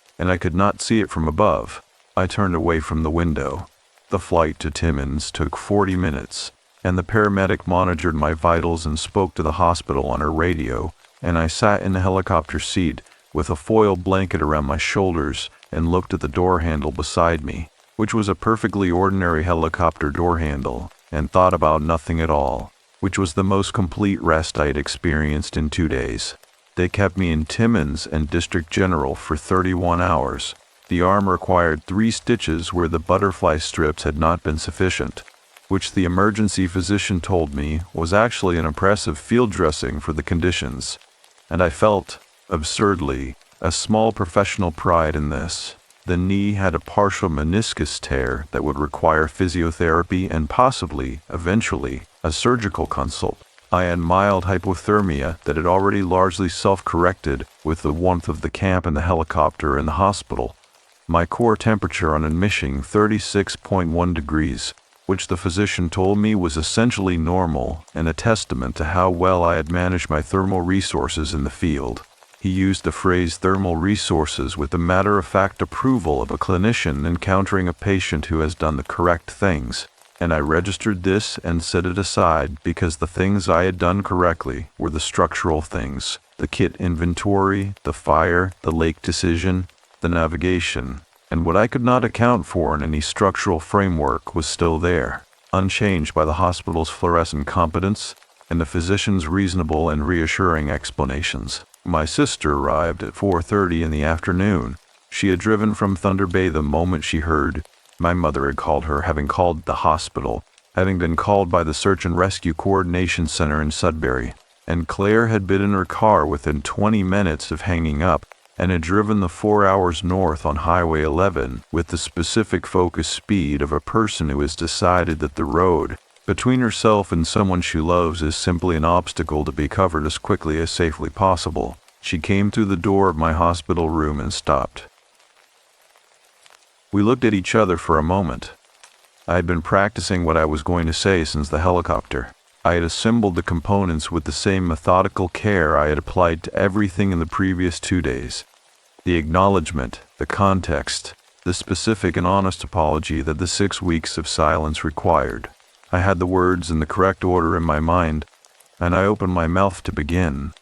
Speaker 2: I turned away from the window. The flight to Timmins took 40 minutes, and the paramedic monitored my vitals and spoke to the hospital on her radio, and I sat in the helicopter seat with a foil blanket around my shoulders and looked at the door handle beside me, which was a perfectly ordinary helicopter door handle, and thought about nothing at all, which was the most complete rest I had experienced in 2 days. They kept me in Timmins and District General for 31 hours. The arm required 3 stitches where the butterfly strips had not been sufficient, which the emergency physician told me was actually an impressive field dressing for the conditions, and I felt, absurdly, a small professional pride in this. The knee had a partial meniscus tear that would require physiotherapy and possibly, eventually, a surgical consult. I had mild hypothermia that had already largely self-corrected with the warmth of the camp and the helicopter and the hospital. My core temperature on admission 36.1 degrees, which the physician told me was essentially normal and a testament to how well I had managed my thermal resources in the field. He used the phrase thermal resources with the matter-of-fact approval of a clinician encountering a patient who has done the correct things, and I registered this and set it aside because the things I had done correctly were the structural things: the kit inventory, the fire, the lake decision, the navigation, and what I could not account for in any structural framework was still there, unchanged by the hospital's fluorescent competence and the physician's reasonable and reassuring explanations. My sister arrived at 4:30 in the afternoon. She had driven from Thunder Bay the moment she heard. My mother had called her, having called the hospital, having been called by the Search and Rescue Coordination Center in Sudbury, and Claire had been in her car within 20 minutes of hanging up and had driven the 4 hours north on Highway 11 with the specific focused speed of a person who has decided that the road between herself and someone she loves is simply an obstacle to be covered as quickly as safely possible. She came through the door of my hospital room and stopped. We looked at each other for a moment. I had been practicing what I was going to say since the helicopter. I had assembled the components with the same methodical care I had applied to everything in the previous 2 days. The acknowledgement, the context, the specific and honest apology that the 6 weeks of silence required. I had the words in the correct order in my mind, and I opened my mouth to begin,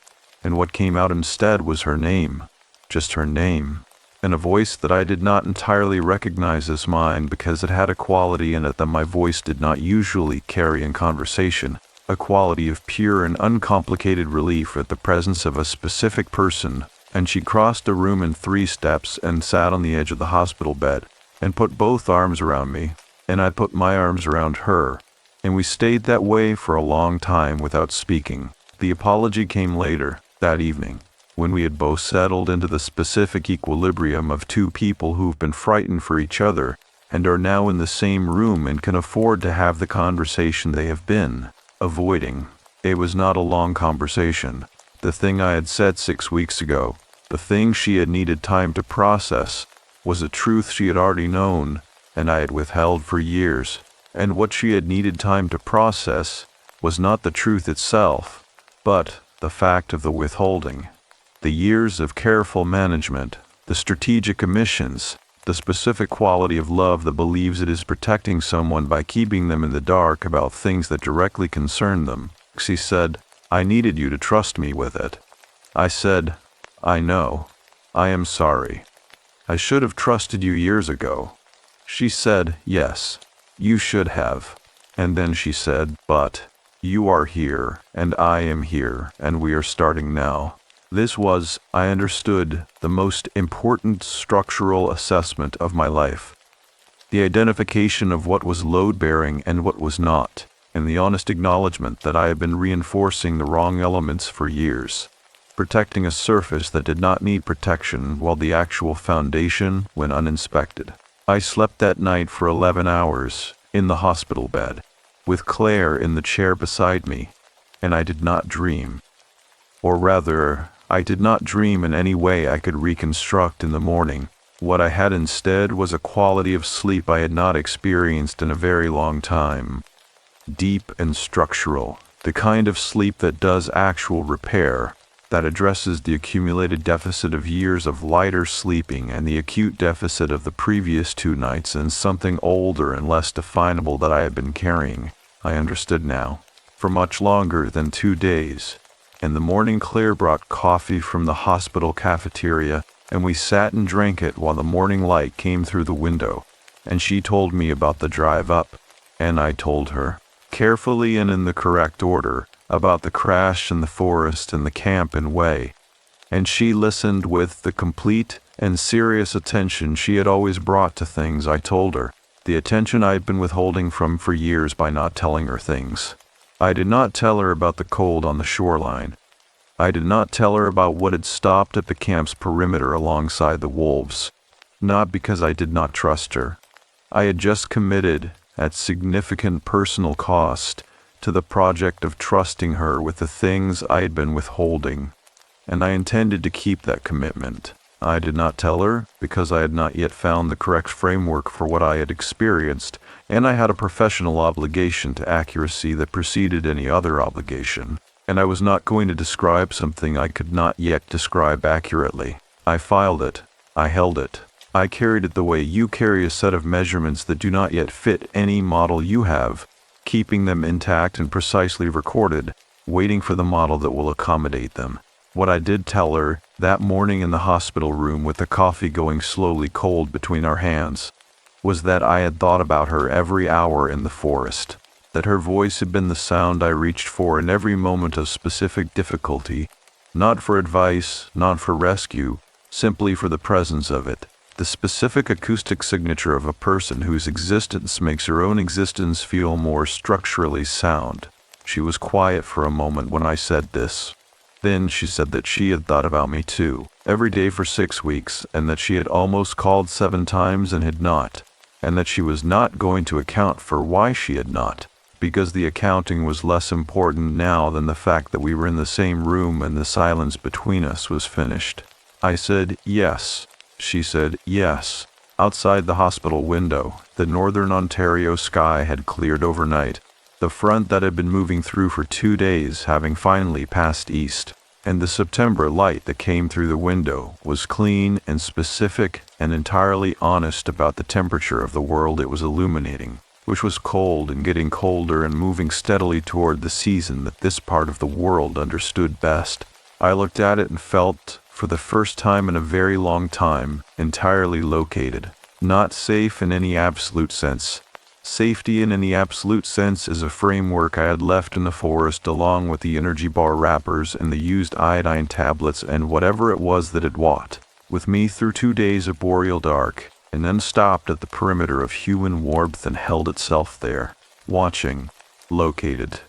Speaker 2: and what came out instead was her name, just her name, in a voice that I did not entirely recognize as mine because it had a quality in it that my voice did not usually carry in conversation, a quality of pure and uncomplicated relief at the presence of a specific person. And she crossed the room in 3 steps and sat on the edge of the hospital bed and put both arms around me, and I put my arms around her, and we stayed that way for a long time without speaking. The apology came later, that evening, when we had both settled into the specific equilibrium of 2 people who've been frightened for each other and are now in the same room and can afford to have the conversation they have been avoiding. It was not a long conversation. The thing I had said 6 weeks ago, the thing she had needed time to process, was a truth she had already known and I had withheld for years. And what she had needed time to process was not the truth itself, but the fact of the withholding. The years of careful management, the strategic omissions, the specific quality of love that believes it is protecting someone by keeping them in the dark about things that directly concern them. She said, "I needed you to trust me with it." I said, "I know. I am sorry. I should have trusted you years ago." She said, "Yes, you should have." And then she said, "But you are here, and I am here, and we are starting now." This was, I understood, the most important structural assessment of my life. The identification of what was load-bearing and what was not, and the honest acknowledgement that I had been reinforcing the wrong elements for years, protecting a surface that did not need protection while the actual foundation went uninspected. I slept that night for 11 hours, in the hospital bed, with Claire in the chair beside me, and I did not dream. Or rather, I did not dream in any way I could reconstruct in the morning. What I had instead was a quality of sleep I had not experienced in a very long time. Deep and structural, the kind of sleep that does actual repair, that addresses the accumulated deficit of years of lighter sleeping and the acute deficit of the previous 2 nights and something older and less definable that I had been carrying, I understood now, for much longer than 2 days. In the morning Claire brought coffee from the hospital cafeteria, and we sat and drank it while the morning light came through the window, and she told me about the drive up, and I told her, carefully and in the correct order, about the crash in the forest and the camp and way, and she listened with the complete and serious attention she had always brought to things I told her, the attention I had been withholding from for years by not telling her things. I did not tell her about the cold on the shoreline. I did not tell her about what had stopped at the camp's perimeter alongside the wolves, not because I did not trust her. I had just committed, at significant personal cost, to the project of trusting her with the things I had been withholding, and I intended to keep that commitment. I did not tell her because I had not yet found the correct framework for what I had experienced, and I had a professional obligation to accuracy that preceded any other obligation, and I was not going to describe something I could not yet describe accurately. I filed it. I held it. I carried it the way you carry a set of measurements that do not yet fit any model you have, keeping them intact and precisely recorded, waiting for the model that will accommodate them. What I did tell her that morning in the hospital room with the coffee going slowly cold between our hands was that I had thought about her every hour in the forest, that her voice had been the sound I reached for in every moment of specific difficulty, not for advice, not for rescue, simply for the presence of it, the specific acoustic signature of a person whose existence makes her own existence feel more structurally sound. She was quiet for a moment when I said this. Then she said that she had thought about me too, every day for 6 weeks, and that she had almost called 7 times and had not, and that she was not going to account for why she had not, because the accounting was less important now than the fact that we were in the same room and the silence between us was finished. I said yes. She said yes. Outside the hospital window, the northern Ontario sky had cleared overnight, the front that had been moving through for 2 days having finally passed east, and the September light that came through the window was clean and specific and entirely honest about the temperature of the world it was illuminating, which was cold and getting colder and moving steadily toward the season that this part of the world understood best. I looked at it and felt, for the first time in a very long time, entirely located, not safe in any absolute sense. Safety in any absolute sense is a framework I had left in the forest along with the energy bar wrappers and the used iodine tablets and whatever it was that had walked with me through 2 days of boreal dark, and then stopped at the perimeter of human warmth and held itself there, watching, located,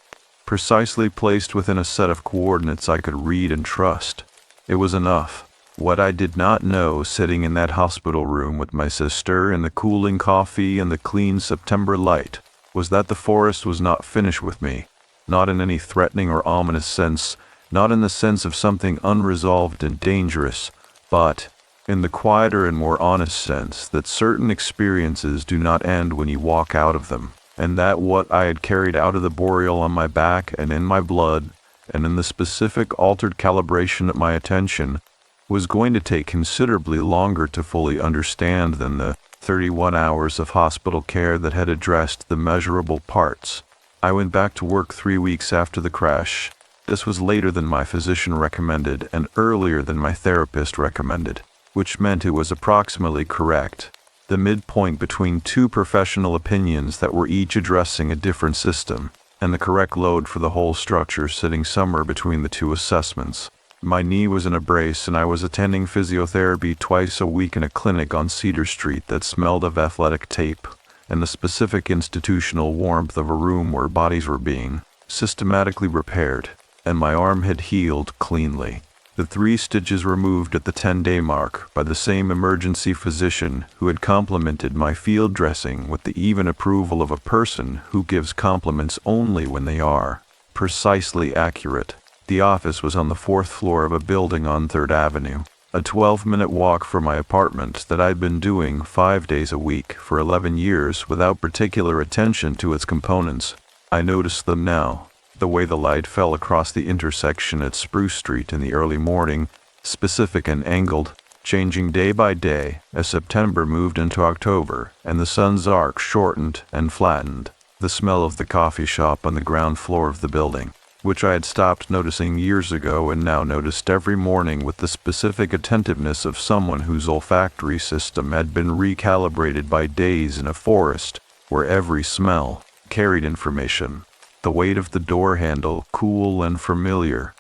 Speaker 2: precisely placed within a set of coordinates I could read and trust. It was enough. What I did not know, sitting in that hospital room with my sister and the cooling coffee and the clean September light, was that the forest was not finished with me, not in any threatening or ominous sense, not in the sense of something unresolved and dangerous, but in the quieter and more honest sense that certain experiences do not end when you walk out of them, and that what I had carried out of the Boreal on my back and in my blood, and in the specific altered calibration of my attention, was going to take considerably longer to fully understand than the 31 hours of hospital care that had addressed the measurable parts. I went back to work 3 weeks after the crash. This was later than my physician recommended and earlier than my therapist recommended, which meant it was approximately correct, the midpoint between 2 professional opinions that were each addressing a different system, and the correct load for the whole structure sitting somewhere between the 2 assessments. My knee was in a brace and I was attending physiotherapy twice a week in a clinic on Cedar Street that smelled of athletic tape and the specific institutional warmth of a room where bodies were being systematically repaired, and my arm had healed cleanly. The 3 stitches removed at the 10-day mark by the same emergency physician who had complimented my field dressing with the even approval of a person who gives compliments only when they are precisely accurate. The office was on the 4th floor of a building on 3rd Avenue, a 12-minute walk from my apartment that I'd been doing 5 days a week for 11 years without particular attention to its components. I noticed them now, the way the light fell across the intersection at Spruce Street in the early morning, specific and angled, changing day by day as September moved into October and the sun's arc shortened and flattened, the smell of the coffee shop on the ground floor of the building, which I had stopped noticing years ago and now noticed every morning with the specific attentiveness of someone whose olfactory system had been recalibrated by days in a forest where every smell carried information. The weight of the door handle cool and familiar,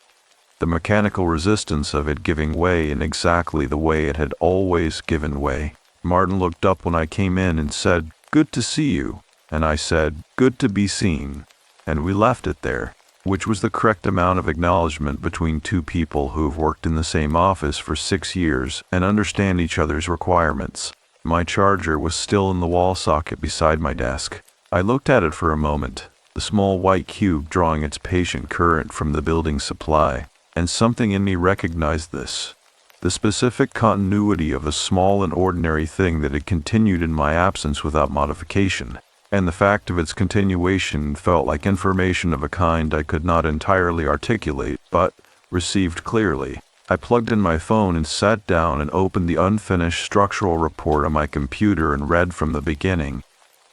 Speaker 2: the mechanical resistance of it giving way in exactly the way it had always given way. Martin looked up when I came in and said, "Good to see you," and I said, "Good to be seen," and we left it there, which was the correct amount of acknowledgement between 2 people who have worked in the same office for 6 years and understand each other's requirements. My charger was still in the wall socket beside my desk. I looked at it for a moment. the small white cube drawing its patient current from the building supply, and something in me recognized this. The specific continuity of a small and ordinary thing that had continued in my absence without modification, and the fact of its continuation felt like information of a kind I could not entirely articulate, but received clearly. I plugged in my phone and sat down and opened the unfinished structural report on my computer and read from the beginning,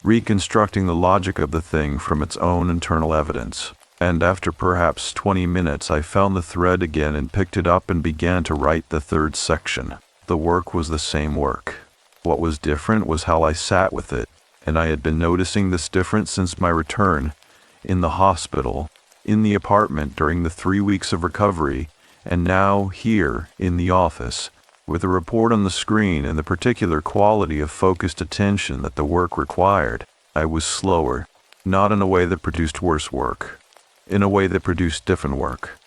Speaker 2: reconstructing the logic of the thing from its own internal evidence. And after perhaps 20 minutes, I found the thread again and picked it up and began to write the third section. The work was the same work. What was different was how I sat with it, and I had been noticing this difference since my return, in the hospital, in the apartment during the 3 weeks of recovery, and now here in the office, with a report on the screen and the particular quality of focused attention that the work required. I was slower, not in a way that produced worse work, in a way that produced different work,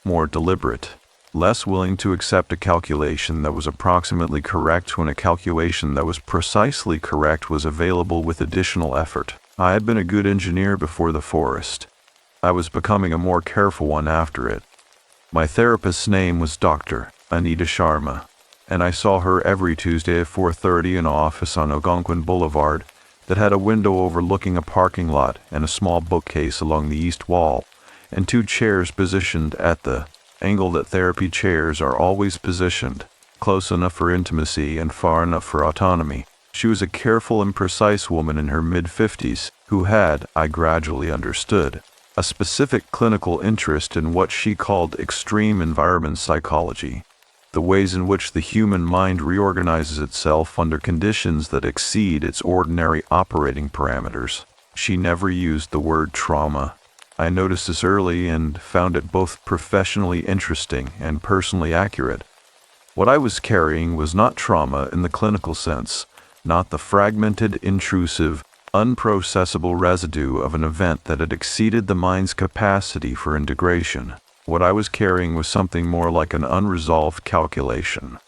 Speaker 2: more deliberate, less willing to accept a calculation that was approximately correct when a calculation that was precisely correct was available with additional effort. I had been a good engineer before the forest. I was becoming a more careful one after it. My therapist's name was Dr. Anita Sharma, and I saw her every Tuesday at 4:30 in an office on Algonquin Boulevard that had a window overlooking a parking lot and a small bookcase along the east wall, and 2 chairs positioned at the angle that therapy chairs are always positioned, close enough for intimacy and far enough for autonomy. She was a careful and precise woman in her mid-50s who had, I gradually understood, a specific clinical interest in what she called extreme environment psychology, the ways in which the human mind reorganizes itself under conditions that exceed its ordinary operating parameters. She never used the word trauma. I noticed this early and found it both professionally interesting and personally accurate. What I was carrying was not trauma in the clinical sense, not the fragmented, intrusive, unprocessable residue of an event that had exceeded the mind's capacity for integration. What I was carrying was something more like an unresolved calculation,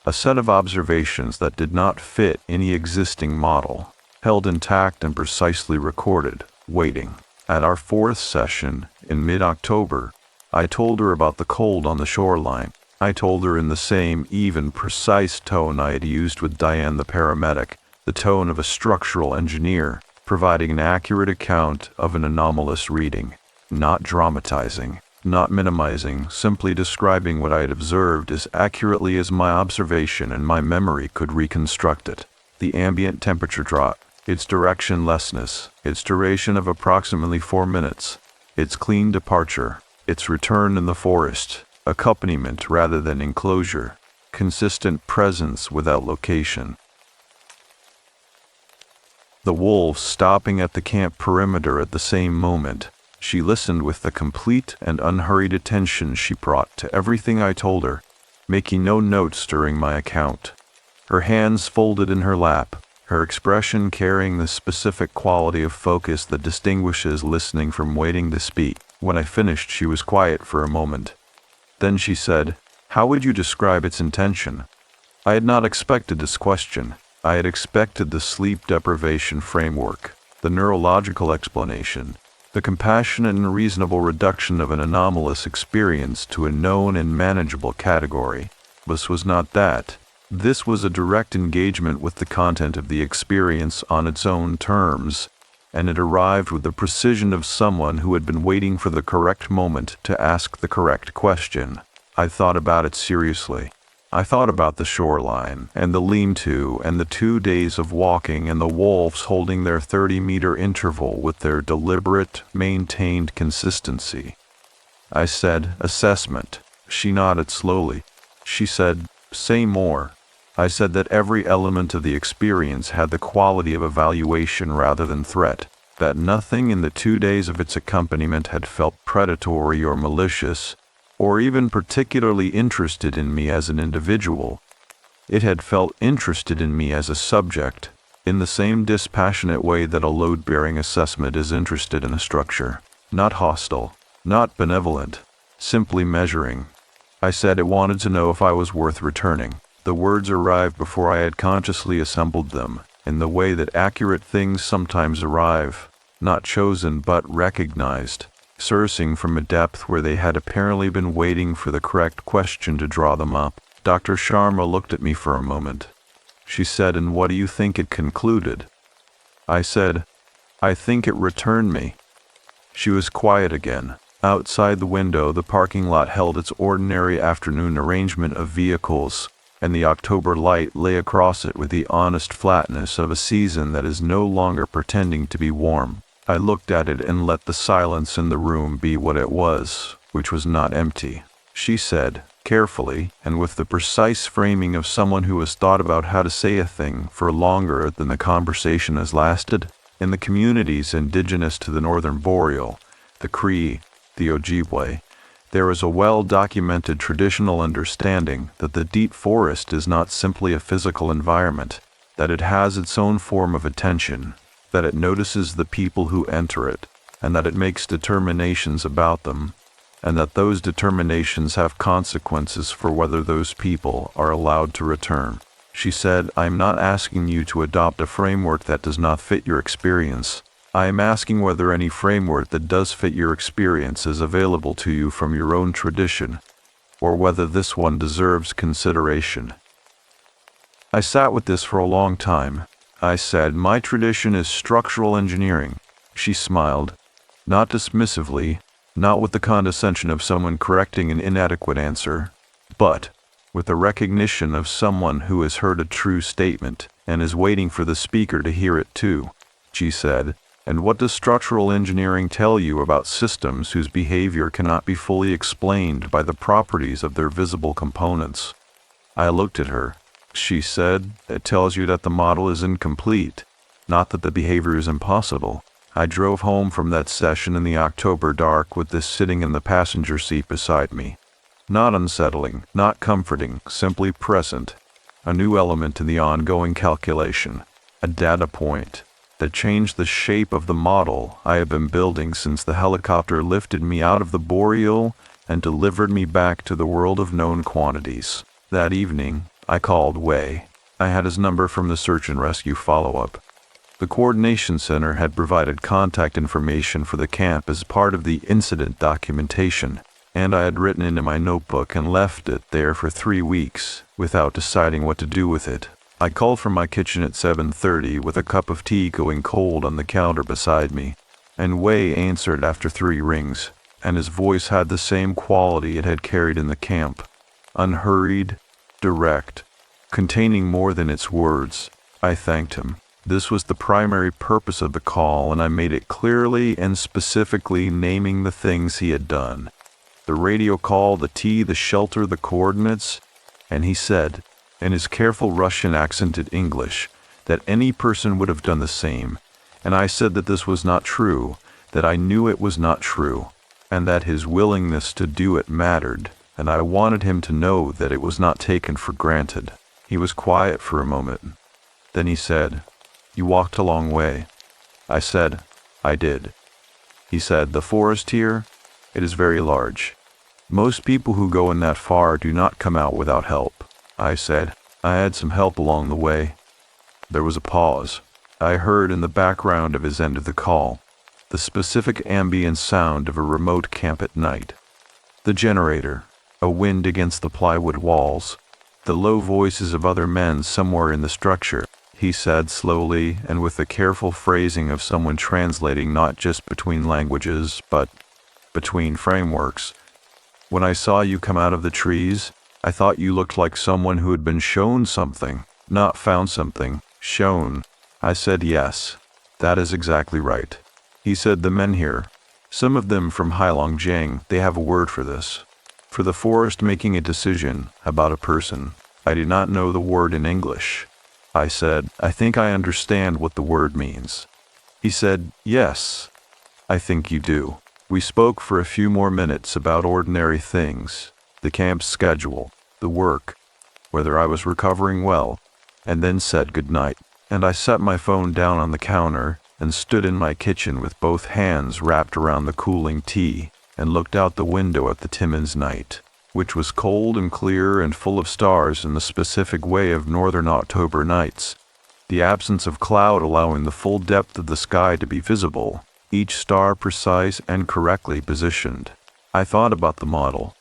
Speaker 2: a set of observations that did not fit any existing model, held intact and precisely recorded, waiting. At our 4th session, in mid-October, I told her about the cold on the shoreline. I told her in the same even, precise tone I had used with Diane the paramedic, the tone of a structural engineer, providing an accurate account of an anomalous reading, not dramatizing, not minimizing, simply describing what I had observed as accurately as my observation and my memory could reconstruct it. The ambient temperature drop, its directionlessness, its duration of approximately 4 minutes, its clean departure, its return in the forest, accompaniment rather than enclosure, consistent presence without location. The wolves stopping at the camp perimeter at the same moment. She listened with the complete and unhurried attention she brought to everything I told her, making no notes during my account. Her hands folded in her lap, her expression carrying the specific quality of focus that distinguishes listening from waiting to speak. When I finished, she was quiet for a moment. Then she said, "How would you describe its intention?" I had not expected this question. I had expected the sleep deprivation framework, the neurological explanation, the compassionate and reasonable reduction of an anomalous experience to a known and manageable category. This was not that. This was a direct engagement with the content of the experience on its own terms, and it arrived with the precision of someone who had been waiting for the correct moment to ask the correct question. I thought about it seriously. I thought about the shoreline, and the lean-to, and the 2 days of walking, and the wolves holding their 30-meter interval with their deliberate, maintained consistency. I said, "Assessment." She nodded slowly. She said, "Say more." I said that every element of the experience had the quality of evaluation rather than threat, that nothing in the 2 days of its accompaniment had felt predatory or malicious, or even particularly interested in me as an individual. It had felt interested in me as a subject, in the same dispassionate way that a load-bearing assessment is interested in a structure. Not hostile, not benevolent, simply measuring. I said it wanted to know if I was worth returning. The words arrived before I had consciously assembled them, in the way that accurate things sometimes arrive. Not chosen but recognized, surging from a depth where they had apparently been waiting for the correct question to draw them up. Dr. Sharma looked at me for a moment. She said, "And what do you think it concluded?" I said, "I think it returned me." She was quiet again. Outside the window, the parking lot held its ordinary afternoon arrangement of vehicles, and the October light lay across it with the honest flatness of a season that is no longer pretending to be warm. I looked at it and let the silence in the room be what it was, which was not empty. She said, carefully, and with the precise framing of someone who has thought about how to say a thing for longer than the conversation has lasted, "In the communities indigenous to the northern Boreal, the Cree, the Ojibwe, there is a well-documented traditional understanding that the deep forest is not simply a physical environment, that it has its own form of attention, that it notices the people who enter it, and that it makes determinations about them, and that those determinations have consequences for whether those people are allowed to return." She said, "I am not asking you to adopt a framework that does not fit your experience. I am asking whether any framework that does fit your experience is available to you from your own tradition, or whether this one deserves consideration." I sat with this for a long time. I said, "My tradition is structural engineering." She smiled, not dismissively, not with the condescension of someone correcting an inadequate answer, but with the recognition of someone who has heard a true statement and is waiting for the speaker to hear it too. She said, "And what does structural engineering tell you about systems whose behavior cannot be fully explained by the properties of their visible components?" I looked at her. She said, "It tells you that the model is incomplete, not that the behavior is impossible." I drove home from that session in the October dark with this sitting in the passenger seat beside me. Not unsettling, not comforting, simply present. A new element in the ongoing calculation. A data point that changed the shape of the model I have been building since the helicopter lifted me out of the Boreal and delivered me back to the world of known quantities. That evening, I called Wei. I had his number from the search and rescue follow-up. The coordination center had provided contact information for the camp as part of the incident documentation, and I had written it in my notebook and left it there for 3 weeks without deciding what to do with it. I called from my kitchen at 7:30 with a cup of tea going cold on the counter beside me, and Wei answered after 3 rings, and his voice had the same quality it had carried in the camp. Unhurried, direct, containing more than its words. I thanked him. This was the primary purpose of the call, and I made it clearly and specifically, naming the things he had done. The radio call, the tea, the shelter, the coordinates, and he said, in his careful Russian accented English, that any person would have done the same, and I said that this was not true, that I knew it was not true, and that his willingness to do it mattered, and I wanted him to know that it was not taken for granted. He was quiet for a moment. Then he said, "You walked a long way." I said, "I did." He said, "The forest here, it is very large. Most people who go in that far do not come out without help." I said, "I had some help along the way." There was a pause. I heard in the background of his end of the call the specific ambient sound of a remote camp at night. The generator, a wind against the plywood walls, the low voices of other men somewhere in the structure. He said slowly and with the careful phrasing of someone translating not just between languages, but between frameworks. "When I saw you come out of the trees, I thought you looked like someone who had been shown something, not found something, shown." I said, "Yes, that is exactly right." He said, "The men here, some of them from Heilongjiang, they have a word for this. For the forest making a decision about a person. I do not know the word in English." I said, "I think I understand what the word means." He said, "Yes, I think you do." We spoke for a few more minutes about ordinary things, the camp's schedule, the work, whether I was recovering well, and then said goodnight. And I set my phone down on the counter and stood in my kitchen with both hands wrapped around the cooling tea and looked out the window at the Timmins night, which was cold and clear and full of stars in the specific way of northern October nights, the absence of cloud allowing the full depth of the sky to be visible, each star precise and correctly positioned. I thought about the model.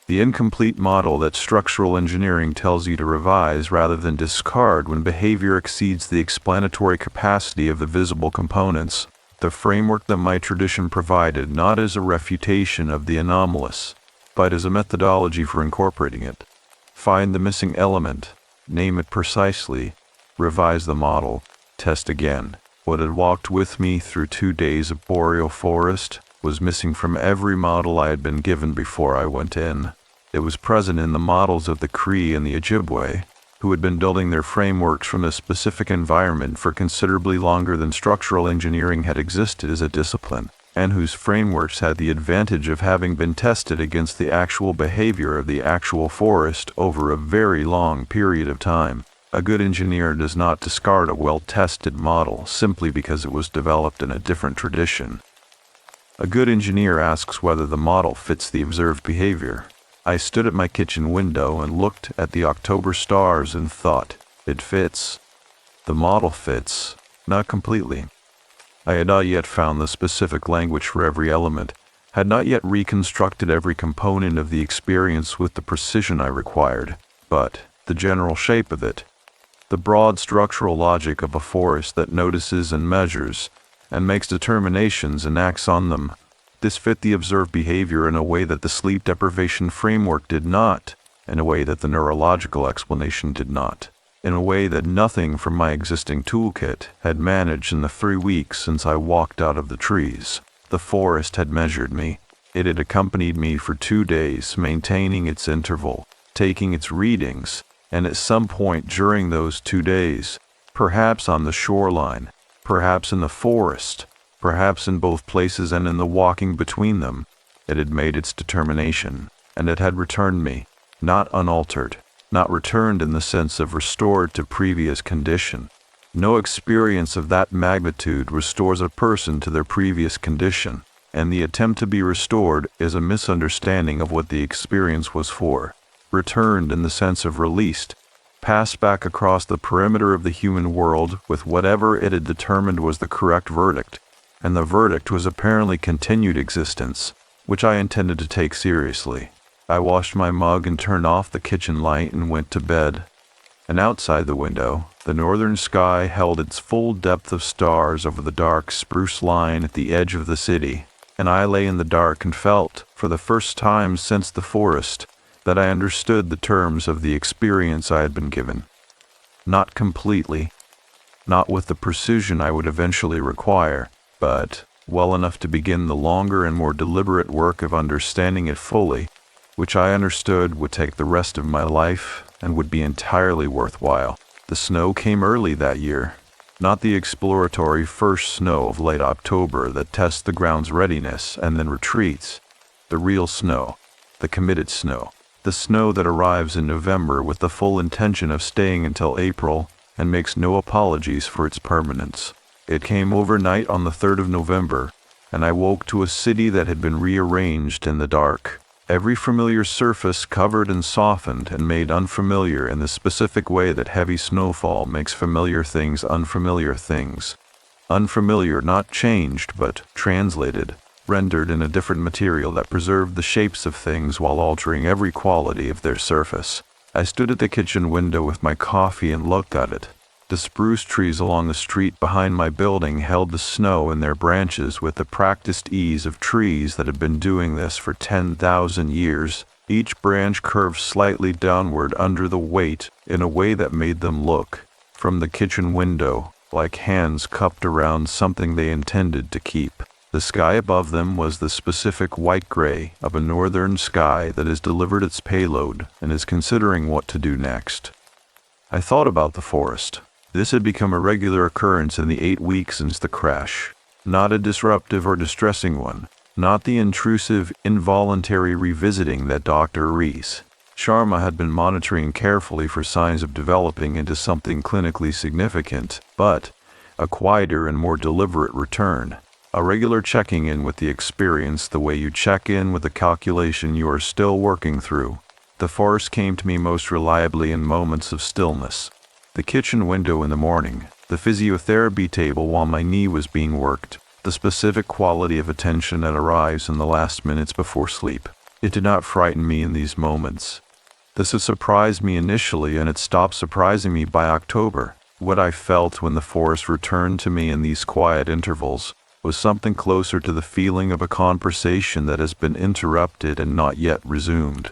Speaker 2: The incomplete model that structural engineering tells you to revise rather than discard when behavior exceeds the explanatory capacity of the visible components. The framework that my tradition provided not as a refutation of the anomalous, but as a methodology for incorporating it. Find the missing element, name it precisely, revise the model, test again. What had walked with me through 2 days of boreal forest was missing from every model I had been given before I went in. It was present in the models of the Cree and the Ojibwe, who had been building their frameworks from a specific environment for considerably longer than structural engineering had existed as a discipline, and whose frameworks had the advantage of having been tested against the actual behavior of the actual forest over a very long period of time. A good engineer does not discard a well-tested model simply because it was developed in a different tradition. A good engineer asks whether the model fits the observed behavior. I stood at my kitchen window and looked at the October stars and thought, it fits. The model fits, not completely. I had not yet found the specific language for every element, had not yet reconstructed every component of the experience with the precision I required, but the general shape of it, the broad structural logic of a forest that notices and measures, and makes determinations and acts on them, this fit the observed behavior in a way that the sleep deprivation framework did not, in a way that the neurological explanation did not, in a way that nothing from my existing toolkit had managed in the 3 weeks since I walked out of the trees. The forest had measured me. It had accompanied me for 2 days, maintaining its interval, taking its readings, and at some point during those 2 days, perhaps on the shoreline, perhaps in the forest, perhaps in both places and in the walking between them, it had made its determination, and it had returned me, not unaltered, not returned in the sense of restored to previous condition. No experience of that magnitude restores a person to their previous condition, and the attempt to be restored is a misunderstanding of what the experience was for. Returned in the sense of released, passed back across the perimeter of the human world with whatever it had determined was the correct verdict, and the verdict was apparently continued existence, which I intended to take seriously. I washed my mug and turned off the kitchen light and went to bed. And outside the window, the northern sky held its full depth of stars over the dark spruce line at the edge of the city, and I lay in the dark and felt, for the first time since the forest, that I understood the terms of the experience I had been given. Not completely, not with the precision I would eventually require, but well enough to begin the longer and more deliberate work of understanding it fully, which I understood would take the rest of my life and would be entirely worthwhile. The snow came early that year, not the exploratory first snow of late October that tests the ground's readiness and then retreats. The real snow, the committed snow, the snow that arrives in November with the full intention of staying until April and makes no apologies for its permanence. It came overnight on the 3rd of November, and I woke to a city that had been rearranged in the dark. Every familiar surface covered and softened and made unfamiliar in the specific way that heavy snowfall makes familiar things unfamiliar things. Unfamiliar, not changed, but translated, rendered in a different material that preserved the shapes of things while altering every quality of their surface. I stood at the kitchen window with my coffee and looked at it. The spruce trees along the street behind my building held the snow in their branches with the practiced ease of trees that had been doing this for 10,000 years. Each branch curved slightly downward under the weight in a way that made them look, from the kitchen window, like hands cupped around something they intended to keep. The sky above them was the specific white-gray of a northern sky that has delivered its payload and is considering what to do next. I thought about the forest. This had become a regular occurrence in the 8 weeks since the crash. Not a disruptive or distressing one. Not the intrusive, involuntary revisiting that Dr. Reese Sharma had been monitoring carefully for signs of developing into something clinically significant, but a quieter and more deliberate return. A regular checking in with the experience the way you check in with a calculation you are still working through. The forest came to me most reliably in moments of stillness. The kitchen window in the morning, the physiotherapy table while my knee was being worked, the specific quality of attention that arrives in the last minutes before sleep. It did not frighten me in these moments. This had surprised me initially, and it stopped surprising me by October. What I felt when the forest returned to me in these quiet intervals was something closer to the feeling of a conversation that has been interrupted and not yet resumed.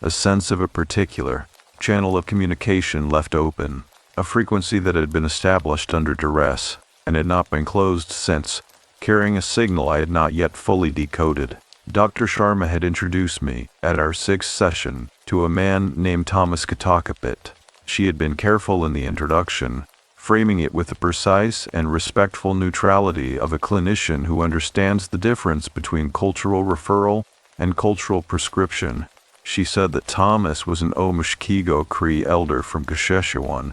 Speaker 2: A sense of a particular channel of communication left open, a frequency that had been established under duress and had not been closed since, carrying a signal I had not yet fully decoded. Dr. Sharma had introduced me, at our 6th session, to a man named Thomas Katakapit. She had been careful in the introduction, framing it with the precise and respectful neutrality of a clinician who understands the difference between cultural referral and cultural prescription. She said that Thomas was an Omushkigo Cree elder from Gasheshawan,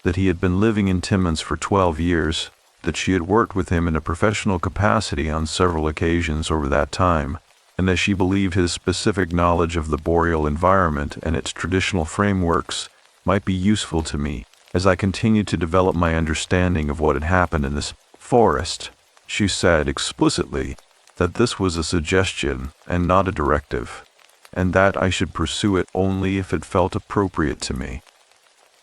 Speaker 2: that he had been living in Timmins for 12 years, that she had worked with him in a professional capacity on several occasions over that time, and that she believed his specific knowledge of the Boreal environment and its traditional frameworks might be useful to me as I continued to develop my understanding of what had happened in this forest. She said explicitly that this was a suggestion and not a directive, and that I should pursue it only if it felt appropriate to me.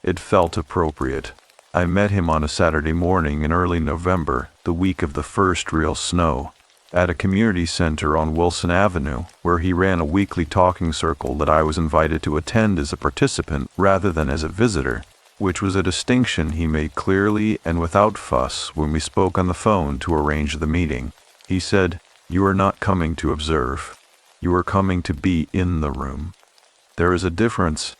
Speaker 2: It felt appropriate. I met him on a Saturday morning in early November, the week of the first real snow, at a community center on Wilson Avenue, where he ran a weekly talking circle that I was invited to attend as a participant rather than as a visitor, which was a distinction he made clearly and without fuss when we spoke on the phone to arrange the meeting. He said, "You are not coming to observe. You are coming to be in the room. There is a difference."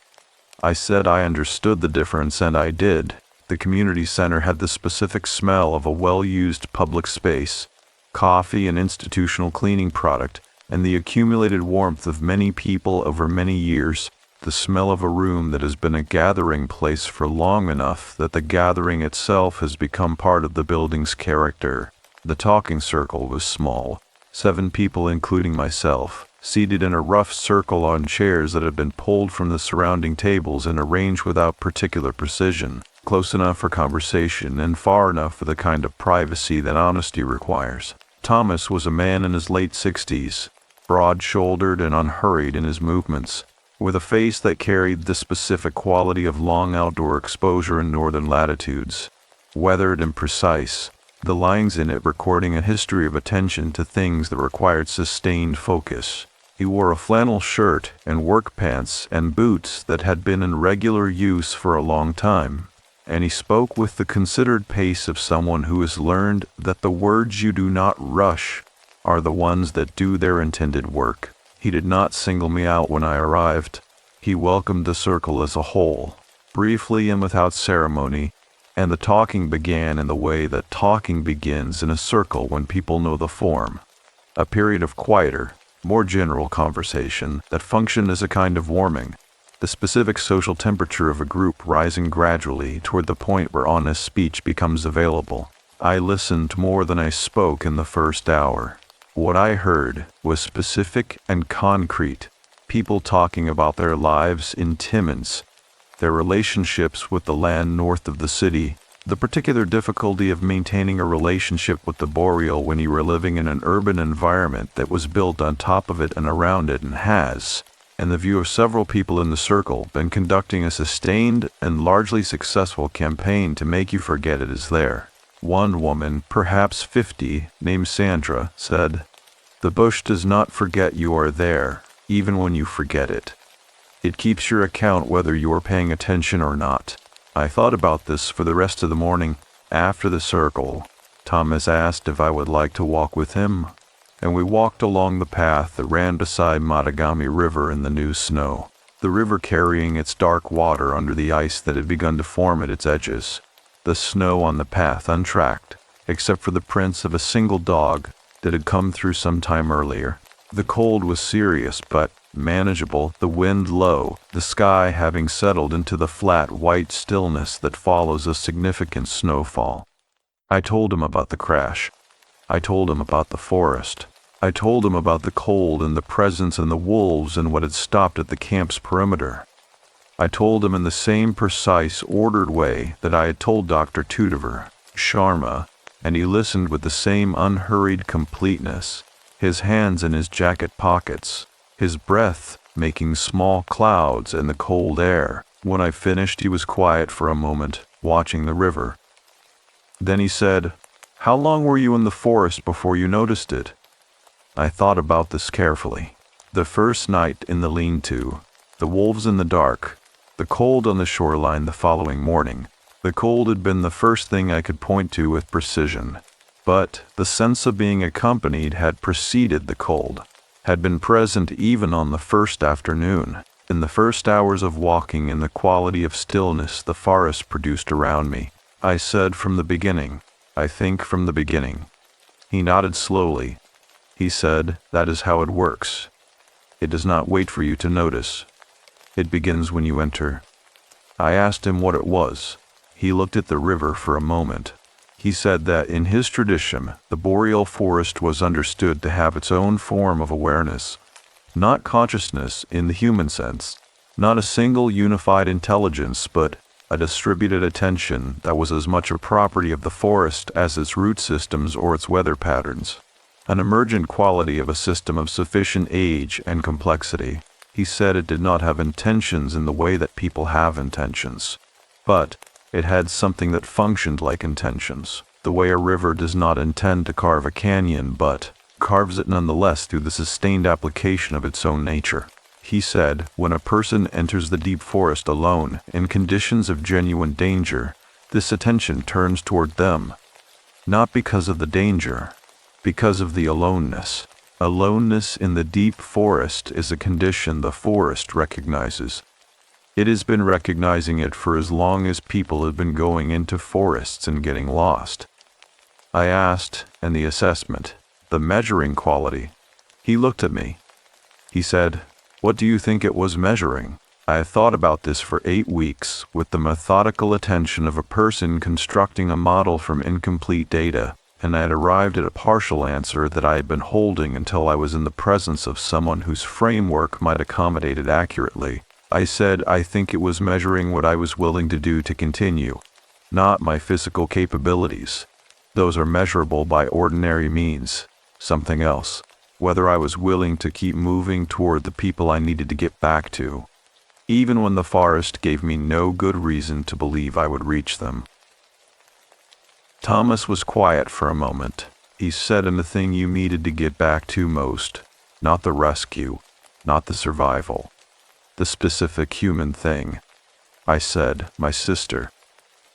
Speaker 2: I said I understood the difference, and I did. The community center had the specific smell of a well-used public space, coffee and institutional cleaning product, and the accumulated warmth of many people over many years, the smell of a room that has been a gathering place for long enough that the gathering itself has become part of the building's character. The talking circle was small, 7 people including myself, seated in a rough circle on chairs that had been pulled from the surrounding tables and arranged without particular precision, close enough for conversation and far enough for the kind of privacy that honesty requires. Thomas was a man in his late 60s, broad-shouldered and unhurried in his movements, with a face that carried the specific quality of long outdoor exposure in northern latitudes, weathered and precise, the lines in it recording a history of attention to things that required sustained focus. He wore a flannel shirt and work pants and boots that had been in regular use for a long time, and he spoke with the considered pace of someone who has learned that the words you do not rush are the ones that do their intended work. He did not single me out when I arrived. He welcomed the circle as a whole, briefly and without ceremony, and the talking began in the way that talking begins in a circle when people know the form. A period of quieter, more general conversation that functioned as a kind of warming, the specific social temperature of a group rising gradually toward the point where honest speech becomes available. I listened more than I spoke in the first hour. What I heard was specific and concrete, people talking about their lives in Timmins, their relationships with the land north of the city, the particular difficulty of maintaining a relationship with the Boreal when you were living in an urban environment that was built on top of it and around it and has, in the view of several people in the circle, been conducting a sustained and largely successful campaign to make you forget it is there. One woman, perhaps 50, named Sandra, said, "The bush does not forget you are there, even when you forget it. It keeps your account whether you are paying attention or not." I thought about this for the rest of the morning. After the circle, Thomas asked if I would like to walk with him, and we walked along the path that ran beside Matagami River in the new snow, the river carrying its dark water under the ice that had begun to form at its edges, the snow on the path untracked, except for the prints of a single dog that had come through some time earlier. The cold was serious but manageable, the wind low, the sky having settled into the flat white stillness that follows a significant snowfall. I told him about the crash. I told him about the forest. I told him about the cold and the presence and the wolves and what had stopped at the camp's perimeter. I told him in the same precise, ordered way that I had told Dr. Tudiver, Sharma, and he listened with the same unhurried completeness, his hands in his jacket pockets, his breath making small clouds in the cold air. When I finished, he was quiet for a moment, watching the river. Then he said, "How long were you in the forest before you noticed it?" I thought about this carefully. The first night in the lean-to, the wolves in the dark, the cold on the shoreline the following morning. The cold had been the first thing I could point to with precision, but the sense of being accompanied had preceded the cold, had been present even on the first afternoon, in the first hours of walking, in the quality of stillness the forest produced around me. I said, "From the beginning. I think from the beginning." He nodded slowly. He said, "That is how it works. It does not wait for you to notice. It begins when you enter." I asked him what it was. He looked at the river for a moment. He said that in his tradition, the boreal forest was understood to have its own form of awareness, not consciousness in the human sense, not a single unified intelligence, but a distributed attention that was as much a property of the forest as its root systems or its weather patterns, an emergent quality of a system of sufficient age and complexity. He said it did not have intentions in the way that people have intentions, but it had something that functioned like intentions, the way a river does not intend to carve a canyon but carves it nonetheless through the sustained application of its own nature. He said, when a person enters the deep forest alone, in conditions of genuine danger, this attention turns toward them, not because of the danger, because of the aloneness. Aloneness in the deep forest is a condition the forest recognizes. It has been recognizing it for as long as people have been going into forests and getting lost. I asked, and the assessment, the measuring quality. He looked at me. He said, "What do you think it was measuring?" I had thought about this for 8 weeks, with the methodical attention of a person constructing a model from incomplete data, and I had arrived at a partial answer that I had been holding until I was in the presence of someone whose framework might accommodate it accurately. I said, "I think it was measuring what I was willing to do to continue, not my physical capabilities. Those are measurable by ordinary means. Something else. Whether I was willing to keep moving toward the people I needed to get back to, even when the forest gave me no good reason to believe I would reach them." Thomas was quiet for a moment. He said, "And the thing you needed to get back to most, not the rescue, not the survival, the specific human thing." I said, "My sister."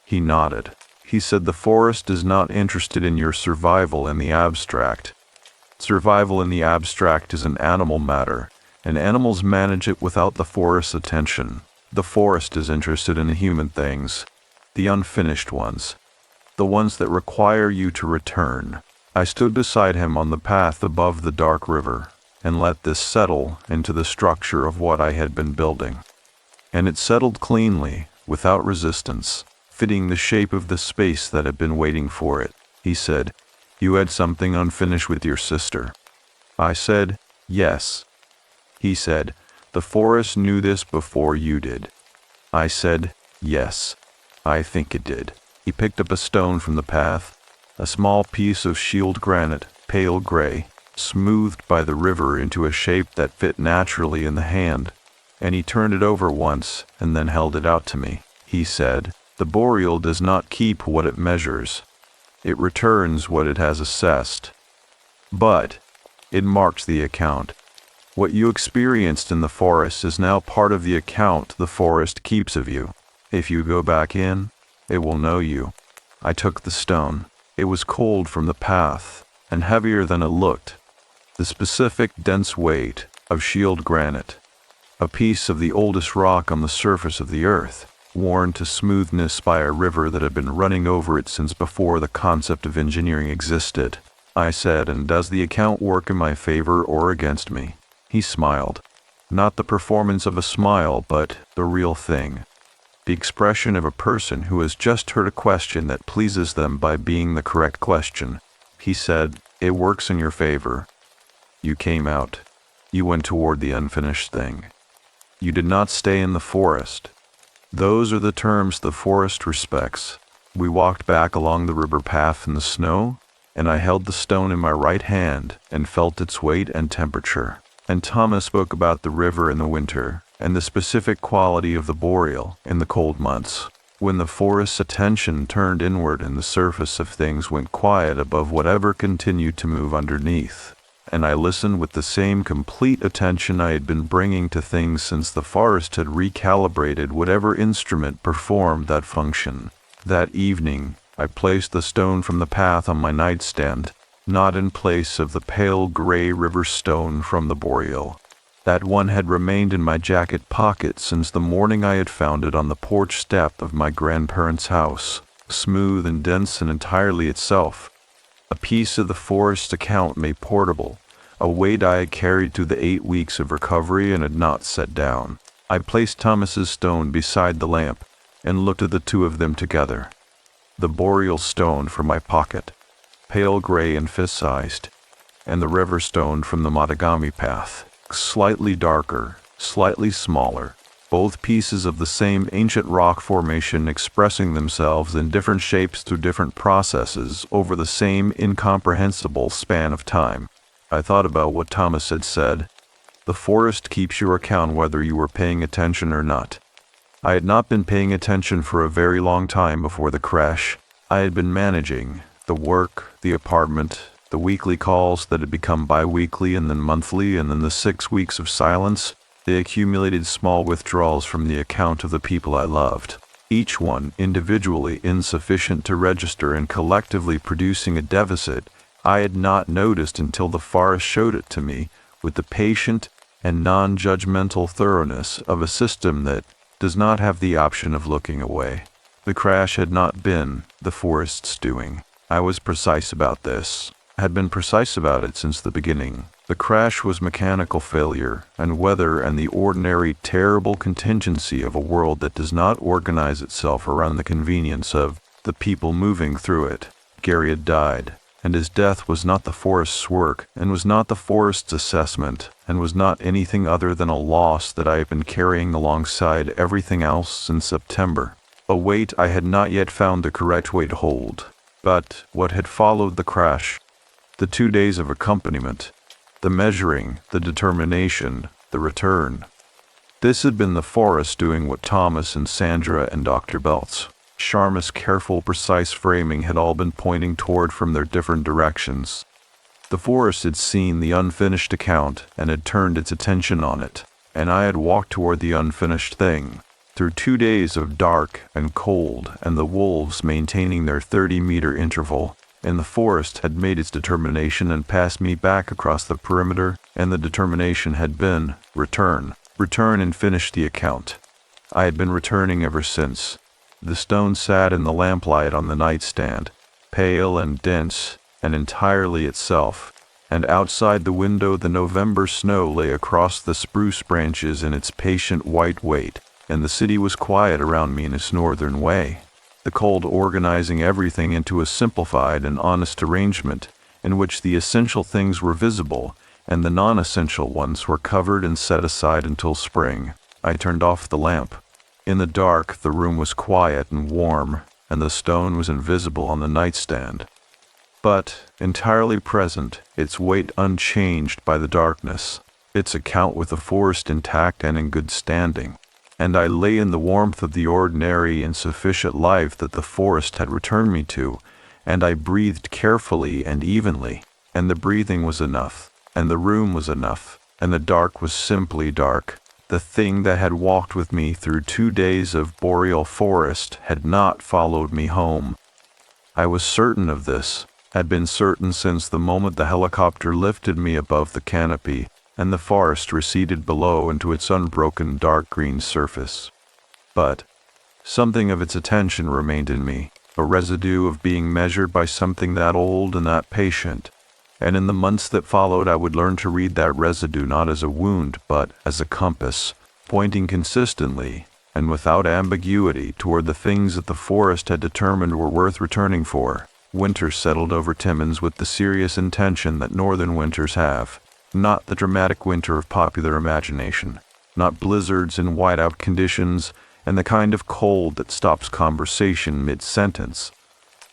Speaker 2: He nodded. He said, "The forest is not interested in your survival in the abstract. Survival in the abstract is an animal matter, and animals manage it without the forest's attention. The forest is interested in the human things, the unfinished ones, the ones that require you to return." I stood beside him on the path above the dark river, and let this settle into the structure of what I had been building. And it settled cleanly, without resistance, fitting the shape of the space that had been waiting for it. He said, "You had something unfinished with your sister." I said, "Yes." He said, "The forest knew this before you did." I said, "Yes, I think it did." He picked up a stone from the path, a small piece of shield granite, pale gray, smoothed by the river into a shape that fit naturally in the hand, and he turned it over once and then held it out to me. He said, "The Boreal does not keep what it measures. It returns what it has assessed. But it marks the account. What you experienced in the forest is now part of the account the forest keeps of you. If you go back in, it will know you." I took the stone. It was cold from the path, and heavier than it looked. The specific dense weight of shield granite, a piece of the oldest rock on the surface of the earth, worn to smoothness by a river that had been running over it since before the concept of engineering existed. I said, "And does the account work in my favor or against me?" He smiled. Not the performance of a smile, but the real thing. The expression of a person who has just heard a question that pleases them by being the correct question. He said, "It works in your favor. You came out. You went toward the unfinished thing. You did not stay in the forest. Those are the terms the forest respects. We walked back along the river path in the snow, and I held the stone in my right hand and felt its weight and temperature. And Thomas spoke about the river in the winter and the specific quality of the Boreal in the cold months, when the forest's attention turned inward and the surface of things went quiet above whatever continued to move underneath. And I listened with the same complete attention I had been bringing to things since the forest had recalibrated whatever instrument performed that function. That evening, I placed the stone from the path on my nightstand, not in place of the pale gray river stone from the Boreal. That one had remained in my jacket pocket since the morning I had found it on the porch step of my grandparents' house, smooth and dense and entirely itself. A piece of the forest account made portable, a weight I had carried through the 8 weeks of recovery and had not set down. I placed Thomas's stone beside the lamp and looked at the two of them together. The Boreal stone from my pocket, pale gray and fist-sized, and the river stone from the Matagami path, slightly darker, slightly smaller, both pieces of the same ancient rock formation expressing themselves in different shapes through different processes over the same incomprehensible span of time. I thought about what Thomas had said. The forest keeps your account whether you were paying attention or not. I had not been paying attention for a very long time before the crash. I had been managing the work, the apartment, the weekly calls that had become bi-weekly and then monthly, and then the 6 weeks of silence, the accumulated small withdrawals from the account of the people I loved, each one individually insufficient to register and collectively producing a deficit I had not noticed until the forest showed it to me with the patient and non-judgmental thoroughness of a system that does not have the option of looking away. The crash had not been the forest's doing. I was precise about this. Had been precise about it since the beginning. The crash was mechanical failure and weather and the ordinary terrible contingency of a world that does not organize itself around the convenience of the people moving through it. Gary had died, and his death was not the forest's work, and was not the forest's assessment, and was not anything other than a loss that I had been carrying alongside everything else since September. A weight I had not yet found the correct way to hold. But what had followed the crash, the 2 days of accompaniment, the measuring, the determination, the return. This had been the forest doing what Thomas and Sandra and Dr. Belt's, Sharma's careful, precise framing had all been pointing toward from their different directions. The forest had seen the unfinished account and had turned its attention on it, and I had walked toward the unfinished thing, through 2 days of dark and cold and the wolves maintaining their 30-meter interval. And the forest had made its determination and passed me back across the perimeter, and the determination had been, return and finish the account. I had been returning ever since. The stone sat in the lamplight on the nightstand, pale and dense and entirely itself, and outside the window the November snow lay across the spruce branches in its patient white weight, and the city was quiet around me in its northern way. The cold organizing everything into a simplified and honest arrangement in which the essential things were visible and the non-essential ones were covered and set aside until spring. I turned off the lamp. In the dark, the room was quiet and warm, and the stone was invisible on the nightstand. But, entirely present, its weight unchanged by the darkness, its account with the forest intact and in good standing. And I lay in the warmth of the ordinary and sufficient life that the forest had returned me to, and I breathed carefully and evenly, and the breathing was enough, and the room was enough, and the dark was simply dark. The thing that had walked with me through 2 days of Boreal forest had not followed me home. I was certain of this, had been certain since the moment the helicopter lifted me above the canopy, and the forest receded below into its unbroken dark green surface. But something of its attention remained in me, a residue of being measured by something that old and that patient, and in the months that followed I would learn to read that residue not as a wound but as a compass, pointing consistently and without ambiguity toward the things that the forest had determined were worth returning for. Winter settled over Timmins with the serious intention that northern winters have. Not the dramatic winter of popular imagination, not blizzards and whiteout conditions, and the kind of cold that stops conversation mid-sentence,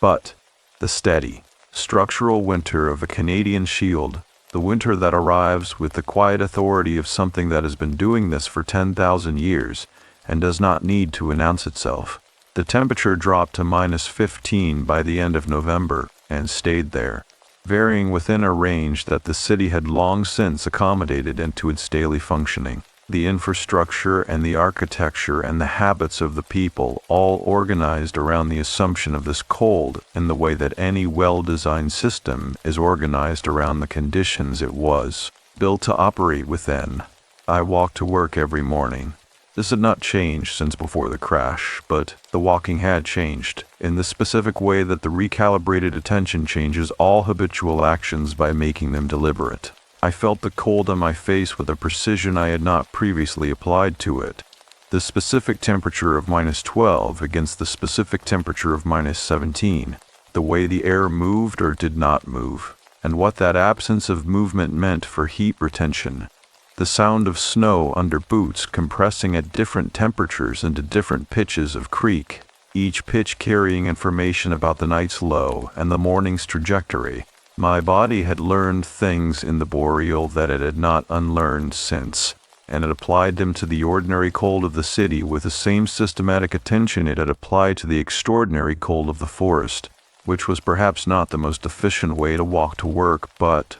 Speaker 2: but the steady, structural winter of a Canadian shield, the winter that arrives with the quiet authority of something that has been doing this for 10,000 years and does not need to announce itself. The temperature dropped to -15 by the end of November and stayed there, varying within a range that the city had long since accommodated into its daily functioning. The infrastructure and the architecture and the habits of the people all organized around the assumption of this cold in the way that any well-designed system is organized around the conditions it was built to operate within. I walked to work every morning. This had not changed since before the crash, but the walking had changed, in the specific way that the recalibrated attention changes all habitual actions by making them deliberate. I felt the cold on my face with a precision I had not previously applied to it. The specific temperature of -12 against the specific temperature of -17, the way the air moved or did not move, and what that absence of movement meant for heat retention. The sound of snow under boots compressing at different temperatures into different pitches of creak, each pitch carrying information about the night's low and the morning's trajectory. My body had learned things in the Boreal that it had not unlearned since, and it applied them to the ordinary cold of the city with the same systematic attention it had applied to the extraordinary cold of the forest, which was perhaps not the most efficient way to walk to work, but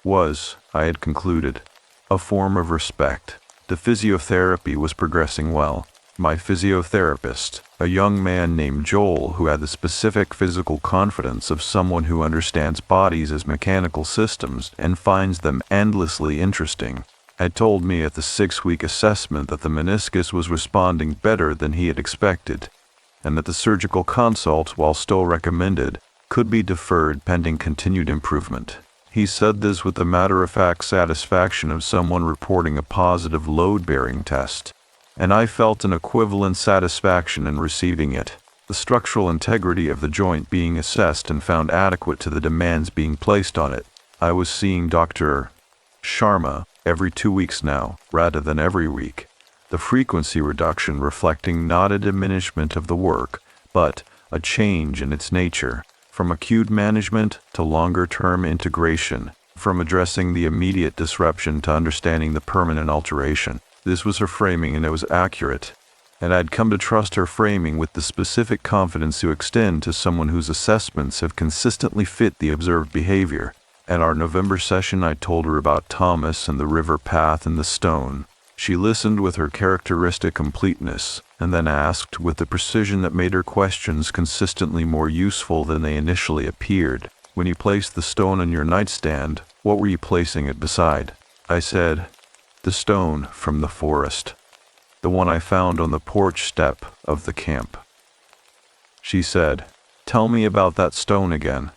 Speaker 2: was, I had concluded, a form of respect. The physiotherapy was progressing well. My physiotherapist, a young man named Joel who had the specific physical confidence of someone who understands bodies as mechanical systems and finds them endlessly interesting, had told me at the 6-week assessment that the meniscus was responding better than he had expected, and that the surgical consult, while still recommended, could be deferred pending continued improvement. He said this with the matter-of-fact satisfaction of someone reporting a positive load-bearing test, and I felt an equivalent satisfaction in receiving it, the structural integrity of the joint being assessed and found adequate to the demands being placed on it. I was seeing Dr. Sharma every 2 weeks now, rather than every week, the frequency reduction reflecting not a diminishment of the work, but a change in its nature, from acute management to longer-term integration, from addressing the immediate disruption to understanding the permanent alteration. This was her framing, and it was accurate, and I'd come to trust her framing with the specific confidence to extend to someone whose assessments have consistently fit the observed behavior. At our November session, I told her about Thomas and the river path and the stone. She listened with her characteristic completeness, and then asked with the precision that made her questions consistently more useful than they initially appeared. When you placed the stone on your nightstand, what were you placing it beside? I said, the stone from the forest, the one I found on the porch step of the camp. She said, tell me about that stone again.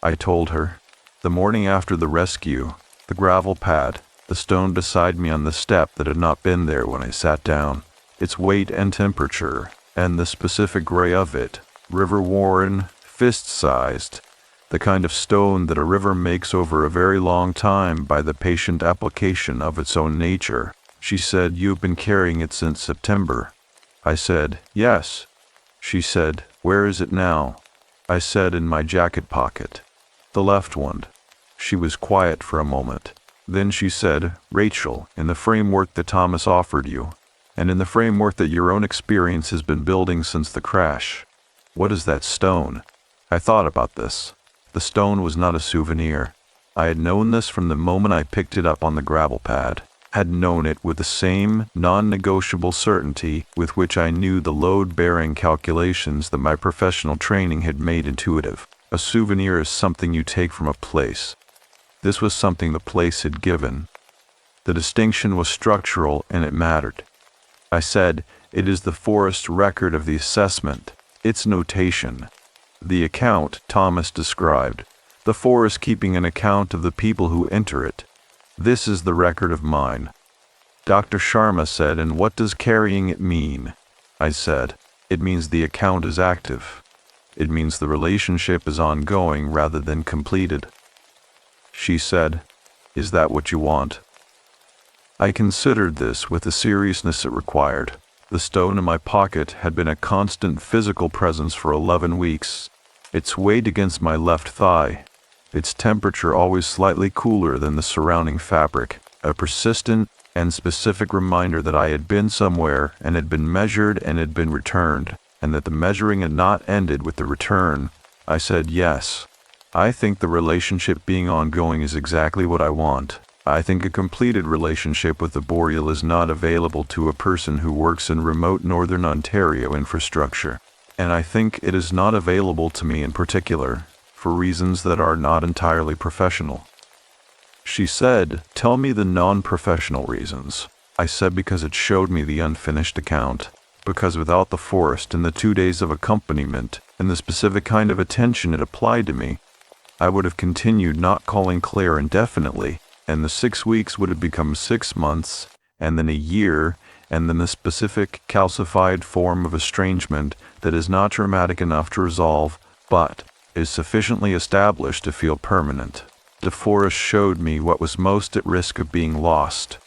Speaker 2: I told her. The morning after the rescue, the gravel pad, the stone beside me on the step that had not been there when I sat down, its weight and temperature, and the specific gray of it, river-worn, fist-sized, the kind of stone that a river makes over a very long time by the patient application of its own nature. She said, you've been carrying it since September. I said, yes. She said, where is it now? I said, in my jacket pocket. The left one. She was quiet for a moment. Then she said, Rachel, in the framework that Thomas offered you, and in the framework that your own experience has been building since the crash, what is that stone? I thought about this. The stone was not a souvenir. I had known this from the moment I picked it up on the gravel pad, had known it with the same non-negotiable certainty with which I knew the load-bearing calculations that my professional training had made intuitive. A souvenir is something you take from a place. This was something the place had given. The distinction was structural and it mattered. I said, it is the forest record of the assessment, its notation. The account Thomas described, the forest keeping an account of the people who enter it. This is the record of mine. Dr. Sharma said, and what does carrying it mean? I said, it means the account is active. It means the relationship is ongoing rather than completed. She said, is that what you want? I considered this with the seriousness it required. The stone in my pocket had been a constant physical presence for 11 weeks. Its weight against my left thigh, its temperature always slightly cooler than the surrounding fabric, a persistent and specific reminder that I had been somewhere and had been measured and had been returned, and that the measuring had not ended with the return. I said yes. I think the relationship being ongoing is exactly what I want. I think a completed relationship with the Boreal is not available to a person who works in remote northern Ontario infrastructure. And I think it is not available to me in particular, for reasons that are not entirely professional. She said, "Tell me the non-professional reasons." I said because it showed me the unfinished account. Because without the forest and the 2 days of accompaniment and the specific kind of attention it applied to me, I would have continued not calling Claire indefinitely, and the 6 weeks would have become 6 months, and then a year, and then the specific calcified form of estrangement that is not dramatic enough to resolve, but is sufficiently established to feel permanent. The forest showed me what was most at risk of being lost.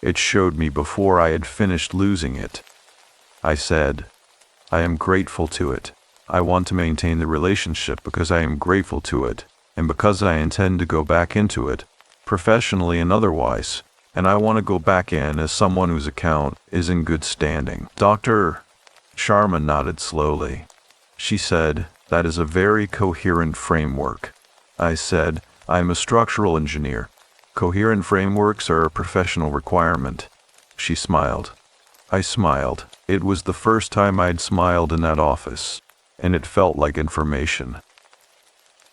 Speaker 2: It showed me before I had finished losing it. I said, I am grateful to it. I want to maintain the relationship because I am grateful to it, and because I intend to go back into it, professionally and otherwise, and I want to go back in as someone whose account is in good standing. Dr. Sharma nodded slowly. She said, "That is a very coherent framework." I said, "I am a structural engineer. Coherent frameworks are a professional requirement." She smiled. I smiled. It was the first time I'd smiled in that office, and it felt like information.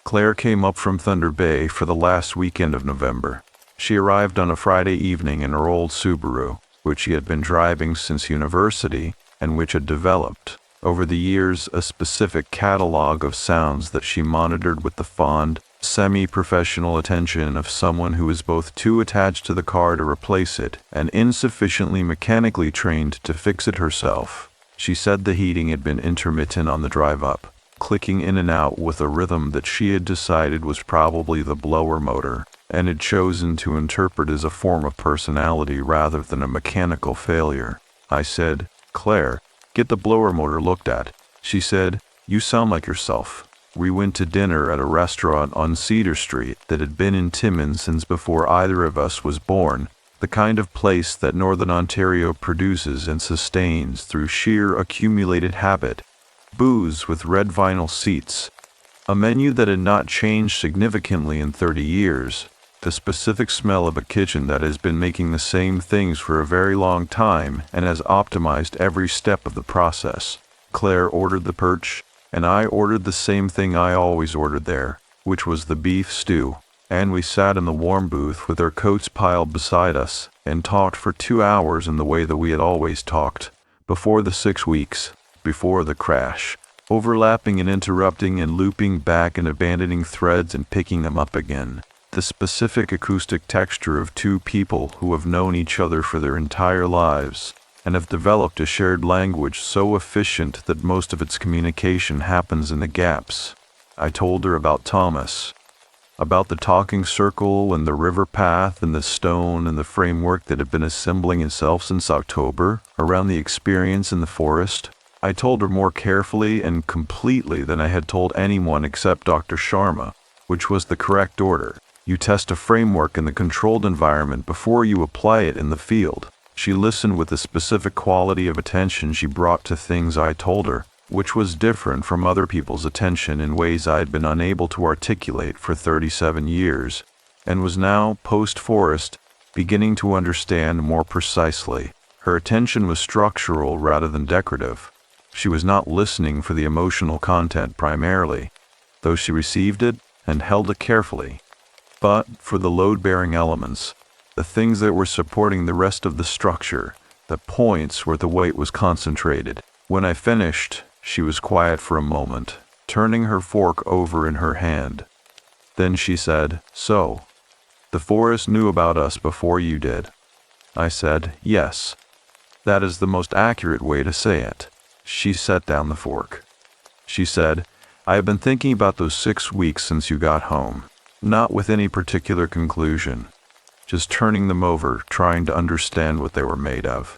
Speaker 2: Claire came up from Thunder Bay for the last weekend of November. She arrived on a Friday evening in her old Subaru, which she had been driving since university and which had developed, over the years, a specific catalog of sounds that she monitored with the fond, semi-professional attention of someone who is both too attached to the car to replace it and insufficiently mechanically trained to fix it herself. She said the heating had been intermittent on the drive up, clicking in and out with a rhythm that she had decided was probably the blower motor, and had chosen to interpret as a form of personality rather than a mechanical failure. I said, "Claire, get the blower motor looked at." She said, "You sound like yourself." We went to dinner at a restaurant on Cedar Street that had been in Timmins since before either of us was born, the kind of place that Northern Ontario produces and sustains through sheer accumulated habit. Booze with red vinyl seats, a menu that had not changed significantly in 30 years, the specific smell of a kitchen that has been making the same things for a very long time and has optimized every step of the process. Claire ordered the perch, and I ordered the same thing I always ordered there, which was the beef stew, and we sat in the warm booth with our coats piled beside us and talked for 2 hours in the way that we had always talked, before the 6 weeks, before the crash, overlapping and interrupting and looping back and abandoning threads and picking them up again. The specific acoustic texture of two people who have known each other for their entire lives and have developed a shared language so efficient that most of its communication happens in the gaps. I told her about Thomas, about the talking circle and the river path and the stone and the framework that had been assembling itself since October around the experience in the forest. I told her more carefully and completely than I had told anyone except Dr. Sharma, which was the correct order. You test a framework in the controlled environment before you apply it in the field. She listened with the specific quality of attention she brought to things I told her, which was different from other people's attention in ways I had been unable to articulate for 37 years, and was now, post-forest, beginning to understand more precisely. Her attention was structural rather than decorative. She was not listening for the emotional content primarily, though she received it and held it carefully, but for the load-bearing elements, the things that were supporting the rest of the structure, the points where the weight was concentrated. When I finished, she was quiet for a moment, turning her fork over in her hand. Then she said, "So, the forest knew about us before you did." I said, "Yes. That is the most accurate way to say it." She set down the fork. She said, "I have been thinking about those 6 weeks since you got home, not with any particular conclusion, just turning them over, trying to understand what they were made of.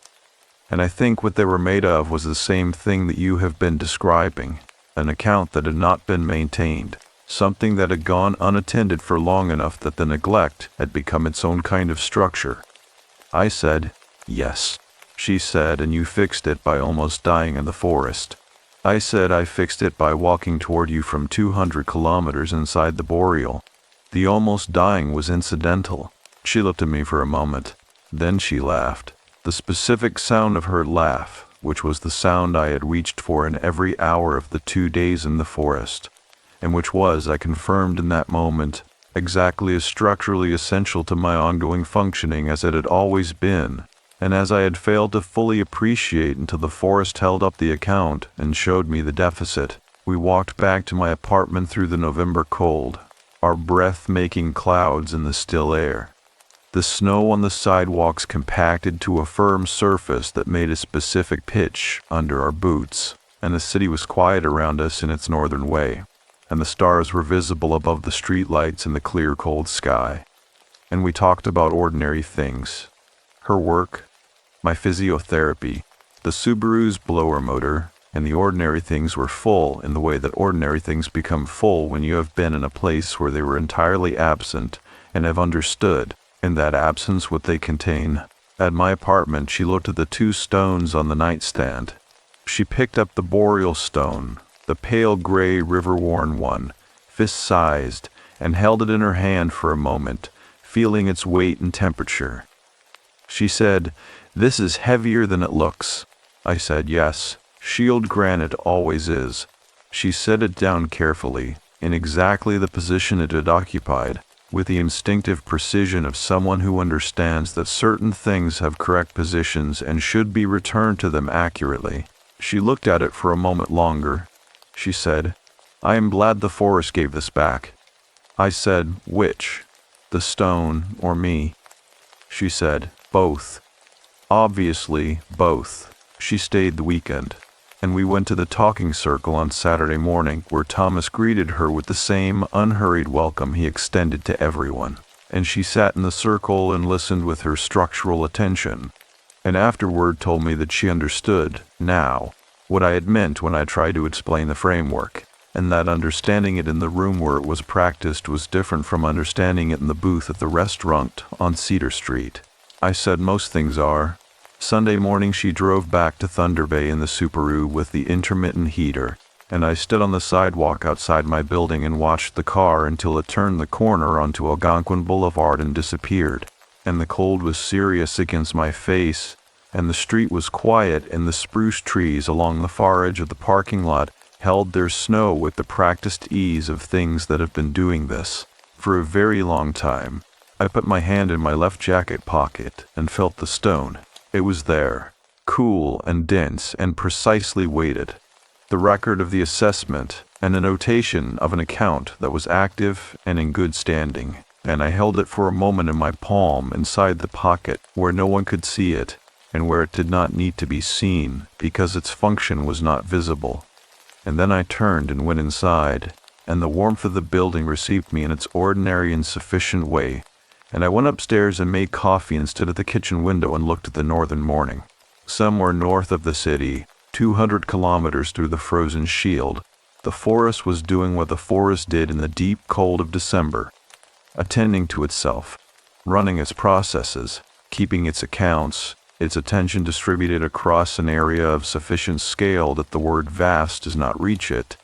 Speaker 2: And I think what they were made of was the same thing that you have been describing, an account that had not been maintained, something that had gone unattended for long enough that the neglect had become its own kind of structure. I said, yes. She said, and you fixed it by almost dying in the forest. I said, I fixed it by walking toward you from 200 kilometers inside the Boreal. The almost dying was incidental. She looked at me for a moment. Then she laughed. The specific sound of her laugh, which was the sound I had reached for in every hour of the 2 days in the forest, and which was, I confirmed in that moment, exactly as structurally essential to my ongoing functioning as it had always been, and as I had failed to fully appreciate until the forest held up the account and showed me the deficit. We walked back to my apartment through the November cold, our breath-making clouds in the still air. The snow on the sidewalks compacted to a firm surface that made a specific pitch under our boots, and the city was quiet around us in its northern way, and the stars were visible above the streetlights in the clear cold sky. And we talked about ordinary things. Her work, my physiotherapy, the Subaru's blower motor, and the ordinary things were full in the way that ordinary things become full when you have been in a place where they were entirely absent and have understood, in that absence, what they contain. At my apartment, she looked at the 2 stones on the nightstand. She picked up the Boreal stone, the pale gray river-worn one, fist-sized, and held it in her hand for a moment, feeling its weight and temperature. She said, "This is heavier than it looks." I said, "Yes, shield granite always is." She set it down carefully, in exactly the position it had occupied, with the instinctive precision of someone who understands that certain things have correct positions and should be returned to them accurately. She looked at it for a moment longer. She said, "I am glad the forest gave this back." I said, "Which? The stone or me?" She said, "Both." Obviously, both. She stayed the weekend, and we went to the talking circle on Saturday morning, where Thomas greeted her with the same unhurried welcome he extended to everyone, and she sat in the circle and listened with her structural attention, and afterward told me that she understood, now, what I had meant when I tried to explain the framework, and that understanding it in the room where it was practiced was different from understanding it in the booth at the restaurant on Cedar Street. I said most things are. Sunday morning she drove back to Thunder Bay in the Subaru with the intermittent heater, and I stood on the sidewalk outside my building and watched the car until it turned the corner onto Algonquin Boulevard and disappeared, and the cold was serious against my face, and the street was quiet, and the spruce trees along the far edge of the parking lot held their snow with the practiced ease of things that have been doing this for a very long time. I put my hand in my left jacket pocket and felt the stone. It was there, cool and dense and precisely weighted. The record of the assessment and a notation of an account that was active and in good standing, and I held it for a moment in my palm inside the pocket where no one could see it and where it did not need to be seen because its function was not visible. And then I turned and went inside, and the warmth of the building received me in its ordinary and sufficient way, and I went upstairs and made coffee and stood at the kitchen window and looked at the northern morning. Somewhere north of the city, 200 kilometers through the frozen shield, the forest was doing what the forest did in the deep cold of December, attending to itself, running its processes, keeping its accounts, its attention distributed across an area of sufficient scale that the word vast does not reach it,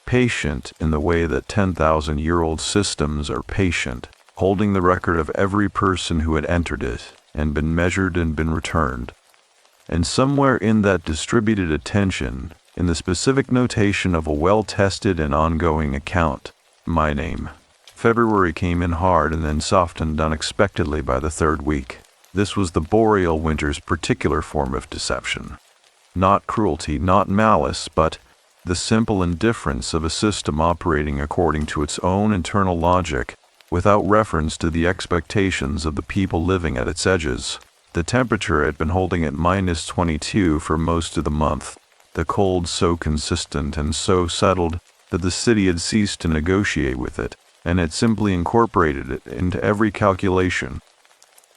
Speaker 2: patient in the way that 10,000-year-old systems are patient, holding the record of every person who had entered it and been measured and been returned. And somewhere in that distributed attention, in the specific notation of a well-tested and ongoing account, my name. February came in hard and then softened unexpectedly by the 3rd week. This was the Boreal winter's particular form of deception. Not cruelty, not malice, but the simple indifference of a system operating according to its own internal logic, without reference to the expectations of the people living at its edges. The temperature had been holding at -22 for most of the month, the cold so consistent and so settled that the city had ceased to negotiate with it, and had simply incorporated it into every calculation,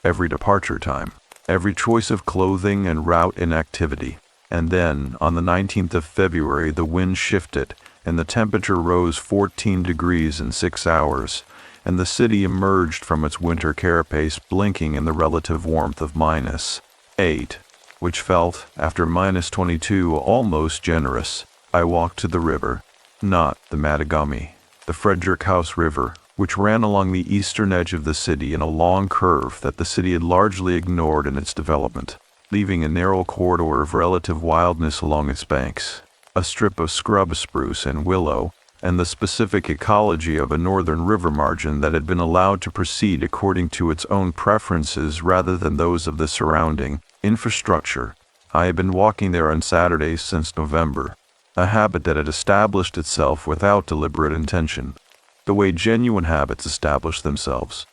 Speaker 2: every departure time. every choice of clothing and route and activity. And then, on the 19th of February, the wind shifted, and the temperature rose 14 degrees in 6 hours, and the city emerged from its winter carapace blinking in the relative warmth of -8, which felt, after -22, almost generous. I walked to the river, not the Mattagami, the Frederick House River, which ran along the eastern edge of the city in a long curve that the city had largely ignored in its development, leaving a narrow corridor of relative wildness along its banks, a strip of scrub spruce and willow, and the specific ecology of a northern river margin that had been allowed to proceed according to its own preferences rather than those of the surrounding infrastructure. I had been walking there on Saturdays since November, a habit that had established itself without deliberate intention, the way genuine habits establish themselves.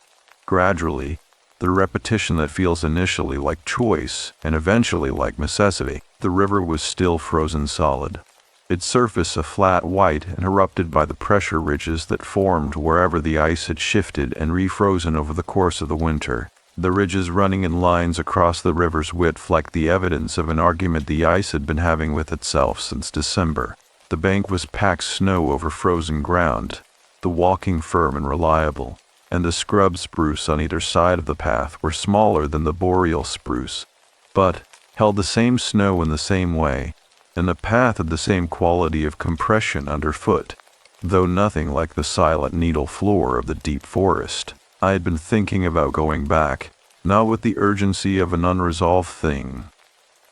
Speaker 2: Gradually, the repetition that feels initially like choice and eventually like necessity. The river was still frozen solid, its surface a flat white and erupted by the pressure ridges that formed wherever the ice had shifted and refrozen over the course of the winter. The ridges running in lines across the river's width like the evidence of an argument the ice had been having with itself since December. The bank was packed snow over frozen ground, the walking firm and reliable, and the scrub spruce on either side of the path were smaller than the Boreal spruce, but held the same snow in the same way, and the path had the same quality of compression underfoot, though nothing like the silent needle floor of the deep forest. I had been thinking about going back, not with the urgency of an unresolved thing.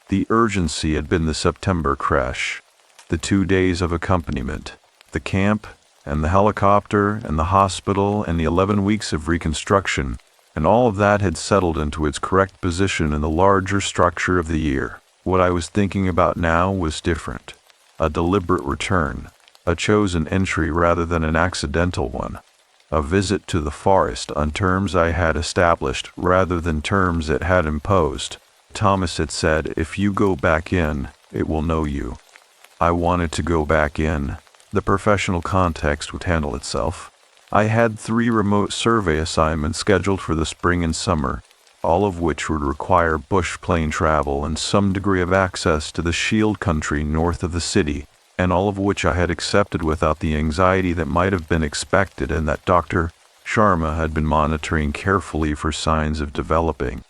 Speaker 2: The urgency had been the September crash, the 2 days of accompaniment, the camp, and the helicopter, and the hospital, and the 11 weeks of reconstruction, and all of that had settled into its correct position in the larger structure of the year. What I was thinking about now was different. A deliberate return, a chosen entry rather than an accidental one. A visit to the forest on terms I had established rather than terms it had imposed. Thomas had said, "If you go back in, it will know you." I wanted to go back in. The professional context would handle itself. I had 3 remote survey assignments scheduled for the spring and summer, all of which would require bush plane travel and some degree of access to the shield country north of the city, and all of which I had accepted without the anxiety that might have been expected and that Dr. Sharma had been monitoring carefully for signs of developing.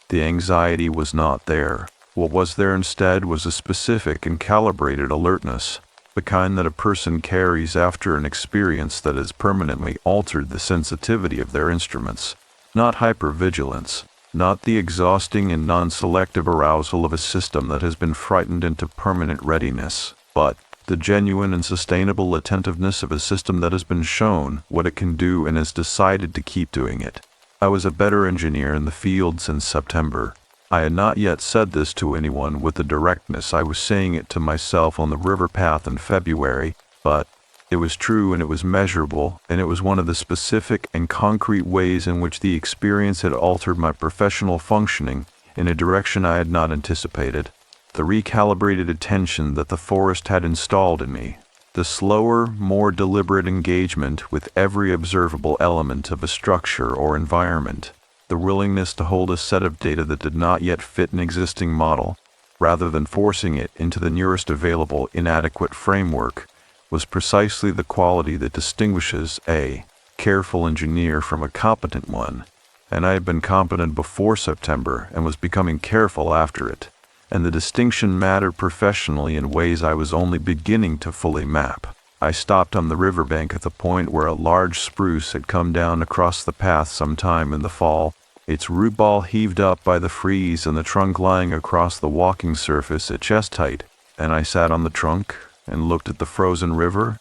Speaker 2: The anxiety was not there. What was there instead was a specific and calibrated alertness, the kind that a person carries after an experience that has permanently altered the sensitivity of their instruments. Not hypervigilance, not the exhausting and non-selective arousal of a system that has been frightened into permanent readiness, but the genuine and sustainable attentiveness of a system that has been shown what it can do and has decided to keep doing it. I was a better engineer in the field since September. I had not yet said this to anyone with the directness I was saying it to myself on the river path in February, but it was true and it was measurable, and it was one of the specific and concrete ways in which the experience had altered my professional functioning in a direction I had not anticipated. The recalibrated attention that the forest had installed in me, the slower, more deliberate engagement with every observable element of a structure or environment, the willingness to hold a set of data that did not yet fit an existing model, rather than forcing it into the nearest available inadequate framework, was precisely the quality that distinguishes a careful engineer from a competent one, and I had been competent before September and was becoming careful after it, and the distinction mattered professionally in ways I was only beginning to fully map. I stopped on the riverbank at the point where a large spruce had come down across the path sometime in the fall, its root ball heaved up by the freeze and the trunk lying across the walking surface at chest height, and I sat on the trunk and looked at the frozen river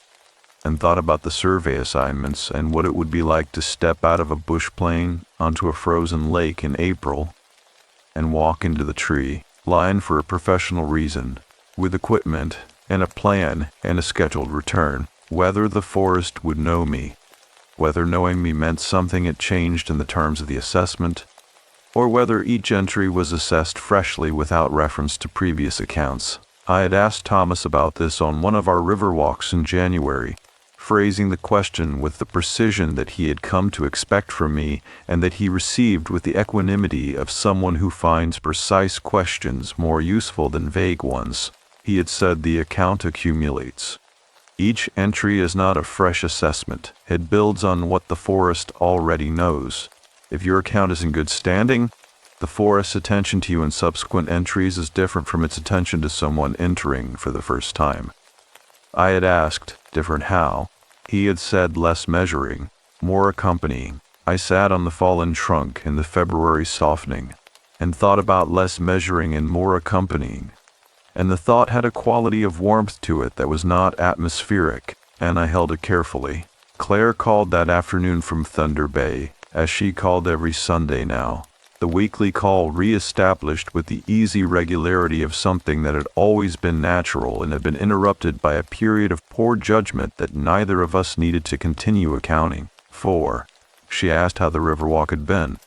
Speaker 2: and thought about the survey assignments and what it would be like to step out of a bush plane onto a frozen lake in April and walk into the tree line for a professional reason, with equipment and a plan and a scheduled return, whether the forest would know me, whether knowing me meant something had changed in the terms of the assessment, or whether each entry was assessed freshly without reference to previous accounts. I had asked Thomas about this on one of our river walks in January, phrasing the question with the precision that he had come to expect from me and that he received with the equanimity of someone who finds precise questions more useful than vague ones. He had said the account accumulates. Each entry is not a fresh assessment. It builds on what the forest already knows. If your account is in good standing, the forest's attention to you in subsequent entries is different from its attention to someone entering for the first time. I had asked, different how. He had said less measuring, more accompanying. I sat on the fallen trunk in the February softening, and thought about less measuring and more accompanying. And the thought had a quality of warmth to it that was not atmospheric, and I held it carefully. Claire called that afternoon from Thunder Bay, as she called every Sunday now. The weekly call re-established with the easy regularity of something that had always been natural and had been interrupted by a period of poor judgment that neither of us needed to continue accounting for. She asked how the Riverwalk had been.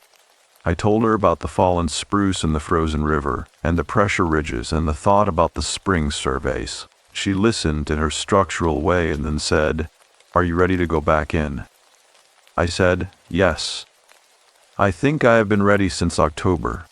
Speaker 2: I told her about the fallen spruce in the frozen river, and the pressure ridges, and the thought about the spring surveys. She listened in her structural way and then said, "Are you ready to go back in?" I said, "Yes. I think I have been ready since October."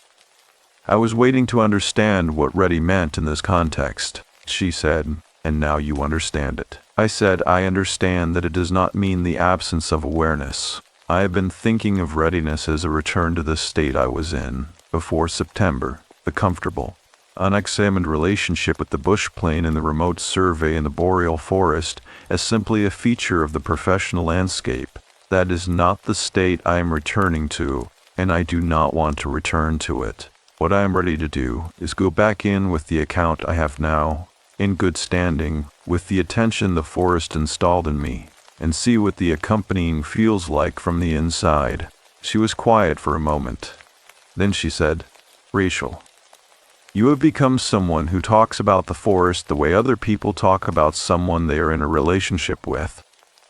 Speaker 2: I was waiting to understand what ready meant in this context. She said, "And now you understand it." I said, "I understand that it does not mean the absence of awareness. I have been thinking of readiness as a return to the state I was in before September, the comfortable, unexamined relationship with the bush plane and the remote survey in the boreal forest as simply a feature of the professional landscape. That is not the state I am returning to, and I do not want to return to it. What I am ready to do is go back in with the account I have now, in good standing, with the attention the forest installed in me, and see what the accompanying feels like from the inside." She was quiet for a moment. Then she said, "Rachel, you have become someone who talks about the forest the way other people talk about someone they are in a relationship with."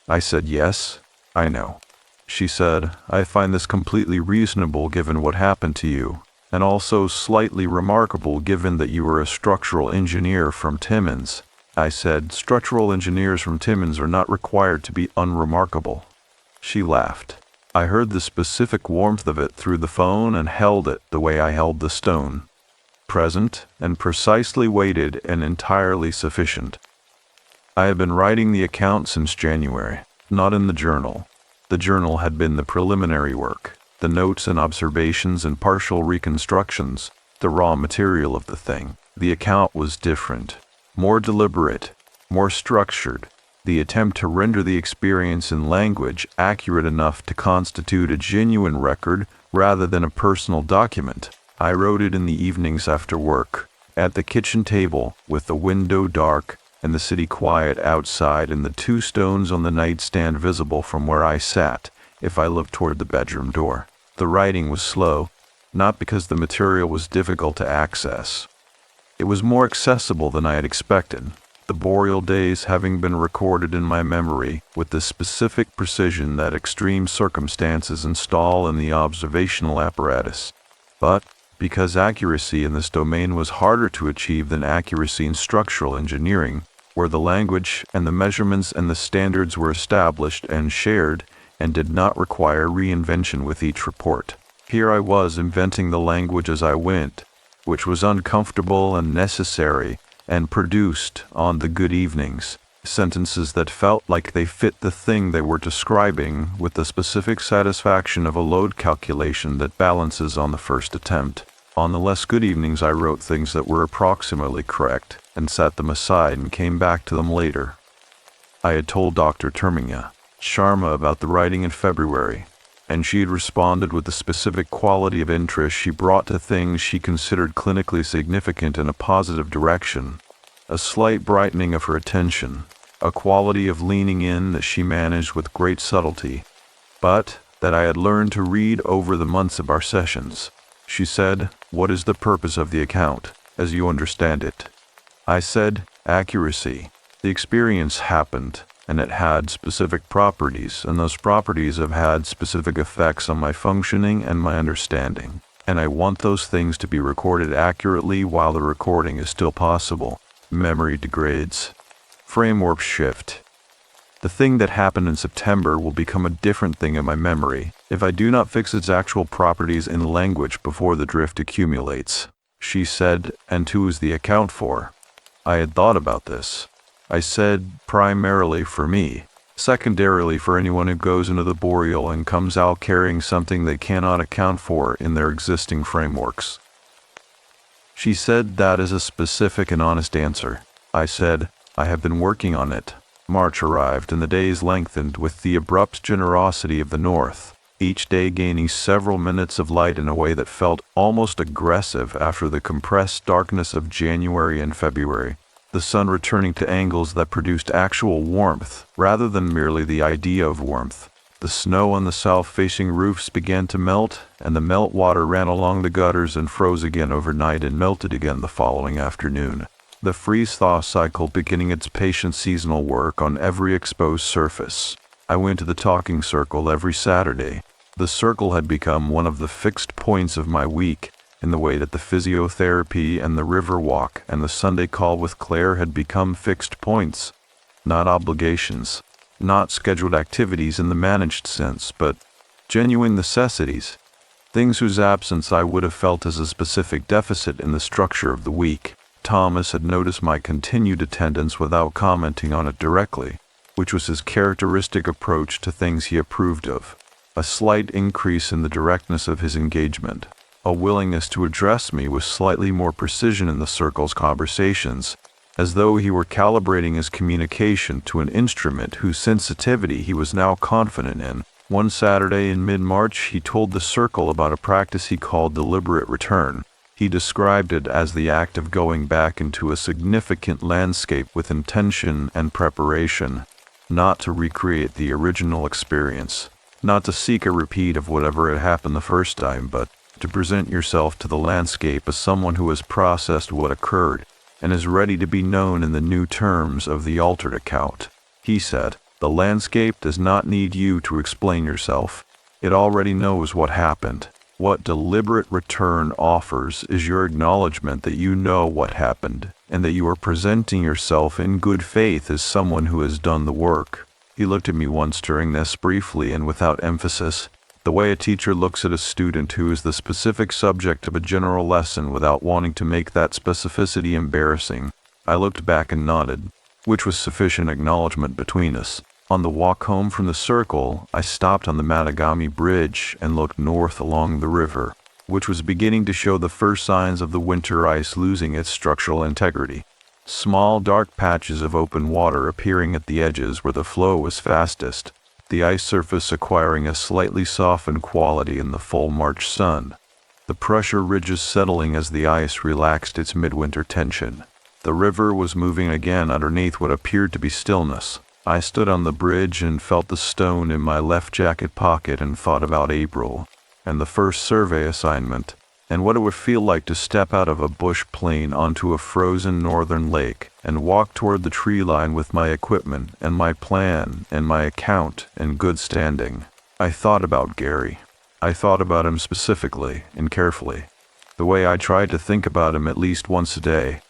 Speaker 2: I said, "Yes, I know." She said, "I find this completely reasonable given what happened to you, and also slightly remarkable given that you were a structural engineer from Timmins." I said, "Structural engineers from Timmins are not required to be unremarkable." She laughed. I heard the specific warmth of it through the phone and held it the way I held the stone. Present and precisely weighted and entirely sufficient. I had been writing the account since January, not in the journal. The journal had been the preliminary work, the notes and observations and partial reconstructions, the raw material of the thing. The account was different, more deliberate, more structured, the attempt to render the experience in language accurate enough to constitute a genuine record rather than a personal document. I wrote it in the evenings after work, at the kitchen table, with the window dark and the city quiet outside and the two stones on the nightstand visible from where I sat if I looked toward the bedroom door. The writing was slow, not because the material was difficult to access. It was more accessible than I had expected, the Boreal days having been recorded in my memory with the specific precision that extreme circumstances install in the observational apparatus. But because accuracy in this domain was harder to achieve than accuracy in structural engineering, where the language and the measurements and the standards were established and shared and did not require reinvention with each report. Here I was inventing the language as I went, which was uncomfortable and necessary, and produced, on the good evenings, sentences that felt like they fit the thing they were describing with the specific satisfaction of a load calculation that balances on the first attempt. On the less good evenings I wrote things that were approximately correct, and set them aside and came back to them later. I had told Dr. Terminga, Sharma, about the writing in February, and she had responded with the specific quality of interest she brought to things she considered clinically significant in a positive direction, a slight brightening of her attention, a quality of leaning in that she managed with great subtlety, but that I had learned to read over the months of our sessions. She said, "What is the purpose of the account, as you understand it?" I said, "Accuracy. The experience happened, and it had specific properties, and those properties have had specific effects on my functioning and my understanding, and I want those things to be recorded accurately while the recording is still possible. Memory degrades. Framework shift. The thing that happened in September will become a different thing in my memory if I do not fix its actual properties in language before the drift accumulates. She said, and who is the account for? I had thought about this. I said, primarily for me. Secondarily for anyone who goes into the Boreal and comes out carrying something they cannot account for in their existing frameworks. She said that is a specific and honest answer. I said, I have been working on it. March arrived and the days lengthened with the abrupt generosity of the North, each day gaining several minutes of light in a way that felt almost aggressive after the compressed darkness of January and February. The sun returning to angles that produced actual warmth, rather than merely the idea of warmth. The snow on the south-facing roofs began to melt, and the meltwater ran along the gutters and froze again overnight and melted again the following afternoon. The freeze-thaw cycle beginning its patient seasonal work on every exposed surface. I went to the talking circle every Saturday. The circle had become one of the fixed points of my week, in the way that the physiotherapy and the river walk and the Sunday call with Claire had become fixed points, not obligations, not scheduled activities in the managed sense, but genuine necessities, things whose absence I would have felt as a specific deficit in the structure of the week. Thomas had noticed my continued attendance without commenting on it directly, which was his characteristic approach to things he approved of. A slight increase in the directness of his engagement, a willingness to address me with slightly more precision in the circle's conversations, as though he were calibrating his communication to an instrument whose sensitivity he was now confident in. One Saturday in mid-March, he told the circle about a practice he called deliberate return. He described it as the act of going back into a significant landscape with intention and preparation, not to recreate the original experience, not to seek a repeat of whatever had happened the first time, but to present yourself to the landscape as someone who has processed what occurred and is ready to be known in the new terms of the altered account. He said, the landscape does not need you to explain yourself. It already knows what happened. What deliberate return offers is your acknowledgement that you know what happened, and that you are presenting yourself in good faith as someone who has done the work. He looked at me once during this briefly and without emphasis, the way a teacher looks at a student who is the specific subject of a general lesson without wanting to make that specificity embarrassing. I looked back and nodded, which was sufficient acknowledgement between us. On the walk home from the circle, I stopped on the Matagami Bridge and looked north along the river, which was beginning to show the first signs of the winter ice losing its structural integrity. Small, dark patches of open water appearing at the edges where the flow was fastest, the ice surface acquiring a slightly softened quality in the full March sun. The pressure ridges settling as the ice relaxed its midwinter tension. The river was moving again underneath what appeared to be stillness. I stood on the bridge and felt the stone in my left jacket pocket and thought about April, and the first survey assignment, and what it would feel like to step out of a bush plain onto a frozen northern lake and walk toward the tree line with my equipment and my plan and my account in good standing. I thought about Gary. I thought about him specifically and carefully, the way I tried to think about him at least once a day,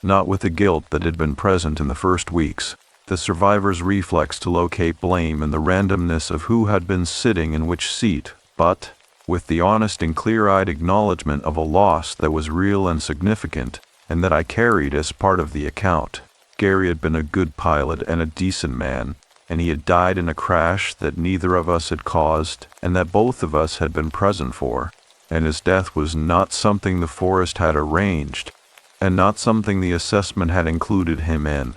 Speaker 2: not with the guilt that had been present in the first weeks, the survivor's reflex to locate blame in the randomness of who had been sitting in which seat, but with the honest and clear-eyed acknowledgement of a loss that was real and significant, and that I carried as part of the account. Gary had been a good pilot and a decent man, and he had died in a crash that neither of us had caused, and that both of us had been present for, and his death was not something the forest had arranged, and not something the assessment had included him in.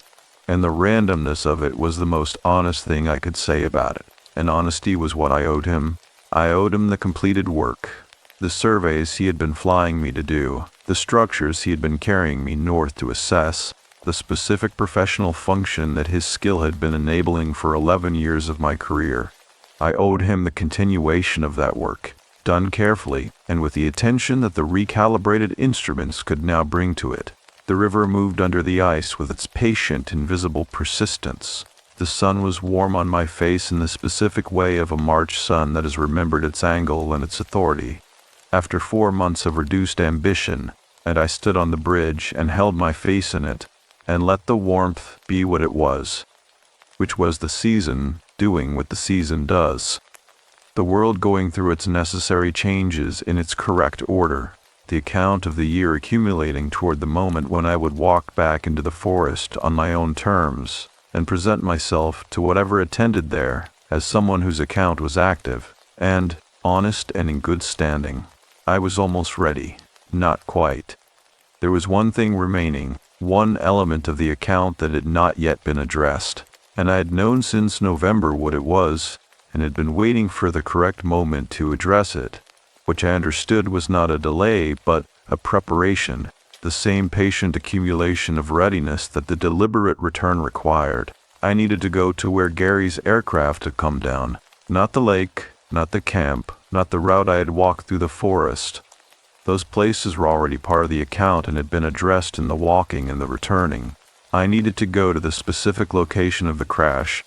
Speaker 2: And the randomness of it was the most honest thing I could say about it, and honesty was what I owed him. I owed him the completed work, the surveys he had been flying me to do, the structures he had been carrying me north to assess, the specific professional function that his skill had been enabling for 11 years of my career. I owed him the continuation of that work, done carefully and with the attention that the recalibrated instruments could now bring to it. The river moved under the ice with its patient, invisible persistence. The sun was warm on my face in the specific way of a March sun that has remembered its angle and its authority. After 4 months of reduced ambition, and I stood on the bridge and held my face in it, and let the warmth be what it was. which was the season doing what the season does. The world going through its necessary changes in its correct order, the account of the year accumulating toward the moment when I would walk back into the forest on my own terms and present myself to whatever attended there as someone whose account was active and honest and in good standing. I was almost ready. Not quite. There was one thing remaining, one element of the account that had not yet been addressed, and I had known since November what it was, and had been waiting for the correct moment to address it, which I understood was not a delay but a preparation, the same patient accumulation of readiness that the deliberate return required. I needed to go to where Gary's aircraft had come down, not the lake, not the camp, not the route I had walked through the forest. Those places were already part of the account and had been addressed in the walking and the returning. I needed to go to the specific location of the crash,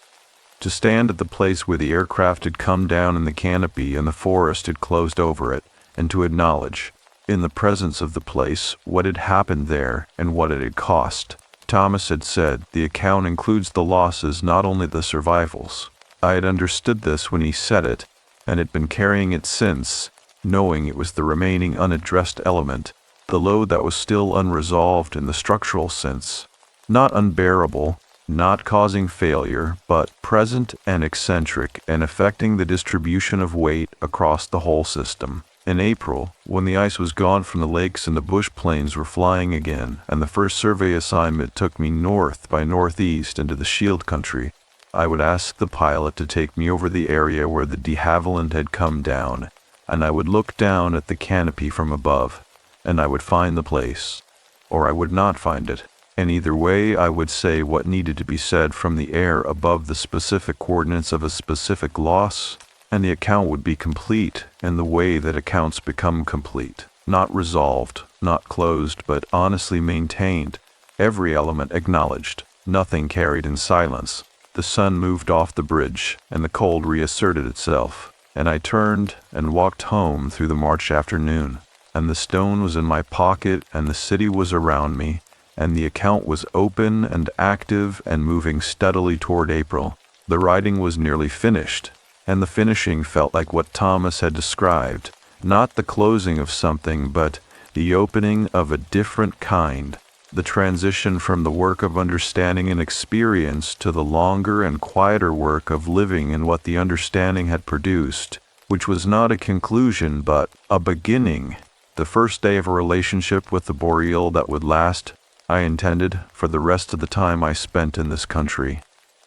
Speaker 2: to stand at the place where the aircraft had come down and the canopy and the forest had closed over it, and to acknowledge, in the presence of the place, what had happened there and what it had cost. Thomas had said the account includes the losses, not only the survivals. I had understood this when he said it, and had been carrying it since, knowing it was the remaining unaddressed element, the load that was still unresolved in the structural sense, not unbearable, not causing failure, but present and eccentric and affecting the distribution of weight across the whole system. In April, when the ice was gone from the lakes and the bush plains were flying again, and the first survey assignment took me north by northeast into the shield country, I would ask the pilot to take me over the area where the de Havilland had come down, and I would look down at the canopy from above, and I would find the place, or I would not find it. And either way, I would say what needed to be said from the air above the specific coordinates of a specific loss, and the account would be complete in the way that accounts become complete. Not resolved, not closed, but honestly maintained. Every element acknowledged, nothing carried in silence. The sun moved off the bridge, and the cold reasserted itself, and I turned and walked home through the March afternoon, and the stone was in my pocket, and the city was around me, and the account was open and active and moving steadily toward April. The writing was nearly finished, and the finishing felt like what Thomas had described, not the closing of something, but the opening of a different kind, the transition from the work of understanding and experience to the longer and quieter work of living in what the understanding had produced, which was not a conclusion but a beginning, the first day of a relationship with the Boreal that would last, I intended, for the rest of the time I spent in this country,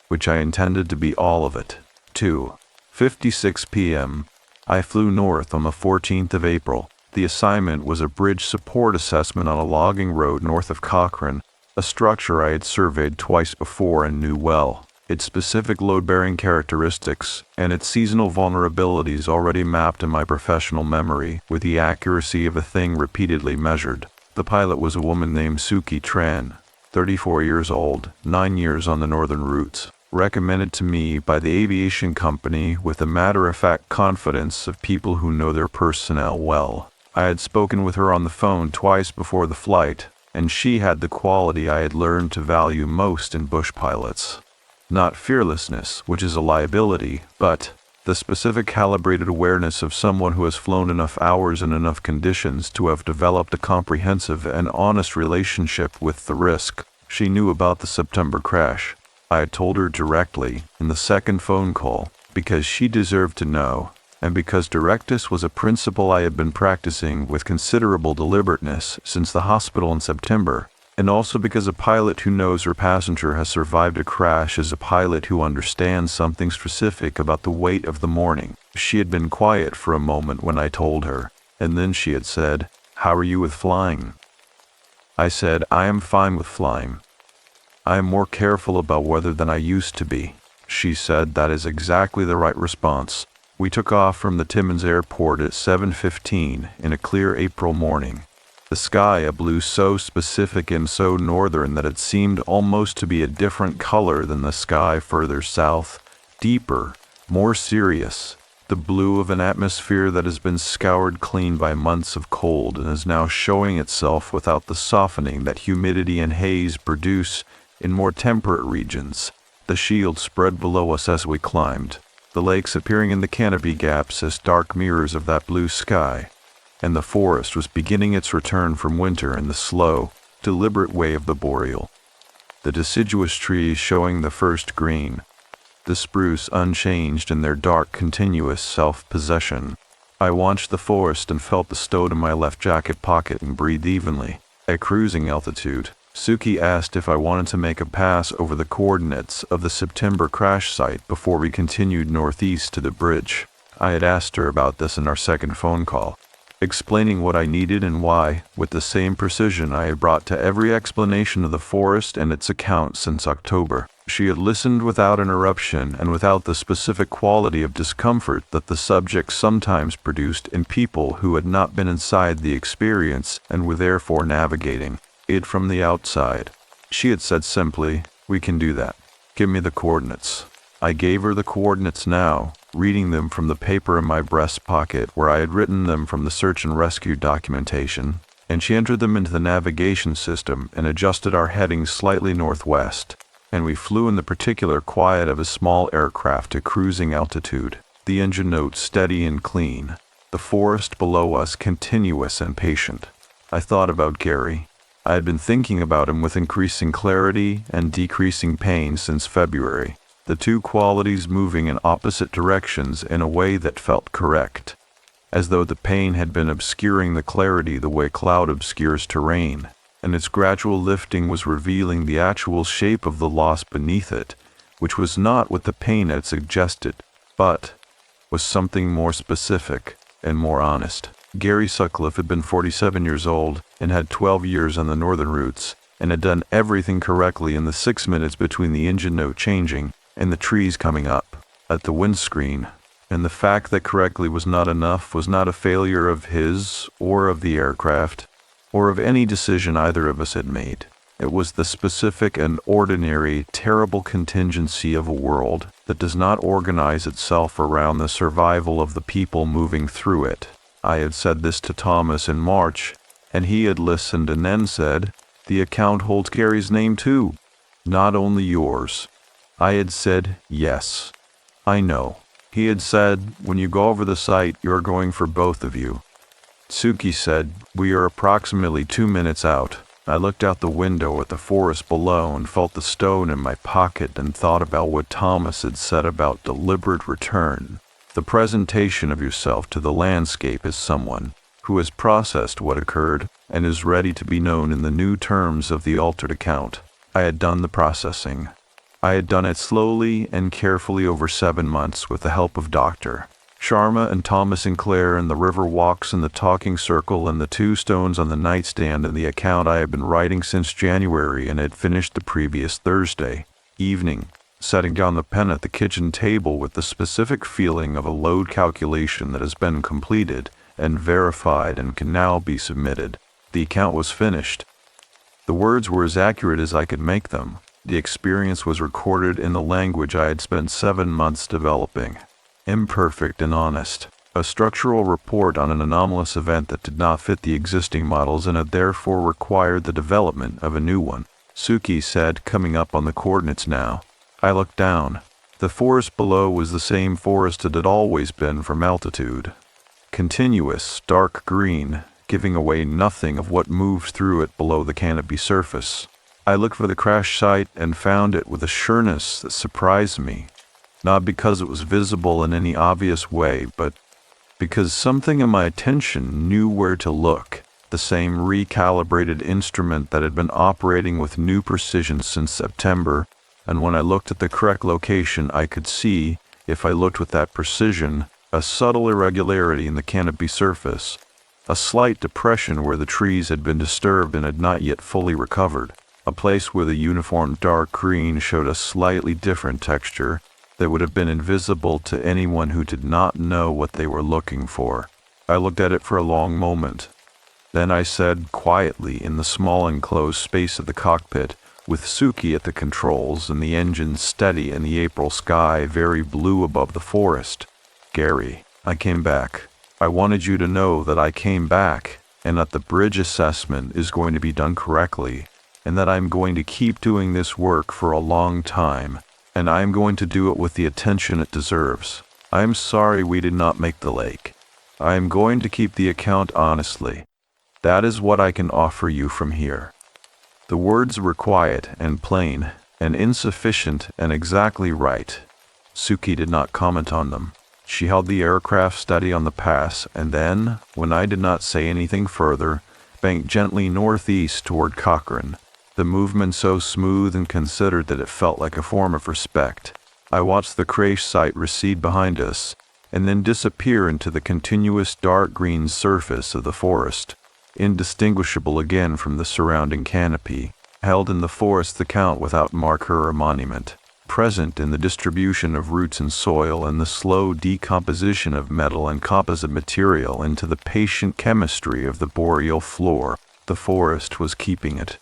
Speaker 2: which I intended to be all of it. 2:56 p.m. I flew north on the 14th of April. The assignment was a bridge support assessment on a logging road north of Cochrane, a structure I had surveyed twice before and knew well, its specific load-bearing characteristics and its seasonal vulnerabilities already mapped in my professional memory with the accuracy of a thing repeatedly measured. The pilot was a woman named Suki Tran, 34 years old, 9 years on the northern routes, recommended to me by the aviation company with the matter-of-fact confidence of people who know their personnel well. I had spoken with her on the phone twice before the flight, and she had the quality I had learned to value most in bush pilots. Not fearlessness, which is a liability, but the specific calibrated awareness of someone who has flown enough hours in enough conditions to have developed a comprehensive and honest relationship with the risk. She knew about the September crash. I had told her directly in the second phone call because she deserved to know, and because directness was a principle I had been practicing with considerable deliberateness since the hospital in September, and also because a pilot who knows her passenger has survived a crash is a pilot who understands something specific about the weight of the morning. She had been quiet for a moment when I told her, and then she had said, "How are you with flying?" I said, "I am fine with flying. I am more careful about weather than I used to be." She said, "That is exactly the right response." We took off from the Timmins airport at 7:15 in a clear April morning. The sky a blue so specific and so northern that it seemed almost to be a different color than the sky further south, deeper, more serious, the blue of an atmosphere that has been scoured clean by months of cold and is now showing itself without the softening that humidity and haze produce in more temperate regions. The shield spread below us as we climbed, the lakes appearing in the canopy gaps as dark mirrors of that blue sky, and the forest was beginning its return from winter in the slow, deliberate way of the Boreal. The deciduous trees showing the first green, the spruce unchanged in their dark, continuous self-possession. I watched the forest and felt the stone in my left jacket pocket and breathed evenly. At cruising altitude, Suki asked if I wanted to make a pass over the coordinates of the September crash site before we continued northeast to the bridge. I had asked her about this in our second phone call, explaining what I needed and why, with the same precision I had brought to every explanation of the forest and its account since October. She had listened without interruption and without the specific quality of discomfort that the subject sometimes produced in people who had not been inside the experience and were therefore navigating it from the outside. She had said simply, "We can do that. Give me the coordinates." I gave her the coordinates now, reading them from the paper in my breast pocket where I had written them from the search and rescue documentation, and she entered them into the navigation system and adjusted our heading slightly northwest, and we flew in the particular quiet of a small aircraft to cruising altitude, the engine note steady and clean, the forest below us continuous and patient. I thought about Gary. I had been thinking about him with increasing clarity and decreasing pain since February, the two qualities moving in opposite directions in a way that felt correct, as though the pain had been obscuring the clarity the way cloud obscures terrain, and its gradual lifting was revealing the actual shape of the loss beneath it, which was not what the pain had suggested, but was something more specific and more honest. Gary Sutcliffe had been 47 years old and had 12 years on the northern routes, and had done everything correctly in the 6 minutes between the engine note changing and the trees coming up at the windscreen, and the fact that correctly was not enough was not a failure of his or of the aircraft, or of any decision either of us had made. It was the specific and ordinary, terrible contingency of a world that does not organize itself around the survival of the people moving through it. I had said this to Thomas in March, and he had listened and then said, "The account holds Gary's name too, not only yours." I had said, "Yes, I know." He had said, "When you go over the site, you're going for both of you." Suki said, "We are approximately 2 minutes out." I looked out the window at the forest below and felt the stone in my pocket and thought about what Thomas had said about deliberate return, the presentation of yourself to the landscape as someone who has processed what occurred and is ready to be known in the new terms of the altered account. I had done the processing. I had done it slowly and carefully over 7 months with the help of Dr. Sharma and Thomas and Claire and the river walks and the talking circle and the 2 stones on the nightstand and the account I had been writing since January and had finished the previous Thursday evening, setting down the pen at the kitchen table with the specific feeling of a load calculation that has been completed and verified and can now be submitted. The account was finished. The words were as accurate as I could make them. The experience was recorded in the language I had spent 7 months developing. Imperfect and honest. A structural report on an anomalous event that did not fit the existing models and had therefore required the development of a new one. Suki said, coming up on the coordinates now. I looked down. The forest below was the same forest it had always been from altitude. Continuous, dark green, giving away nothing of what moved through it below the canopy surface. I looked for the crash site and found it with a sureness that surprised me, not because it was visible in any obvious way, but because something in my attention knew where to look, the same recalibrated instrument that had been operating with new precision since September, and when I looked at the correct location I could see, if I looked with that precision, a subtle irregularity in the canopy surface, a slight depression where the trees had been disturbed and had not yet fully recovered. A place where the uniform dark green showed a slightly different texture that would have been invisible to anyone who did not know what they were looking for. I looked at it for a long moment. Then I said quietly in the small enclosed space of the cockpit, with Suki at the controls and the engine steady in the April sky very blue above the forest, "Gary, I came back. I wanted you to know that I came back and that the bridge assessment is going to be done correctly, and that I'm going to keep doing this work for a long time, and I am going to do it with the attention it deserves. I am sorry we did not make the lake. I am going to keep the account honestly. That is what I can offer you from here." The words were quiet and plain and insufficient and exactly right. Suki did not comment on them. She held the aircraft steady on the pass and then, when I did not say anything further, banked gently northeast toward Cochrane, the movement so smooth and considered that it felt like a form of respect. I watched the crash site recede behind us, and then disappear into the continuous dark green surface of the forest, indistinguishable again from the surrounding canopy, held in the forest account without marker or monument, present in the distribution of roots and soil and the slow decomposition of metal and composite material into the patient chemistry of the boreal floor. The forest was keeping it.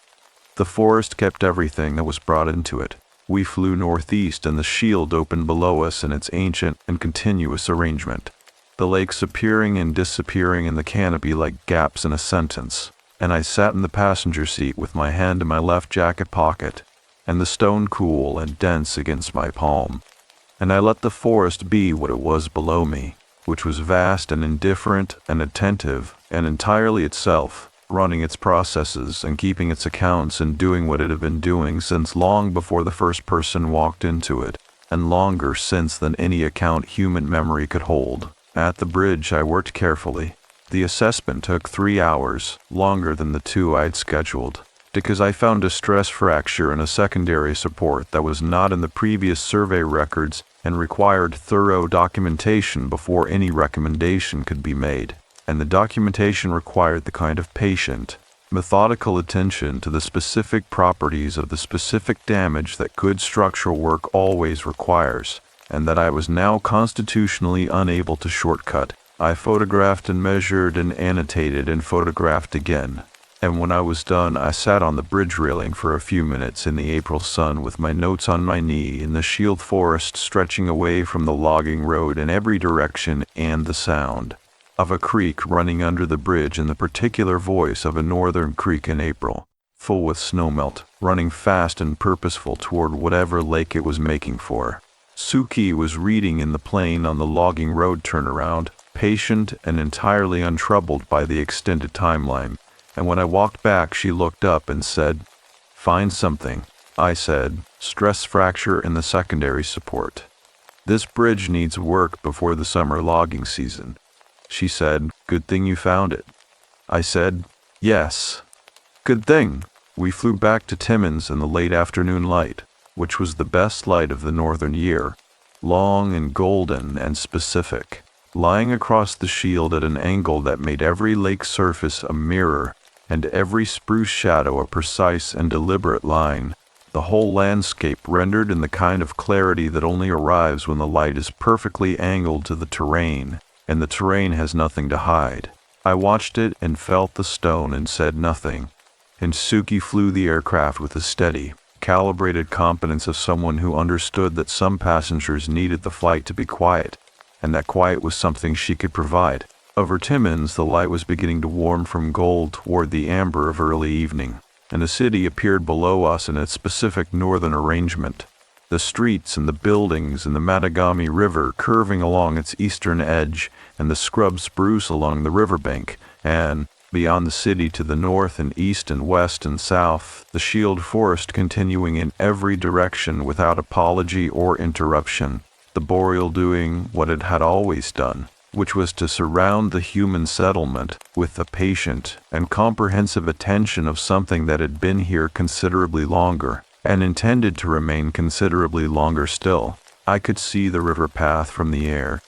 Speaker 2: The forest kept everything that was brought into it. We flew northeast and the shield opened below us in its ancient and continuous arrangement, the lakes appearing and disappearing in the canopy like gaps in a sentence, and I sat in the passenger seat with my hand in my left jacket pocket, and the stone cool and dense against my palm, and I let the forest be what it was below me, which was vast and indifferent and attentive and entirely itself, running its processes and keeping its accounts and doing what it had been doing since long before the first person walked into it, and longer since than any account human memory could hold. At the bridge I worked carefully. The assessment took 3 hours, longer than the 2 I had scheduled, because I found a stress fracture in a secondary support that was not in the previous survey records and required thorough documentation before any recommendation could be made. And the documentation required the kind of patient, methodical attention to the specific properties of the specific damage that good structural work always requires, and that I was now constitutionally unable to shortcut. I photographed and measured and annotated and photographed again, and when I was done I sat on the bridge railing for a few minutes in the April sun with my notes on my knee in the shield forest stretching away from the logging road in every direction and the sound of a creek running under the bridge in the particular voice of a northern creek in April, full with snowmelt, running fast and purposeful toward whatever lake it was making for. Suki was reading in the plane on the logging road turnaround, patient and entirely untroubled by the extended timeline, and when I walked back she looked up and said, "Find something," I said, "stress fracture in the secondary support. This bridge needs work before the summer logging season." She said, "Good thing you found it." I said, "Yes, good thing." We flew back to Timmins in the late afternoon light, which was the best light of the northern year, long and golden and specific, lying across the shield at an angle that made every lake surface a mirror and every spruce shadow a precise and deliberate line, the whole landscape rendered in the kind of clarity that only arrives when the light is perfectly angled to the terrain, and the terrain has nothing to hide. I watched it and felt the stone and said nothing, and Suki flew the aircraft with a steady, calibrated competence of someone who understood that some passengers needed the flight to be quiet, and that quiet was something she could provide. Over Timmins the light was beginning to warm from gold toward the amber of early evening, and the city appeared below us in its specific northern arrangement. The streets and the buildings and the Matagami River curving along its eastern edge, and the scrub spruce along the riverbank, and, beyond the city to the north and east and west and south, the shield forest continuing in every direction without apology or interruption, the Boreal doing what it had always done, which was to surround the human settlement with the patient and comprehensive attention of something that had been here considerably longer, and intended to remain considerably longer still. I could see the river path from the air,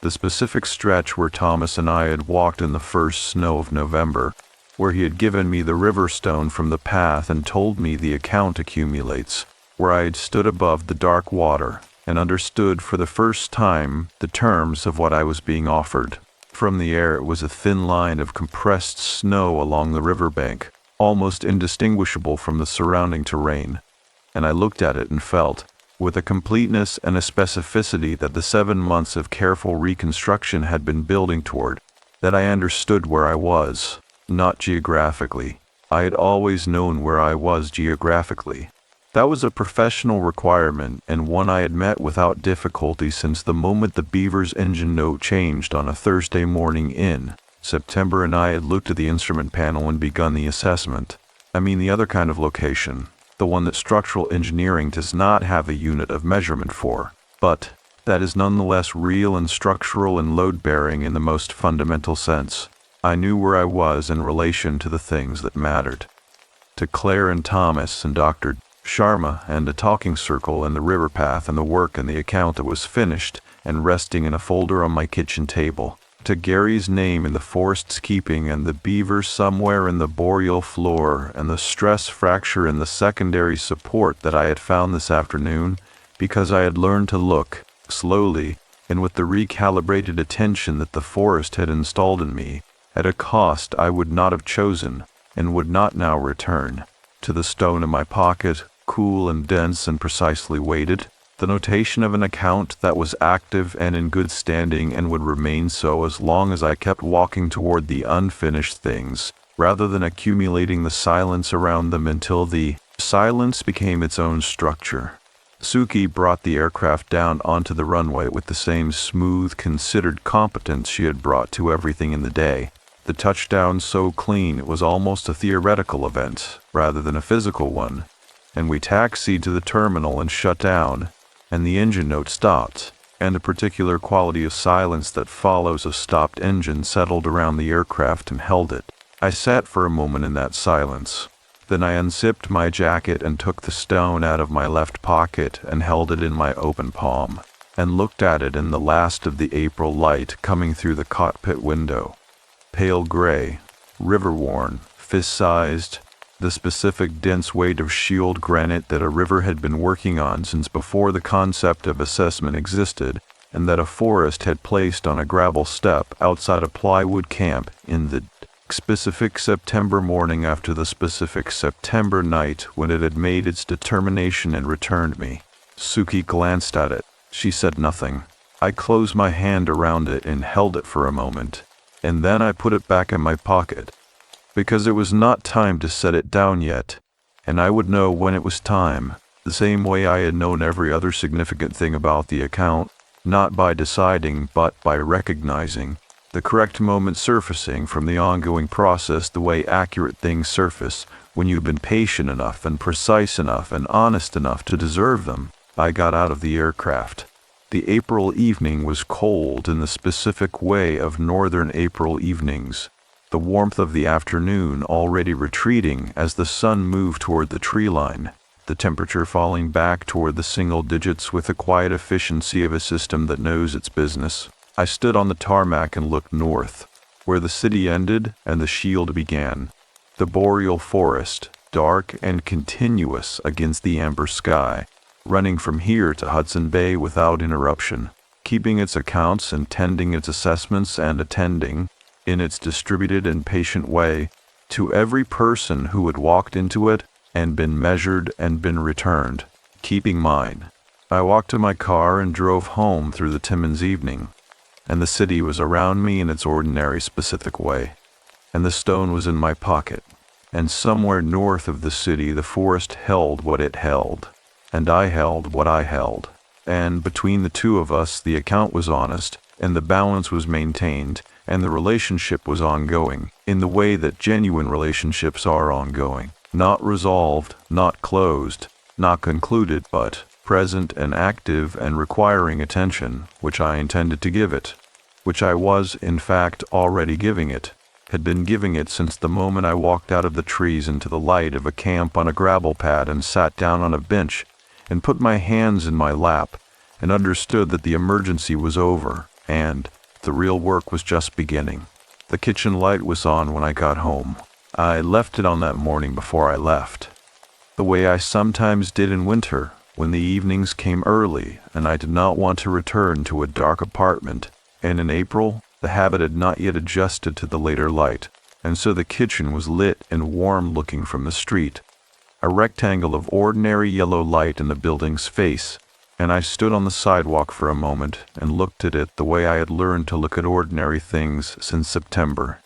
Speaker 2: the specific stretch where Thomas and I had walked in the first snow of November, where he had given me the river stone from the path and told me the account accumulates, where I had stood above the dark water and understood for the first time the terms of what I was being offered. From the air it was a thin line of compressed snow along the riverbank, almost indistinguishable from the surrounding terrain, and I looked at it and felt, with a completeness and a specificity that the 7 months of careful reconstruction had been building toward, that I understood where I was, not geographically. I had always known where I was geographically, That was a professional requirement, and one I had met without difficulty since the moment the Beaver's engine note changed on a Thursday morning in September, and I had looked at the instrument panel and begun the assessment. I mean the other kind of location, the one that structural engineering does not have a unit of measurement for, but that is nonetheless real and structural and load-bearing in the most fundamental sense. I knew where I was in relation to the things that mattered. To Claire and Thomas and Dr. Sharma and the talking circle and the river path and the work and the account that was finished and resting in a folder on my kitchen table. To Gary's name in the forest's keeping and the beaver somewhere in the Boreal floor and the stress fracture in the secondary support that I had found this afternoon because I had learned to look, slowly, and with the recalibrated attention that the forest had installed in me, at a cost I would not have chosen and would not now return, to the stone in my pocket, cool and dense and precisely weighted, the notation of an account that was active and in good standing and would remain so as long as I kept walking toward the unfinished things, rather than accumulating the silence around them until the silence became its own structure. Suki brought the aircraft down onto the runway with the same smooth, considered competence she had brought to everything in the day. The touchdown so clean it was almost a theoretical event, rather than a physical one, and we taxied to the terminal and shut down, and the engine note stopped, and a particular quality of silence that follows a stopped engine settled around the aircraft and held it. I sat for a moment in that silence. Then I unzipped my jacket and took the stone out of my left pocket and held it in my open palm, and looked at it in the last of the April light coming through the cockpit window. Pale gray, river-worn, fist-sized, the specific dense weight of shield granite that a river had been working on since before the concept of assessment existed, and that a forest had placed on a gravel step outside a plywood camp in the specific September morning after the specific September night when it had made its determination and returned me. Suki glanced at it. She said nothing. I closed my hand around it and held it for a moment, and then I put it back in my pocket, because it was not time to set it down yet, and I would know when it was time, the same way I had known every other significant thing about the account, not by deciding but by recognizing, the correct moment surfacing from the ongoing process the way accurate things surface when you've been patient enough and precise enough and honest enough to deserve them. I got out of the aircraft. The April evening was cold in the specific way of northern April evenings, the warmth of the afternoon already retreating as the sun moved toward the tree line, the temperature falling back toward the single digits with the quiet efficiency of a system that knows its business. I stood on the tarmac and looked north, where the city ended and the shield began. The Boreal forest, dark and continuous against the amber sky, running from here to Hudson Bay without interruption, keeping its accounts and tending its assessments and attending, in its distributed and patient way, to every person who had walked into it and been measured and been returned, keeping mine. I walked to my car and drove home through the Timmins evening, and the city was around me in its ordinary specific way, and the stone was in my pocket, and somewhere north of the city the forest held what it held, and I held what I held, and between the two of us the account was honest, and the balance was maintained, and the relationship was ongoing, in the way that genuine relationships are ongoing, not resolved, not closed, not concluded, but present and active and requiring attention, which I intended to give it, which I was, in fact, already giving it, had been giving it since the moment I walked out of the trees into the light of a camp on a gravel pad and sat down on a bench and put my hands in my lap and understood that the emergency was over and the real work was just beginning. The kitchen light was on when I got home. I left it on that morning before I left, the way I sometimes did in winter, when the evenings came early and I did not want to return to a dark apartment, and in April the habit had not yet adjusted to the later light, and so the kitchen was lit and warm looking from the street, a rectangle of ordinary yellow light in the building's face, and I stood on the sidewalk for a moment and looked at it the way I had learned to look at ordinary things since September,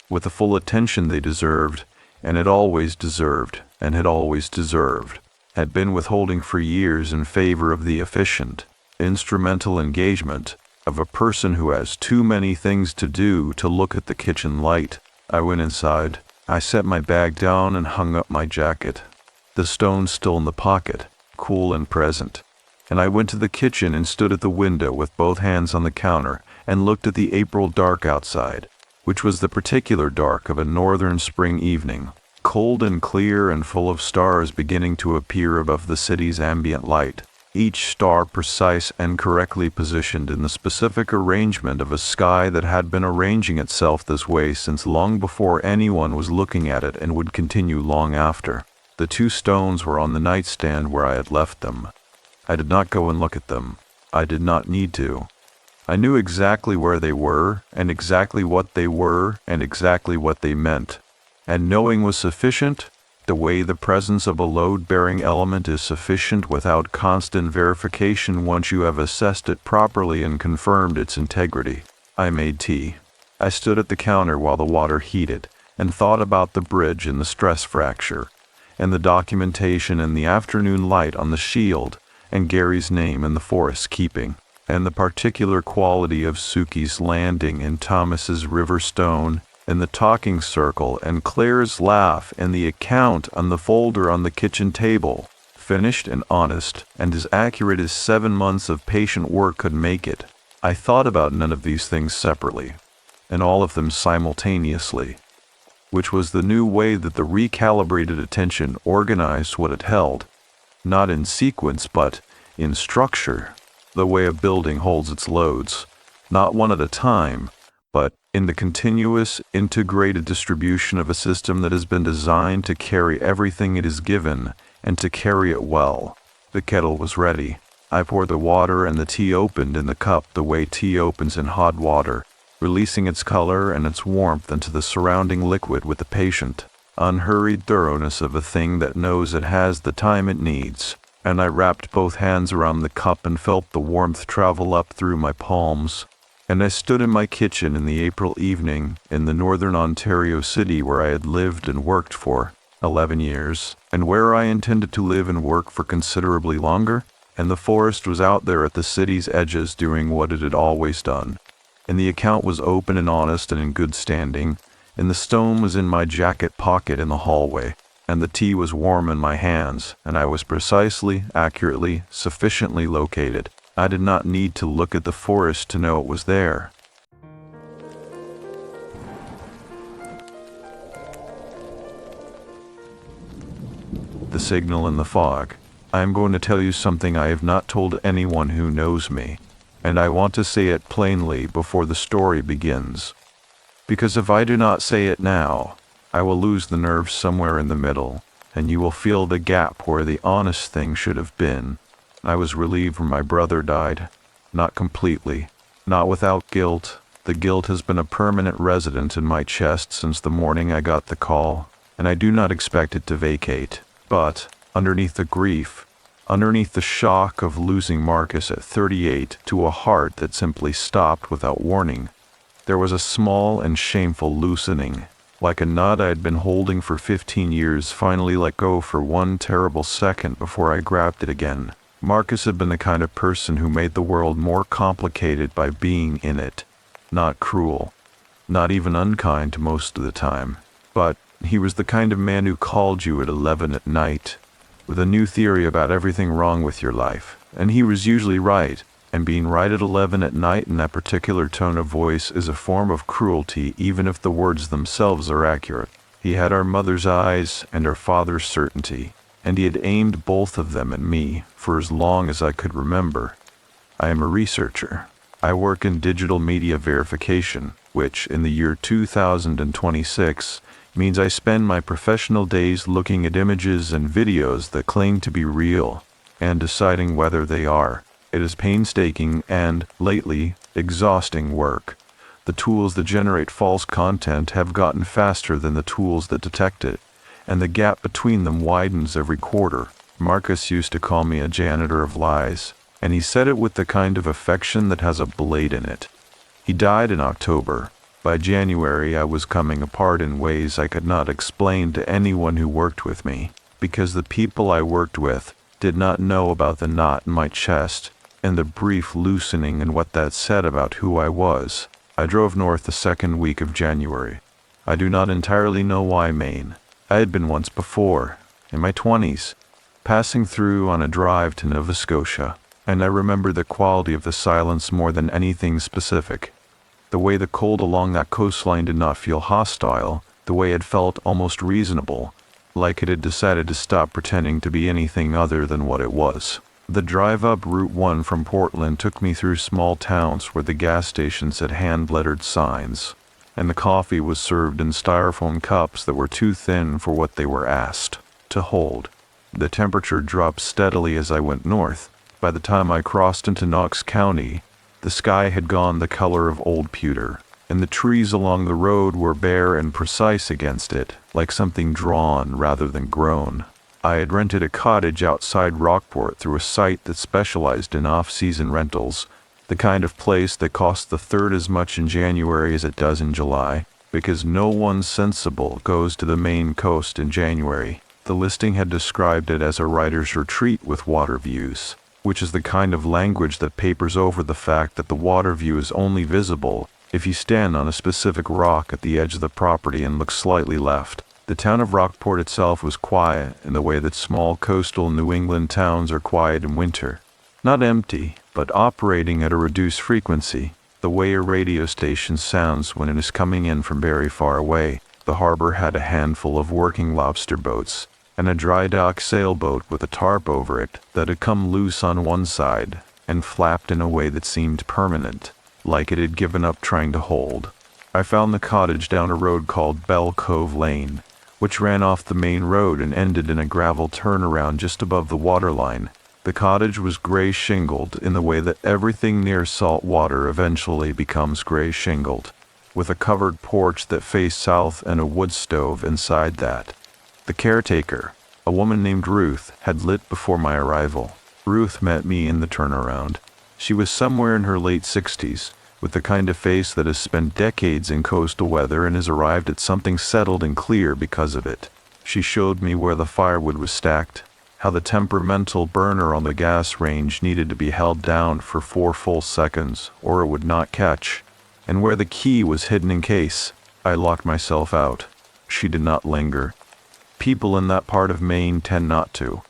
Speaker 2: with the full attention they deserved, and had always deserved, and had always deserved. had been withholding for years in favor of the efficient, instrumental engagement of a person who has too many things to do to look at the kitchen light. I went inside. I set my bag down and hung up my jacket, the stone still in the pocket, cool and present. And I went to the kitchen and stood at the window with both hands on the counter and looked at the April dark outside, which was the particular dark of a northern spring evening, cold and clear and full of stars beginning to appear above the city's ambient light, each star precise and correctly positioned in the specific arrangement of a sky that had been arranging itself this way since long before anyone was looking at it and would continue long after. The two stones were on the nightstand where I had left them. I did not go and look at them. I did not need to. I knew exactly where they were, and exactly what they were, and exactly what they meant. And knowing was sufficient, the way the presence of a load-bearing element is sufficient without constant verification once you have assessed it properly and confirmed its integrity. I made tea. I stood at the counter while the water heated, and thought about the bridge and the stress fracture, and the documentation and the afternoon light on the shield, and Gary's name in the forest keeping, and the particular quality of Suki's landing and Thomas's river stone, and the talking circle and Claire's laugh and the account on the folder on the kitchen table, finished and honest and as accurate as 7 months of patient work could make it. I thought about none of these things separately, and all of them simultaneously, which was the new way that the recalibrated attention organized what it held, not in sequence but in structure, the way a building holds its loads, not one at a time, but in the continuous, integrated distribution of a system that has been designed to carry everything it is given, and to carry it well. The kettle was ready. I poured the water and the tea opened in the cup the way tea opens in hot water, releasing its color and its warmth into the surrounding liquid with the patient, unhurried thoroughness of a thing that knows it has the time it needs. And I wrapped both hands around the cup and felt the warmth travel up through my palms. And I stood in my kitchen in the April evening in the northern Ontario city where I had lived and worked for 11 years, and where I intended to live and work for considerably longer, and the forest was out there at the city's edges doing what it had always done. And the account was open and honest and in good standing, and the stone was in my jacket pocket in the hallway, and the tea was warm in my hands, and I was precisely, accurately, sufficiently located. I did not need to look at the forest to know it was there. The signal in the fog. I am going to tell you something I have not told anyone who knows me, and I want to say it plainly before the story begins. Because if I do not say it now, I will lose the nerve somewhere in the middle, and you will feel the gap where the honest thing should have been. I was relieved when my brother died. Not completely, not without guilt. The guilt has been a permanent resident in my chest since the morning I got the call, and I do not expect it to vacate. But, underneath the grief, underneath the shock of losing Marcus at 38 to a heart that simply stopped without warning, there was a small and shameful loosening, like a knot I had been holding for 15 years finally let go for one terrible second before I grabbed it again. Marcus had been the kind of person who made the world more complicated by being in it. Not cruel, not even unkind most of the time, but he was the kind of man who called you at 11 at night with a new theory about everything wrong with your life, and he was usually right, and being right at 11 at night in that particular tone of voice is a form of cruelty even if the words themselves are accurate. He had our mother's eyes and our father's certainty, and he had aimed both of them at me for as long as I could remember. I am a researcher. I work in digital media verification, which, in the year 2026, means I spend my professional days looking at images and videos that claim to be real, and deciding whether they are. It is painstaking and, lately, exhausting work. The tools that generate false content have gotten faster than the tools that detect it, and the gap between them widens every quarter. Marcus used to call me a janitor of lies, and he said it with the kind of affection that has a blade in it. He died in October. By January I was coming apart in ways I could not explain to anyone who worked with me, because the people I worked with did not know about the knot in my chest and the brief loosening and what that said about who I was. I drove north the second week of January. I do not entirely know why Maine. I had been once before, in my 20s, passing through on a drive to Nova Scotia, and I remember the quality of the silence more than anything specific. The way the cold along that coastline did not feel hostile, the way it felt almost reasonable, like it had decided to stop pretending to be anything other than what it was. The drive up Route 1 from Portland took me through small towns where the gas stations had hand-lettered signs, and the coffee was served in styrofoam cups that were too thin for what they were asked to hold. The temperature dropped steadily as I went north. By the time I crossed into Knox County, the sky had gone the color of old pewter, and the trees along the road were bare and precise against it, like something drawn rather than grown. I had rented a cottage outside Rockport through a site that specialized in off-season rentals, the kind of place that costs the third as much in January as it does in July, because no one sensible goes to the Maine coast in January. The listing had described it as a writer's retreat with water views, which is the kind of language that papers over the fact that the water view is only visible if you stand on a specific rock at the edge of the property and look slightly left. The town of Rockport itself was quiet in the way that small coastal New England towns are quiet in winter. Not empty, but operating at a reduced frequency, the way a radio station sounds when it is coming in from very far away. The harbor had a handful of working lobster boats, and a dry dock sailboat with a tarp over it that had come loose on one side and flapped in a way that seemed permanent, like it had given up trying to hold. I found the cottage down a road called Bell Cove Lane, which ran off the main road and ended in a gravel turnaround just above the waterline. The cottage was gray shingled in the way that everything near salt water eventually becomes gray shingled, with a covered porch that faced south and a wood stove inside that. The caretaker, a woman named Ruth, had lit before my arrival. Ruth met me in the turnaround. She was somewhere in her late 60s, with the kind of face that has spent decades in coastal weather and has arrived at something settled and clear because of it. She showed me where the firewood was stacked, how the temperamental burner on the gas range needed to be held down for 4 full seconds or it would not catch, and where the key was hidden in case I locked myself out. She did not linger. People in that part of Maine tend not to.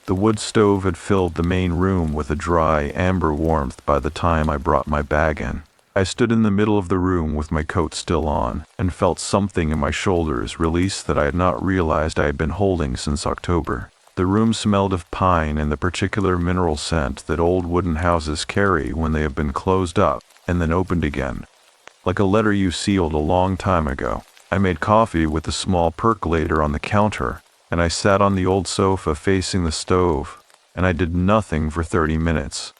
Speaker 2: The wood stove had filled the main room with a dry, amber warmth by the time I brought my bag in. I stood in the middle of the room with my coat still on, and felt something in my shoulders release that I had not realized I had been holding since October. The room smelled of pine and the particular mineral scent that old wooden houses carry when they have been closed up and then opened again, like a letter you sealed a long time ago. I made coffee with a small percolator on the counter, and I sat on the old sofa facing the stove, and I did nothing for 30 minutes.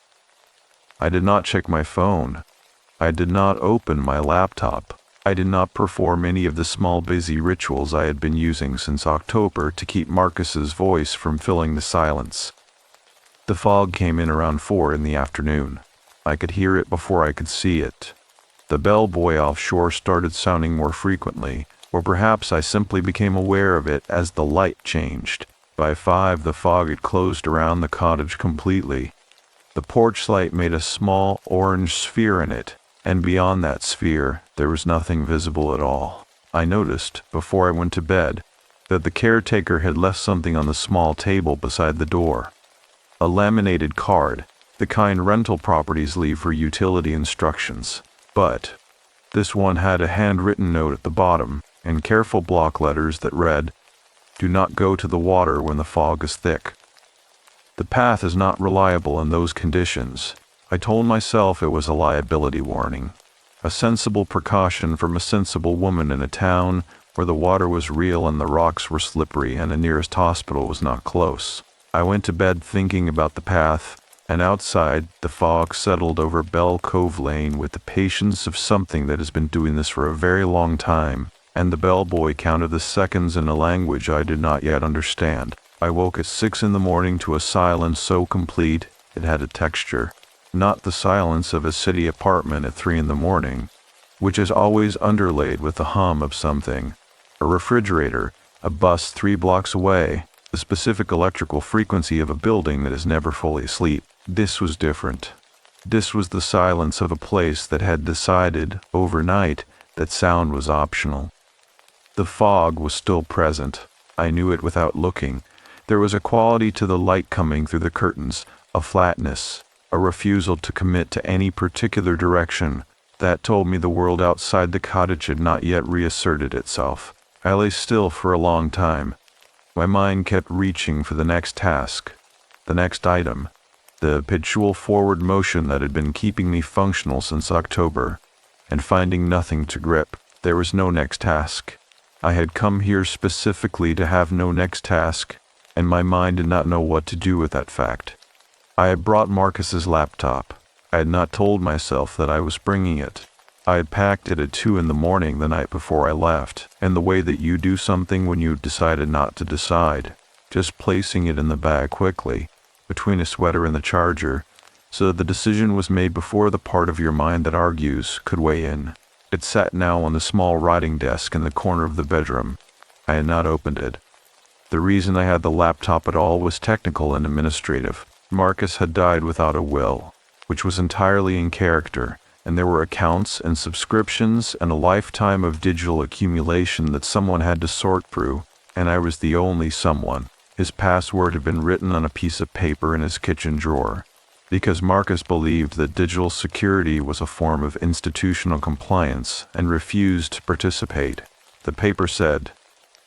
Speaker 2: I did not check my phone. I did not open my laptop. I did not perform any of the small busy rituals I had been using since October to keep Marcus's voice from filling the silence. The fog came in around 4 in the afternoon. I could hear it before I could see it. The bellboy offshore started sounding more frequently, or perhaps I simply became aware of it as the light changed. By 5 the fog had closed around the cottage completely. The porch light made a small orange sphere in it, and beyond that sphere there was nothing visible at all. I noticed, before I went to bed, that the caretaker had left something on the small table beside the door. A laminated card, the kind rental properties leave for utility instructions. But this one had a handwritten note at the bottom, and careful block letters that read, "Do not go to the water when the fog is thick." The path is not reliable in those conditions. I told myself it was a liability warning, a sensible precaution from a sensible woman in a town where the water was real and the rocks were slippery and the nearest hospital was not close. I went to bed thinking about the path, and outside, the fog settled over Bell Cove Lane with the patience of something that has been doing this for a very long time, and the bellboy counted the seconds in a language I did not yet understand. I woke at 6 in the morning to a silence so complete it had a texture, not the silence of a city apartment at 3 in the morning, which is always underlaid with the hum of something, a refrigerator, a bus 3 blocks away, the specific electrical frequency of a building that is never fully asleep. This was different. This was the silence of a place that had decided, overnight, that sound was optional. The fog was still present. I knew it without looking. There was a quality to the light coming through the curtains, a flatness, a refusal to commit to any particular direction, that told me the world outside the cottage had not yet reasserted itself. I lay still for a long time. My mind kept reaching for the next task, the next item, the habitual forward motion that had been keeping me functional since October, and finding nothing to grip. There was no next task. I had come here specifically to have no next task, and my mind did not know what to do with that fact. I had brought Marcus's laptop. I had not told myself that I was bringing it. I had packed it at 2 in the morning the night before I left, and the way that you do something when you've decided not to decide, just placing it in the bag quickly, between a sweater and the charger, so that the decision was made before the part of your mind that argues could weigh in. It sat now on the small writing desk in the corner of the bedroom. I had not opened it. The reason I had the laptop at all was technical and administrative. Marcus had died without a will, which was entirely in character, and there were accounts and subscriptions and a lifetime of digital accumulation that someone had to sort through, and I was the only someone. His password had been written on a piece of paper in his kitchen drawer, because Marcus believed that digital security was a form of institutional compliance and refused to participate. The paper said,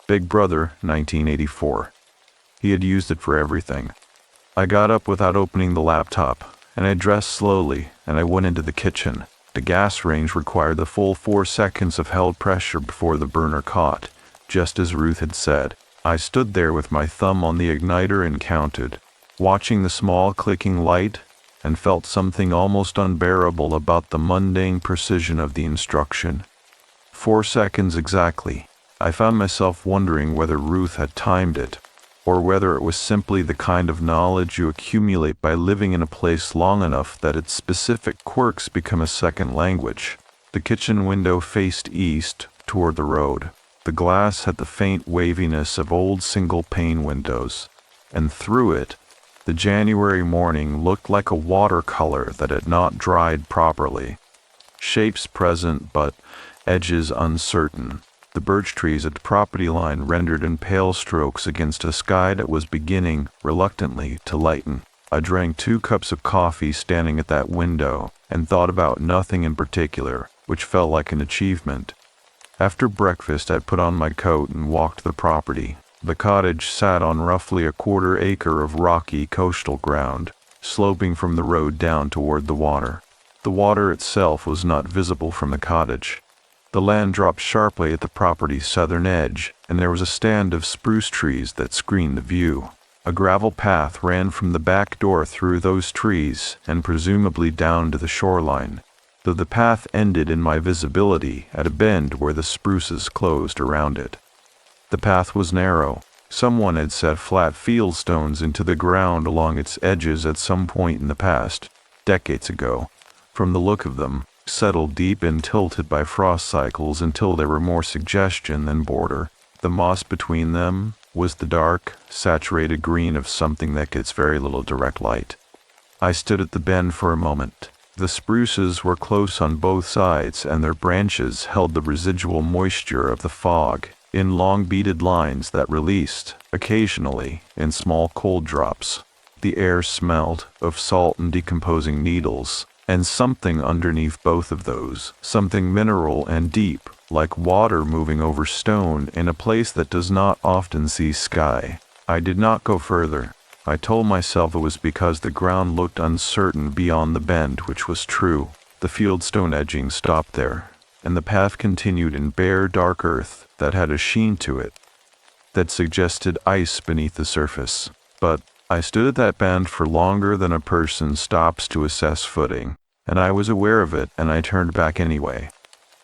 Speaker 2: Big Brother, 1984. He had used it for everything. I got up without opening the laptop, and I dressed slowly, and I went into the kitchen. The gas range required the full 4 seconds of held pressure before the burner caught, just as Ruth had said. I stood there with my thumb on the igniter and counted, watching the small clicking light, and felt something almost unbearable about the mundane precision of the instruction. 4 seconds exactly. I found myself wondering whether Ruth had timed it, or whether it was simply the kind of knowledge you accumulate by living in a place long enough that its specific quirks become a second language. The kitchen window faced east, toward the road. The glass had the faint waviness of old single-pane windows, and through it, the January morning looked like a watercolor that had not dried properly. Shapes present, but edges uncertain. The birch trees at the property line rendered in pale strokes against a sky that was beginning, reluctantly, to lighten. I drank 2 cups of coffee standing at that window, and thought about nothing in particular, which felt like an achievement. After breakfast, I put on my coat and walked the property. The cottage sat on roughly a 1/4 acre of rocky coastal ground, sloping from the road down toward the water. The water itself was not visible from the cottage. The land dropped sharply at the property's southern edge, and there was a stand of spruce trees that screened the view. A gravel path ran from the back door through those trees and presumably down to the shoreline, though the path ended in my visibility at a bend where the spruces closed around it. The path was narrow. Someone had set flat field stones into the ground along its edges at some point in the past, decades ago. From the look of them, settled deep and tilted by frost cycles until they were more suggestion than border. The moss between them was the dark, saturated green of something that gets very little direct light. I stood at the bend for a moment. The spruces were close on both sides, and their branches held the residual moisture of the fog in long beaded lines that released, occasionally, in small cold drops. The air smelled of salt and decomposing needles, and something underneath both of those, something mineral and deep, like water moving over stone in a place that does not often see sky. I did not go further. I told myself it was because the ground looked uncertain beyond the bend, which was true. The fieldstone edging stopped there, and the path continued in bare, dark earth that had a sheen to it that suggested ice beneath the surface. But I stood at that bend for longer than a person stops to assess footing, and I was aware of it, and I turned back anyway.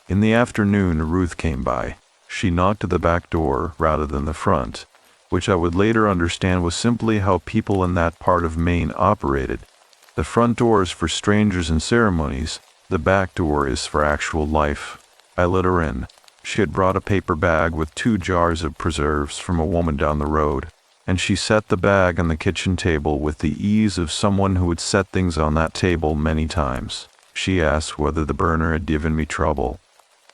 Speaker 2: In the afternoon, Ruth came by. She knocked at the back door rather than the front, which I would later understand was simply how people in that part of Maine operated. The front door is for strangers and ceremonies. The back door is for actual life. I let her in. She had brought a paper bag with 2 jars of preserves from a woman down the road. and she set the bag on the kitchen table with the ease of someone who had set things on that table many times. She asked whether the burner had given me trouble.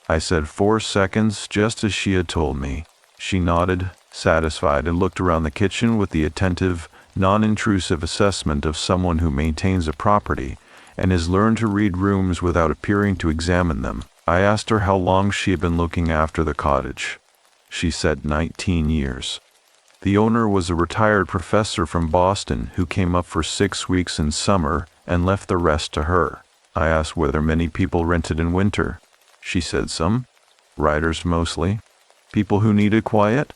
Speaker 2: I said 4 seconds, just as she had told me. She nodded, satisfied, and looked around the kitchen with the attentive, non-intrusive assessment of someone who maintains a property and has learned to read rooms without appearing to examine them. I asked her how long she had been looking after the cottage. She said 19 years. The owner was a retired professor from Boston who came up for 6 weeks in summer and left the rest to her. I asked whether many people rented in winter. She said some. Writers mostly. People who needed quiet.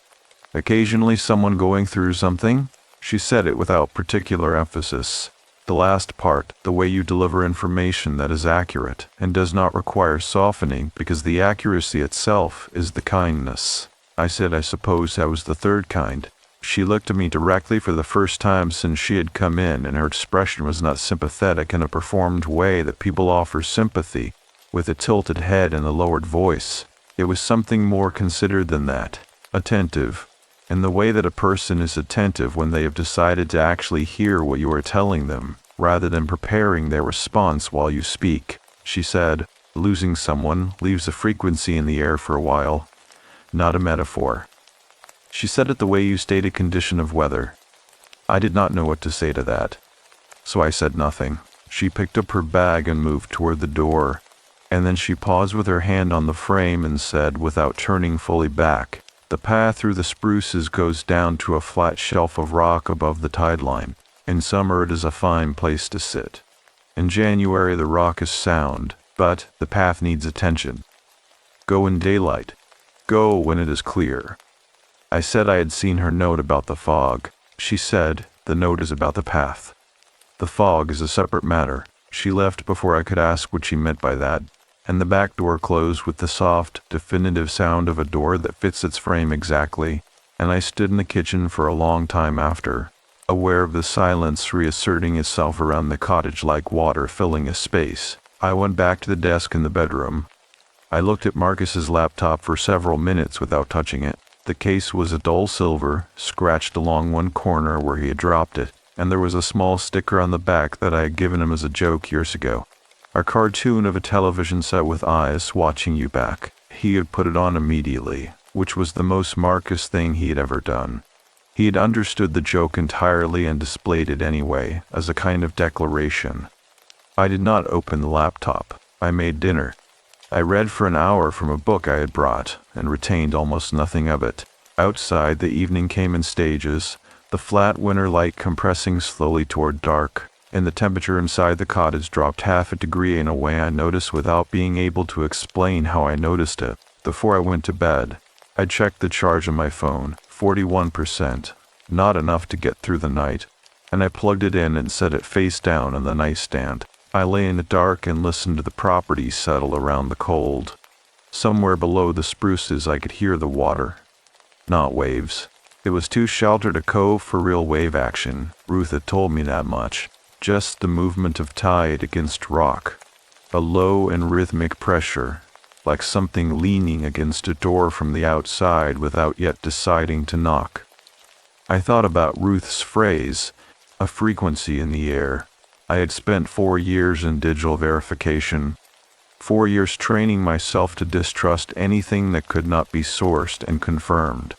Speaker 2: Occasionally someone going through something. She said it without particular emphasis. The last part, the way you deliver information that is accurate and does not require softening because the accuracy itself is the kindness. I said I suppose I was the third kind. She looked at me directly for the first time since she had come in, and her expression was not sympathetic in a performed way that people offer sympathy, with a tilted head and a lowered voice. It was something more considered than that. Attentive. In the way that a person is attentive when they have decided to actually hear what you are telling them, rather than preparing their response while you speak. She said, losing someone leaves a frequency in the air for a while. Not a metaphor. She said it the way you state a condition of weather. I did not know what to say to that, so I said nothing. She picked up her bag and moved toward the door, and then she paused with her hand on the frame and said, without turning fully back, "The path through the spruces goes down to a flat shelf of rock above the tide line. In summer it is a fine place to sit. In January the rock is sound, but the path needs attention. Go in daylight. Go when it is clear." I said I had seen her note about the fog. She said, "The note is about the path. The fog is a separate matter." She left before I could ask what she meant by that, and the back door closed with the soft, definitive sound of a door that fits its frame exactly, and I stood in the kitchen for a long time after, aware of the silence reasserting itself around the cottage like water filling a space. I went back to the desk in the bedroom. I looked at Marcus's laptop for several minutes without touching it. The case was a dull silver, scratched along one corner where he had dropped it, and there was a small sticker on the back that I had given him as a joke years ago. A cartoon of a television set with eyes watching you back. He had put it on immediately, which was the most Marcus thing he had ever done. He had understood the joke entirely and displayed it anyway, as a kind of declaration. I did not open the laptop. I made dinner. I read for an hour from a book I had brought, and retained almost nothing of it. Outside, the evening came in stages, the flat winter light compressing slowly toward dark, and the temperature inside the cottage dropped half a degree in a way I noticed without being able to explain how I noticed it. Before I went to bed, I checked the charge on my phone, 41%, not enough to get through the night, and I plugged it in and set it face down on the nightstand. I lay in the dark and listened to the property settle around the cold. Somewhere below the spruces I could hear the water. Not waves. It was too sheltered a cove for real wave action. Ruth had told me that much. Just the movement of tide against rock. A low and rhythmic pressure, like something leaning against a door from the outside without yet deciding to knock. I thought about Ruth's phrase, a frequency in the air. I had spent 4 years in digital verification, 4 years training myself to distrust anything that could not be sourced and confirmed,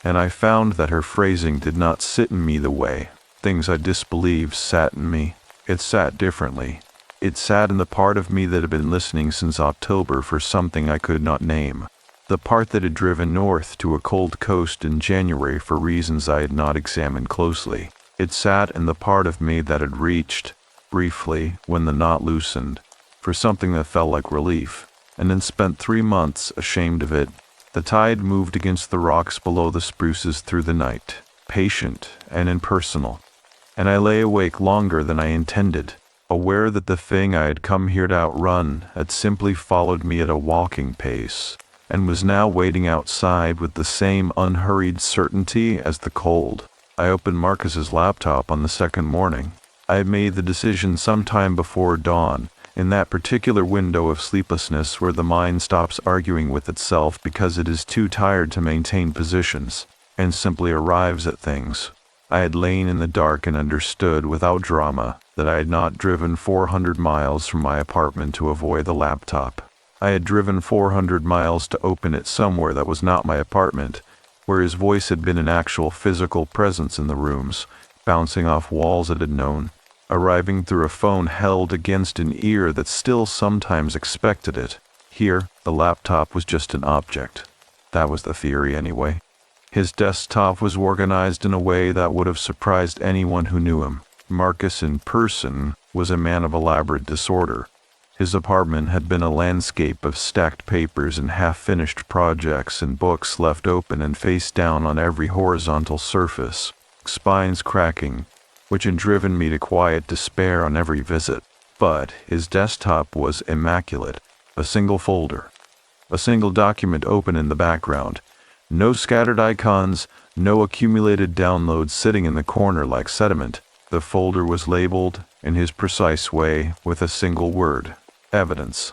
Speaker 2: and I found that her phrasing did not sit in me the way things I disbelieved sat in me. It sat differently. It sat in the part of me that had been listening since October for something I could not name, the part that had driven north to a cold coast in January for reasons I had not examined closely. It sat in the part of me that had reached, briefly, when the knot loosened, for something that felt like relief, and then spent 3 months ashamed of it. The tide moved against the rocks below the spruces through the night, patient and impersonal, and I lay awake longer than I intended, aware that the thing I had come here to outrun had simply followed me at a walking pace, and was now waiting outside with the same unhurried certainty as the cold. I opened Marcus's laptop on the second morning. I had made the decision sometime before dawn, in that particular window of sleeplessness where the mind stops arguing with itself because it is too tired to maintain positions, and simply arrives at things. I had lain in the dark and understood without drama that I had not driven 400 miles from my apartment to avoid the laptop. I had driven 400 miles to open it somewhere that was not my apartment, where his voice had been an actual physical presence in the rooms, bouncing off walls it had known, arriving through a phone held against an ear that still sometimes expected it. Here, the laptop was just an object. That was the theory anyway. His desktop was organized in a way that would have surprised anyone who knew him. Marcus in person was a man of elaborate disorder. His apartment had been a landscape of stacked papers and half-finished projects and books left open and face down on every horizontal surface, spines cracking, which had driven me to quiet despair on every visit. But his desktop was immaculate, a single folder, a single document open in the background. No scattered icons, no accumulated downloads sitting in the corner like sediment. The folder was labeled, in his precise way, with a single word: evidence.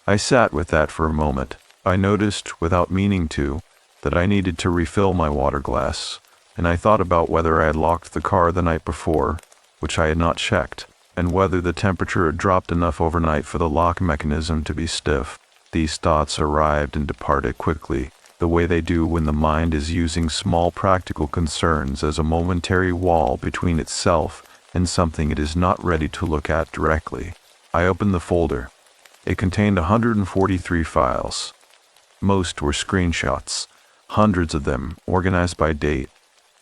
Speaker 2: I sat with that for a moment. I noticed, without meaning to, that I needed to refill my water glass, and I thought about whether I had locked the car the night before, which I had not checked, and whether the temperature had dropped enough overnight for the lock mechanism to be stiff. These thoughts arrived and departed quickly, the way they do when the mind is using small practical concerns as a momentary wall between itself and something it is not ready to look at directly. I opened the folder. It contained 143 files. Most were screenshots, hundreds of them organized by date,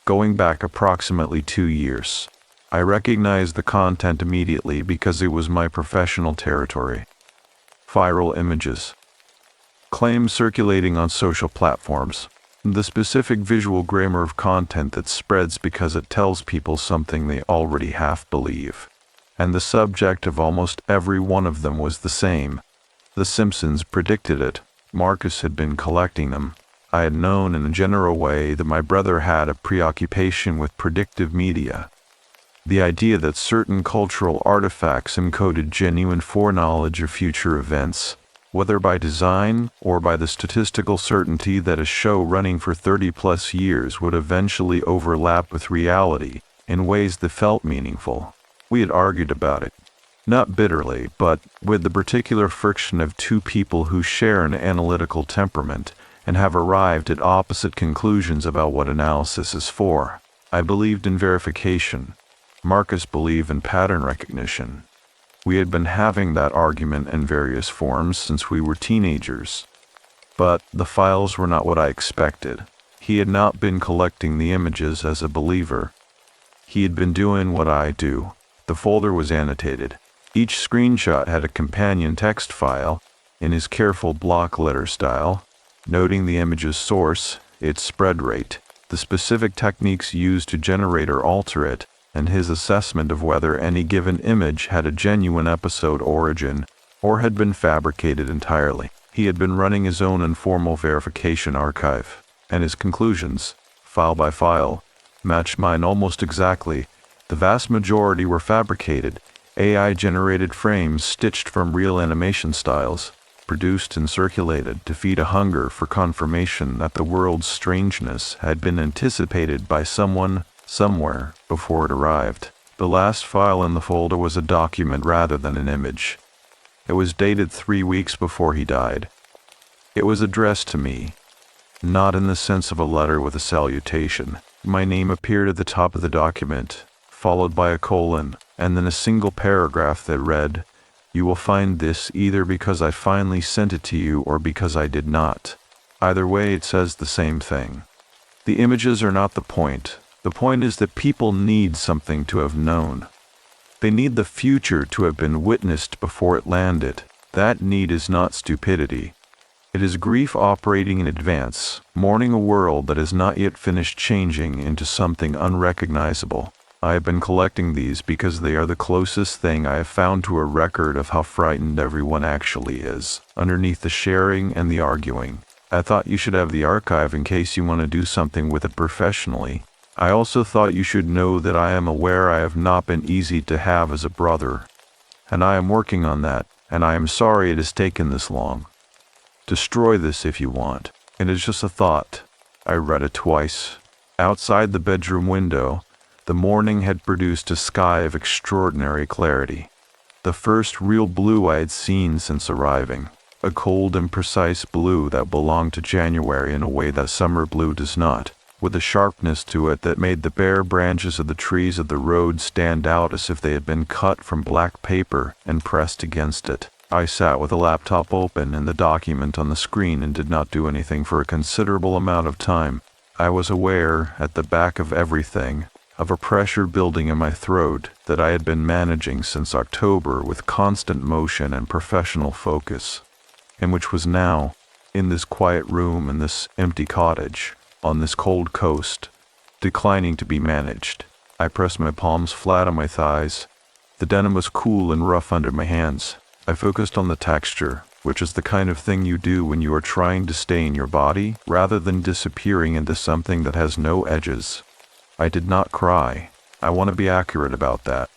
Speaker 2: going back approximately 2 years. I recognized the content immediately because it was my professional territory. Viral images. Claims circulating on social platforms. The specific visual grammar of content that spreads because it tells people something they already half believe. And the subject of almost every one of them was the same. The Simpsons predicted it. Marcus had been collecting them. I had known in a general way that my brother had a preoccupation with predictive media. The idea that certain cultural artifacts encoded genuine foreknowledge of future events, whether by design or by the statistical certainty that a show running for 30-plus years would eventually overlap with reality in ways that felt meaningful. We had argued about it, not bitterly, but with the particular friction of two people who share an analytical temperament and have arrived at opposite conclusions about what analysis is for. I believed in verification. Marcus believed in pattern recognition. We had been having that argument in various forms since we were teenagers. But the files were not what I expected. He had not been collecting the images as a believer. He had been doing what I do. The folder was annotated. Each screenshot had a companion text file, in his careful block letter style, noting the image's source, its spread rate, the specific techniques used to generate or alter it, and his assessment of whether any given image had a genuine episode origin or had been fabricated entirely. He had been running his own informal verification archive, and his conclusions, file by file, matched mine almost exactly. The vast majority were fabricated, AI-generated frames stitched from real animation styles, produced and circulated to feed a hunger for confirmation that the world's strangeness had been anticipated by someone, somewhere, before it arrived. The last file in the folder was a document rather than an image. It was dated 3 weeks before he died. It was addressed to me, not in the sense of a letter with a salutation. My name appeared at the top of the document, followed by a colon, and then a single paragraph that read, "You will find this either because I finally sent it to you or because I did not. Either way, it says the same thing." The images are not the point. The point is that people need something to have known. They need the future to have been witnessed before it landed. That need is not stupidity. It is grief operating in advance, mourning a world that has not yet finished changing into something unrecognizable. I have been collecting these because they are the closest thing I have found to a record of how frightened everyone actually is, underneath the sharing and the arguing. I thought you should have the archive in case you want to do something with it professionally. I also thought you should know that I am aware I have not been easy to have as a brother, and I am working on that, and I am sorry it has taken this long. Destroy this if you want. It is just a thought. I read it twice. Outside the bedroom window, the morning had produced a sky of extraordinary clarity. The first real blue I had seen since arriving. A cold and precise blue that belonged to January in a way that summer blue does not, with a sharpness to it that made the bare branches of the trees of the road stand out as if they had been cut from black paper and pressed against it. I sat with the laptop open and the document on the screen and did not do anything for a considerable amount of time. I was aware, at the back of everything, of a pressure building in my throat that I had been managing since October with constant motion and professional focus, and which was now, in this quiet room in this empty cottage, on this cold coast, declining to be managed. I pressed my palms flat on my thighs. The denim was cool and rough under my hands. I focused on the texture, which is the kind of thing you do when you are trying to stay in your body rather than disappearing into something that has no edges. I did not cry. I want to be accurate about that.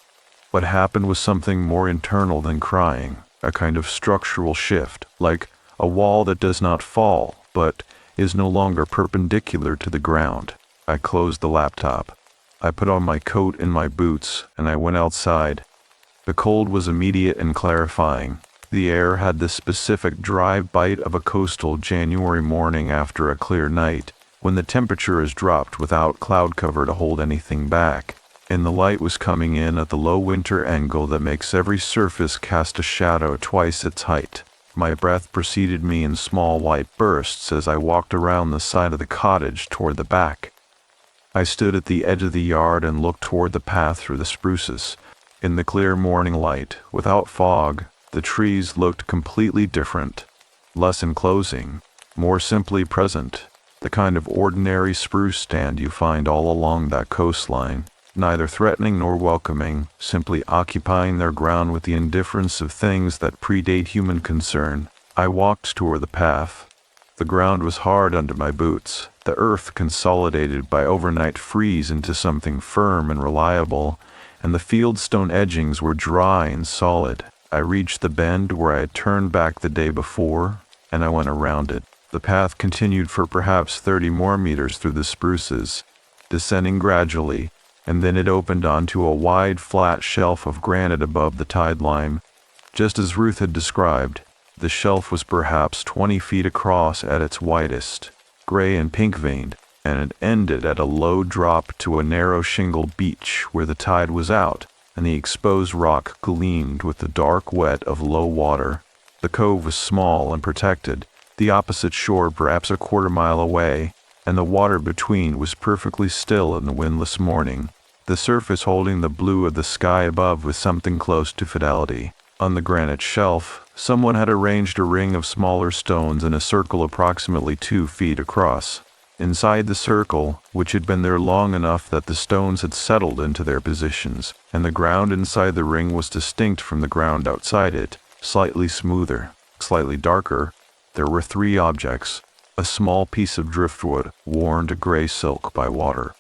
Speaker 2: What happened was something more internal than crying, a kind of structural shift, like a wall that does not fall, but is no longer perpendicular to the ground. I closed the laptop. I put on my coat and my boots, and I went outside. The cold was immediate and clarifying. The air had the specific dry bite of a coastal January morning after a clear night, when the temperature is dropped without cloud cover to hold anything back, and the light was coming in at the low winter angle that makes every surface cast a shadow twice its height. My breath preceded me in small white bursts as I walked around the side of the cottage toward the back. I stood at the edge of the yard and looked toward the path through the spruces. In the clear morning light, without fog, the trees looked completely different, less enclosing, more simply present, the kind of ordinary spruce stand you find all along that coastline, neither threatening nor welcoming, simply occupying their ground with the indifference of things that predate human concern. I walked toward the path. The ground was hard under my boots, the earth consolidated by overnight freeze into something firm and reliable, and the fieldstone edgings were dry and solid. I reached the bend where I had turned back the day before, and I went around it. The path continued for perhaps 30 more meters through the spruces, descending gradually, and then it opened onto a wide, flat shelf of granite above the tide line. Just as Ruth had described, the shelf was perhaps 20 feet across at its widest, gray and pink-veined, and it ended at a low drop to a narrow shingle beach where the tide was out, and the exposed rock gleamed with the dark wet of low water. The cove was small and protected, the opposite shore perhaps a quarter-mile away, and the water between was perfectly still in the windless morning, the surface holding the blue of the sky above with something close to fidelity. On the granite shelf, someone had arranged a ring of smaller stones in a circle approximately 2 feet across. Inside the circle, which had been there long enough that the stones had settled into their positions, and the ground inside the ring was distinct from the ground outside it, slightly smoother, slightly darker, there were 3 objects: a small piece of driftwood worn to gray silk by water,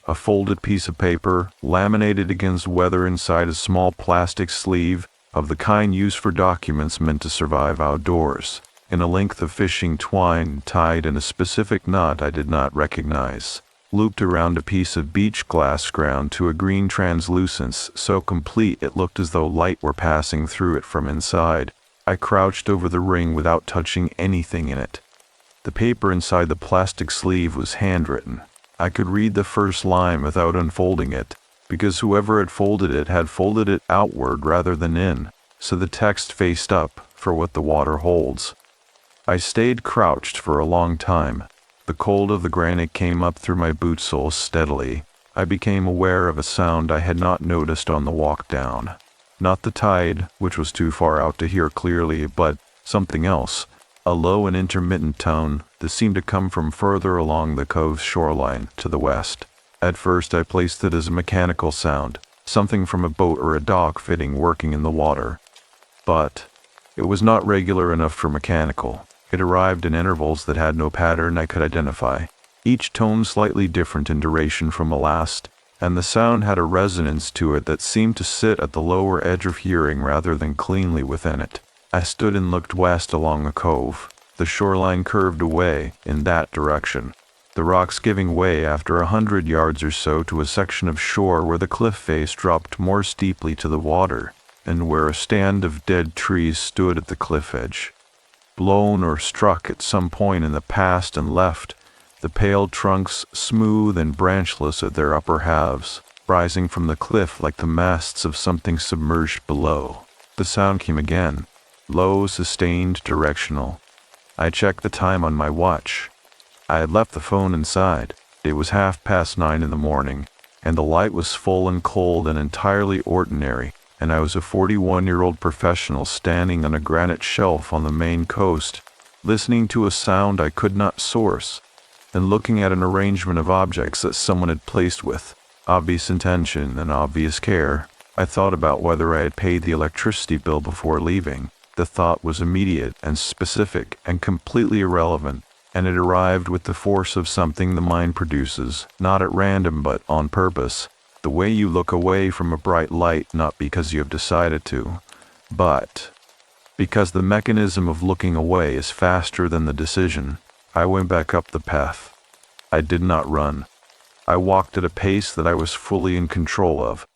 Speaker 2: a folded piece of paper laminated against weather inside a small plastic sleeve of the kind used for documents meant to survive outdoors, and a length of fishing twine tied in a specific knot I did not recognize, looped around a piece of beach glass ground to a green translucence so complete it looked as though light were passing through it from inside. I crouched over the ring without touching anything in it. The paper inside the plastic sleeve was handwritten. I could read the first line without unfolding it, because whoever had folded it outward rather than in, so the text faced up for what the water holds. I stayed crouched for a long time. The cold of the granite came up through my boot soles steadily. I became aware of a sound I had not noticed on the walk down. Not the tide, which was too far out to hear clearly, but something else. A low and intermittent tone that seemed to come from further along the cove's shoreline to the west. At first I placed it as a mechanical sound, something from a boat or a dock fitting working in the water. But it was not regular enough for mechanical. It arrived in intervals that had no pattern I could identify, each tone slightly different in duration from the last, and the sound had a resonance to it that seemed to sit at the lower edge of hearing rather than cleanly within it. I stood and looked west along the cove. The shoreline curved away in that direction. the rocks giving way after 100 yards or so to a section of shore where the cliff face dropped more steeply to the water, and where a stand of dead trees stood at the cliff edge. Blown or struck at some point in the past and left, the pale trunks smooth and branchless at their upper halves, rising from the cliff like the masts of something submerged below. The sound came again, low, sustained, directional. I checked the time on my watch. I had left the phone inside. It was 9:30 in the morning, and the light was full and cold and entirely ordinary, and I was a 41-year-old professional standing on a granite shelf on the Maine coast, listening to a sound I could not source, and looking at an arrangement of objects that someone had placed with obvious intention and obvious care. I thought about whether I had paid the electricity bill before leaving. The thought was immediate and specific and completely irrelevant, and it arrived with the force of something the mind produces, not at random but on purpose. The way you look away from a bright light, not because you have decided to, but because the mechanism of looking away is faster than the decision. I went back up the path. I did not run. I walked at a pace that I was fully in control of.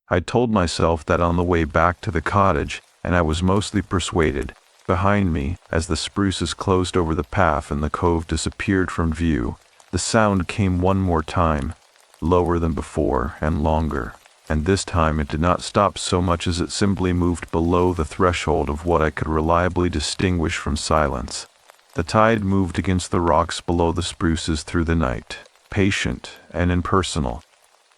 Speaker 2: I told myself that on the way back to the cottage, and I was mostly persuaded. Behind me, as the spruces closed over the path and the cove disappeared from view, the sound came one more time, lower than before and longer, and this time it did not stop so much as it simply moved below the threshold of what I could reliably distinguish from silence. The tide moved against the rocks below the spruces through the night, patient and impersonal,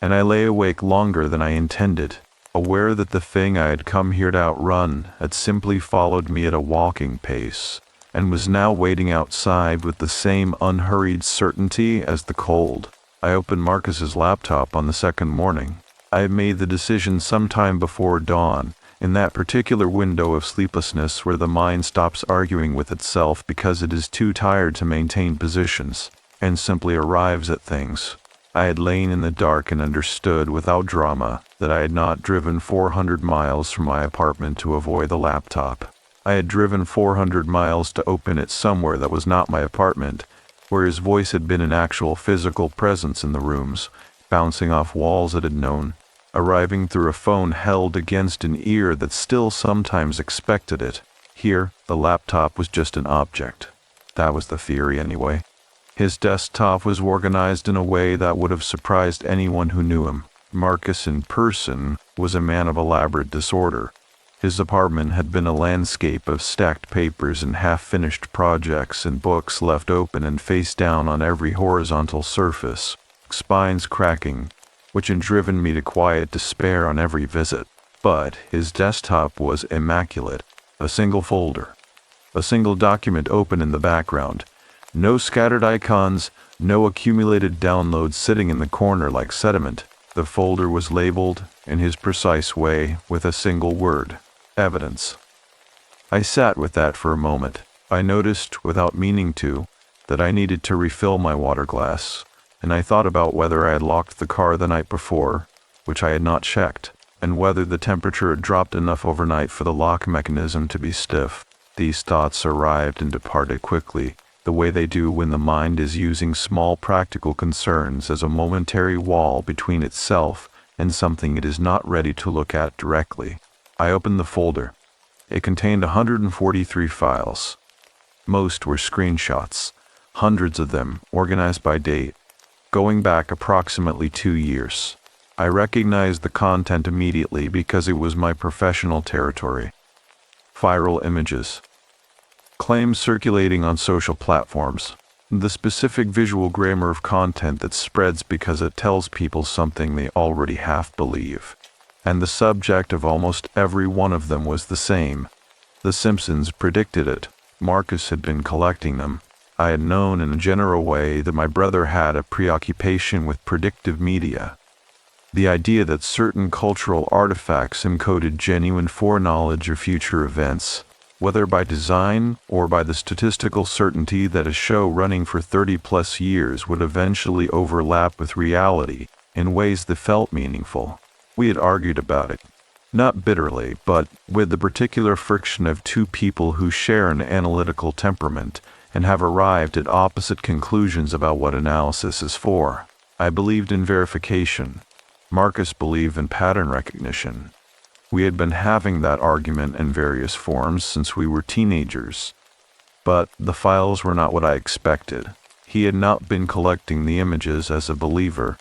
Speaker 2: and I lay awake longer than I intended, aware that the thing I had come here to outrun had simply followed me at a walking pace, and was now waiting outside with the same unhurried certainty as the cold. I opened Marcus's laptop on the second morning. I had made the decision sometime before dawn, in that particular window of sleeplessness where the mind stops arguing with itself because it is too tired to maintain positions, and simply arrives at things. I had lain in the dark and understood without drama that I had not driven 400 miles from my apartment to avoid the laptop. I had driven 400 miles to open it somewhere that was not my apartment, where his voice had been an actual physical presence in the rooms, bouncing off walls it had known, arriving through a phone held against an ear that still sometimes expected it. Here, the laptop was just an object. That was the theory anyway. His desktop was organized in a way that would have surprised anyone who knew him. Marcus in person was a man of elaborate disorder. His apartment had been a landscape of stacked papers and half-finished projects and books left open and face down on every horizontal surface, spines cracking, which had driven me to quiet despair on every visit. But his desktop was immaculate. A single folder, a single document open in the background. No scattered icons, no accumulated downloads sitting in the corner like sediment. The folder was labeled, in his precise way, with a single word: evidence. I sat with that for a moment. I noticed, without meaning to, that I needed to refill my water glass, and I thought about whether I had locked the car the night before, which I had not checked, and whether the temperature had dropped enough overnight for the lock mechanism to be stiff. These thoughts arrived and departed quickly, the way they do when the mind is using small practical concerns as a momentary wall between itself and something it is not ready to look at directly. I opened the folder. It contained 143 files. Most were screenshots, hundreds of them organized by date, going back approximately 2 years. I recognized the content immediately because it was my professional territory. Viral images. Claims circulating on social platforms. The specific visual grammar of content that spreads because it tells people something they already half believe. And the subject of almost every one of them was the same. The Simpsons predicted it. Marcus had been collecting them. I had known in a general way that my brother had a preoccupation with predictive media. The idea that certain cultural artifacts encoded genuine foreknowledge of future events, whether by design or by the statistical certainty that a show running for 30-plus years would eventually overlap with reality in ways that felt meaningful. We had argued about it, not bitterly, but with the particular friction of two people who share an analytical temperament and have arrived at opposite conclusions about what analysis is for. I believed in verification. Marcus believed in pattern recognition. We had been having that argument in various forms since we were teenagers. But the files were not what I expected. He had not been collecting the images as a believer.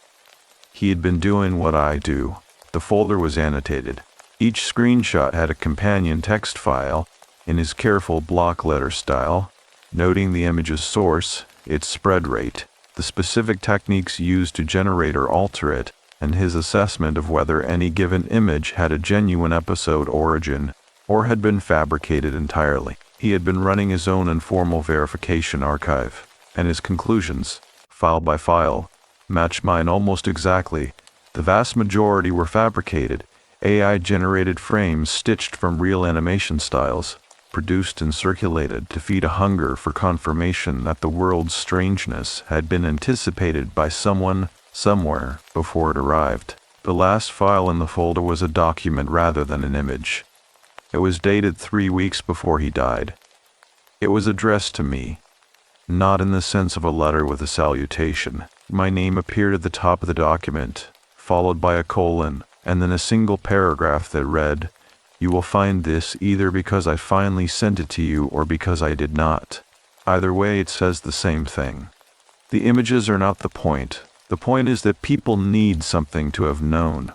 Speaker 2: He had been doing what I do. The folder was annotated. Each screenshot had a companion text file in his careful block letter style, noting the image's source, its spread rate, the specific techniques used to generate or alter it, and his assessment of whether any given image had a genuine episode origin or had been fabricated entirely. He had been running his own informal verification archive, and his conclusions, file by file, matched mine almost exactly. The vast majority were fabricated, AI-generated frames stitched from real animation styles, produced and circulated to feed a hunger for confirmation that the world's strangeness had been anticipated by someone, somewhere, before it arrived. The last file in the folder was a document rather than an image. It was dated 3 weeks before he died. It was addressed to me, not in the sense of a letter with a salutation. My name appeared at the top of the document, followed by a colon, and then a single paragraph that read, "You will find this either because I finally sent it to you or because I did not. Either way, it says the same thing." The images are not the point. The point is that people need something to have known.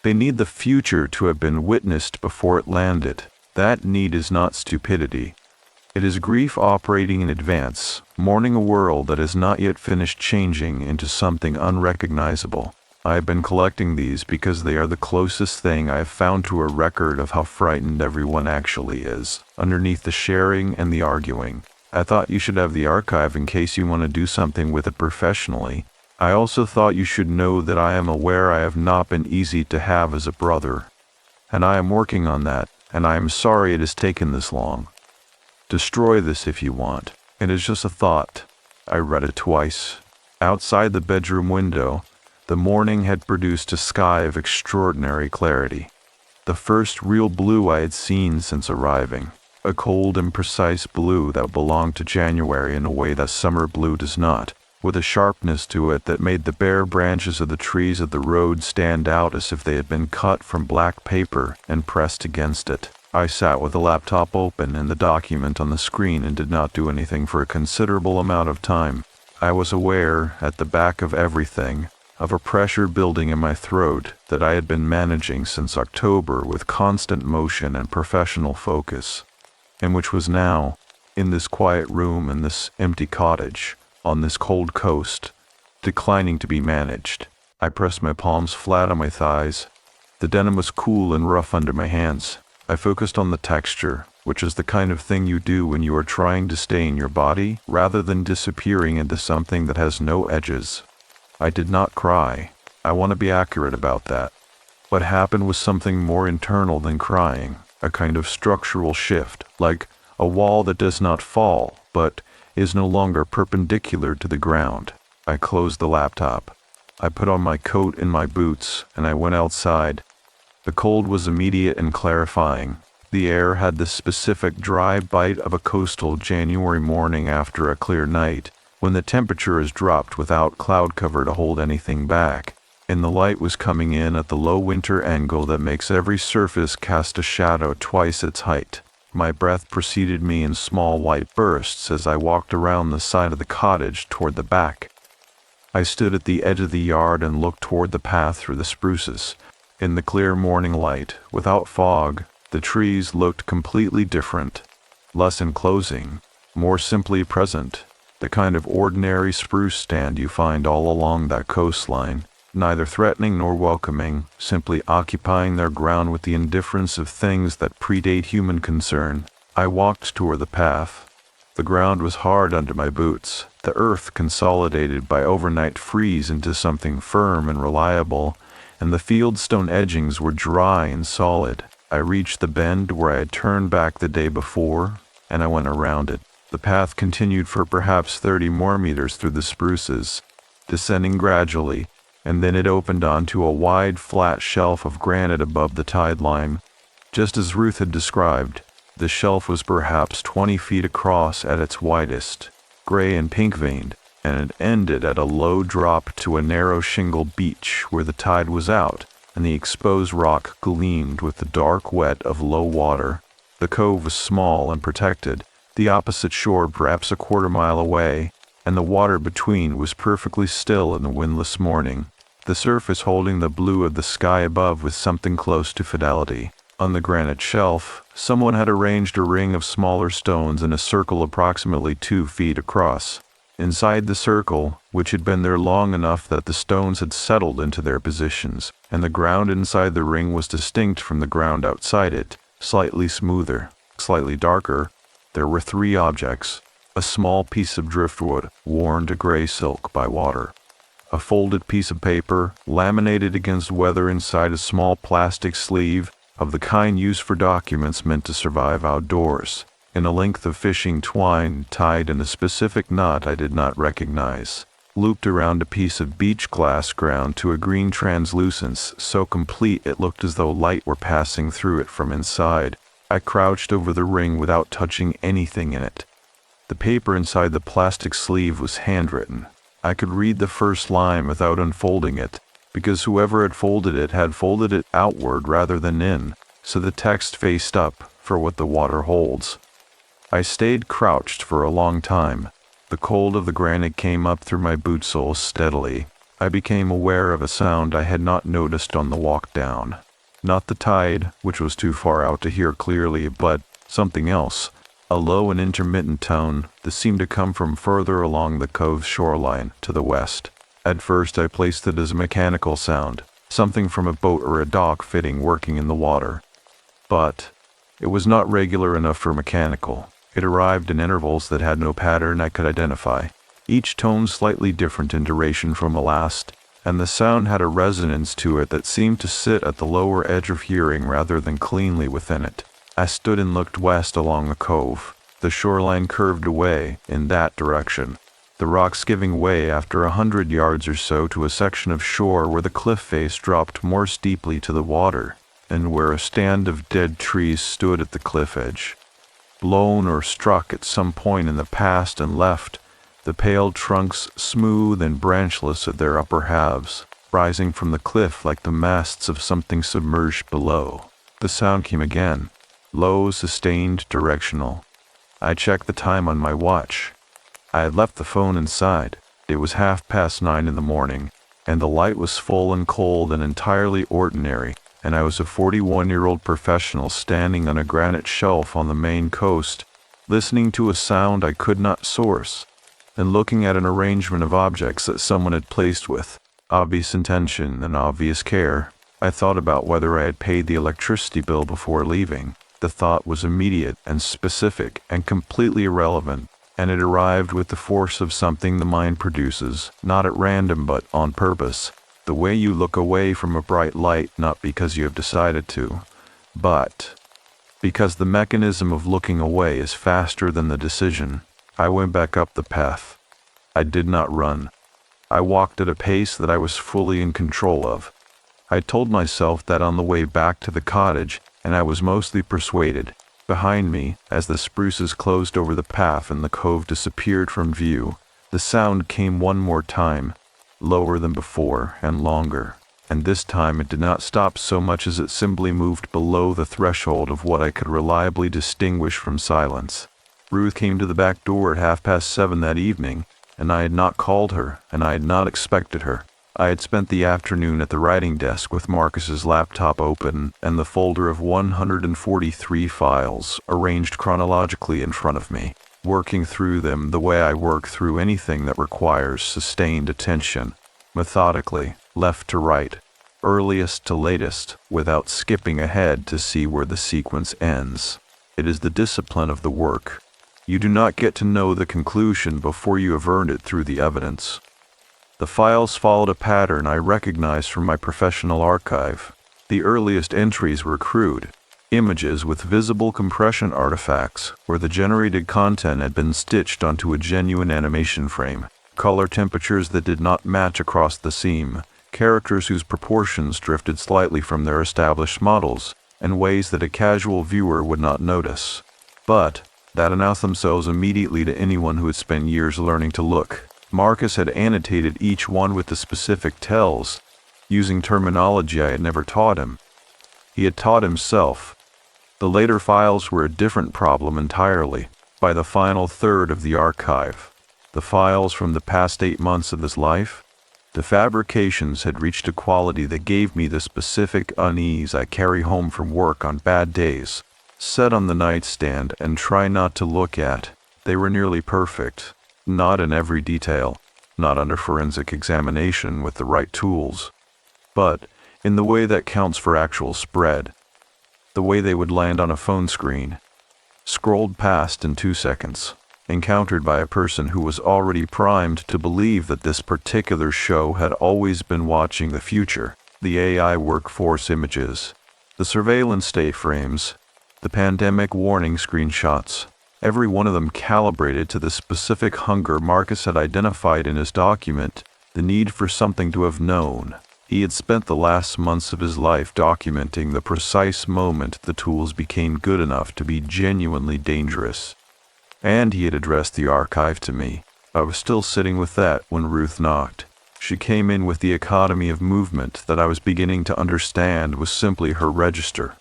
Speaker 2: They need the future to have been witnessed before it landed. That need is not stupidity. It is grief operating in advance, mourning a world that has not yet finished changing into something unrecognizable. I have been collecting these because they are the closest thing I have found to a record of how frightened everyone actually is, underneath the sharing and the arguing. I thought you should have the archive in case you want to do something with it professionally. I also thought you should know that I am aware I have not been easy to have as a brother, and I am working on that, and I am sorry it has taken this long. Destroy this if you want. It is just a thought. I read it twice. Outside the bedroom window, the morning had produced a sky of extraordinary clarity. The first real blue I had seen since arriving. A cold and precise blue that belonged to January in a way that summer blue does not, with a sharpness to it that made the bare branches of the trees of the road stand out as if they had been cut from black paper and pressed against it. I sat with the laptop open and the document on the screen and did not do anything for a considerable amount of time. I was aware, at the back of everything, of a pressure building in my throat that I had been managing since October with constant motion and professional focus, and which was now, in this quiet room in this empty cottage, on this cold coast, declining to be managed. I pressed my palms flat on my thighs. The denim was cool and rough under my hands. I focused on the texture, which is the kind of thing you do when you are trying to stay in your body rather than disappearing into something that has no edges. I did not cry. I want to be accurate about that. What happened was something more internal than crying, a kind of structural shift, like a wall that does not fall, but is no longer perpendicular to the ground. I closed the laptop. I put on my coat and my boots, and I went outside. The cold was immediate and clarifying. The air had the specific dry bite of a coastal January morning after a clear night, when the temperature is dropped without cloud cover to hold anything back, and the light was coming in at the low winter angle that makes every surface cast a shadow twice its height. My breath preceded me in small white bursts as I walked around the side of the cottage toward the back. I stood at the edge of the yard and looked toward the path through the spruces. In the clear morning light, without fog, the trees looked completely different, less enclosing, more simply present, the kind of ordinary spruce stand you find all along that coastline, neither threatening nor welcoming, simply occupying their ground with the indifference of things that predate human concern. I walked toward the path. The ground was hard under my boots, the earth consolidated by overnight freeze into something firm and reliable, and the fieldstone edgings were dry and solid. I reached the bend where I had turned back the day before, and I went around it. The path continued for perhaps 30 more meters through the spruces, descending gradually, and then it opened onto a wide, flat shelf of granite above the tide line, just as Ruth had described. The shelf was perhaps 20 feet across at its widest, gray and pink-veined, and it ended at a low drop to a narrow shingle beach where the tide was out, and the exposed rock gleamed with the dark wet of low water. The cove was small and protected, the opposite shore perhaps a quarter-mile away, and the water between was perfectly still in the windless morning, the surface holding the blue of the sky above with something close to fidelity. On the granite shelf, someone had arranged a ring of smaller stones in a circle approximately 2 feet across. Inside the circle, which had been there long enough that the stones had settled into their positions, and the ground inside the ring was distinct from the ground outside it, slightly smoother, slightly darker, there were 3 objects: a small piece of driftwood, worn to gray silk by water; a folded piece of paper, laminated against weather inside a small plastic sleeve, of the kind used for documents meant to survive outdoors, and a length of fishing twine tied in a specific knot I did not recognize, looped around a piece of beach glass ground to a green translucence so complete it looked as though light were passing through it from inside. I crouched over the ring without touching anything in it. The paper inside the plastic sleeve was handwritten. I could read the first line without unfolding it, because whoever had folded it outward rather than in, so the text faced up for what the water holds. I stayed crouched for a long time. The cold of the granite came up through my boot soles steadily. I became aware of a sound I had not noticed on the walk down. Not the tide, which was too far out to hear clearly, but something else. A low and intermittent tone that seemed to come from further along the cove's shoreline to the west. At first I placed it as a mechanical sound, something from a boat or a dock fitting working in the water. But it was not regular enough for mechanical. It arrived in intervals that had no pattern I could identify, each tone slightly different in duration from the last, and the sound had a resonance to it that seemed to sit at the lower edge of hearing rather than cleanly within it. I stood and looked west along the cove. The shoreline curved away in that direction, the rocks giving way after 100 yards or so to a section of shore where the cliff face dropped more steeply to the water, and where a stand of dead trees stood at the cliff edge. Blown or struck at some point in the past and left, the pale trunks smooth and branchless at their upper halves, rising from the cliff like the masts of something submerged below. The sound came again, low, sustained, directional. I checked the time on my watch. I had left the phone inside. It was 9:30 in the morning, and the light was full and cold and entirely ordinary, and I was a 41-year-old professional standing on a granite shelf on the Maine coast, listening to a sound I could not source, and looking at an arrangement of objects that someone had placed with obvious intention and obvious care. I thought about whether I had paid the electricity bill before leaving. The thought was immediate and specific and completely irrelevant, and it arrived with the force of something the mind produces, not at random but on purpose. The way you look away from a bright light, not because you have decided to, but because the mechanism of looking away is faster than the decision. I went back up the path. I did not run. I walked at a pace that I was fully in control of. I told myself that on the way back to the cottage, and I was mostly persuaded. Behind me, as the spruces closed over the path and the cove disappeared from view, the sound came one more time, lower than before and longer, and this time it did not stop so much as it simply moved below the threshold of what I could reliably distinguish from silence. Ruth came to the back door at 7:30 that evening, and I had not called her, and I had not expected her. I had spent the afternoon at the writing desk with Marcus's laptop open and the folder of 143 files arranged chronologically in front of me, working through them the way I work through anything that requires sustained attention, methodically, left to right, earliest to latest, without skipping ahead to see where the sequence ends. It is the discipline of the work. You do not get to know the conclusion before you have earned it through the evidence. The files followed a pattern I recognized from my professional archive. The earliest entries were crude, images with visible compression artifacts where the generated content had been stitched onto a genuine animation frame, color temperatures that did not match across the seam, characters whose proportions drifted slightly from their established models, and ways that a casual viewer would not notice, but that announced themselves immediately to anyone who had spent years learning to look. Marcus had annotated each one with the specific tells, using terminology I had never taught him. He had taught himself. The later files were a different problem entirely. By the final third of the archive, the files from the past 8 months of his life, the fabrications had reached a quality that gave me the specific unease I carry home from work on bad days. Set on the nightstand and try not to look at. They were nearly perfect, not in every detail, not under forensic examination with the right tools, but in the way that counts for actual spread, the way they would land on a phone screen, scrolled past in 2 seconds, encountered by a person who was already primed to believe that this particular show had always been watching the future. The AI workforce images, the surveillance state frames, the pandemic warning screenshots, every one of them calibrated to the specific hunger Marcus had identified in his document, the need for something to have known. He had spent the last months of his life documenting the precise moment the tools became good enough to be genuinely dangerous. And he had addressed the archive to me. I was still sitting with that when Ruth knocked. She came in with the economy of movement that I was beginning to understand was simply her register.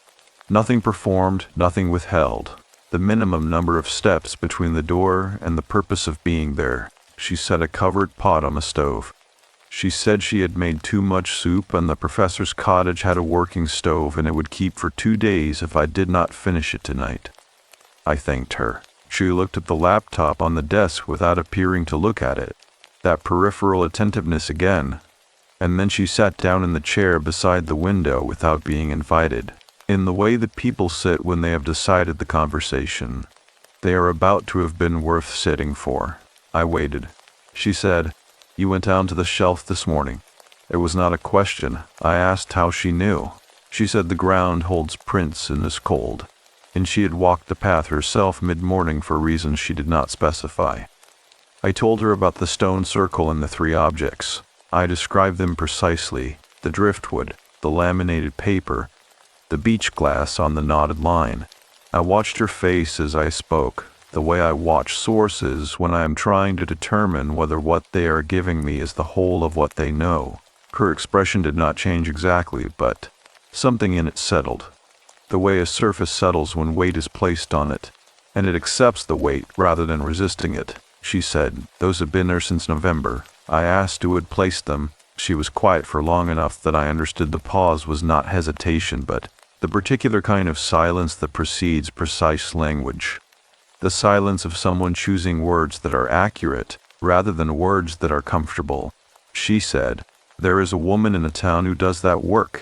Speaker 2: Nothing performed, nothing withheld. The minimum number of steps between the door and the purpose of being there. She set a covered pot on the stove. She said she had made too much soup and the professor's cottage had a working stove and it would keep for 2 days if I did not finish it tonight. I thanked her. She looked at the laptop on the desk without appearing to look at it. That peripheral attentiveness again. And then she sat down in the chair beside the window without being invited. In the way that people sit when they have decided the conversation, they are about to have been worth sitting for. I waited. She said, "You went down to the shelf this morning." It was not a question. I asked how she knew. She said the ground holds prints in this cold, and she had walked the path herself mid-morning for reasons she did not specify. I told her about the stone circle and the 3 objects. I described them precisely: the driftwood, the laminated paper, the beach glass on the knotted line. I watched her face as I spoke, the way I watch sources when I am trying to determine whether what they are giving me is the whole of what they know. Her expression did not change exactly, but something in it settled. The way a surface settles when weight is placed on it, and it accepts the weight rather than resisting it. She said, "Those have been there since November." I asked who had placed them. She was quiet for long enough that I understood the pause was not hesitation, but the particular kind of silence that precedes precise language. The silence of someone choosing words that are accurate rather than words that are comfortable. She said, "There is a woman in the town who does that work.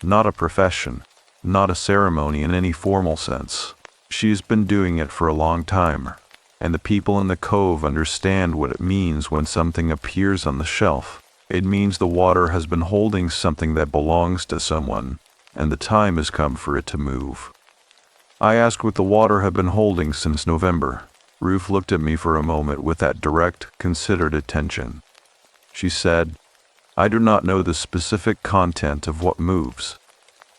Speaker 2: Not a profession, not a ceremony in any formal sense. She has been doing it for a long time, and the people in the cove understand what it means when something appears on the shelf. It means the water has been holding something that belongs to someone, and the time has come for it to move." I asked what the water had been holding since November. Ruth looked at me for a moment with that direct, considered attention. She said, "I do not know the specific content of what moves.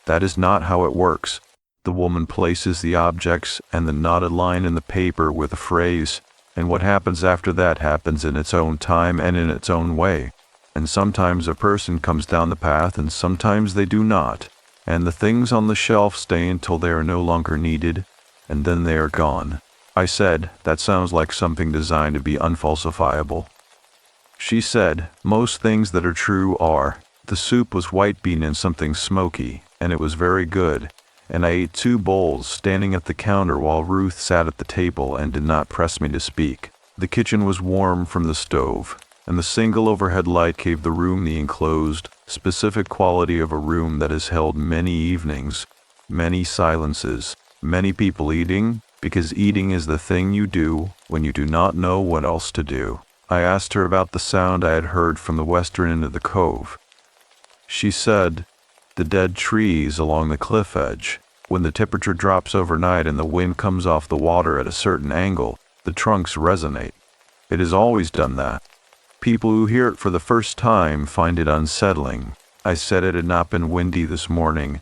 Speaker 2: That is not how it works. The woman places the objects and the knotted line in the paper with a phrase, and what happens after that happens in its own time and in its own way. And sometimes a person comes down the path and sometimes they do not. And the things on the shelf stay until they are no longer needed, and then they are gone." I said, "That sounds like something designed to be unfalsifiable." She said, "Most things that are true are. The soup was white bean and something smoky, and it was very good, and I ate 2 bowls standing at the counter while Ruth sat at the table and did not press me to speak. The kitchen was warm from the stove, and the single overhead light gave the room the enclosed, specific quality of a room that has held many evenings, many silences, many people eating, because eating is the thing you do when you do not know what else to do. I asked her about the sound I had heard from the western end of the cove. She said, "The dead trees along the cliff edge. When the temperature drops overnight and the wind comes off the water at a certain angle, the trunks resonate. It has always done that. People who hear it for the first time find it unsettling." I said it had not been windy this morning.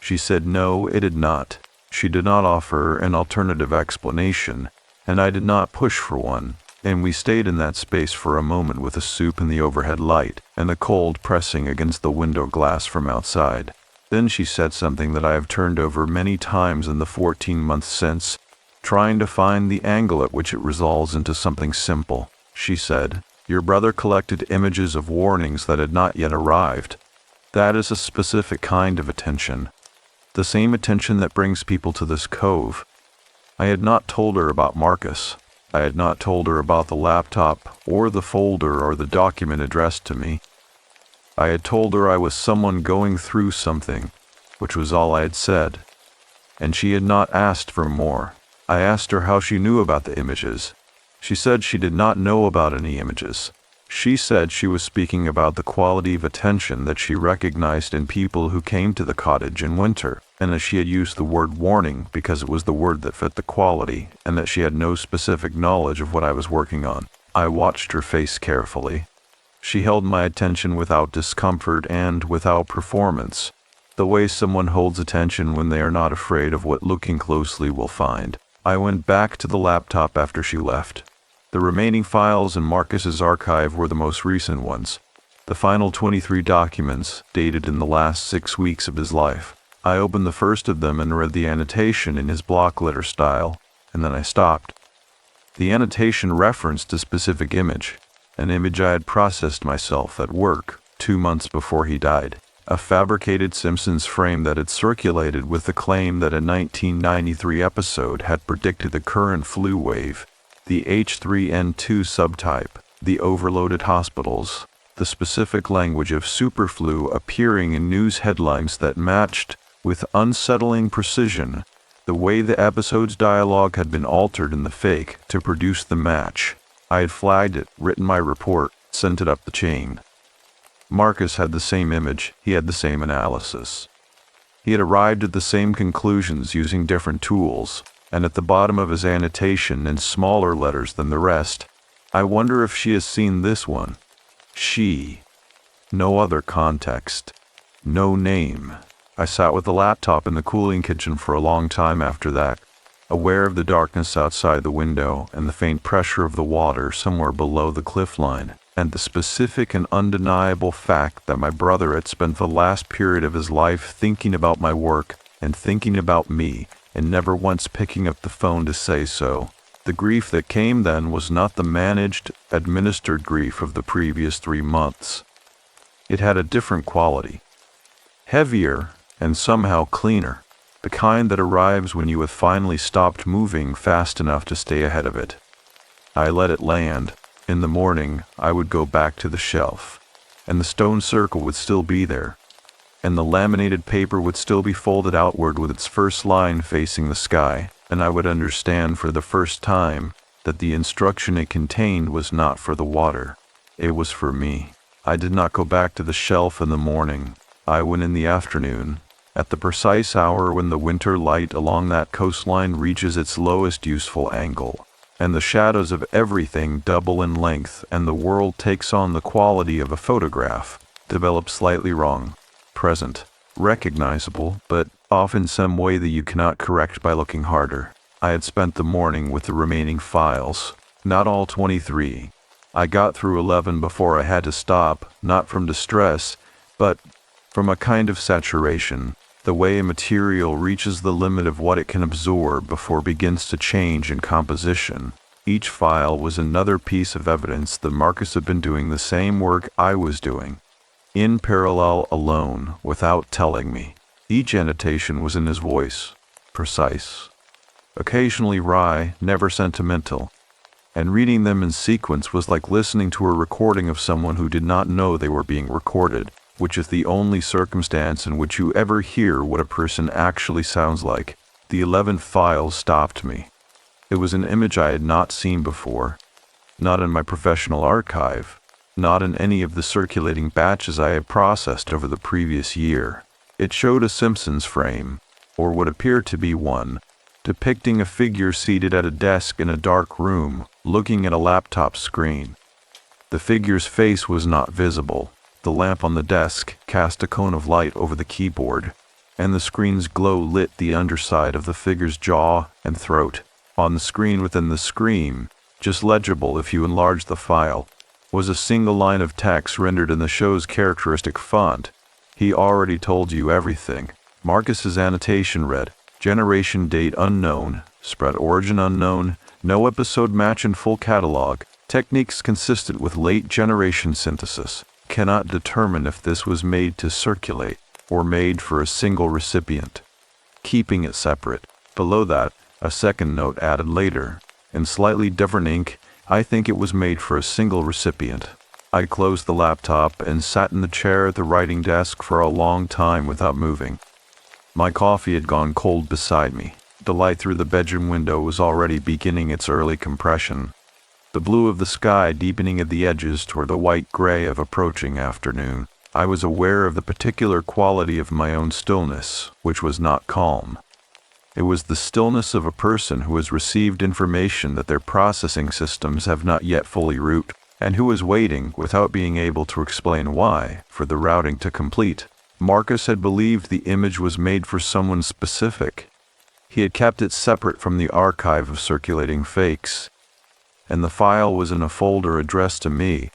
Speaker 2: She said no, it had not. She did not offer an alternative explanation, and I did not push for one, and we stayed in that space for a moment with the soup in the overhead light and the cold pressing against the window glass from outside. Then she said something that I have turned over many times in the 14 months since, trying to find the angle at which it resolves into something simple. She said, "Your brother collected images of warnings that had not yet arrived. That is a specific kind of attention. The same attention that brings people to this cove." I had not told her about Marcus. I had not told her about the laptop or the folder or the document addressed to me. I had told her I was someone going through something, which was all I had said. And she had not asked for more. I asked her how she knew about the images. She said she did not know about any images. She said she was speaking about the quality of attention that she recognized in people who came to the cottage in winter, and that she had used the word warning because it was the word that fit the quality, and that she had no specific knowledge of what I was working on. I watched her face carefully. She held my attention without discomfort and without performance, the way someone holds attention when they are not afraid of what looking closely will find. I went back to the laptop after she left. The remaining files in Marcus's archive were the most recent ones, the final 23 documents dated in the last 6 weeks of his life. I opened the first of them and read the annotation in his block letter style, and then I stopped. The annotation referenced a specific image, an image I had processed myself at work 2 months before he died, a fabricated Simpsons frame that had circulated with the claim that a 1993 episode had predicted the current flu wave, the H3N2 subtype, the overloaded hospitals, the specific language of superflu appearing in news headlines that matched, with unsettling precision, the way the episode's dialogue had been altered in the fake to produce the match. I had flagged it, written my report, sent it up the chain. Marcus had the same image, he had the same analysis. He had arrived at the same conclusions using different tools, and at the bottom of his annotation in smaller letters than the rest, "I wonder if she has seen this one." She. No other context. No name. I sat with the laptop in the cooling kitchen for a long time after that, aware of the darkness outside the window and the faint pressure of the water somewhere below the cliff line, and the specific and undeniable fact that my brother had spent the last period of his life thinking about my work and thinking about me, and never once picking up the phone to say so. The grief that came then was not the managed, administered grief of the previous 3 months. It had a different quality. Heavier, and somehow cleaner. The kind that arrives when you have finally stopped moving fast enough to stay ahead of it. I let it land. In the morning, I would go back to the shelf, and the stone circle would still be there, and the laminated paper would still be folded outward with its first line facing the sky, and I would understand for the first time that the instruction it contained was not for the water. It was for me. I did not go back to the shelf in the morning. I went in the afternoon, at the precise hour when the winter light along that coastline reaches its lowest useful angle, and the shadows of everything double in length, and the world takes on the quality of a photograph, developed slightly wrong, present, recognizable, but off in some way that you cannot correct by looking harder. I had spent the morning with the remaining files, not all 23. I got through 11 before I had to stop, not from distress, but from a kind of saturation, the way a material reaches the limit of what it can absorb before it begins to change in composition. Each file was another piece of evidence that Marcus had been doing the same work I was doing, in parallel alone, without telling me. Each annotation was in his voice, precise, occasionally wry, never sentimental, and reading them in sequence was like listening to a recording of someone who did not know they were being recorded, which is the only circumstance in which you ever hear what a person actually sounds like. The 11th file stopped me. It was an image I had not seen before, not in my professional archive, not in any of the circulating batches I had processed over the previous year. It showed a Simpsons frame, or what appeared to be one, depicting a figure seated at a desk in a dark room, looking at a laptop screen. The figure's face was not visible. The lamp on the desk cast a cone of light over the keyboard. and the screen's glow lit the underside of the figure's jaw and throat. On the screen within the screen, just legible if you enlarge the file, was a single line of text rendered in the show's characteristic font. He already told you everything. Marcus's annotation read, "Generation date unknown, spread origin unknown, no episode match in full catalog, techniques consistent with late generation synthesis. Cannot determine if this was made to circulate or made for a single recipient. Keeping it separate." Below that, a second note added later, in slightly different ink, "I think it was made for a single recipient." I closed the laptop and sat in the chair at the writing desk for a long time without moving. My coffee had gone cold beside me. The light through the bedroom window was already beginning its early compression, the blue of the sky deepening at the edges toward the white-gray of approaching afternoon. I was aware of the particular quality of my own stillness, which was not calm. It was the stillness of a person who has received information that their processing systems have not yet fully route, and who is waiting, without being able to explain why, for the routing to complete. Marcus had believed the image was made for someone specific. He had kept it separate from the archive of circulating fakes, and the file was in a folder addressed to me.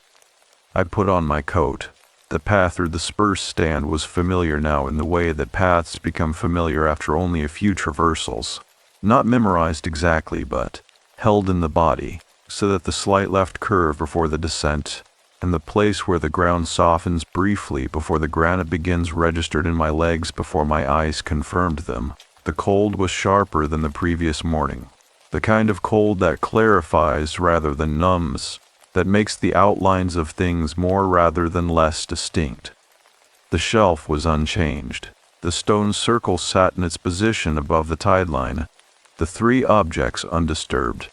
Speaker 2: I put on my coat. The path through the spruce stand was familiar now in the way that paths become familiar after only a few traversals. Not memorized exactly, but held in the body, so that the slight left curve before the descent, and the place where the ground softens briefly before the granite begins registered in my legs before my eyes confirmed them. The cold was sharper than the previous morning, the kind of cold that clarifies rather than numbs, that makes the outlines of things more rather than less distinct. The shelf was unchanged. The stone circle sat in its position above the tide line, the three objects undisturbed.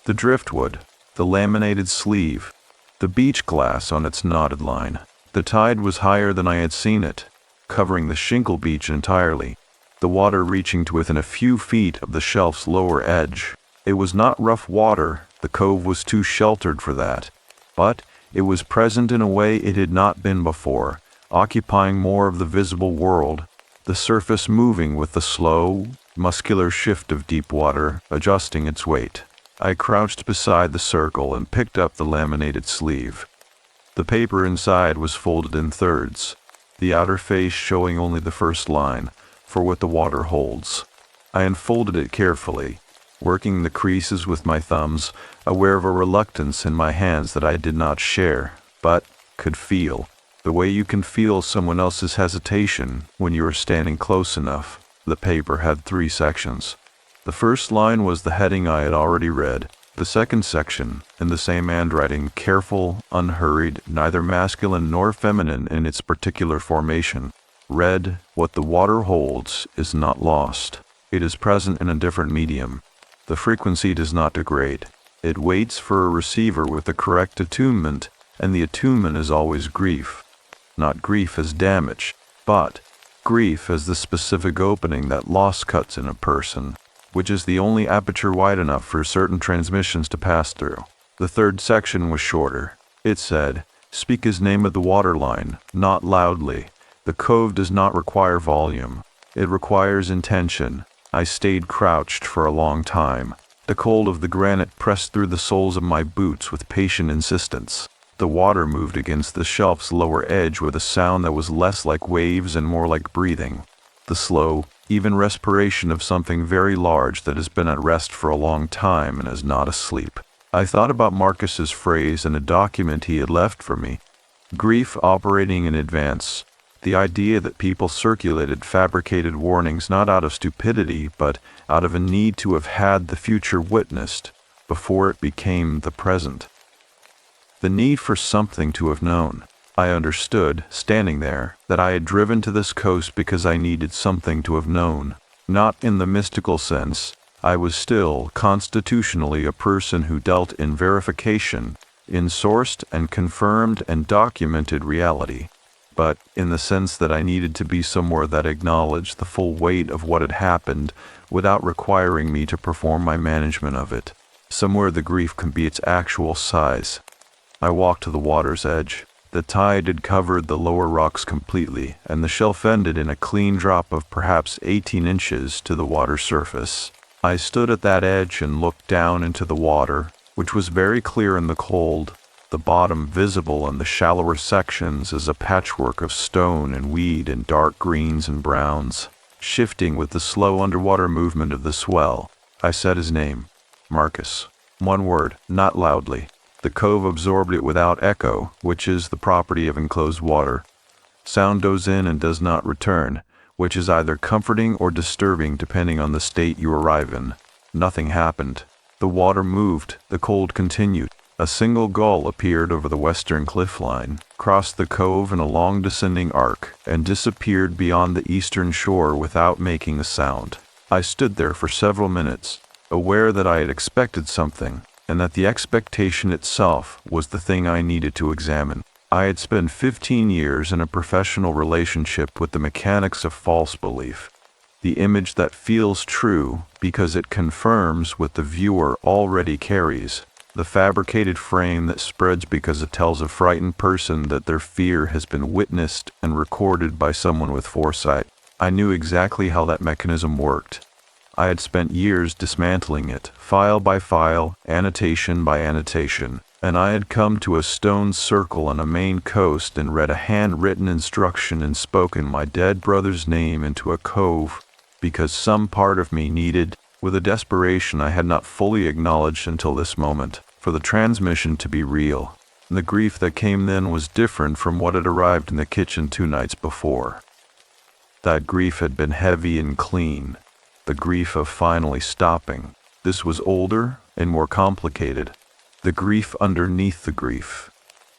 Speaker 2: The driftwood, the laminated sleeve, the beach glass on its knotted line. The tide was higher than I had seen it, covering the shingle beach entirely, the water reaching to within a few feet of the shelf's lower edge. It was not rough water, the cove was too sheltered for that, but it was present in a way it had not been before, occupying more of the visible world, the surface moving with the slow, muscular shift of deep water, adjusting its weight. I crouched beside the circle and picked up the laminated sleeve. The paper inside was folded in thirds, the outer face showing only the first line, for what the water holds. I unfolded it carefully, working the creases with my thumbs, aware of a reluctance in my hands that I did not share, but could feel, the way you can feel someone else's hesitation when you are standing close enough. The paper had 3 sections. The first line was the heading I had already read. The second section, in the same handwriting, careful, unhurried, neither masculine nor feminine in its particular formation, read, "What the water holds is not lost. It is present in a different medium. The frequency does not degrade. It waits for a receiver with the correct attunement, and the attunement is always grief. Not grief as damage, but grief as the specific opening that loss cuts in a person, which is the only aperture wide enough for certain transmissions to pass through." The third section was shorter. It said, "Speak his name of the waterline, not loudly. The cove does not require volume. It requires intention." I stayed crouched for a long time. The cold of the granite pressed through the soles of my boots with patient insistence. The water moved against the shelf's lower edge with a sound that was less like waves and more like breathing. The slow, even respiration of something very large that has been at rest for a long time and is not asleep. I thought about Marcus's phrase in a document he had left for me. Grief operating in advance. The idea that people circulated fabricated warnings not out of stupidity, but out of a need to have had the future witnessed before it became the present. The need for something to have known. I understood, standing there, that I had driven to this coast because I needed something to have known. Not in the mystical sense. I was still, constitutionally, a person who dealt in verification, in sourced and confirmed and documented reality, but in the sense that I needed to be somewhere that acknowledged the full weight of what had happened without requiring me to perform my management of it. Somewhere the grief can be its actual size. I walked to the water's edge. The tide had covered the lower rocks completely, and the shelf ended in a clean drop of perhaps 18 inches to the water's surface. I stood at that edge and looked down into the water, which was very clear in the cold, the bottom visible in the shallower sections as a patchwork of stone and weed in dark greens and browns, shifting with the slow underwater movement of the swell. I said his name, Marcus. One word, not loudly. The cove absorbed it without echo, which is the property of enclosed water. Sound goes in and does not return, which is either comforting or disturbing depending on the state you arrive in. Nothing happened. The water moved, the cold continued. A single gull appeared over the western cliff line, crossed the cove in a long descending arc, and disappeared beyond the eastern shore without making a sound. I stood there for several minutes, aware that I had expected something, and that the expectation itself was the thing I needed to examine. I had spent 15 years in a professional relationship with the mechanics of false belief. The image that feels true because it confirms what the viewer already carries. The fabricated frame that spreads because it tells a frightened person that their fear has been witnessed and recorded by someone with foresight. I knew exactly how that mechanism worked. I had spent years dismantling it, file by file, annotation by annotation, and I had come to a stone circle on a Maine coast and read a handwritten instruction and spoken my dead brother's name into a cove because some part of me needed, with a desperation I had not fully acknowledged until this moment, for the transmission to be real. The grief that came then was different from what had arrived in the kitchen 2 nights before. That grief had been heavy and clean. The grief of finally stopping. This was older and more complicated. The grief underneath the grief.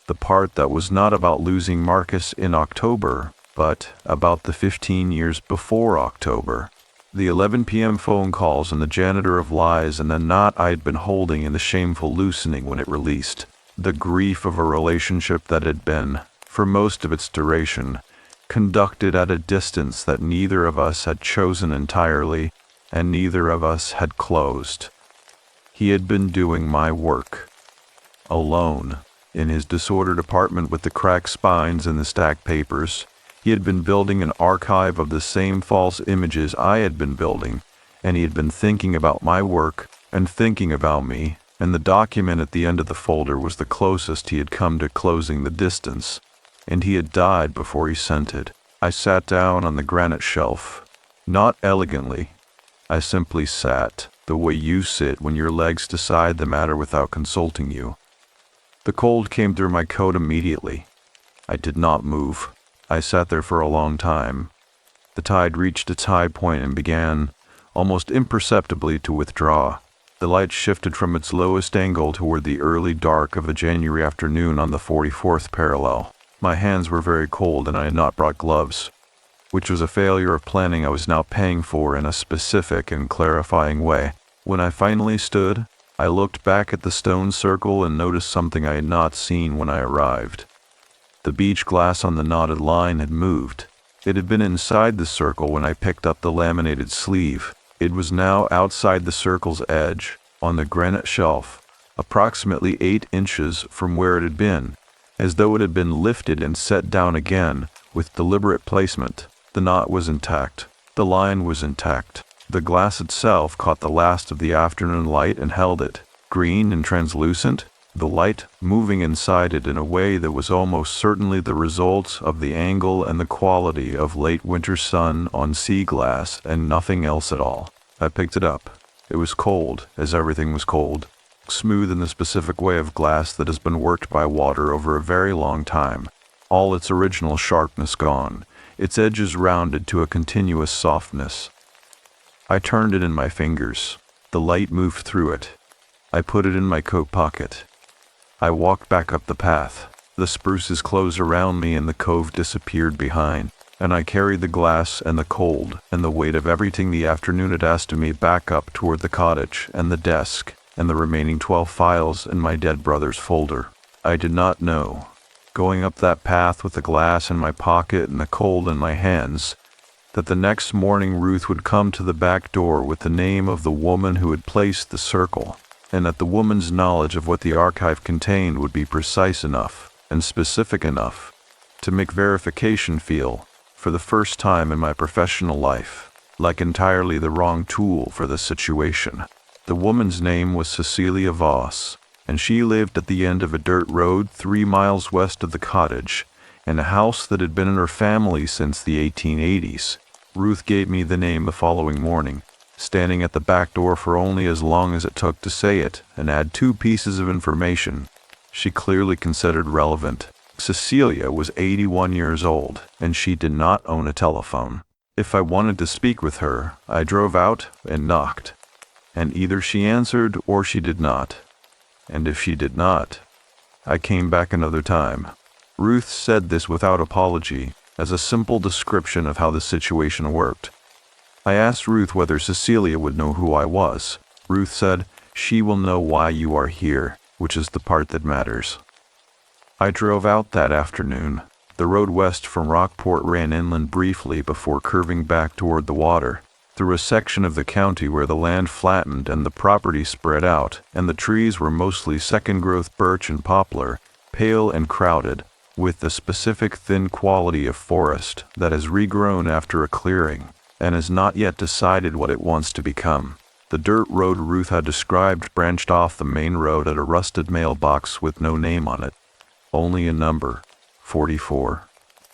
Speaker 2: The part that was not about losing Marcus in October, but about the 15 years before October. The 11 p.m. phone calls and the janitor of lies and the knot I had been holding in the shameful loosening when it released. The grief of a relationship that had been, for most of its duration, conducted at a distance that neither of us had chosen entirely, and neither of us had closed. He had been doing my work. Alone, in his disordered apartment with the cracked spines and the stacked papers, he had been building an archive of the same false images I had been building, and he had been thinking about my work and thinking about me, and the document at the end of the folder was the closest he had come to closing the distance, and he had died before he sent it. I sat down on the granite shelf, not elegantly. I simply sat, the way you sit when your legs decide the matter without consulting you. The cold came through my coat immediately. I did not move. I sat there for a long time. The tide reached its high point and began, almost imperceptibly, to withdraw. The light shifted from its lowest angle toward the early dark of a January afternoon on the 44th parallel. My hands were very cold and I had not brought gloves, which was a failure of planning I was now paying for in a specific and clarifying way. When I finally stood, I looked back at the stone circle and noticed something I had not seen when I arrived. The beach glass on the knotted line had moved. It had been inside the circle when I picked up the laminated sleeve. It was now outside the circle's edge, on the granite shelf, approximately 8 inches from where it had been, as though it had been lifted and set down again with deliberate placement. The knot was intact. The line was intact. The glass itself caught the last of the afternoon light and held it, green and translucent, the light moving inside it in a way that was almost certainly the result of the angle and the quality of late winter sun on sea glass and nothing else at all. I picked it up. It was cold, as everything was cold, smooth in the specific way of glass that has been worked by water over a very long time, all its original sharpness gone, its edges rounded to a continuous softness. I turned it in my fingers. The light moved through it. I put it in my coat pocket. I walked back up the path. The spruces closed around me and the cove disappeared behind, and I carried the glass and the cold and the weight of everything the afternoon had asked of me back up toward the cottage and the desk and the remaining 12 files in my dead brother's folder. I did not know, going up that path with the glass in my pocket and the cold in my hands, that the next morning Ruth would come to the back door with the name of the woman who had placed the circle, and that the woman's knowledge of what the archive contained would be precise enough, and specific enough to make verification feel, for the first time in my professional life, like entirely the wrong tool for the situation. The woman's name was Cecilia Voss, and she lived at the end of a dirt road 3 miles west of the cottage, in a house that had been in her family since the 1880s. Ruth gave me the name the following morning, standing at the back door for only as long as it took to say it and add 2 pieces of information she clearly considered relevant. Cecilia was 81 years old, and she did not own a telephone. If I wanted to speak with her, I drove out and knocked, and either she answered or she did not. And if she did not, I came back another time. Ruth said this without apology, as a simple description of how the situation worked. I asked Ruth whether Cecilia would know who I was. Ruth said, "She will know why you are here, which is the part that matters." I drove out that afternoon. The road west from Rockport ran inland briefly before curving back toward the water, through a section of the county where the land flattened and the property spread out, and the trees were mostly second-growth birch and poplar, pale and crowded, with the specific thin quality of forest that has regrown after a clearing and has not yet decided what it wants to become. The dirt road Ruth had described branched off the main road at a rusted mailbox with no name on it, only a number, 44.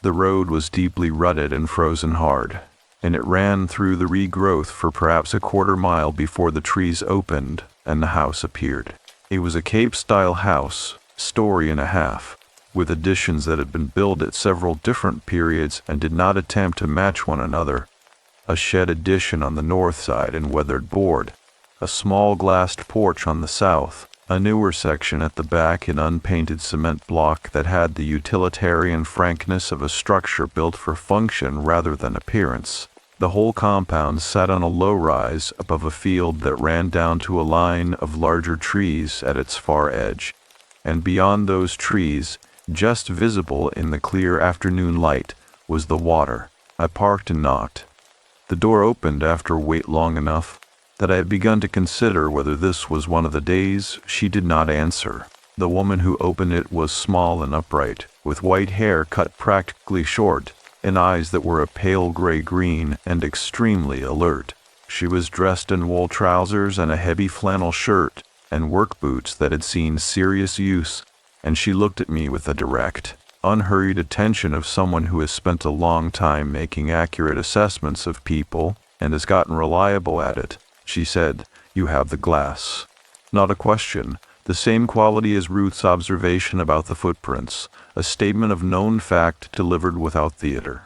Speaker 2: The road was deeply rutted and frozen hard, and it ran through the regrowth for perhaps a quarter-mile before the trees opened and the house appeared. It was a Cape-style house, story and a half, with additions that had been built at several different periods and did not attempt to match one another. A shed addition on the north side in weathered board, a small glassed porch on the south, a newer section at the back in unpainted cement block that had the utilitarian frankness of a structure built for function rather than appearance. The whole compound sat on a low rise above a field that ran down to a line of larger trees at its far edge, and beyond those trees, just visible in the clear afternoon light, was the water. I parked and knocked. The door opened after a wait long enough that I had begun to consider whether this was one of the days she did not answer. The woman who opened it was small and upright, with white hair cut practically short, and eyes that were a pale gray-green and extremely alert. She was dressed in wool trousers and a heavy flannel shirt, and work boots that had seen serious use, and she looked at me with the direct, unhurried attention of someone who has spent a long time making accurate assessments of people and has gotten reliable at it. She said, "You have the glass." Not a question, the same quality as Ruth's observation about the footprints, a statement of known fact delivered without theater.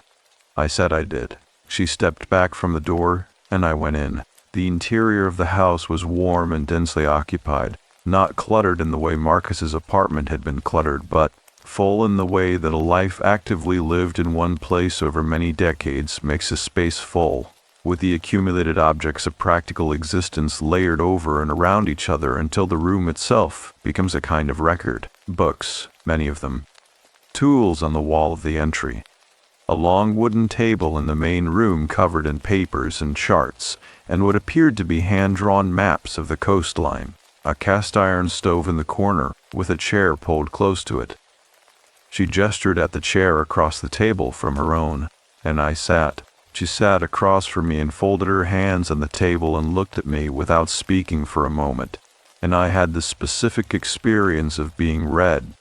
Speaker 2: I said I did. She stepped back from the door, and I went in. The interior of the house was warm and densely occupied, not cluttered in the way Marcus's apartment had been cluttered, but full in the way that a life actively lived in one place over many decades makes a space full, with the accumulated objects of practical existence layered over and around each other until the room itself becomes a kind of record. Books, many of them. Tools on the wall of the entry. A long wooden table in the main room covered in papers and charts, and what appeared to be hand-drawn maps of the coastline. A cast-iron stove in the corner, with a chair pulled close to it. She gestured at the chair across the table from her own, and I sat. She sat across from me and folded her hands on the table and looked at me without speaking for a moment, and I had the specific experience of being read,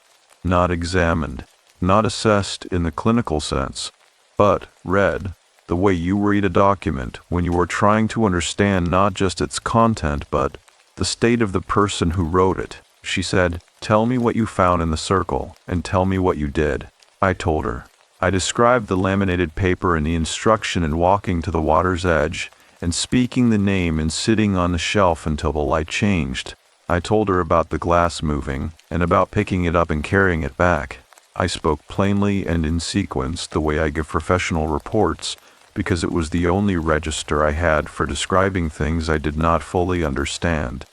Speaker 2: not examined, not assessed in the clinical sense, but read, the way you read a document when you are trying to understand not just its content but the state of the person who wrote it. She said, "Tell me what you found in the circle, and tell me what you did." I told her. I described the laminated paper and the instruction in walking to the water's edge, and speaking the name and sitting on the shelf until the light changed. I told her about the glass moving, and about picking it up and carrying it back. I spoke plainly and in sequence the way I give professional reports, because it was the only register I had for describing things I did not fully understand.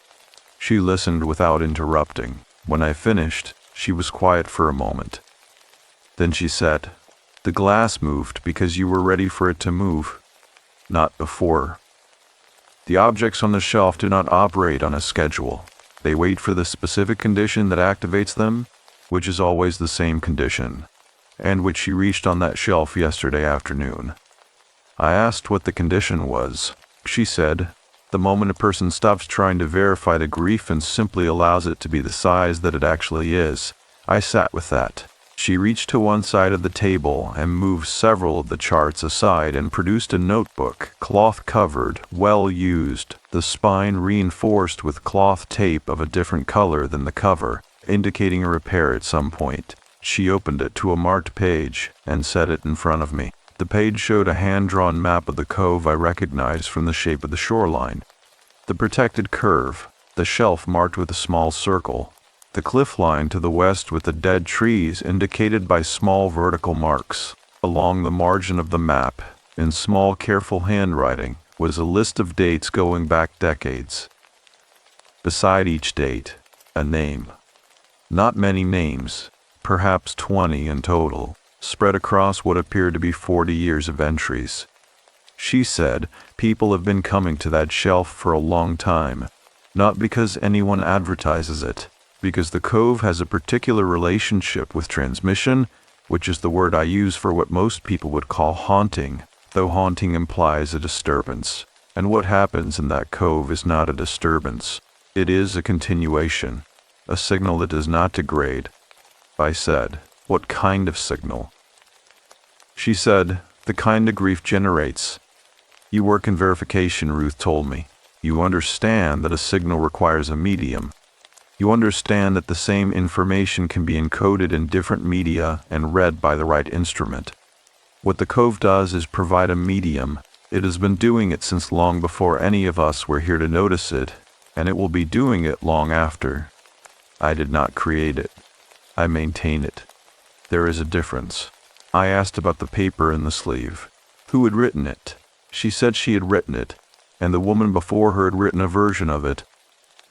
Speaker 2: She listened without interrupting. When I finished, she was quiet for a moment. Then she said, "The glass moved because you were ready for it to move, not before. The objects on the shelf do not operate on a schedule. They wait for the specific condition that activates them, which is always the same condition, and which she reached on that shelf yesterday afternoon. I asked what the condition was. She said, the moment a person stops trying to verify the grief and simply allows it to be the size that it actually is. I sat with that. She reached to one side of the table and moved several of the charts aside and produced a notebook, cloth-covered, well-used, the spine reinforced with cloth tape of a different color than the cover, indicating a repair at some point. She opened it to a marked page and set it in front of me. The page showed a hand-drawn map of the cove I recognized from the shape of the shoreline. The protected curve, the shelf marked with a small circle, the cliff line to the west with the dead trees indicated by small vertical marks. Along the margin of the map, in small careful handwriting, was a list of dates going back decades. Beside each date, a name. Not many names, perhaps 20 in total, spread across what appeared to be 40 years of entries. She said people have been coming to that shelf for a long time, not because anyone advertises it, because the cove has a particular relationship with transmission, which is the word I use for what most people would call haunting, though haunting implies a disturbance. And what happens in that cove is not a disturbance. It is a continuation, a signal that does not degrade. I said, what kind of signal? She said, the kind of grief generates. You work in verification, Ruth told me. You understand that a signal requires a medium. You understand that the same information can be encoded in different media and read by the right instrument. What the cove does is provide a medium. It has been doing it since long before any of us were here to notice it, and it will be doing it long after. I did not create it. I maintain it. There is a difference. I asked about the paper in the sleeve. Who had written it? She said she had written it, and the woman before her had written a version of it,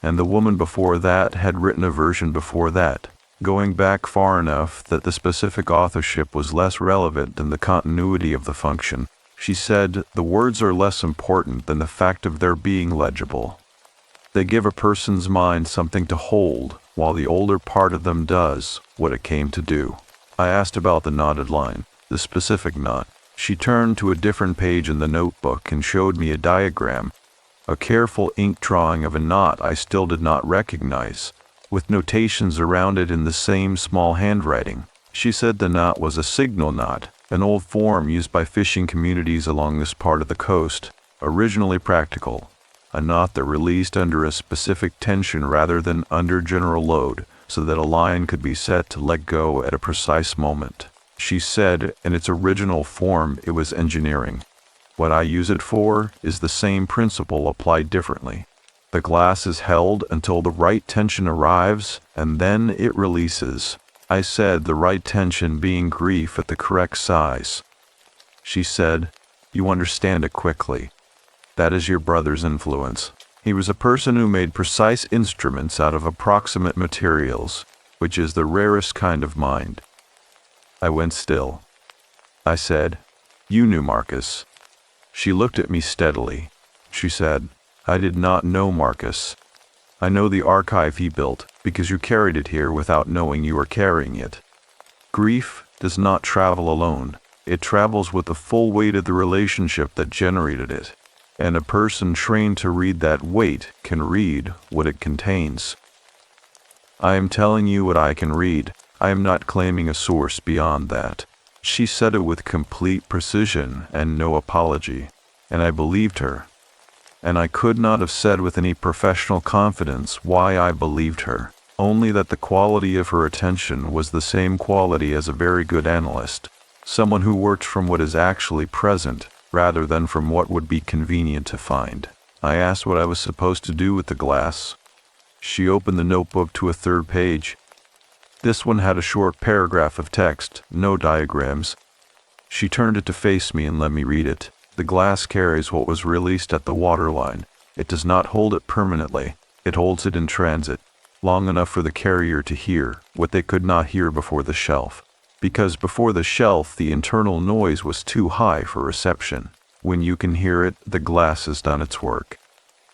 Speaker 2: and the woman before that had written a version before that, going back far enough that the specific authorship was less relevant than the continuity of the function. She said the words are less important than the fact of their being legible. They give a person's mind something to hold, while the older part of them does what it came to do. I asked about the knotted line, the specific knot. She turned to a different page in the notebook and showed me a diagram, a careful ink drawing of a knot I still did not recognize, with notations around it in the same small handwriting. She said the knot was a signal knot, an old form used by fishing communities along this part of the coast, originally practical, a knot that released under a specific tension rather than under general load, so that a line could be set to let go at a precise moment. She said in its original form it was engineering. What I use it for is the same principle applied differently. The glass is held until the right tension arrives, and then it releases. I said the right tension being grief at the correct size. She said, you understand it quickly. That is your brother's influence. He was a person who made precise instruments out of approximate materials, which is the rarest kind of mind. I went still. I said, you knew Marcus. She looked at me steadily. She said, I did not know Marcus. I know the archive he built because you carried it here without knowing you were carrying it. Grief does not travel alone. It travels with the full weight of the relationship that generated it. And a person trained to read that weight can read what it contains. I am telling you what I can read. I am not claiming a source beyond that. She said it with complete precision and no apology, and I believed her. And I could not have said with any professional confidence why I believed her, only that the quality of her attention was the same quality as a very good analyst, someone who worked from what is actually present rather than from what would be convenient to find. I asked what I was supposed to do with the glass. She opened the notebook to a third page. This one had a short paragraph of text, no diagrams. She turned it to face me and let me read it. The glass carries what was released at the waterline. It does not hold it permanently. It holds it in transit, long enough for the carrier to hear what they could not hear before the shelf. Because before the shelf, the internal noise was too high for reception. When you can hear it, the glass has done its work.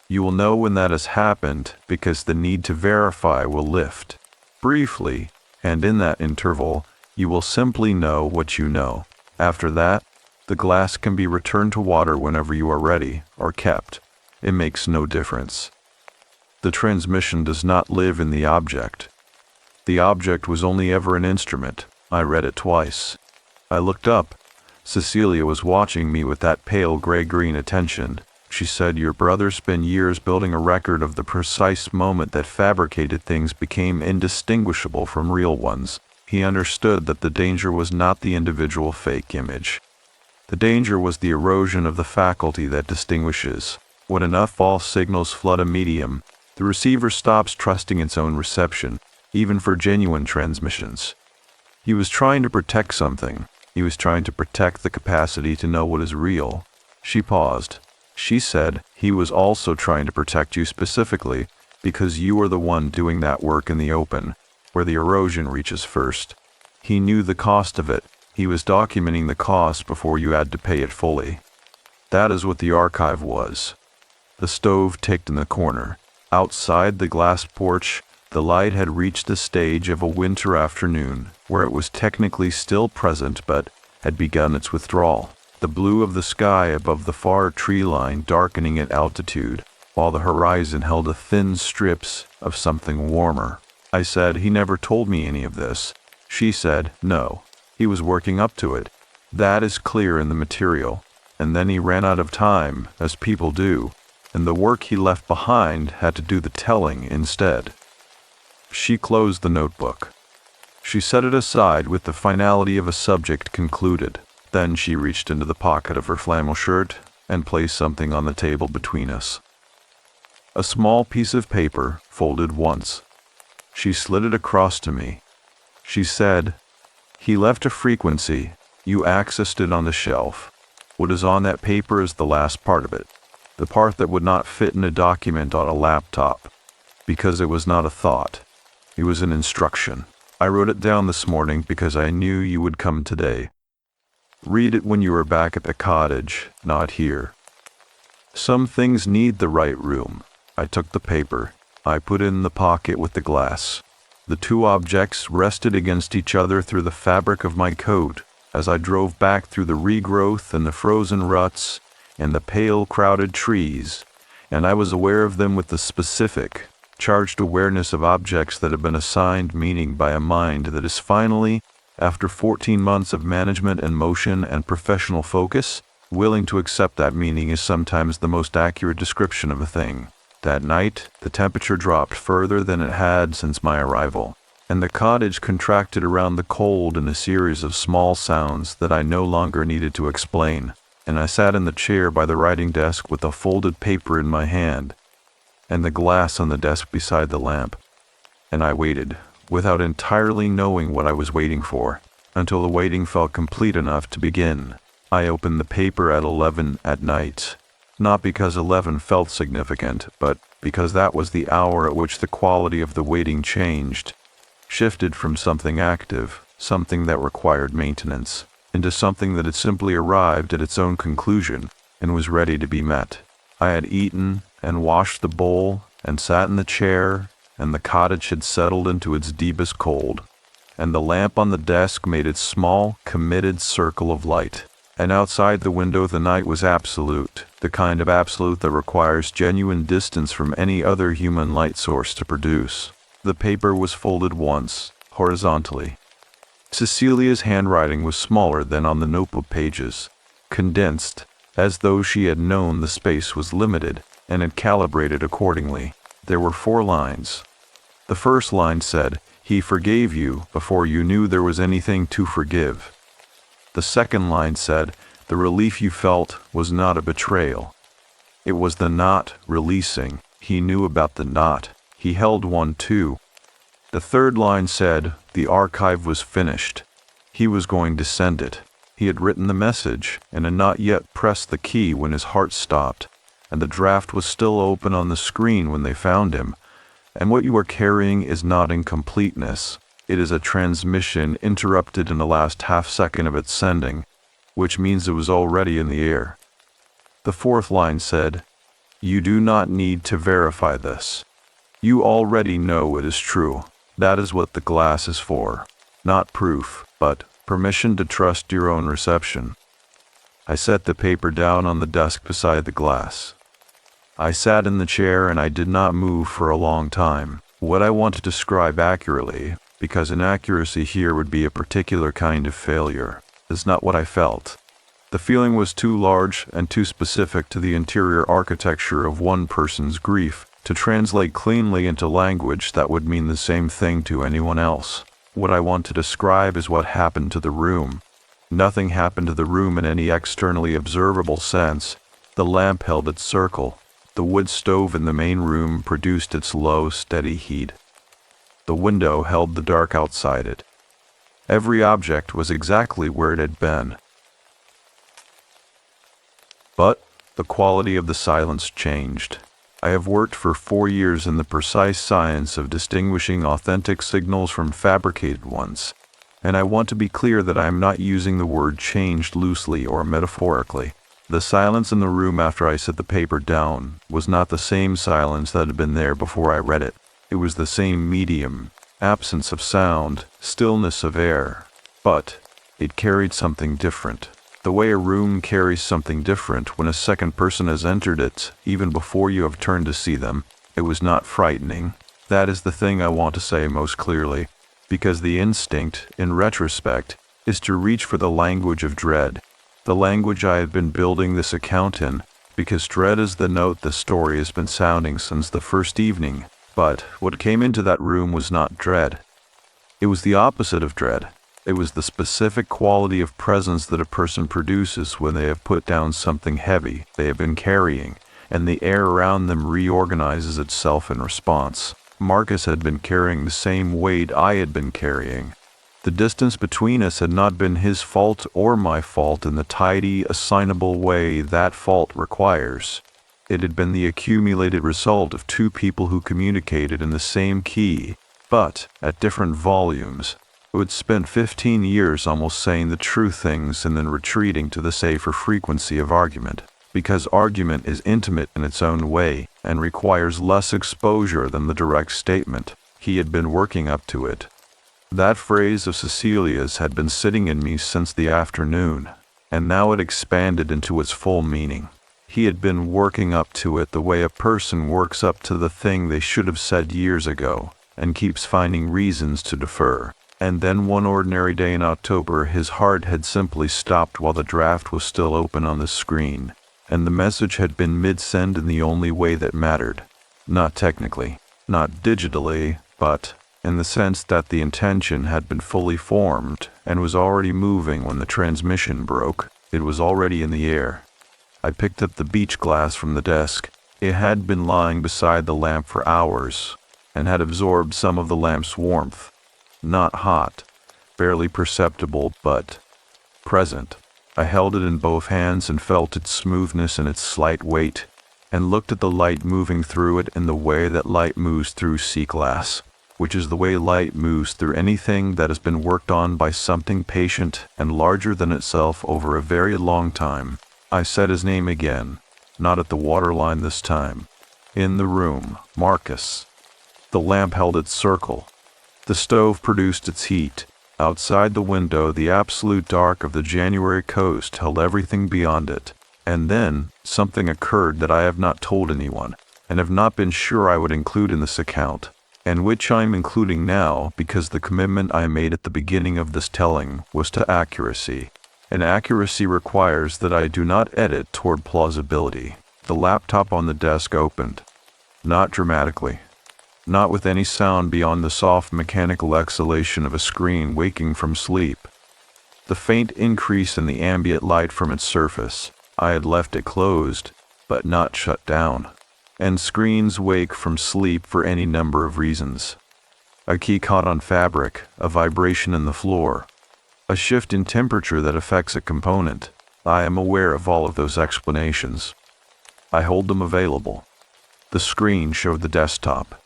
Speaker 2: You will know when that has happened because the need to verify will lift. Briefly, And in that interval, you will simply know what you know. After that, the glass can be returned to water whenever you are ready, or kept. It makes no difference. The transmission does not live in the object. The object was only ever an instrument. I read it twice. I looked up. Cecilia was watching me with that pale gray-green attention. She said, "Your brother spent years building a record of the precise moment that fabricated things became indistinguishable from real ones. He understood that the danger was not the individual fake image. The danger was the erosion of the faculty that distinguishes. When enough false signals flood a medium, the receiver stops trusting its own reception, even for genuine transmissions." He was trying to protect something. He was trying to protect the capacity to know what is real. She paused. She said, "He was also trying to protect you specifically, because you are the one doing that work in the open, where the erosion reaches first. He knew the cost of it. He was documenting the cost before you had to pay it fully." That is what the archive was. The stove ticked in the corner. Outside the glass porch, the light had reached the stage of a winter afternoon, where it was technically still present but had begun its withdrawal. The blue of the sky above the far tree line darkening at altitude, while the horizon held a thin strips of something warmer. I said, "He never told me any of this." She said, "No, he was working up to it. That is clear in the material. And then he ran out of time, as people do, and the work he left behind had to do the telling instead." She closed the notebook. She set it aside with the finality of a subject concluded. Then she reached into the pocket of her flannel shirt and placed something on the table between us. A small piece of paper, folded once. She slid it across to me. She said, "He left a frequency. You accessed it on the shelf. What is on that paper is the last part of it. The part that would not fit in a document on a laptop. Because it was not a thought. It was an instruction. I wrote it down this morning because I knew you would come today. Read it when you are back at the cottage, not here. Some things need the right room." I took the paper. I put it in the pocket with the glass. The two objects rested against each other through the fabric of my coat as I drove back through the regrowth and the frozen ruts and the pale crowded trees, and I was aware of them with the specific, charged awareness of objects that have been assigned meaning by a mind that is finally, after 14 months of management and motion and professional focus, willing to accept that meaning is sometimes the most accurate description of a thing. That night, the temperature dropped further than it had since my arrival, and the cottage contracted around the cold in a series of small sounds that I no longer needed to explain, and I sat in the chair by the writing desk with a folded paper in my hand, and the glass on the desk beside the lamp, and I waited, without entirely knowing what I was waiting for, until the waiting felt complete enough to begin. I opened the paper at 11 at night, not because 11 felt significant, but because that was the hour at which the quality of the waiting changed, shifted from something active, something that required maintenance, into something that had simply arrived at its own conclusion and was ready to be met. I had eaten and washed the bowl and sat in the chair, and the cottage had settled into its deepest cold, and the lamp on the desk made its small, committed circle of light. And outside the window the night was absolute, the kind of absolute that requires genuine distance from any other human light source to produce. The paper was folded once, horizontally. Cecilia's handwriting was smaller than on the notebook pages, condensed, as though she had known the space was limited and had calibrated accordingly. There were 4 lines. The first line said, "He forgave you before you knew there was anything to forgive." The second line said, "The relief you felt was not a betrayal. It was the not releasing. He knew about the not. He held one too." The third line said, "The archive was finished. He was going to send it. He had written the message and had not yet pressed the key when his heart stopped, and the draft was still open on the screen when they found him. And what you are carrying is not incompleteness. It is a transmission interrupted in the last half second of its sending, which means it was already in the air." The fourth line said, "You do not need to verify this. You already know it is true. That is what the glass is for. Not proof, but permission to trust your own reception. I set the paper down on the desk beside the glass. I sat in the chair and I did not move for a long time. What I want to describe accurately, because inaccuracy here would be a particular kind of failure, is not what I felt. The feeling was too large and too specific to the interior architecture of one person's grief to translate cleanly into language that would mean the same thing to anyone else. What I want to describe is what happened to the room. Nothing happened to the room in any externally observable sense. The lamp held its circle. The wood stove in the main room produced its low, steady heat. The window held the dark outside it. Every object was exactly where it had been. But the quality of the silence changed. I have worked for 4 years in the precise science of distinguishing authentic signals from fabricated ones, and I want to be clear that I am not using the word changed loosely or metaphorically. The silence in the room after I set the paper down was not the same silence that had been there before I read it. It was the same medium, absence of sound, stillness of air, but it carried something different. The way a room carries something different when a second person has entered it, even before you have turned to see them. It was not frightening. That is the thing I want to say most clearly, because the instinct, in retrospect, is to reach for the language of dread, the language I have been building this account in, because dread is the note the story has been sounding since the first evening. But what came into that room was not dread. It was the opposite of dread. It was the specific quality of presence that a person produces when they have put down something heavy they have been carrying, and the air around them reorganizes itself in response. Marcus had been carrying the same weight I had been carrying. The distance between us had not been his fault or my fault in the tidy, assignable way that fault requires. It had been the accumulated result of two people who communicated in the same key, but at different volumes, who had spent 15 years almost saying the true things and then retreating to the safer frequency of argument, because argument is intimate in its own way and requires less exposure than the direct statement. He had been working up to it. That phrase of Cecilia's had been sitting in me since the afternoon, and now it expanded into its full meaning. He had been working up to it the way a person works up to the thing they should have said years ago, and keeps finding reasons to defer. And then one ordinary day in October, his heart had simply stopped while the draft was still open on the screen, and the message had been mid-send in the only way that mattered. Not technically, not digitally, but in the sense that the intention had been fully formed and was already moving when the transmission broke. It was already in the air. I picked up the beach glass from the desk. It had been lying beside the lamp for hours, and had absorbed some of the lamp's warmth. Not hot, barely perceptible, but present. I held it in both hands and felt its smoothness and its slight weight, and looked at the light moving through it in the way that light moves through sea glass, which is the way light moves through anything that has been worked on by something patient and larger than itself over a very long time. I said his name again, not at the waterline this time. In the room, Marcus. The lamp held its circle. The stove produced its heat. Outside the window, the absolute dark of the January coast held everything beyond it. And then, something occurred that I have not told anyone, and have not been sure I would include in this account, and which I am including now because the commitment I made at the beginning of this telling was to accuracy. And accuracy requires that I do not edit toward plausibility. The laptop on the desk opened. Not dramatically. Not with any sound beyond the soft mechanical exhalation of a screen waking from sleep. The faint increase in the ambient light from its surface. I had left it closed, but not shut down. And screens wake from sleep for any number of reasons. A key caught on fabric, a vibration in the floor, a shift in temperature that affects a component. I am aware of all of those explanations. I hold them available. The screen showed the desktop.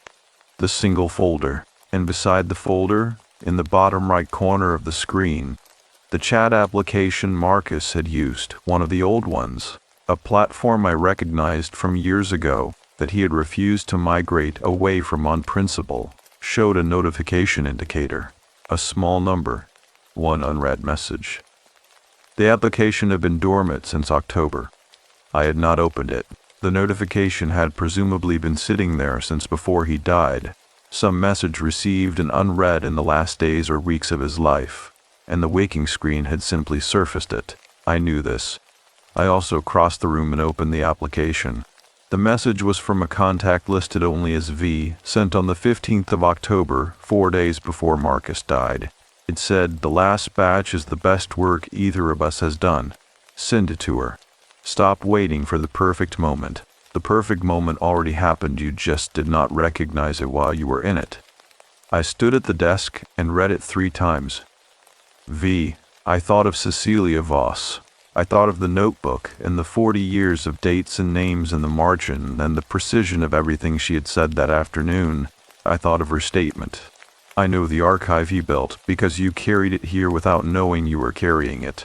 Speaker 2: The single folder, and beside the folder, in the bottom right corner of the screen, the chat application Marcus had used, one of the old ones, a platform I recognized from years ago that he had refused to migrate away from on principle, showed a notification indicator, a small number, one unread message. The application had been dormant since October. I had not opened it. The notification had presumably been sitting there since before he died, some message received and unread in the last days or weeks of his life, and the waking screen had simply surfaced it. I knew this. I also crossed the room and opened the application. The message was from a contact listed only as V, sent on the 15th of October, 4 days before Marcus died. It said, "The last batch is the best work either of us has done. Send it to her. Stop waiting for the perfect moment. The perfect moment already happened, you just did not recognize it while you were in it." I stood at the desk and read it 3 times. V. I thought of Cecilia Voss. I thought of the notebook and the 40 years of dates and names in the margin and the precision of everything she had said that afternoon. I thought of her statement. "I know the archive you built because you carried it here without knowing you were carrying it."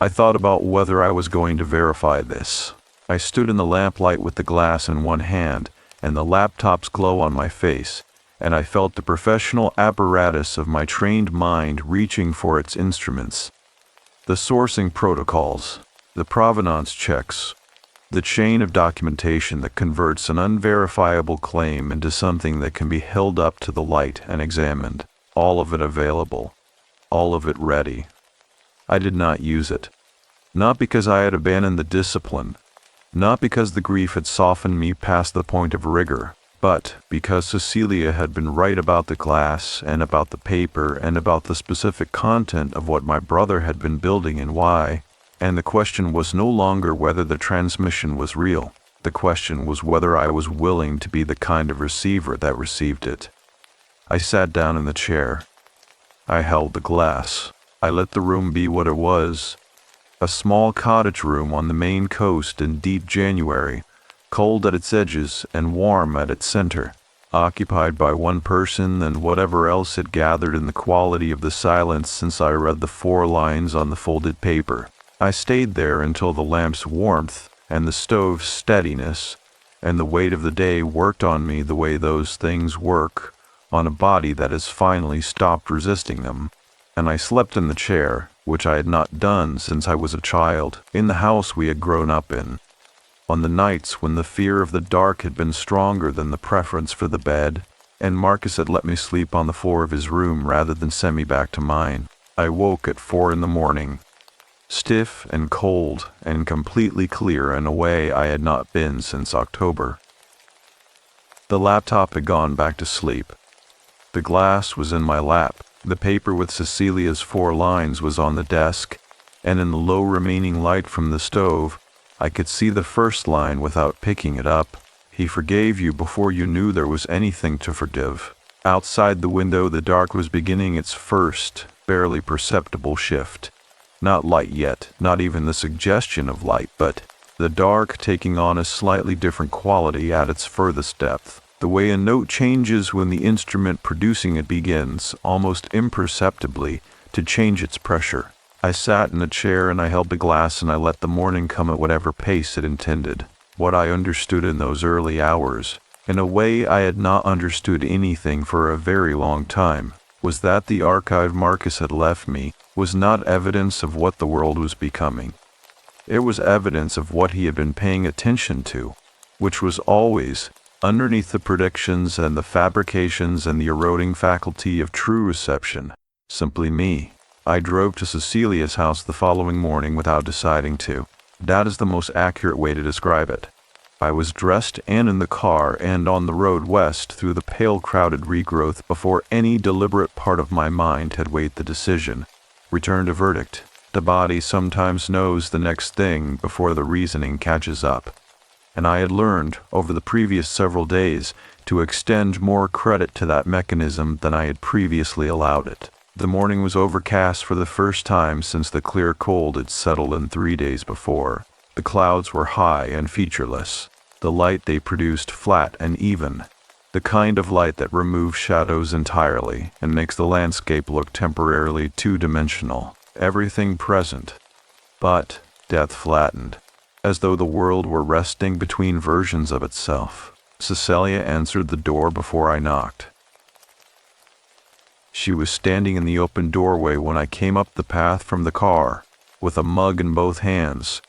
Speaker 2: I thought about whether I was going to verify this. I stood in the lamplight with the glass in one hand and the laptop's glow on my face, and I felt the professional apparatus of my trained mind reaching for its instruments. The sourcing protocols, the provenance checks, the chain of documentation that converts an unverifiable claim into something that can be held up to the light and examined, all of it available, all of it ready. I did not use it. Not because I had abandoned the discipline, not because the grief had softened me past the point of rigor, but because Cecilia had been right about the glass and about the paper and about the specific content of what my brother had been building and why, and the question was no longer whether the transmission was real. The question was whether I was willing to be the kind of receiver that received it. I sat down in the chair. I held the glass. I let the room be what it was. A small cottage room on the Maine coast in deep January, cold at its edges and warm at its center, occupied by one person and whatever else had gathered in the quality of the silence since I read the 4 lines on the folded paper. I stayed there until the lamp's warmth and the stove's steadiness and the weight of the day worked on me the way those things work on a body that has finally stopped resisting them, and I slept in the chair, which I had not done since I was a child, in the house we had grown up in. On the nights when the fear of the dark had been stronger than the preference for the bed, and Marcus had let me sleep on the floor of his room rather than send me back to mine, I woke at 4 in the morning, stiff and cold and completely clear in a way I had not been since October. The laptop had gone back to sleep. The glass was in my lap. The paper with Cecilia's 4 lines was on the desk, and in the low remaining light from the stove, I could see the first line without picking it up. "He forgave you before you knew there was anything to forgive." Outside the window, the dark was beginning its first, barely perceptible shift. Not light yet, not even the suggestion of light, but the dark taking on a slightly different quality at its furthest depth. The way a note changes when the instrument producing it begins, almost imperceptibly, to change its pressure. I sat in a chair and I held the glass and I let the morning come at whatever pace it intended. What I understood in those early hours, in a way I had not understood anything for a very long time, was that the archive Marcus had left me was not evidence of what the world was becoming. It was evidence of what he had been paying attention to, which was always, underneath the predictions and the fabrications and the eroding faculty of true reception, simply me. I drove to Cecilia's house the following morning without deciding to. That is the most accurate way to describe it. I was dressed and in the car and on the road west through the pale crowded regrowth before any deliberate part of my mind had weighed the decision, returned a verdict. The body sometimes knows the next thing before the reasoning catches up. And I had learned, over the previous several days, to extend more credit to that mechanism than I had previously allowed it. The morning was overcast for the first time since the clear cold had settled in 3 days before. The clouds were high and featureless. The light they produced flat and even. The kind of light that removes shadows entirely and makes the landscape look temporarily two-dimensional. Everything present. But death flattened, as though the world were resting between versions of itself. Cecilia answered the door before I knocked. She was standing in the open doorway when I came up the path from the car, with a mug in both hands,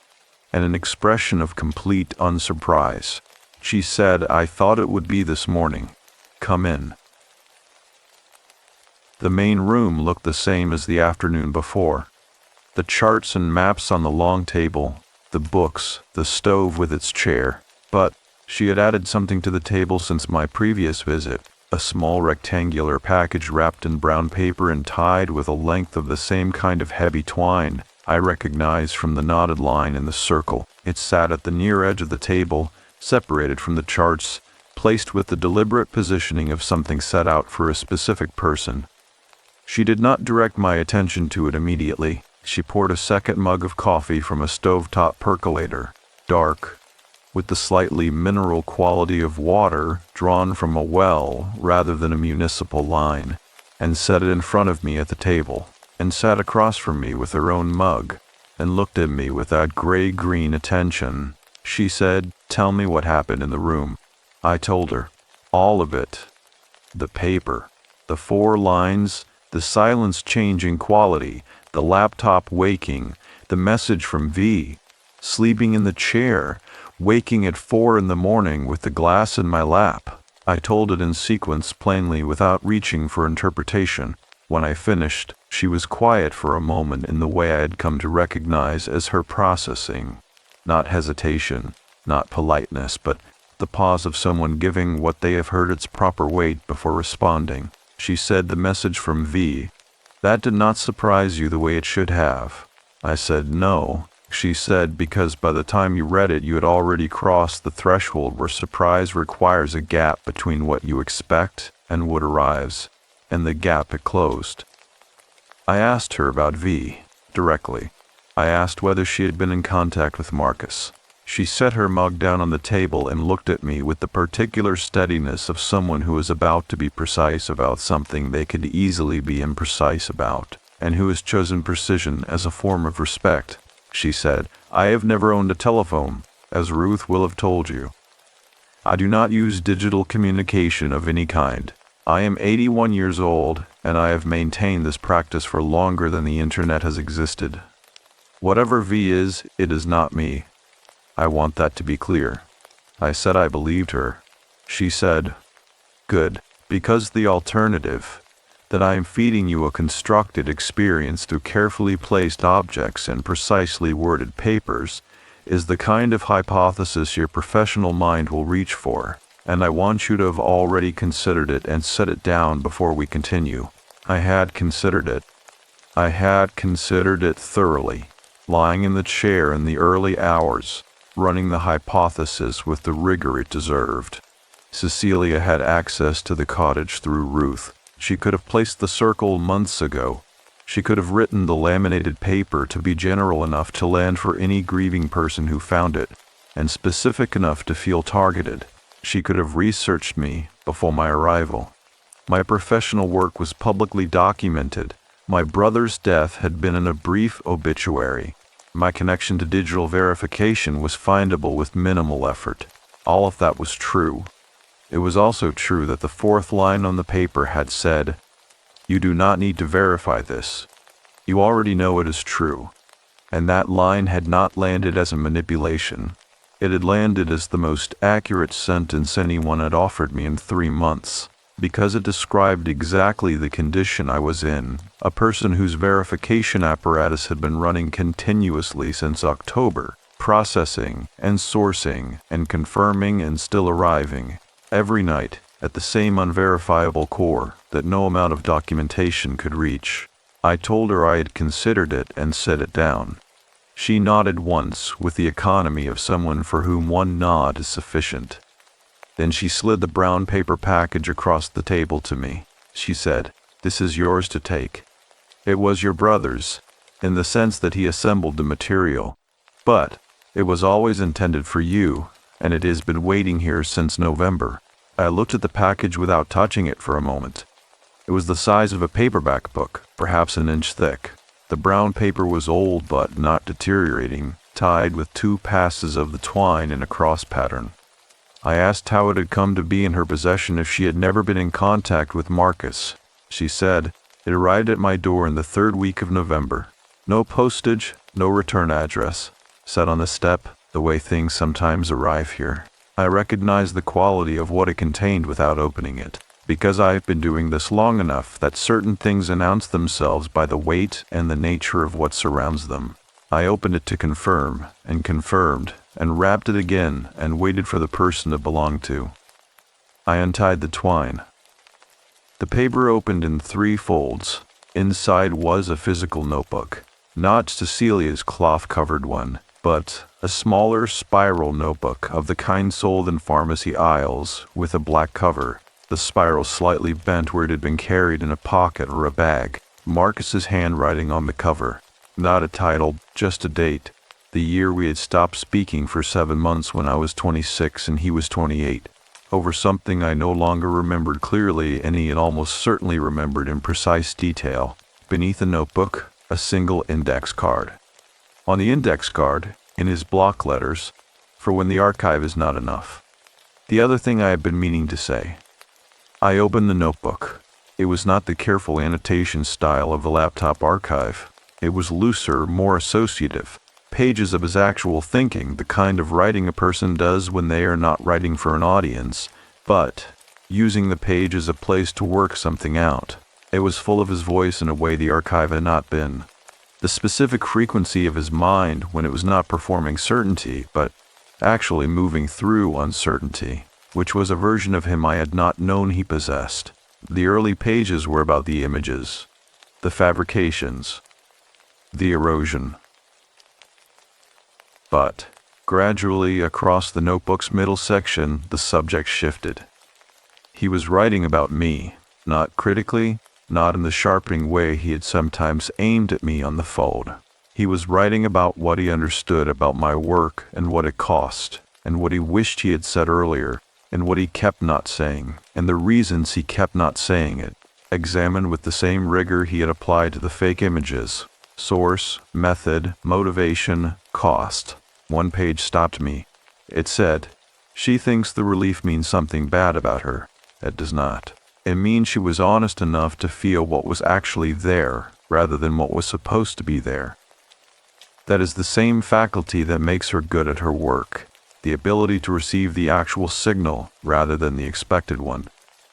Speaker 2: and an expression of complete unsurprise. She said, "I thought it would be this morning. Come in." The main room looked the same as the afternoon before. The charts and maps on the long table, the books, the stove with its chair. But she had added something to the table since my previous visit, a small rectangular package wrapped in brown paper and tied with a length of the same kind of heavy twine I recognized from the knotted line in the circle. It sat at the near edge of the table, separated from the charts, placed with the deliberate positioning of something set out for a specific person. She did not direct my attention to it immediately. She poured a second mug of coffee from a stovetop percolator, dark, with the slightly mineral quality of water drawn from a well rather than a municipal line, and set it in front of me at the table, and sat across from me with her own mug, and looked at me with that gray-green attention. She said, "Tell me what happened in the room." I told her. All of it. The paper, the 4 lines, the silence changing quality, the laptop waking, the message from V, sleeping in the chair, waking at 4 in the morning with the glass in my lap. I told it in sequence plainly without reaching for interpretation. When I finished, she was quiet for a moment in the way I had come to recognize as her processing. Not hesitation, not politeness, but the pause of someone giving what they have heard its proper weight before responding. She said, "The message from V. That did not surprise you the way it should have." I said, "No." She said, "Because by the time you read it, you had already crossed the threshold where surprise requires a gap between what you expect and what arrives, and the gap had closed." I asked her about V, directly. I asked whether she had been in contact with Marcus. She set her mug down on the table and looked at me with the particular steadiness of someone who is about to be precise about something they could easily be imprecise about, and who has chosen precision as a form of respect. She said, "I have never owned a telephone, as Ruth will have told you. I do not use digital communication of any kind. I am 81 years old, and I have maintained this practice for longer than the internet has existed. Whatever V is, it is not me. I want that to be clear." I said I believed her. She said, "Good, because the alternative, that I am feeding you a constructed experience through carefully placed objects and precisely worded papers, is the kind of hypothesis your professional mind will reach for, and I want you to have already considered it and set it down before we continue." I had considered it. I had considered it thoroughly, lying in the chair in the early hours, running the hypothesis with the rigor it deserved. Cecilia had access to the cottage through Ruth. She could have placed the circle months ago. She could have written the laminated paper to be general enough to land for any grieving person who found it, and specific enough to feel targeted. She could have researched me before my arrival. My professional work was publicly documented. My brother's death had been in a brief obituary. My connection to digital verification was findable with minimal effort. All of that was true. It was also true that the 4th line on the paper had said, "You do not need to verify this. You already know it is true." And that line had not landed as a manipulation. It had landed as the most accurate sentence anyone had offered me in 3 months, because it described exactly the condition I was in, a person whose verification apparatus had been running continuously since October, processing and sourcing and confirming and still arriving, every night, at the same unverifiable core that no amount of documentation could reach. I told her I had considered it and set it down. She nodded once with the economy of someone for whom one nod is sufficient. Then she slid the brown paper package across the table to me. She said, "This is yours to take. It was your brother's, in the sense that he assembled the material. But it was always intended for you, and it has been waiting here since November." I looked at the package without touching it for a moment. It was the size of a paperback book, perhaps an inch thick. The brown paper was old but not deteriorating, tied with 2 passes of the twine in a cross pattern. I asked how it had come to be in her possession if she had never been in contact with Marcus. she said. It arrived at my door in the 3rd week of November. No postage, no return address. Sat on the step, the way things sometimes arrive here. I recognized the quality of what it contained without opening it, because I've been doing this long enough that certain things announce themselves by the weight and the nature of what surrounds them. I opened it to confirm, and confirmed, and wrapped it again, and waited for the person it belonged to. I untied the twine. The paper opened in 3 folds. Inside was a physical notebook. Not Cecilia's cloth-covered one, but a smaller spiral notebook of the kind sold in pharmacy aisles, with a black cover, the spiral slightly bent where it had been carried in a pocket or a bag. Marcus's handwriting on the cover. Not a title, just a date. The year we had stopped speaking for 7 months when I was 26 and he was 28. Over something I no longer remembered clearly, and he had almost certainly remembered in precise detail. Beneath the notebook, a single index card. On the index card, in his block letters, for when the archive is not enough. The other thing I had been meaning to say. I opened the notebook. It was not the careful annotation style of the laptop archive. It was looser, more associative. Pages of his actual thinking, the kind of writing a person does when they are not writing for an audience, but using the page as a place to work something out. It was full of his voice in a way the archive had not been. The specific frequency of his mind when it was not performing certainty, but actually moving through uncertainty, which was a version of him I had not known he possessed. The early pages were about the images, the fabrications, the erosion. But gradually, across the notebook's middle section, the subject shifted. He was writing about me, not critically, not in the sharpening way he had sometimes aimed at me on the fold. He was writing about what he understood about my work and what it cost, and what he wished he had said earlier, and what he kept not saying, and the reasons he kept not saying it, examined with the same rigor he had applied to the fake images. Source, method, motivation, cost. One page stopped me. It said, "She thinks the relief means something bad about her. It does not. It means she was honest enough to feel what was actually there, rather than what was supposed to be there. That is the same faculty that makes her good at her work, the ability to receive the actual signal rather than the expected one.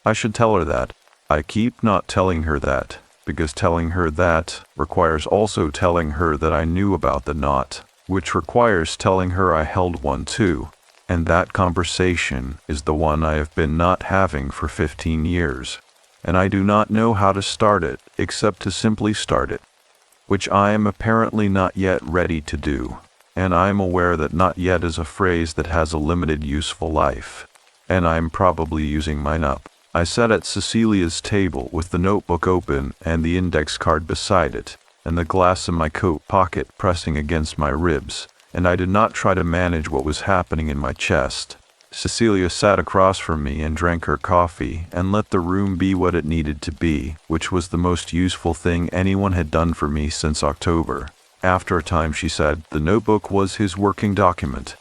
Speaker 2: I should tell her that. I keep not telling her that, because telling her that requires also telling her that I knew about the not, which requires telling her I held one too, and that conversation is the one I have been not having for 15 years, and I do not know how to start it except to simply start it, which I am apparently not yet ready to do, and I am aware that not yet is a phrase that has a limited useful life, and I am probably using mine up. I sat at Cecilia's table with the notebook open and the index card beside it, and the glass in my coat pocket pressing against my ribs, and I did not try to manage what was happening in my chest. Cecilia sat across from me and drank her coffee and let the room be what it needed to be, which was the most useful thing anyone had done for me since October. After a time, she said, the notebook was his working document.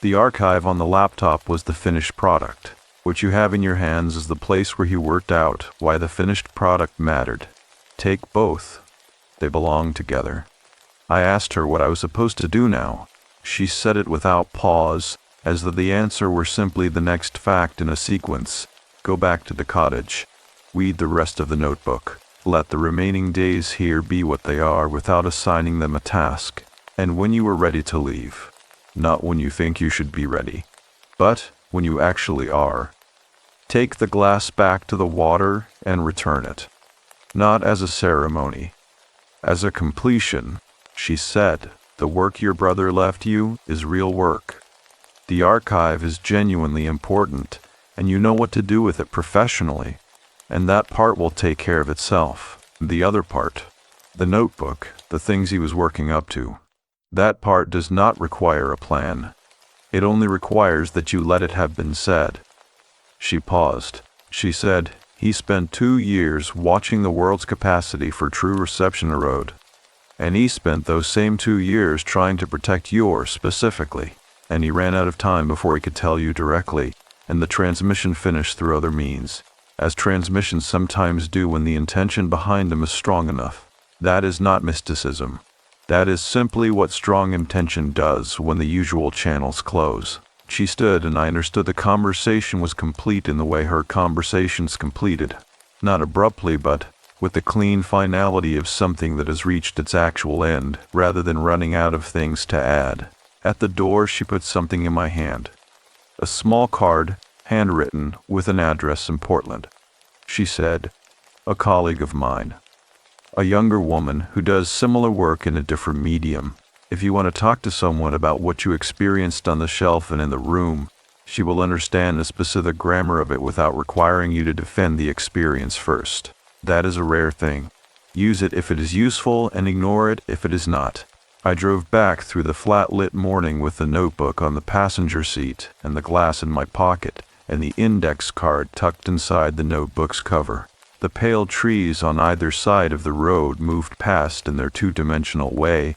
Speaker 2: The archive on the laptop was the finished product. What you have in your hands is the place where he worked out why the finished product mattered. Take both. They belong together. I asked her what I was supposed to do now. She said it without pause, as though the answer were simply the next fact in a sequence. Go back to the cottage. Weed the rest of the notebook. Let the remaining days here be what they are without assigning them a task. And when you are ready to leave, not when you think you should be ready, but when you actually are, take the glass back to the water and return it. Not as a ceremony, as a completion. She said, the work your brother left you is real work. The archive is genuinely important, and you know what to do with it professionally, and that part will take care of itself. The other part, the notebook, the things he was working up to, that part does not require a plan. It only requires that you let it have been said. She paused. She said, he spent 2 years watching the world's capacity for true reception erode. And he spent those same 2 years trying to protect yours specifically. And he ran out of time before he could tell you directly, and the transmission finished through other means. as transmissions sometimes do when the intention behind them is strong enough. That is not mysticism. That is simply what strong intention does when the usual channels close. She stood, and I understood the conversation was complete in the way her conversations completed. Not abruptly, but with the clean finality of something that has reached its actual end, rather than running out of things to add. At the door, she put something in my hand. A small card, handwritten, with an address in Portland. She said, "A colleague of mine. A younger woman who does similar work in a different medium. If you want to talk to someone about what you experienced on the shelf and in the room, she will understand the specific grammar of it without requiring you to defend the experience first. That is a rare thing. Use it if it is useful and ignore it if it is not." I drove back through the flat-lit morning with the notebook on the passenger seat and the glass in my pocket and the index card tucked inside the notebook's cover. The pale trees on either side of the road moved past in their two-dimensional way,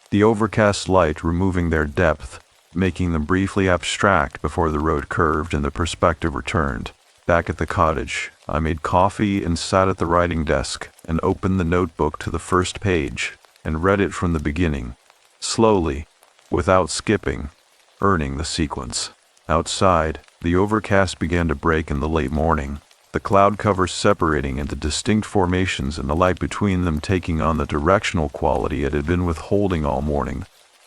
Speaker 2: the overcast light removing their depth, making them briefly abstract before the road curved and the perspective returned. Back at the cottage, I made coffee and sat at the writing desk and opened the notebook to the first page and read it from the beginning, slowly, without skipping, earning the sequence. Outside, the overcast began to break in the late morning, the cloud cover separating into distinct formations and the light between them taking on the directional quality it had been withholding all morning,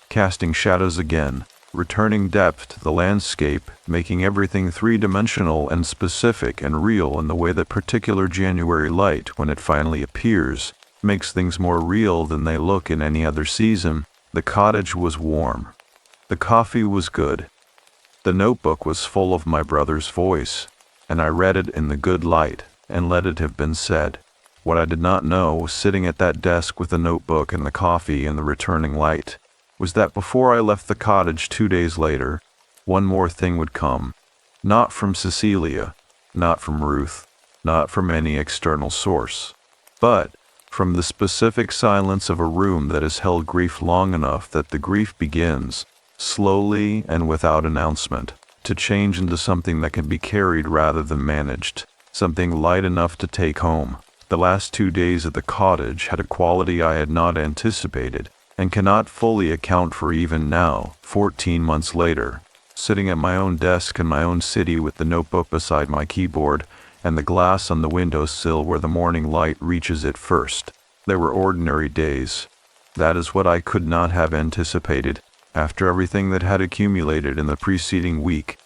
Speaker 2: casting shadows again, returning depth to the landscape, making everything three-dimensional and specific and real in the way that particular January light, when it finally appears, makes things more real than they look in any other season. The cottage was warm. The coffee was good. The notebook was full of my brother's voice, and I read it in the good light, and let it have been said. What I did not know, sitting at that desk with the notebook and the coffee and the returning light, was that before I left the cottage 2 days later, one more thing would come. Not from Cecilia, not from Ruth, not from any external source, but from the specific silence of a room that has held grief long enough that the grief begins, slowly and without announcement, to change into something that can be carried rather than managed, something light enough to take home. The last 2 days at the cottage had a quality I had not anticipated, and cannot fully account for even now, 14 months later, sitting at my own desk in my own city with the notebook beside my keyboard, and the glass on the windowsill where the morning light reaches it first. There were ordinary days. That is what I could not have anticipated, after everything that had accumulated in the preceding week.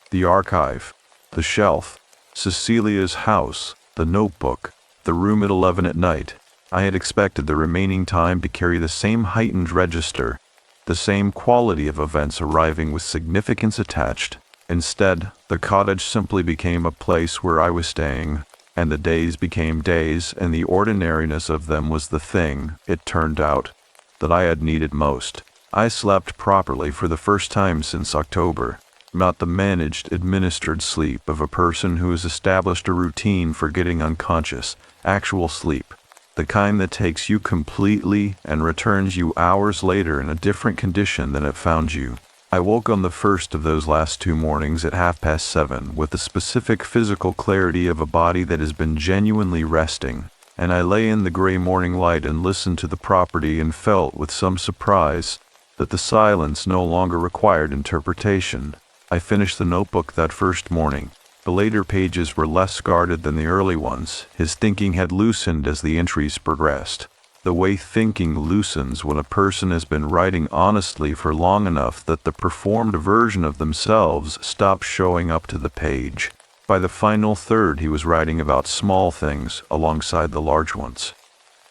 Speaker 2: The archive, the shelf, Cecilia's house, the notebook, the room at 11 at night. I had expected the remaining time to carry the same heightened register, the same quality of events arriving with significance attached. Instead, the cottage simply became a place where I was staying, and the days became days, and the ordinariness of them was the thing, it turned out, that I had needed most. I slept properly for the first time since October, not the managed, administered sleep of a person who has established a routine for getting unconscious, actual sleep, the kind that takes you completely and returns you hours later in a different condition than it found you. I woke on the first of those last 2 mornings at 7:30 with the specific physical clarity of a body that has been genuinely resting, and I lay in the gray morning light and listened to the property and felt with some surprise that the silence no longer required interpretation. I finished the notebook that first morning. The later pages were less guarded than the early ones. His thinking had loosened as the entries progressed. The way thinking loosens when a person has been writing honestly for long enough that the performed version of themselves stops showing up to the page. By the final third, he was writing about small things alongside the large ones.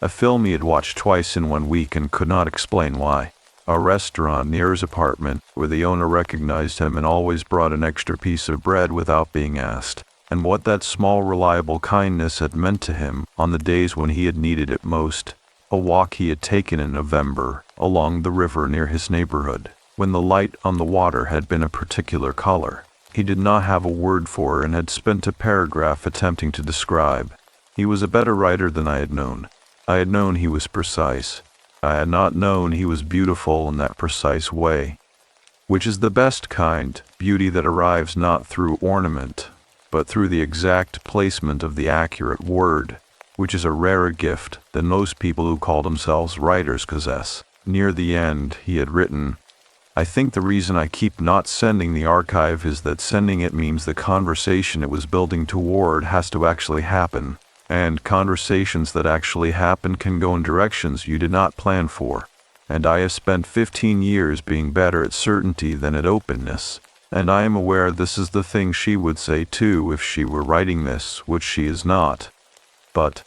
Speaker 2: A film he had watched twice in 1 week and could not explain why. A restaurant near his apartment where the owner recognized him and always brought an extra piece of bread without being asked, and what that small reliable kindness had meant to him on the days when he had needed it most. A walk he had taken in November along the river near his neighborhood, when the light on the water had been a particular color. He did not have a word for and had spent a paragraph attempting to describe. He was a better writer than I had known. I had known he was precise. I had not known he was beautiful in that precise way, which is the best kind, beauty that arrives not through ornament, but through the exact placement of the accurate word, which is a rarer gift than most people who call themselves writers possess. Near the end, he had written, "I think the reason I keep not sending the archive is that sending it means the conversation it was building toward has to actually happen, and conversations that actually happen can go in directions you did not plan for. And I have spent 15 years being better at certainty than at openness, and I am aware this is the thing she would say too if she were writing this, which she is not. But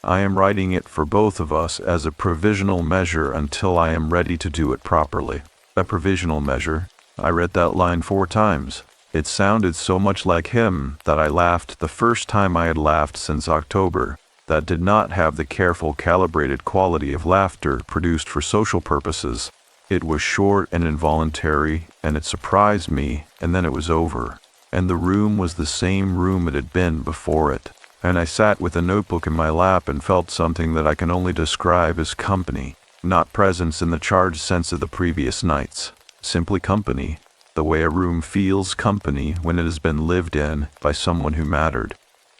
Speaker 2: I am writing it for both of us as a provisional measure until I am ready to do it properly." A provisional measure. I read that line 4 times. It sounded so much like him that I laughed the first time I had laughed since October. That did not have the careful, calibrated quality of laughter produced for social purposes. It was short and involuntary, and it surprised me, and then it was over. And the room was the same room it had been before it. And I sat with a notebook in my lap and felt something that I can only describe as company. Not presence in the charged sense of the previous nights. Simply company. The way a room feels company when it has been lived in by someone who mattered.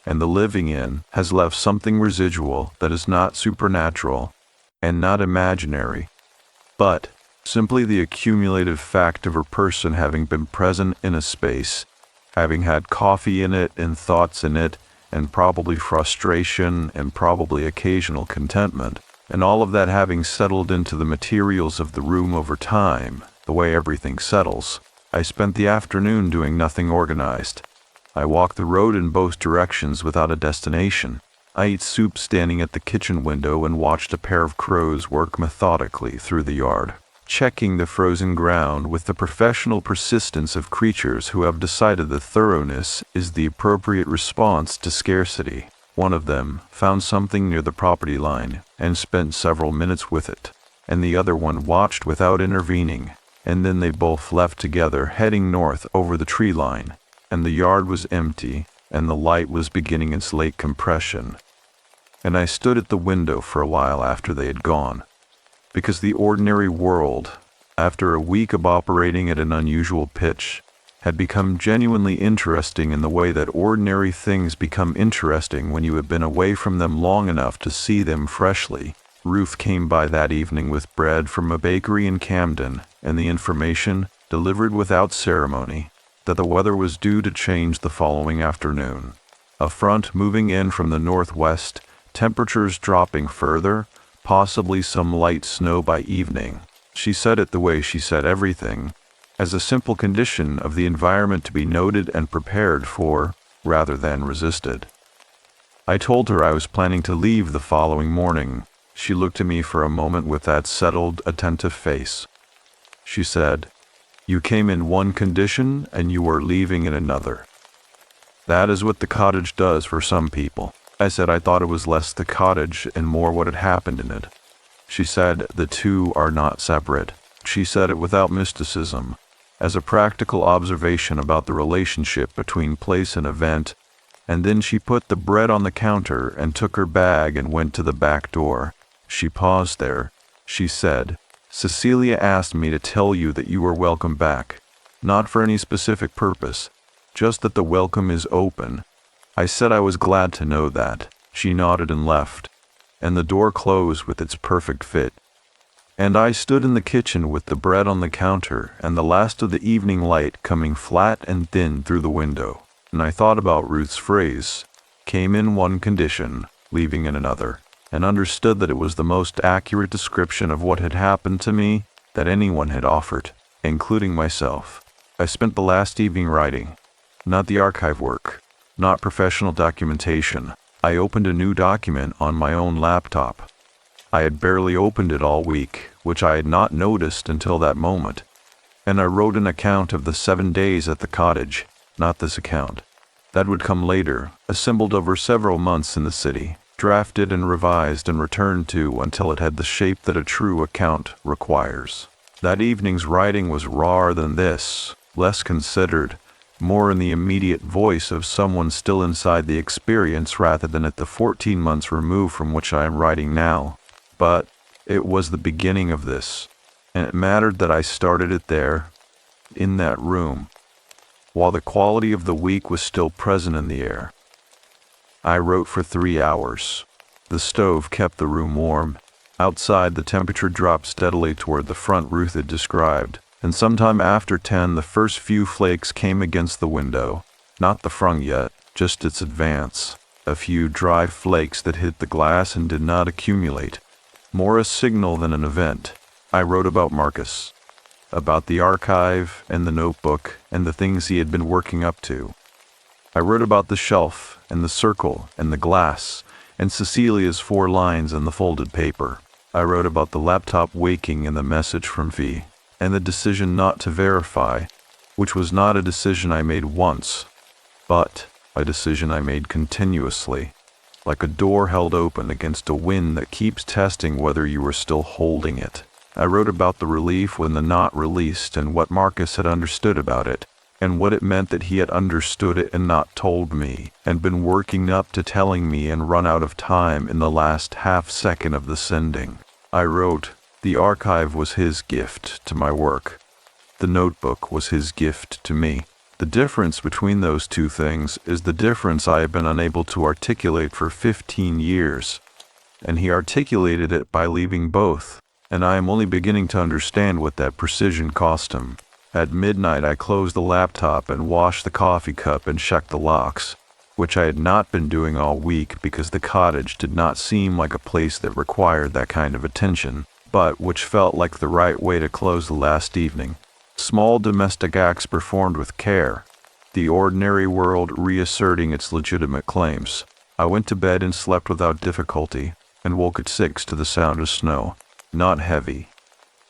Speaker 2: And the living in has left something residual that is not supernatural and not imaginary, but simply the accumulative fact of a person having been present in a space, having had coffee in it and thoughts in it, and probably frustration and probably occasional contentment, and all of that having settled into the materials of the room over time, the way everything settles. I spent the afternoon doing nothing organized. I walked the road in both directions without a destination. I ate soup standing at the kitchen window and watched a pair of crows work methodically through the yard, checking the frozen ground with the professional persistence of creatures who have decided that thoroughness is the appropriate response to scarcity. One of them found something near the property line and spent several minutes with it, and the other one watched without intervening, and then they both left together, heading north over the tree line, and the yard was empty, and the light was beginning its late compression. And I stood at the window for a while after they had gone, because the ordinary world, after a week of operating at an unusual pitch, had become genuinely interesting in the way that ordinary things become interesting when you have been away from them long enough to see them freshly. Ruth came by that evening with bread from a bakery in Camden, and the information, delivered without ceremony, that the weather was due to change the following afternoon. A front moving in from the northwest, temperatures dropping further, possibly some light snow by evening. She said it the way she said everything, as a simple condition of the environment to be noted and prepared for, rather than resisted. I told her I was planning to leave the following morning. She looked at me for a moment with that settled, attentive face. She said, "You came in one condition and you are leaving in another. That is what the cottage does for some people." I said I thought it was less the cottage and more what had happened in it. She said the two are not separate. She said it without mysticism, as a practical observation about the relationship between place and event, and then she put the bread on the counter and took her bag and went to the back door. She paused there. She said, "Cecilia asked me to tell you that you are welcome back, not for any specific purpose, just that the welcome is open." I said I was glad to know that. She nodded and left, and the door closed with its perfect fit. And I stood in the kitchen with the bread on the counter and the last of the evening light coming flat and thin through the window, and I thought about Ruth's phrase, "came in one condition, leaving in another," and understood that it was the most accurate description of what had happened to me that anyone had offered, including myself. I spent the last evening writing, not the archive work, not professional documentation. I opened a new document on my own laptop. I had barely opened it all week, which I had not noticed until that moment, and I wrote an account of the 7 days at the cottage, not this account. That would come later, assembled over several months in the city, drafted and revised and returned to until it had the shape that a true account requires. That evening's writing was rawer than this, less considered, more in the immediate voice of someone still inside the experience rather than at the 14 months removed from which I am writing now. But it was the beginning of this, and it mattered that I started it there, in that room. while the quality of the week was still present in the air. I wrote for 3 hours. The stove kept the room warm. Outside, the temperature dropped steadily toward the front Ruth had described, and sometime after 10 the first few flakes came against the window. Not the front yet, just its advance. A few dry flakes that hit the glass and did not accumulate. More a signal than an event. I wrote about Marcus. About the archive and the notebook and the things he had been working up to. I wrote about the shelf and the circle and the glass and Cecilia's 4 lines in the folded paper. I wrote about the laptop waking and the message from V, and the decision not to verify, which was not a decision I made once, but a decision I made continuously, like a door held open against a wind that keeps testing whether you are still holding it. I wrote about the relief when the knot released and what Marcus had understood about it, and what it meant that he had understood it and not told me, and been working up to telling me and run out of time in the last half second of the sending. I wrote, the archive was his gift to my work. The notebook was his gift to me. The difference between those two things is the difference I have been unable to articulate for 15 years, and he articulated it by leaving both, and I am only beginning to understand what that precision cost him. At midnight I closed the laptop and washed the coffee cup and checked the locks, which I had not been doing all week because the cottage did not seem like a place that required that kind of attention, but which felt like the right way to close the last evening. Small domestic acts performed with care, the ordinary world reasserting its legitimate claims. I went to bed and slept without difficulty, and woke at 6 to the sound of snow, not heavy.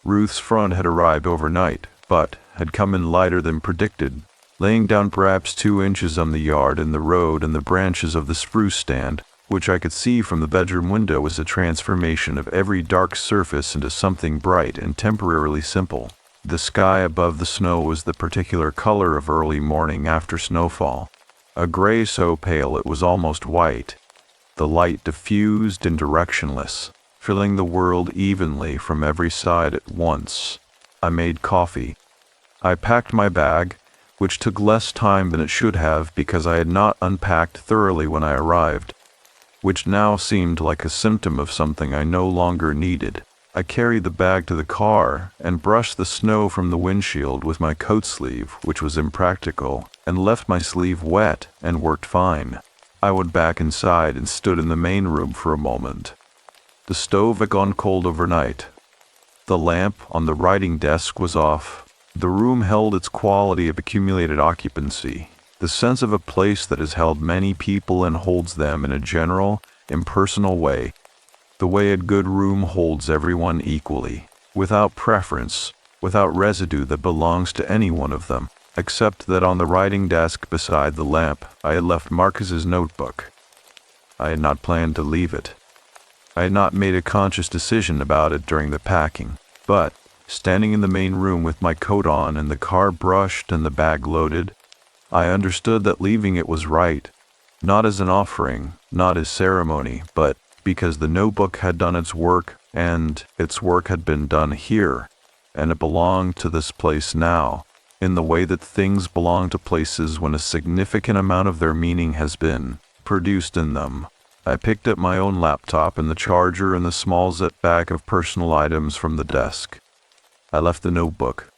Speaker 2: Ruth's front had arrived overnight, but had come in lighter than predicted, laying down perhaps 2 inches on the yard and the road and the branches of the spruce stand, which I could see from the bedroom window was a transformation of every dark surface into something bright and temporarily simple. The sky above the snow was the particular color of early morning after snowfall, a gray so pale it was almost white, the light diffused and directionless, filling the world evenly from every side at once. I made coffee. I packed my bag, which took less time than it should have because I had not unpacked thoroughly when I arrived, which now seemed like a symptom of something I no longer needed. I carried the bag to the car and brushed the snow from the windshield with my coat sleeve, which was impractical, and left my sleeve wet and worked fine. I went back inside and stood in the main room for a moment. The stove had gone cold overnight. The lamp on the writing desk was off. The room held its quality of accumulated occupancy, the sense of a place that has held many people and holds them in a general, impersonal way, the way a good room holds everyone equally, without preference, without residue that belongs to any one of them, except that on the writing desk beside the lamp I had left Marcus's notebook. I had not planned to leave it. I had not made a conscious decision about it during the packing, but, standing in the main room with my coat on and the car brushed and the bag loaded, I understood that leaving it was right, not as an offering, not as ceremony, but because the notebook had done its work, and its work had been done here, and it belonged to this place now, in the way that things belong to places when a significant amount of their meaning has been produced in them. I picked up my own laptop and the charger and the small zip bag of personal items from the desk. I left the notebook.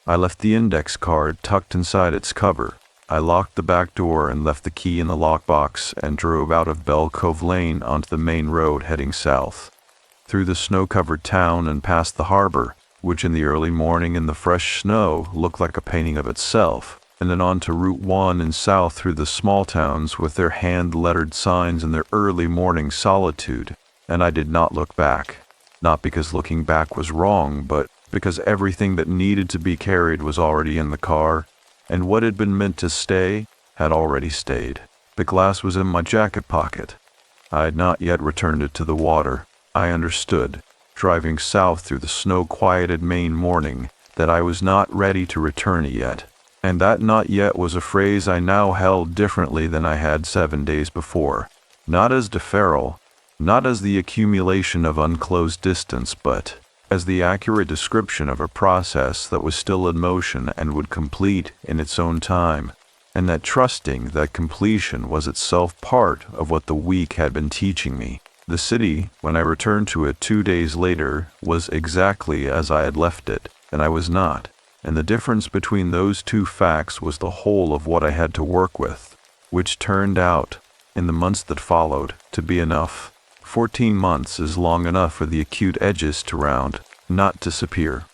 Speaker 2: I left the index card tucked inside its cover. I locked the back door and left the key in the lockbox and drove out of Bell Cove Lane onto the main road heading south, through the snow-covered town and past the harbor, which in the early morning in the fresh snow looked like a painting of itself, and then on to Route 1 and south through the small towns with their hand-lettered signs and their early morning solitude. And I did not look back, not because looking back was wrong, but because everything that needed to be carried was already in the car, and what had been meant to stay had already stayed. The glass was in my jacket pocket. I had not yet returned it to the water. I understood, driving south through the snow-quieted Maine morning, that I was not ready to return it yet, and that not yet was a phrase I now held differently than I had 7 days before, not as deferral, not as the accumulation of unclosed distance, but as the accurate description of a process that was still in motion and would complete in its own time, and that trusting that completion was itself part of what the week had been teaching me. The city, when I returned to it 2 days later, was exactly as I had left it, and I was not. And the difference between those two facts was the whole of what I had to work with, which turned out, in the months that followed, to be enough. 14 months is long enough for the acute edges to round, not disappear.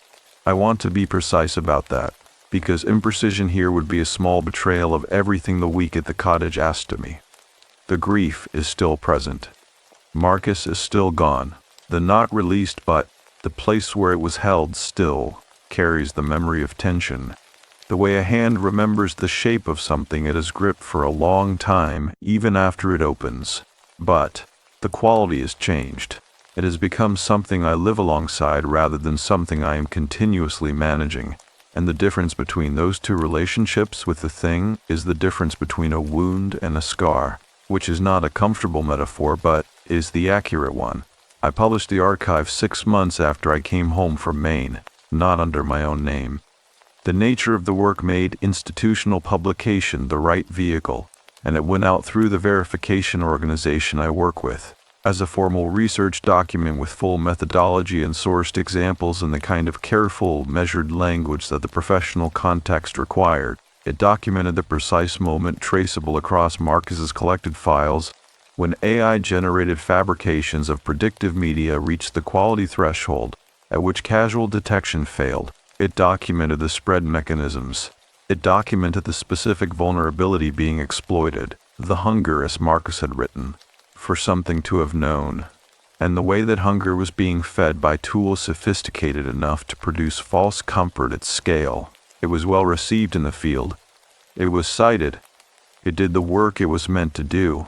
Speaker 2: I want to be precise about that, because imprecision here would be a small betrayal of everything the week at the cottage asked of me. The grief is still present. Marcus is still gone. The not released, but the place where it was held still carries the memory of tension. The way a hand remembers the shape of something it has gripped for a long time, even after it opens. But the quality has changed. It has become something I live alongside rather than something I am continuously managing. And the difference between those two relationships with the thing is the difference between a wound and a scar, which is not a comfortable metaphor but is the accurate one. I published the archive 6 months after I came home from Maine, not under my own name. The nature of the work made institutional publication the right vehicle, and it went out through the verification organization I work with, as a formal research document with full methodology and sourced examples in the kind of careful, measured language that the professional context required. It documented the precise moment traceable across Marcus's collected files when AI-generated fabrications of predictive media reached the quality threshold at which casual detection failed. It documented the spread mechanisms. It documented the specific vulnerability being exploited, the hunger, as Marcus had written, for something to have known, and the way that hunger was being fed by tools sophisticated enough to produce false comfort at scale. It was well received in the field. It was cited. It did the work it was meant to do.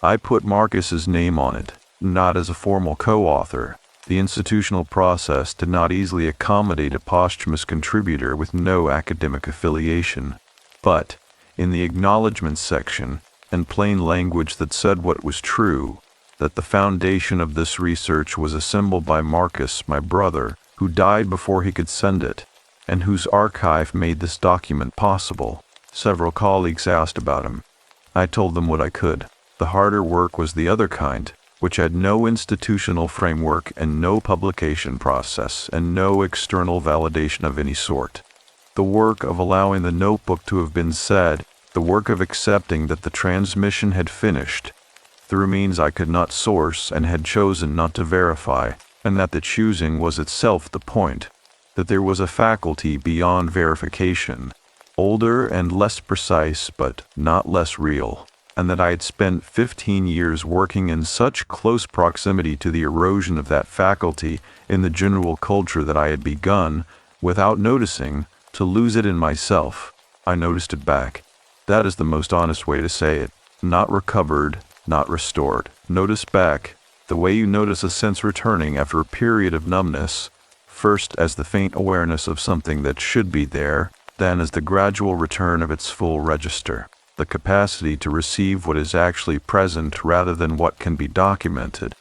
Speaker 2: I put Marcus's name on it, not as a formal co-author. The institutional process did not easily accommodate a posthumous contributor with no academic affiliation, but in the acknowledgments section, and plain language that said what was true, that the foundation of this research was assembled by Marcus, my brother, who died before he could send it, and whose archive made this document possible. Several colleagues asked about him. I told them what I could. The harder work was the other kind, which had no institutional framework and no publication process and no external validation of any sort. The work of allowing the notebook to have been said, the work of accepting that the transmission had finished, through means I could not source and had chosen not to verify, and that the choosing was itself the point, that there was a faculty beyond verification, older and less precise but not less real, and that I had spent 15 years working in such close proximity to the erosion of that faculty in the general culture that I had begun, without noticing, to lose it in myself. I noticed it back. That is the most honest way to say it. Not recovered, not restored. Notice back, the way you notice a sense returning after a period of numbness, first as the faint awareness of something that should be there, then as the gradual return of its full register. The capacity to receive what is actually present rather than what can be documented.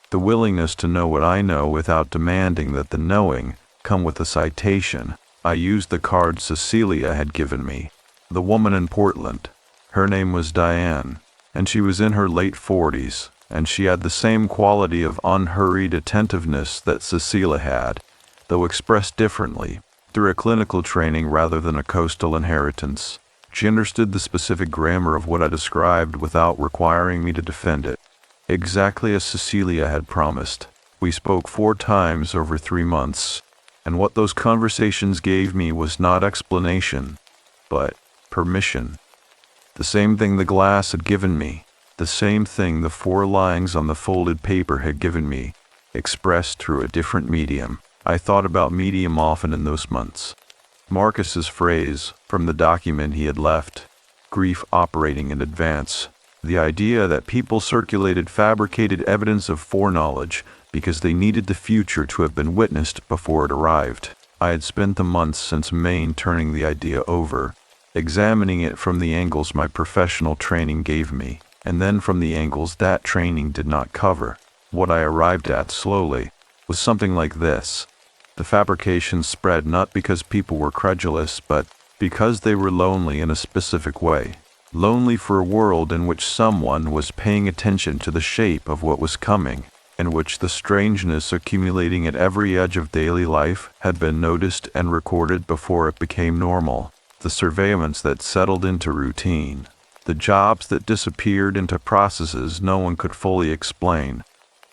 Speaker 2: The willingness to know what I know without demanding that the knowing come with a citation. I used the card Cecilia had given me. The woman in Portland. Her name was Diane, and she was in her late 40s, and she had the same quality of unhurried attentiveness that Cecilia had, though expressed differently, through a clinical training rather than a coastal inheritance. She understood the specific grammar of what I described without requiring me to defend it. Exactly as Cecilia had promised. We spoke 4 times over 3 months, and what those conversations gave me was not explanation, but permission. The same thing the glass had given me, the same thing the 4 lines on the folded paper had given me, expressed through a different medium. I thought about medium often in those months. Marcus's phrase, from the document he had left, grief operating in advance, the idea that people circulated fabricated evidence of foreknowledge because they needed the future to have been witnessed before it arrived. I had spent the months since Maine turning the idea over, examining it from the angles my professional training gave me, and then from the angles that training did not cover. What I arrived at slowly was something like this. The fabrications spread not because people were credulous, but because they were lonely in a specific way. Lonely for a world in which someone was paying attention to the shape of what was coming, in which the strangeness accumulating at every edge of daily life had been noticed and recorded before it became normal. The surveillance that settled into routine. The jobs that disappeared into processes no one could fully explain.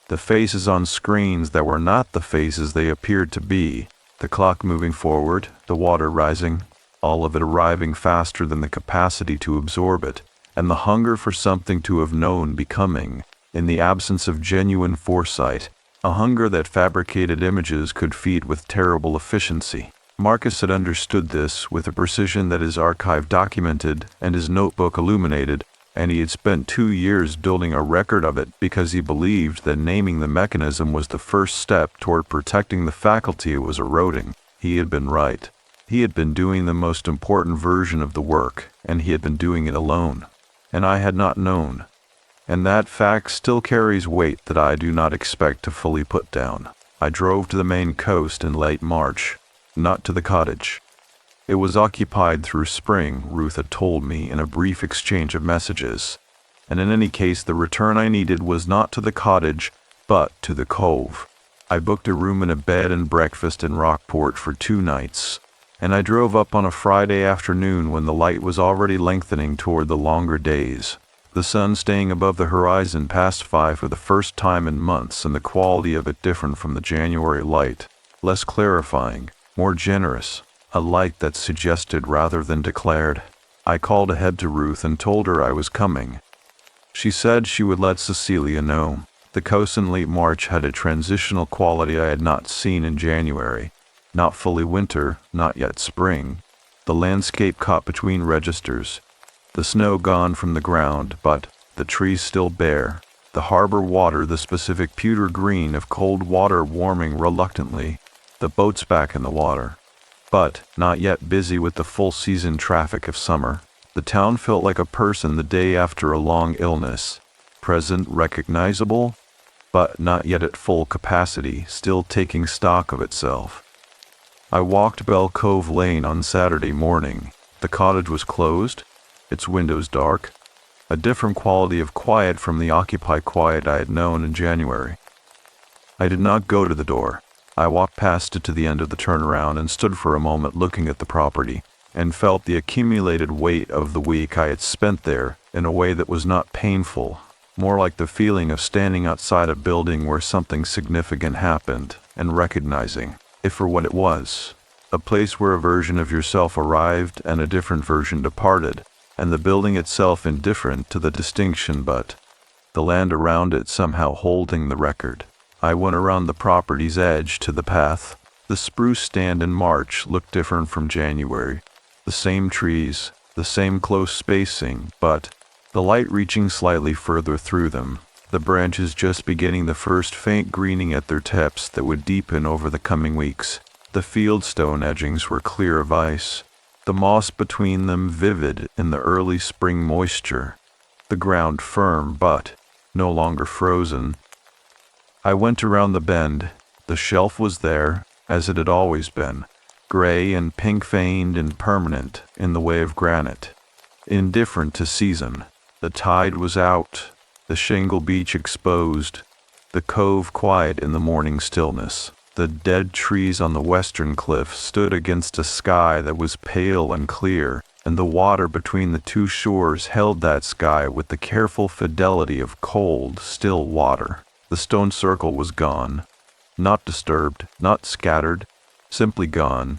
Speaker 2: The faces on screens that were not the faces they appeared to be. The clock moving forward, the water rising, all of it arriving faster than the capacity to absorb it, and the hunger for something to have known becoming, in the absence of genuine foresight, a hunger that fabricated images could feed with terrible efficiency. Marcus had understood this with a precision that his archive documented and his notebook illuminated, and he had spent 2 years building a record of it because he believed that naming the mechanism was the first step toward protecting the faculty it was eroding. He had been right. He had been doing the most important version of the work, and he had been doing it alone. And I had not known. And that fact still carries weight that I do not expect to fully put down. I drove to the Maine coast in late March. Not to the cottage. It was occupied through spring, Ruth had told me in a brief exchange of messages, and in any case the return I needed was not to the cottage, but to the cove. I booked a room and a bed and breakfast in Rockport for 2 nights, and I drove up on a Friday afternoon when the light was already lengthening toward the longer days, the sun staying above the horizon past 5 for the first time in months, and the quality of it different from the January light, less clarifying, more generous, a light that suggested rather than declared. I called ahead to Ruth and told her I was coming. She said she would let Cecilia know. The coast in late March had a transitional quality I had not seen in January. Not fully winter, not yet spring. The landscape caught between registers. The snow gone from the ground, but the trees still bare. The harbor water the specific pewter green of cold water warming reluctantly. The boats back in the water, but not yet busy with the full-season traffic of summer. The town felt like a person the day after a long illness, present, recognizable, but not yet at full capacity, still taking stock of itself. I walked Bell Cove Lane on Saturday morning. The cottage was closed, its windows dark, a different quality of quiet from the Occupy quiet I had known in January. I did not go to the door. I walked past it to the end of the turnaround and stood for a moment looking at the property, and felt the accumulated weight of the week I had spent there in a way that was not painful, more like the feeling of standing outside a building where something significant happened, and recognizing it for what it was, a place where a version of yourself arrived and a different version departed, and the building itself indifferent to the distinction, but the land around it somehow holding the record. I went around the property's edge to the path. The spruce stand in March looked different from January. The same trees, the same close spacing, but the light reaching slightly further through them, the branches just beginning the first faint greening at their tips that would deepen over the coming weeks. The fieldstone edgings were clear of ice, the moss between them vivid in the early spring moisture, the ground firm but no longer frozen. I went around the bend. The shelf was there, as it had always been, gray and pink-veined and permanent in the way of granite, indifferent to season. The tide was out, the shingle beach exposed, the cove quiet in the morning stillness. The dead trees on the western cliff stood against a sky that was pale and clear, and the water between the two shores held that sky with the careful fidelity of cold, still water. The stone circle was gone, not disturbed, not scattered, simply gone.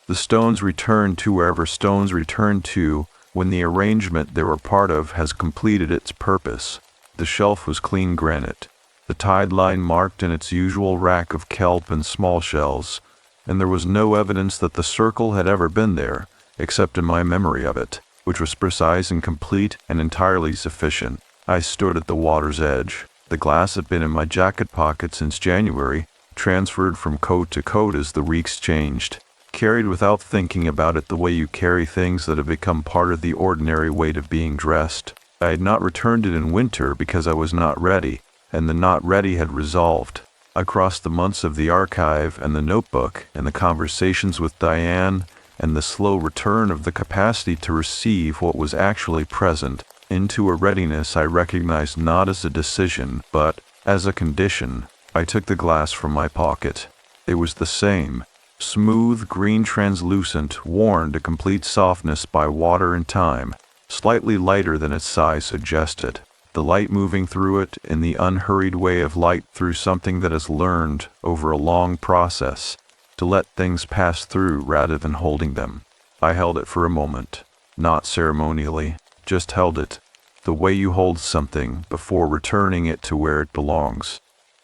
Speaker 2: The stones returned to wherever stones return to when the arrangement they were part of has completed its purpose. The shelf was clean granite, the tide line marked in its usual rack of kelp and small shells, and there was no evidence that the circle had ever been there, except in my memory of it, which was precise and complete and entirely sufficient. I stood at the water's edge. The glass had been in my jacket pocket since January, transferred from coat to coat as the weeks changed, carried without thinking about it the way you carry things that have become part of the ordinary weight of being dressed. I had not returned it in winter because I was not ready, and the not ready had resolved. Across the months of the archive and the notebook and the conversations with Diane and the slow return of the capacity to receive what was actually present into a readiness I recognized not as a decision but as a condition, I took the glass from my pocket. It was the same, smooth green translucent, worn to complete softness by water and time, slightly lighter than its size suggested. The light moving through it in the unhurried way of light through something that has learned, over a long process, to let things pass through rather than holding them. I held it for a moment, not ceremonially, just held it, the way you hold something before returning it to where it belongs,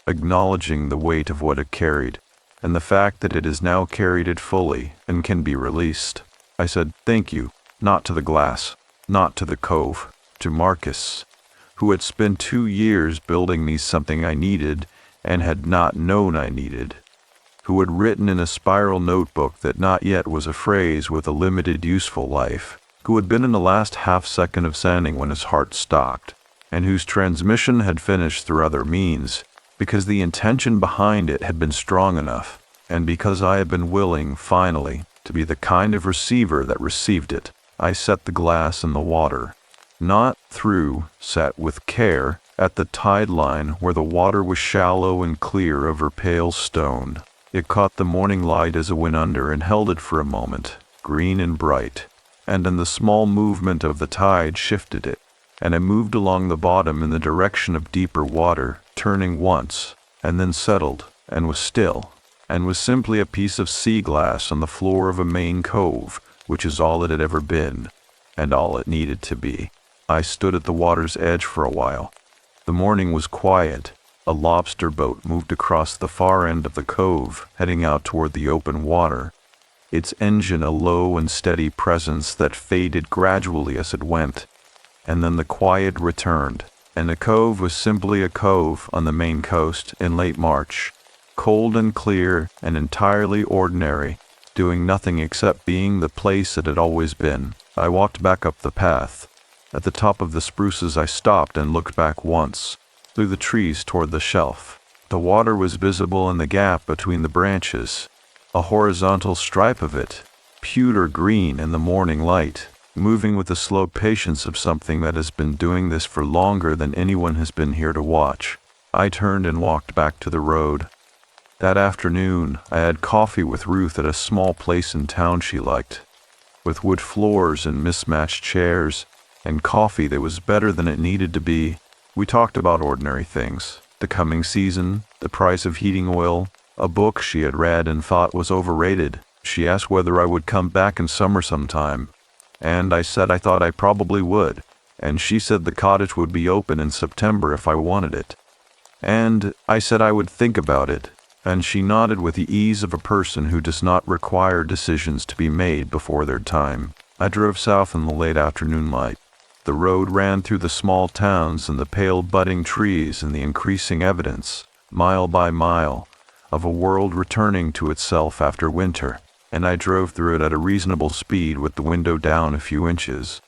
Speaker 2: acknowledging the weight of what it carried, and the fact that it has now carried it fully and can be released. I said, "Thank you," not to the glass, not to the cove, to Marcus, who had spent 2 years building me something I needed and had not known I needed, who had written in a spiral notebook that not yet was a phrase with a limited useful life, who had been in the last half-second of sending when his heart stopped, and whose transmission had finished through other means, because the intention behind it had been strong enough, and because I had been willing, finally, to be the kind of receiver that received it. I set the glass in the water. Not through, sat with care, at the tide line where the water was shallow and clear over pale stone. It caught the morning light as it went under and held it for a moment, green and bright, and in the small movement of the tide shifted it, and it moved along the bottom in the direction of deeper water, turning once, and then settled, and was still, and was simply a piece of sea glass on the floor of a Maine cove, which is all it had ever been, and all it needed to be. I stood at the water's edge for a while. The morning was quiet. A lobster boat moved across the far end of the cove, heading out toward the open water, its engine a low and steady presence that faded gradually as it went, and then the quiet returned, and the cove was simply a cove on the Maine coast in late March, cold and clear and entirely ordinary, doing nothing except being the place it had always been. I walked back up the path. At the top of the spruces I stopped and looked back once, through the trees toward the shelf. The water was visible in the gap between the branches, a horizontal stripe of it, pewter green in the morning light, moving with the slow patience of something that has been doing this for longer than anyone has been here to watch. I turned and walked back to the road. That afternoon, I had coffee with Ruth at a small place in town she liked, with wood floors and mismatched chairs, and coffee that was better than it needed to be. We talked about ordinary things, the coming season, the price of heating oil, a book she had read and thought was overrated. She asked whether I would come back in summer sometime, and I said I thought I probably would, and she said the cottage would be open in September if I wanted it. And I said I would think about it, and she nodded with the ease of a person who does not require decisions to be made before their time. I drove south in the late afternoon light. The road ran through the small towns and the pale budding trees and the increasing evidence, mile by mile, of a world returning to itself after winter, and I drove through it at a reasonable speed with the window down a few inches,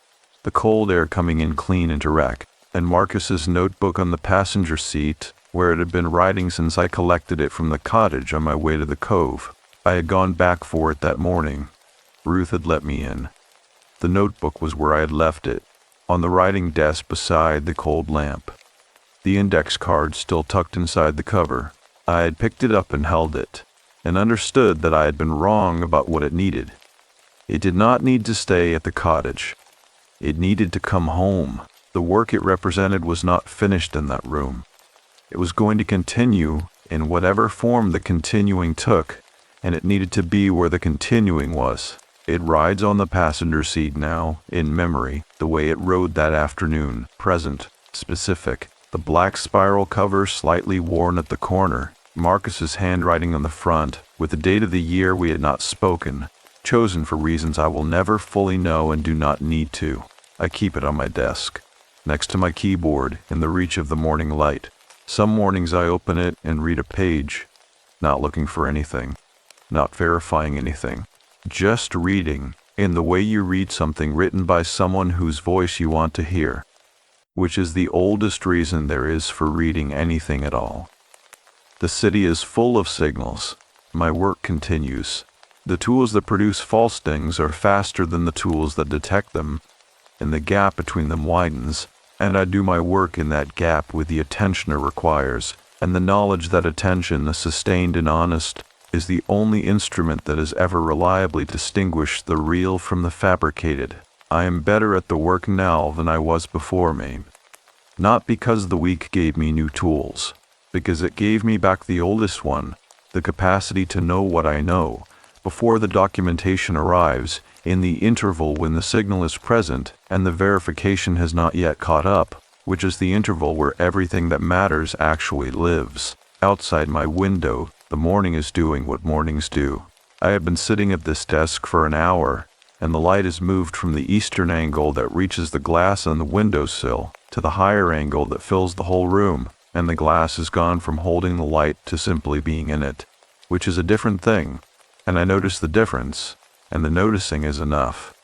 Speaker 2: the cold air coming in clean and direct, and Marcus's notebook on the passenger seat, where it had been writing since I collected it from the cottage on my way to the cove. I had gone back for it that morning. Ruth had let me in. The notebook was where I had left it, on the writing desk beside the cold lamp. The index card still tucked inside the cover. I had picked it up and held it, and understood that I had been wrong about what it needed. It did not need to stay at the cottage. It needed to come home. The work it represented was not finished in that room. It was going to continue in whatever form the continuing took, and it needed to be where the continuing was. It rides on the passenger seat now, in memory, the way it rode that afternoon, present, specific. The black spiral cover slightly worn at the corner, Marcus's handwriting on the front, with the date of the year we had not spoken, chosen for reasons I will never fully know and do not need to. I keep it on my desk, next to my keyboard, in the reach of the morning light. Some mornings I open it and read a page, not looking for anything, not verifying anything. Just reading, in the way you read something written by someone whose voice you want to hear, which is the oldest reason there is for reading anything at all. The city is full of signals. My work continues. The tools that produce false things are faster than the tools that detect them, and the gap between them widens, and I do my work in that gap with the attention it requires, and the knowledge that attention, sustained and honest, is the only instrument that has ever reliably distinguished the real from the fabricated. I am better at the work now than I was before, Maine. Not because the week gave me new tools, because it gave me back the oldest one, the capacity to know what I know, before the documentation arrives, in the interval when the signal is present and the verification has not yet caught up, which is the interval where everything that matters actually lives. Outside my window, the morning is doing what mornings do. I have been sitting at this desk for an hour, and the light is moved from the eastern angle that reaches the glass on the windowsill to the higher angle that fills the whole room, and the glass has gone from holding the light to simply being in it, which is a different thing, and I notice the difference, and the noticing is enough.